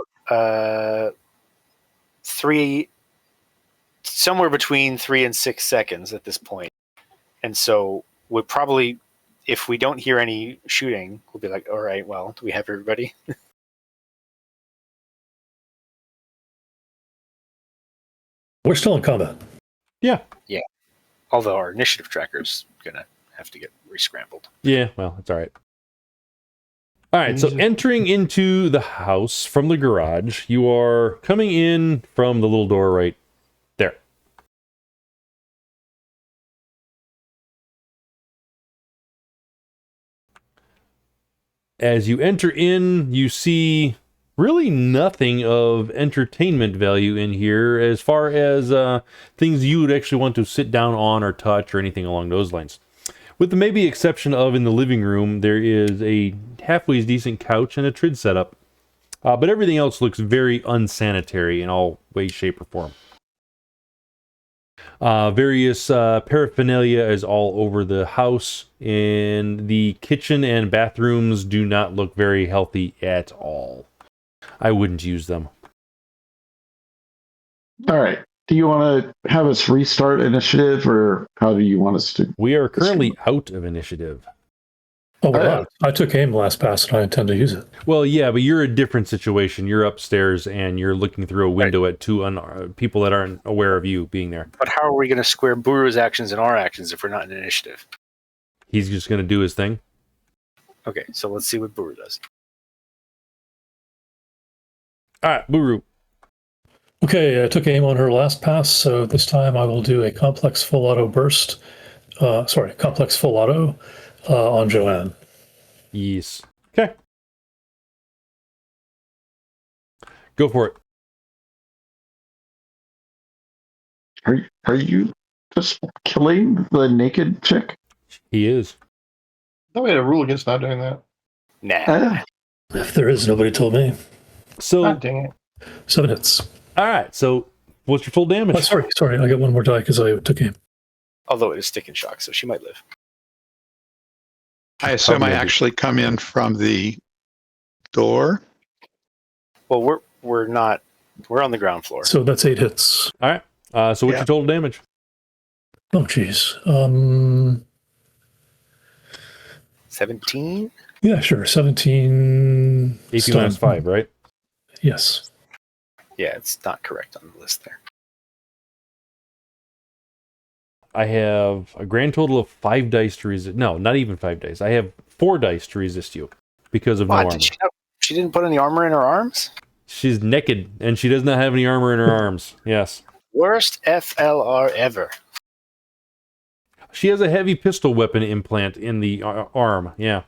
somewhere between 3 and 6 seconds at this point. And so we'll probably, if we don't hear any shooting, we'll be like, all right, well, do we have everybody? We're still in combat. Yeah. Although our initiative tracker's going to have to get re-scrambled. Yeah, well, it's all right. All right, so entering into the house from the garage, you are coming in from the little door right there. As you enter in, you see really nothing of entertainment value in here as far as things you would actually want to sit down on or touch or anything along those lines. With the maybe exception of in the living room, there is a halfway decent couch and a trid setup. But everything else looks very unsanitary in all ways, shape, or form. Various paraphernalia is all over the house, and the kitchen and bathrooms do not look very healthy at all. I wouldn't use them. All right. Do you want to have us restart initiative, or how do you want us to? We are currently out of initiative. Oh, wow. I took aim last pass and I intend to use it. Well, yeah, but you're a different situation. You're upstairs and you're looking through a window at two people that aren't aware of you being there. But how are we going to square Buru's actions and our actions if we're not in initiative? He's just going to do his thing. Okay, so let's see what Buruu does. All right, Buruu. Okay, I took aim on her last pass, so this time I will do a complex full auto burst. Complex full auto on Joanne. Yes. Okay. Go for it. Are you just killing the naked chick? He is. thought we had a rule against not doing that. Nah. If there is, nobody told me. So, God dang it. 7 hits. all right. So, what's your full damage? Oh, sorry. I got one more die because I took aim. Although it is stick and shock, so she might live. I assume I maybe. actually come in from the door. Well, we're not. We're on the ground floor. So that's 8 hits. All right. So, what's Yeah. your total damage? Oh, jeez. 17. Yeah, sure. 17. 18 stun. minus 5, right? Yes. Yeah, it's not correct on the list there. I have a grand total of 5 dice to resist. No, not even 5 dice. I have 4 dice to resist you because of no What? armor. She didn't put any armor in her arms? She's naked and she does not have any armor in her arms. Yes. Worst FLR ever. She has a heavy pistol weapon implant in the arm. Yeah.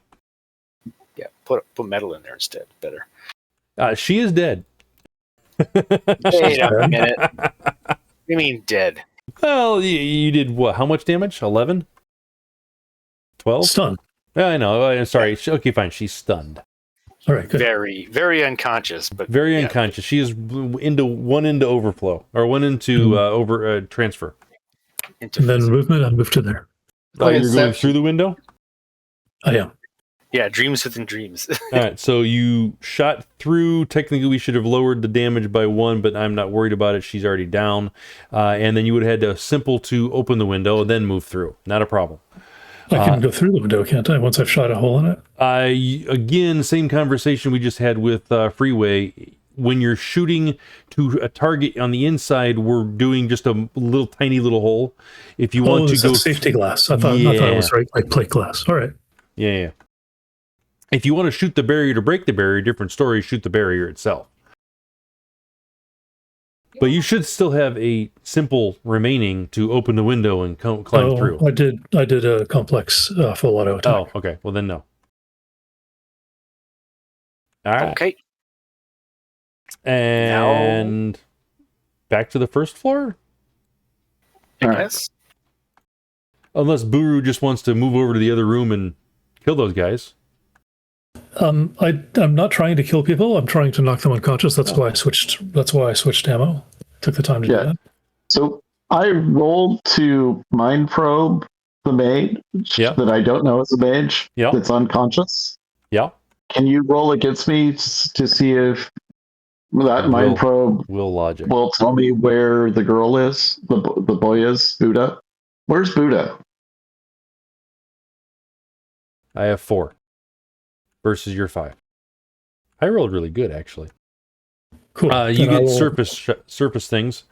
Yeah, put metal in there instead. Better. She is dead. Wait a minute. You mean dead? Well, you did what? How much damage? 11? 12? Stun. Yeah, I know. Sorry. Okay, fine. She's stunned. All right, good. Very, very unconscious, but Very yeah. unconscious. She is into overflow or one into transfer. And then movement, I moved to there. Like You're going Inception. through the window? I am. Yeah, dreams within dreams. All right, so you shot through. Technically, we should have lowered the damage by 1, but I'm not worried about it. She's already down. And then you would have had to simple to open the window, then move through. Not a problem. I can go through the window, can't I? Once I've shot a hole in it. Again, same conversation we just had with Freeway. When you're shooting to a target on the inside, we're doing just a little tiny little hole. If you want to it's go a safety glass. I thought it was like plate glass. All right. Yeah. If you want to shoot the barrier to break the barrier, different story, shoot the barrier itself. But you should still have a simple remaining to open the window and climb through. I did a complex full auto attack. Oh, okay. Well, then no. All right. Okay. And back to the first floor? I All right. guess. Unless Buruu just wants to move over to the other room and kill those guys. I'm not trying to kill people. I'm trying to knock them unconscious. That's why I switched ammo. Took the time to do that. So I rolled to mind probe the mage that I don't know is a mage that's unconscious. Yeah. Can you roll against me to see if that mind probe logic will tell me where the girl is, the boy is, Buddha? Where's Buddha? I have 4 versus your 5. I rolled really good, actually. Cool. You get surface things.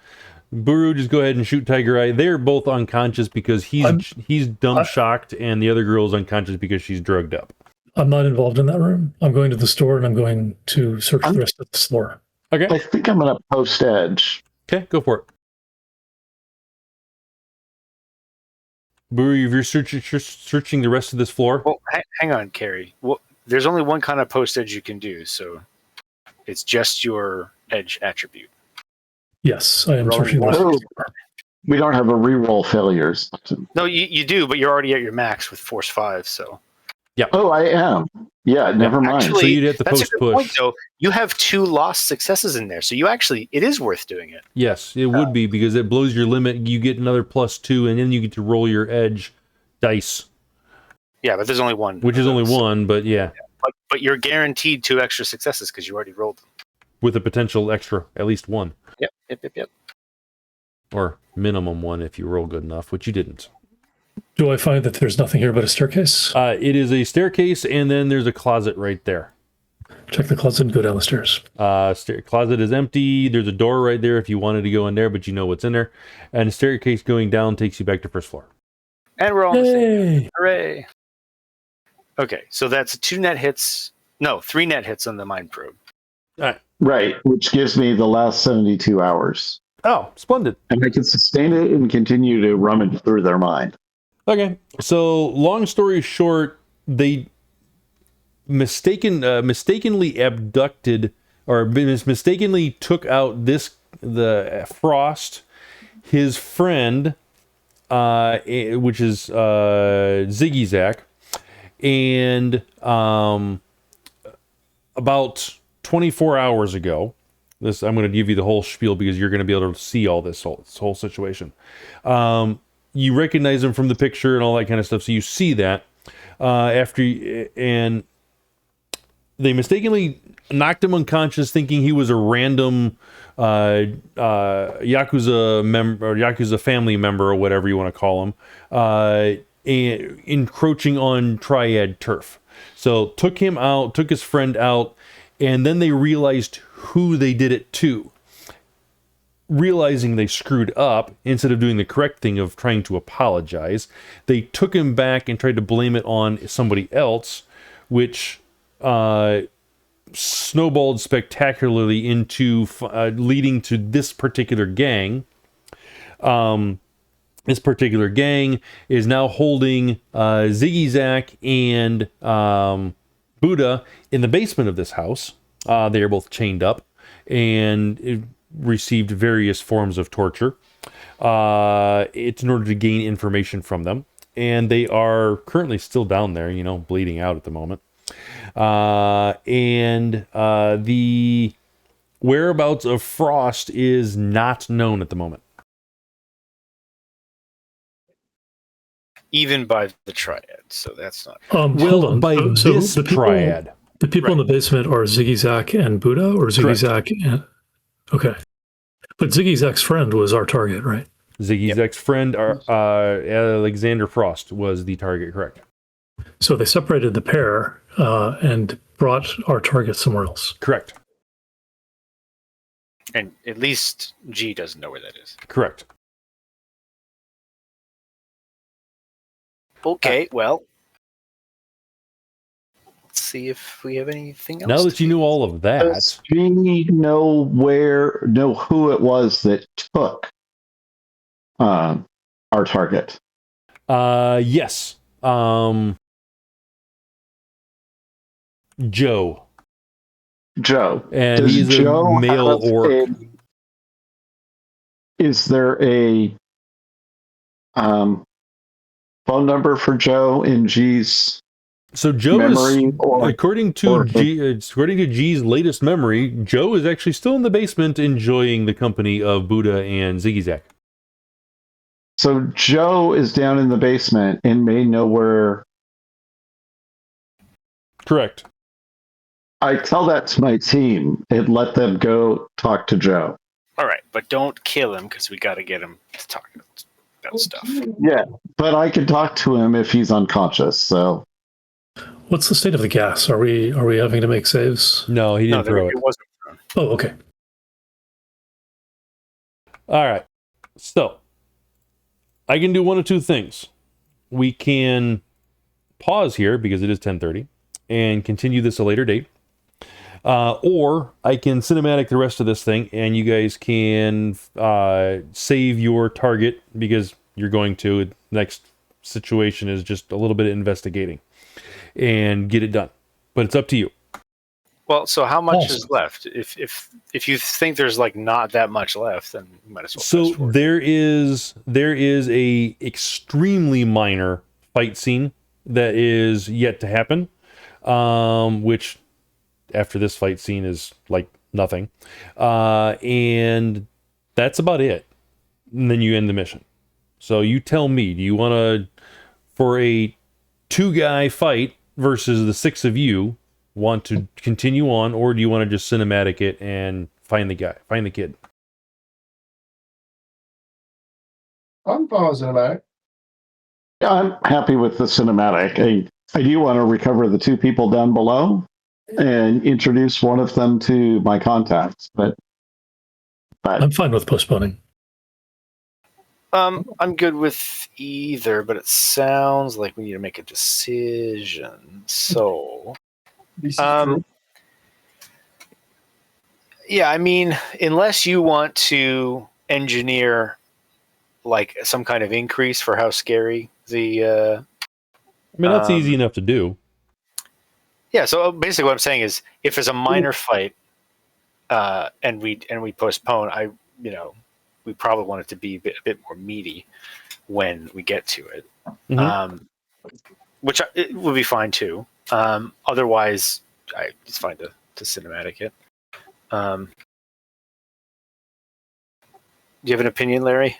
Buruu, just go ahead and shoot Tiger Eye. They're both unconscious because he's dumb shocked, and the other girl's unconscious because she's drugged up. I'm not involved in that room. I'm going to the store and I'm going to search the rest of the floor. Okay. I think I'm going to post edge. Okay, go for it. Buruu, if you're searching the rest of this floor. Well, hang on, Cary. Well, there's only one kind of post edge you can do, so it's just your edge attribute. Yes, I am searching the rest of the floor. We don't have a reroll failures. No, you do, but you're already at your max with Force 5, so. Yeah. Oh, I am. Yeah, never mind. Actually, So you'd have to that's post a good push. point, though. You have 2 lost successes in there, so it is worth doing it. Yes, it would be because it blows your limit. You get another +2, and then you get to roll your edge dice. Yeah, but there's only one. Which is only one, but yeah. But you're guaranteed 2 extra successes because you already rolled them. With a potential extra, at least 1. Yep. Or minimum 1 if you roll good enough, which you didn't. Do I find that there's nothing here but a staircase? It is a staircase, and then there's a closet right there. Check the closet and go down the stairs. Closet is empty. There's a door right there if you wanted to go in there, but you know what's in there. And a staircase going down takes you back to first floor. And we're on the same. Hey! Hooray. Okay, so that's 3 net hits on the mind probe. All right. Right, which gives me the last 72 hours. Oh, splendid. And I can sustain it and continue to rummage through their mind. Okay, so long story short, they mistakenly abducted or mistakenly took out the Frost, his friend, which is Ziggy Zack, and about 24 hours ago. This I'm going to give you the whole spiel because you're going to be able to see all this whole situation. You recognize him from the picture and all that kind of stuff, so you see that and they mistakenly knocked him unconscious, thinking he was a random Yakuza member or Yakuza family member or whatever you want to call him, and encroaching on Triad turf. So took him out, took his friend out, and then they realized who they did it to. Realizing they screwed up, instead of doing the correct thing of trying to apologize, they took him back and tried to blame it on somebody else, which snowballed spectacularly into leading to this particular gang. This particular gang is now holding Ziggy Zack and Buddha in the basement of this house. They are both chained up and received various forms of torture. It's in order to gain information from them. And they are currently still down there, bleeding out at the moment. And the whereabouts of Frost is not known at the moment. Even by the Triad, so that's not... Hold on. By this Triad. The people in the basement are Ziggy Zack and Buddha, or Ziggy Zack and... Okay. But Ziggy Zack's friend was our target, right? Ziggy Zack's friend, Alexander Frost, was the target, correct? So they separated the pair and brought our target somewhere else. Correct. And at least G doesn't know where that is. Correct. Okay, well, let's see if we have anything else. Now that you knew all of that, does we know who it was that took our target? yes. Joe. And Does he's Joe a male have orc. Is there a phone number for Joe in G's So Joe memory? is, according to G's latest memory, Joe is actually still in the basement enjoying the company of Buddha and Ziggy Zack. So Joe is down in the basement and may know where. Correct. I tell that to my team and let them go talk to Joe. All right, but don't kill him because we got to get him to talk about stuff. Yeah, but I can talk to him if he's unconscious. So, What's the state of the gas? Are we having to make saves? No, he didn't throw it. It wasn't thrown. Oh, okay. All right. So, I can do one of two things. We can pause here because it is 10:30 and continue this a later date. Or I can cinematic the rest of this thing and you guys can save your target because you're going to. The next situation is just a little bit of investigating and get it done. But it's up to you. Well, so how much is left? If you think there's like not that much left, then you might as well. So there is a extremely minor fight scene that is yet to happen, which after this fight scene is like nothing, and that's about it. And then you end the mission. So you tell me, do you want to, for a 2-guy fight versus the 6 of you, want to continue on, or do you want to just cinematic it and find the kid? I'm fine with cinematic. yeah, I'm happy with the cinematic. I do want to recover the 2 people down below and introduce one of them to my contacts, but I'm fine with postponing. I'm good with either, but it sounds like we need to make a decision. So, Yeah, I mean, unless you want to engineer like some kind of increase for how scary the. I mean, that's easy enough to do. Yeah, so basically, what I'm saying is, if it's a minor fight, and we postpone, we probably want it to be a bit more meaty when we get to it, which it would be fine too. Otherwise, it's fine to cinematic it. Do you have an opinion, Larry?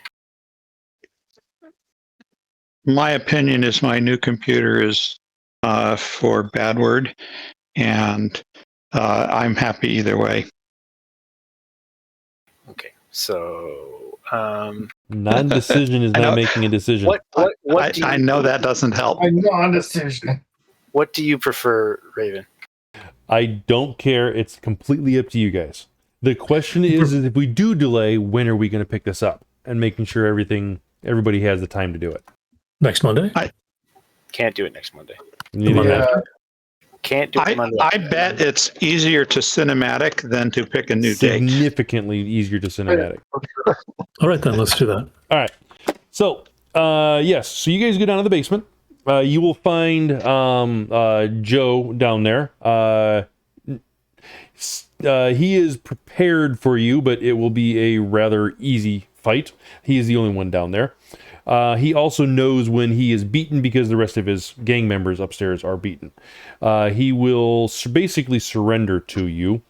My opinion is my new computer is for bad word, and I'm happy either way. Okay, so Non-decision is not making a decision. What do you, I know that doesn't help. A non-decision. what do you prefer, Raven? I don't care. It's completely up to you guys. The question is if we do delay, when are we going to pick this up? And making sure everybody has the time to do it. Next Monday? Can't do it next Monday. Monday after. Can't do it Monday. I bet it's easier to cinematic than to pick a new date. Significantly easier to cinematic. All right, then, let's do that. All right. So, yes. So you guys go down to the basement. You will find Joe down there. He is prepared for you, but it will be a rather easy fight. He is the only one down there. He also knows when he is beaten because the rest of his gang members upstairs are beaten. He will basically surrender to you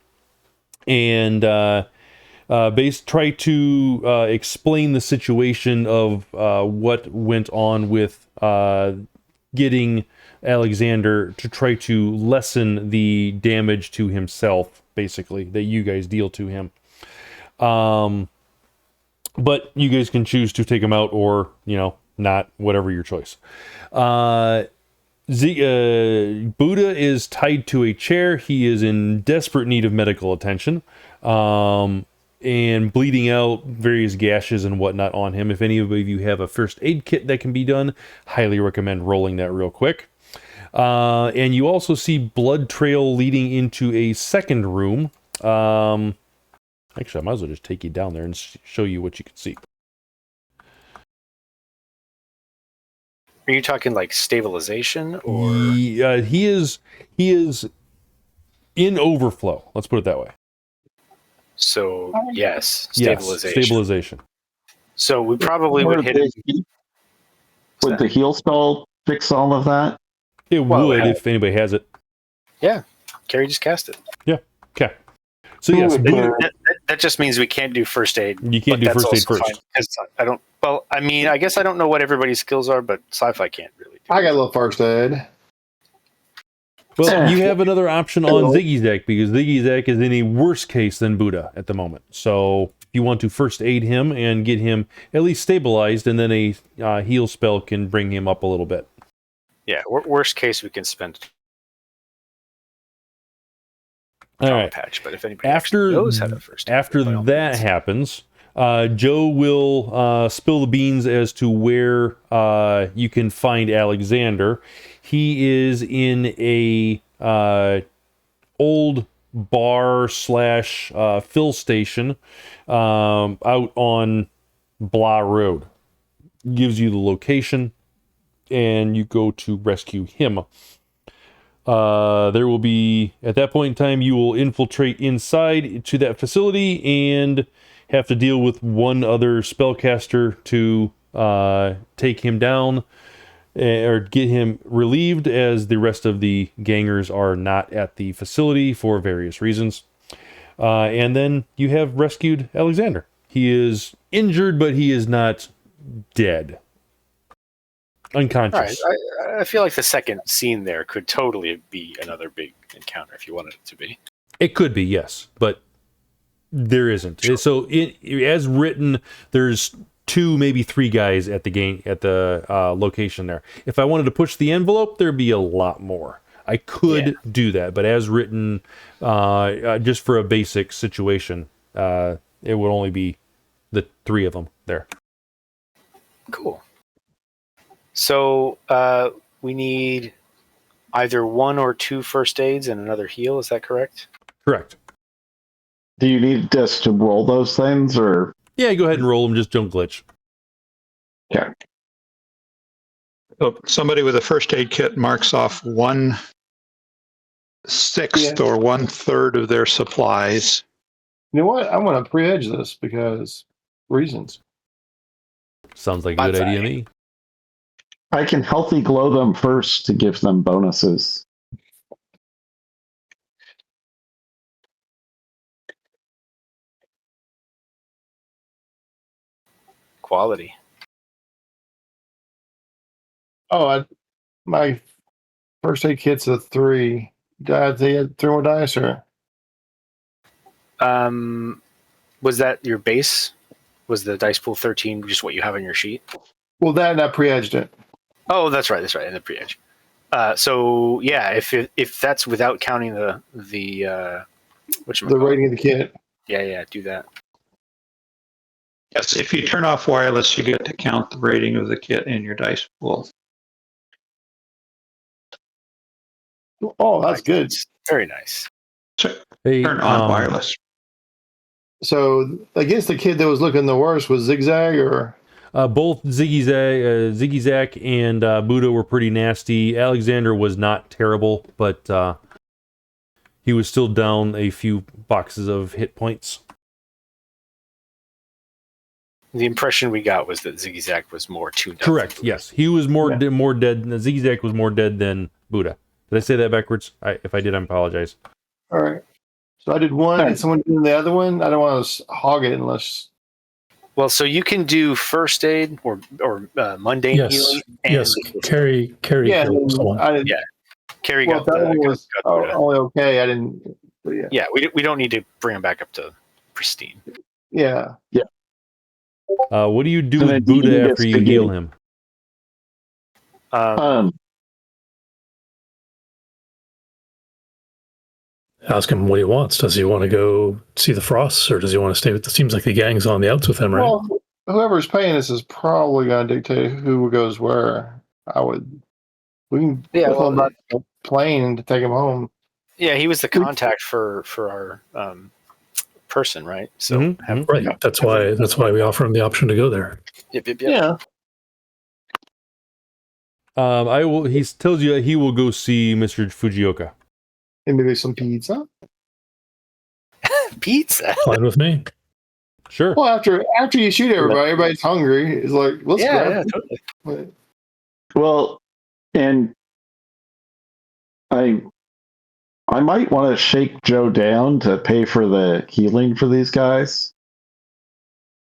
and try to explain the situation of what went on with getting Alexander to try to lessen the damage to himself, basically, that you guys deal to him. But you guys can choose to take him out or, not, whatever your choice. Buddha is tied to a chair. He is in desperate need of medical attention. And bleeding out, various gashes and whatnot on him. If any of you have a first aid kit that can be done, highly recommend rolling that real quick. And you also see blood trail leading into a second room. Actually, I might as well just take you down there and show you what you can see. Are you talking like stabilization or? He is in overflow. Let's put it that way. So yes, stabilization. Yes, stabilization. So we probably would hit it. Would the heal spell fix all of that? It would if anybody has it. Yeah, Cary just cast it. Yeah. Okay. So yes, that just means we can't do first aid. You can't do first aid first. I don't. Well, I mean, I guess I don't know what everybody's skills are, but Sci-Fi can't really. I got a little first aid. Well, you have another option on Ziggy's deck because Ziggy's deck is in a worse case than Buddha at the moment. So if you want to first aid him and get him at least stabilized, and then a heal spell can bring him up a little bit. Yeah, worst case we can spend. All right. Patch, but if anybody knows how to first aid, after that happens, Joe will spill the beans as to where you can find Alexander. He is in a old bar / fill station out on Blah Road. Gives you the location, and you go to rescue him. There will be, at that point in time, you will infiltrate inside to that facility and have to deal with one other spellcaster to take him down or get him relieved, as the rest of the gangers are not at the facility for various reasons. And then you have rescued Alexander. He is injured, but he is not dead. Unconscious. All right. I feel like the second scene there could totally be another big encounter if you wanted it to be. It could be, yes, but there isn't. Sure. So, as written, there's 2, maybe 3 guys at the location there. If I wanted to push the envelope, there'd be a lot more. I could do that, but as written, just for a basic situation, it would only be the 3 of them there. Cool. So we need either 1 or 2 first aids and another heal. Is that correct? Correct. Do you need us to roll those things, or? Yeah, go ahead and roll them. Just don't glitch. Okay. So somebody with a first aid kit marks off 1/6 or 1/3 of their supplies. You know what? I want to pre-edge this because reasons. Sounds like a good idea to me. I can healthy glow them first to give them bonuses. Quality. Oh, my first aid kit's a 3. They had 3 more dice, or Was that your base? Was the dice pool 13 just what you have on your sheet? well, that and I pre-edged it. Oh, that's right, in the pre-edge. So yeah, if that's without counting the The rating of the kit. yeah, do that. Yes, if you turn off wireless, you get to count the rating of the kit in your dice pool. Oh, that's good. Nice. Very nice. So Hey, turn on wireless. So I guess the kid that was looking the worst was Zigzag, or both Ziggy Zack and Buddha were pretty nasty. Alexander was not terrible, but he was still down a few boxes of hit points. The impression we got was that Ziggy Zack was more tuned up. Correct. Yes, he was more dead. Ziggy Zack was more dead than Buddha. Did I say that backwards? If I did, I apologize. all right. So I did one, and someone did the other one. I don't want to hog it unless. Well, so you can do first aid or mundane healing. Yes, Cary. Yeah, Someone. Cary well, got that one was Buddha. only okay. I didn't. But yeah. Yeah, we don't need to bring him back up to pristine. Yeah. What do you do And with then Buddha he after gets you to heal get- him? Ask him what he wants. Does he want to go see the Frosts, or does he want to stay with? It seems like the gang's on the outs with him, right? Well, whoever's paying us is probably going to dictate who goes where. We can put him back on the plane to take him home. Yeah, he was the contact for our person, right? So Right. That's why we offer him the option to go there. Yep. Yeah. He tells you he will go see Mr. Fujioka. And maybe some pizza. Pizza. Fine with me. Sure. Well, after you shoot everybody's hungry. It's like, let's grab totally. Well, and I might want to shake Joe down to pay for the healing for these guys,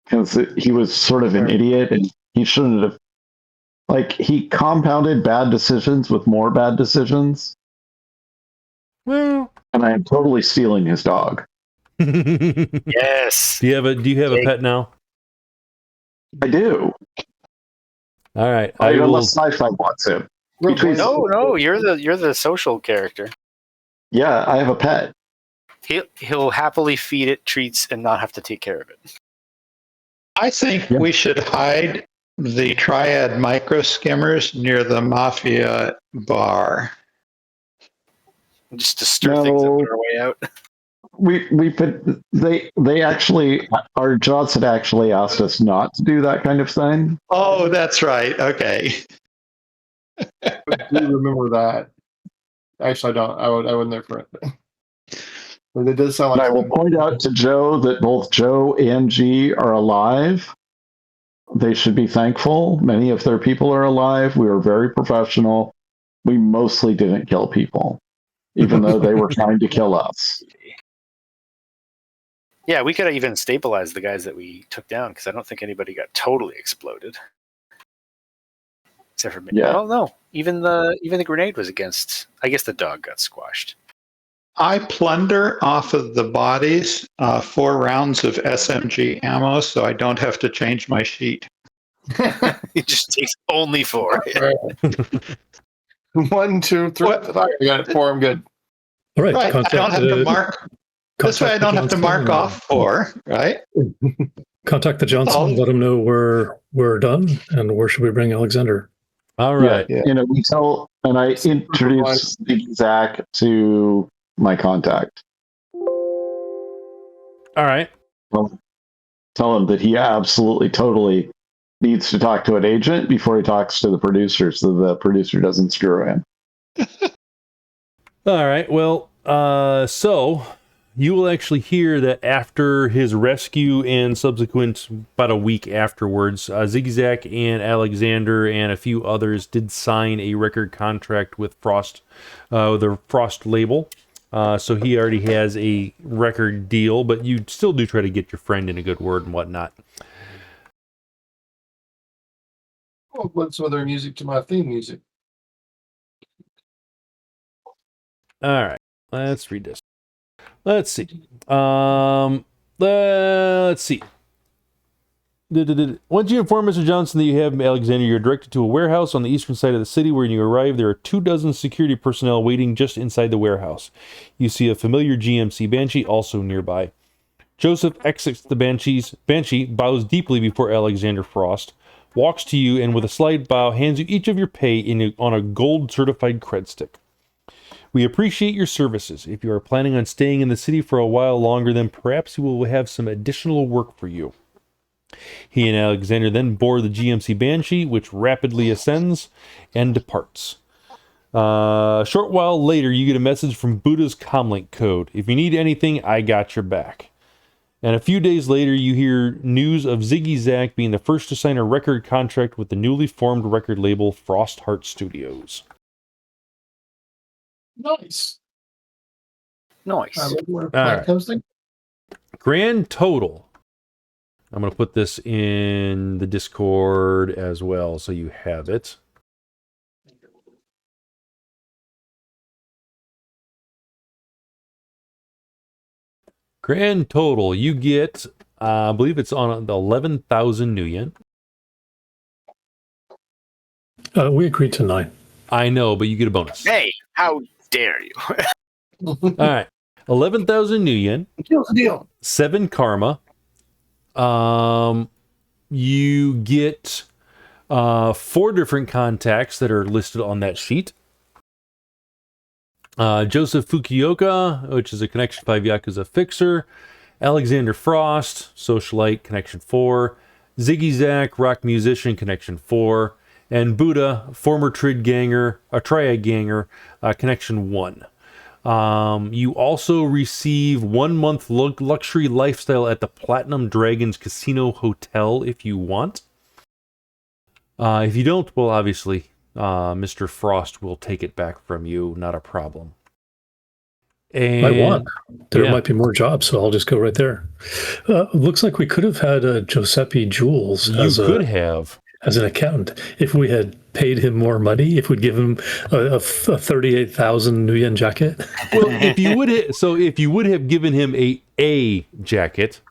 because he was sort of an idiot, and he shouldn't have. Like, he compounded bad decisions with more bad decisions. Well, and I am totally stealing his dog. Yes. Do you have a pet now? I do. All right. Unless Sci-Fi wants him. No, you're the social character. Yeah, I have a pet. He'll happily feed it treats and not have to take care of it. I think we should hide the triad micro skimmers near the mafia bar. Just to stir things up on our way out. They actually, our Johnson actually asked us not to do that kind of thing. Oh, that's right. Okay. I do remember that. Actually, I don't. I wasn't there for it. But it does sound like. And I will point out to Joe that both Joe and G are alive. They should be thankful. Many of their people are alive. We were very professional. We mostly didn't kill people, even though they were trying to kill us. Yeah, we could have even stabilized the guys that we took down, because I don't think anybody got totally exploded. Except for me. Yeah. I don't know. Even the grenade was against. I guess the dog got squashed. I plunder off of the bodies 4 rounds of SMG ammo, so I don't have to change my sheet. It just takes only 4. 1, 2, 3. I got it 4. I'm good. All right. Right. I don't have to mark. This way I don't have to mark off 4, right? Contact the Johnson, let him know we're done, and where should we bring Alexander? All right. Yeah. I introduce Zach to my contact. All All right. Well, tell him that he absolutely, totally needs to talk to an agent before he talks to the producer, so the producer doesn't screw him. All right. Well, so you will actually hear that after his rescue and subsequent, about a week afterwards, Zigzag and Alexander and a few others did sign a record contract with Frost, the Frost label. So he already has a record deal, but you still do try to get your friend in a good word and whatnot. I'll put some other music to my theme music. All right. Let's read this. Let's see. Let's see. Once you inform Mr. Johnson that you have Alexander, you're directed to a warehouse on the eastern side of the city. When you arrive, there are 24 security personnel waiting just inside the warehouse. You see a familiar GMC Banshee also nearby. Joseph exits the Banshee, bows deeply before Alexander Frost, walks to you, and with a slight bow, hands you each of your pay on a gold-certified cred stick. We appreciate your services. If you are planning on staying in the city for a while longer, then perhaps we will have some additional work for you. He and Alexander then board the GMC Banshee, which rapidly ascends and departs. A short while later, you get a message from Buddha's comlink code. If you need anything, I got your back. And a few days later, you hear news of Ziggy Zag being the first to sign a record contract with the newly formed record label Frost Heart Studios. Nice. Nice. All right. Coasting. Grand total. I'm going to put this in the Discord as well, so you have it. Grand total, you get, I believe it's on the 11,000 new yen. We agreed to 9. I know, but you get a bonus. Hey, how dare you? All right. 11,000 new yen. Deal's the deal. 7 karma. You get 4 different contacts that are listed on that sheet. Joseph Fukioka, which is a Connection 5 Yakuza fixer. Alexander Frost, socialite, Connection 4. Ziggy Zag, rock musician, Connection 4. And Buddha, former triad ganger, Connection 1. You also receive 1 month luxury lifestyle at the Platinum Dragons Casino Hotel if you want. If you don't, well, obviously, Mr. Frost will take it back from you. Not a problem. And I want. There yeah. might be more jobs, so I'll just go right there. Looks like we could have had Giuseppe Jules as an accountant if we had paid him more money. If we'd give him a 38,000 new yen jacket. Well, if you would have given him a jacket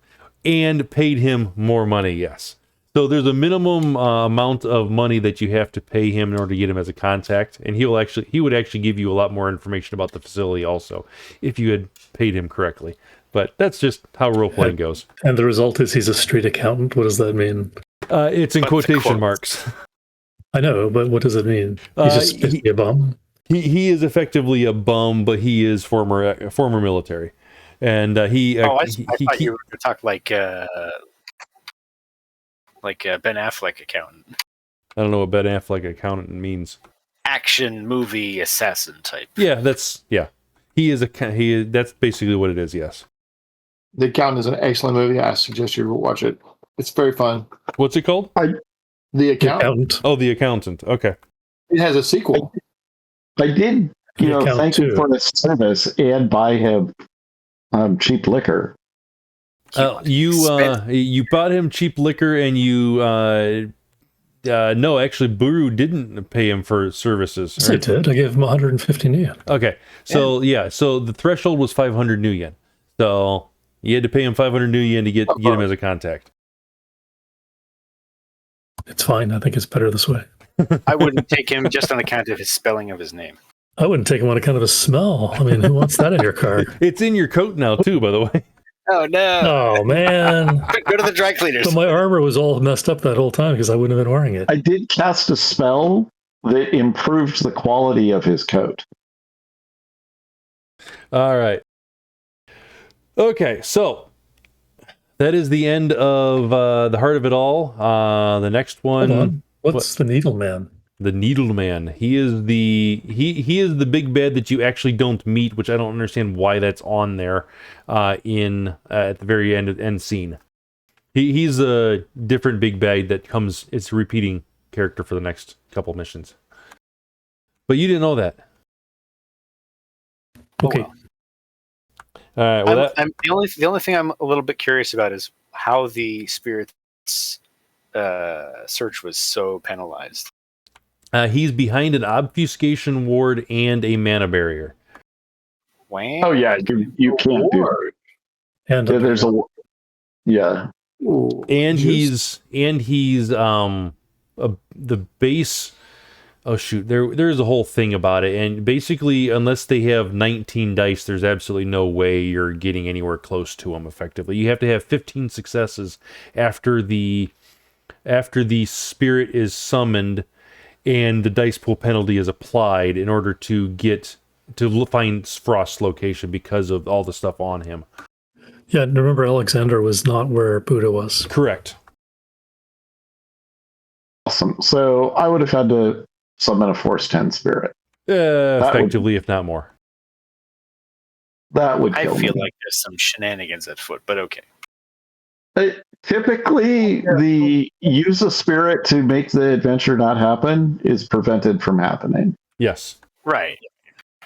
and paid him more money, yes. So there's a minimum amount of money that you have to pay him in order to get him as a contact, and he would actually give you a lot more information about the facility also if you had paid him correctly. But that's just how role playing goes. And the result is he's a street accountant. What does that mean? It's in quotation marks. I know, but what does it mean? He's just basically a bum. He is effectively a bum, but he is former military, and he. I thought you were going to talk like Ben Affleck accountant. I don't know what Ben Affleck accountant means. Action movie assassin type. Yeah, that's that's basically what it is. Yes. The Accountant is an excellent movie. I suggest you watch it. It's very fun. What's it called? The Accountant. Oh, The Accountant. Okay. It has a sequel. I did, thank him for his service and buy him cheap liquor. You bought him cheap liquor, and you no, actually, Buruu didn't pay him for services. Yes, I did. I gave him 150 new yen. Okay, so so the threshold was 500 new yen. So you had to pay him 500 new yen to get him as a contact. It's fine. I think it's better this way. I wouldn't take him just on account of his spelling of his name. I wouldn't take him on account of his smell. I mean, who wants that in your car? It's in your coat now, too, by the way. Oh, no. Oh, man. Go to the dry cleaners. But my armor was all messed up that whole time because I wouldn't have been wearing it. I did cast a spell that improved the quality of his coat. All right. Okay, so That is the end of the heart of it all. The next Hold one, on. What's the Needle Man? the Needle Man. He is he is the big bad that you actually don't meet, which I don't understand why that's on there at the very end scene. He's a different big bad that comes. It's a repeating character for the next couple missions. But you didn't know that. Okay. Oh, All right. Well, the only thing I'm a little bit curious about is how the spirit's search was so penalized. he's behind an obfuscation ward and a mana barrier. Wow. Oh yeah, you can't do. And Yeah, there's a yeah. Ooh, And juice. he's the base. Oh shoot, there's a whole thing about it, and basically, unless they have 19 dice, there's absolutely no way you're getting anywhere close to them effectively. You have to have 15 successes after the spirit is summoned and the dice pool penalty is applied in order to find Frost's location because of all the stuff on him. Yeah, remember Alexander was not where Buddha was. Correct. Awesome. So I would have had to summon a Force 10 spirit. Effectively, if not more. That would I kill feel me. like there's some shenanigans at foot, but okay. Typically, the use a spirit to make the adventure not happen is prevented from happening. Yes. Right.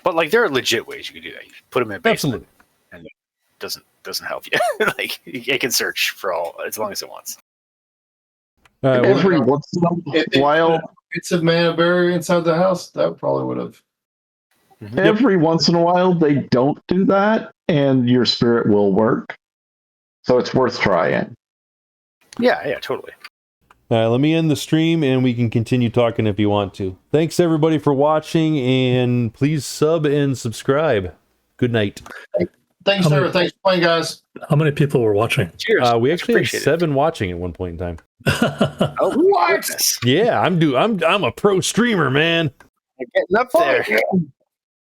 But like there are legit ways you can do that. You put them in a basement Absolutely. and it doesn't help you. Like it can search for all as long as it wants. Every once in a while, It's a mana barrier inside the house. That probably would have. every once in a while, they don't do that, and your spirit will work. So it's worth trying. Yeah, totally. Let me end the stream and we can continue talking if you want to. Thanks everybody for watching, and please sub and subscribe. Good night. Thanks, sir. Thanks for playing, guys. How many people were watching? Cheers. We actually had Appreciate it. 7 watching at one point in time. Oh, What? goodness. Yeah, I'm a pro streamer, man. You're getting up there.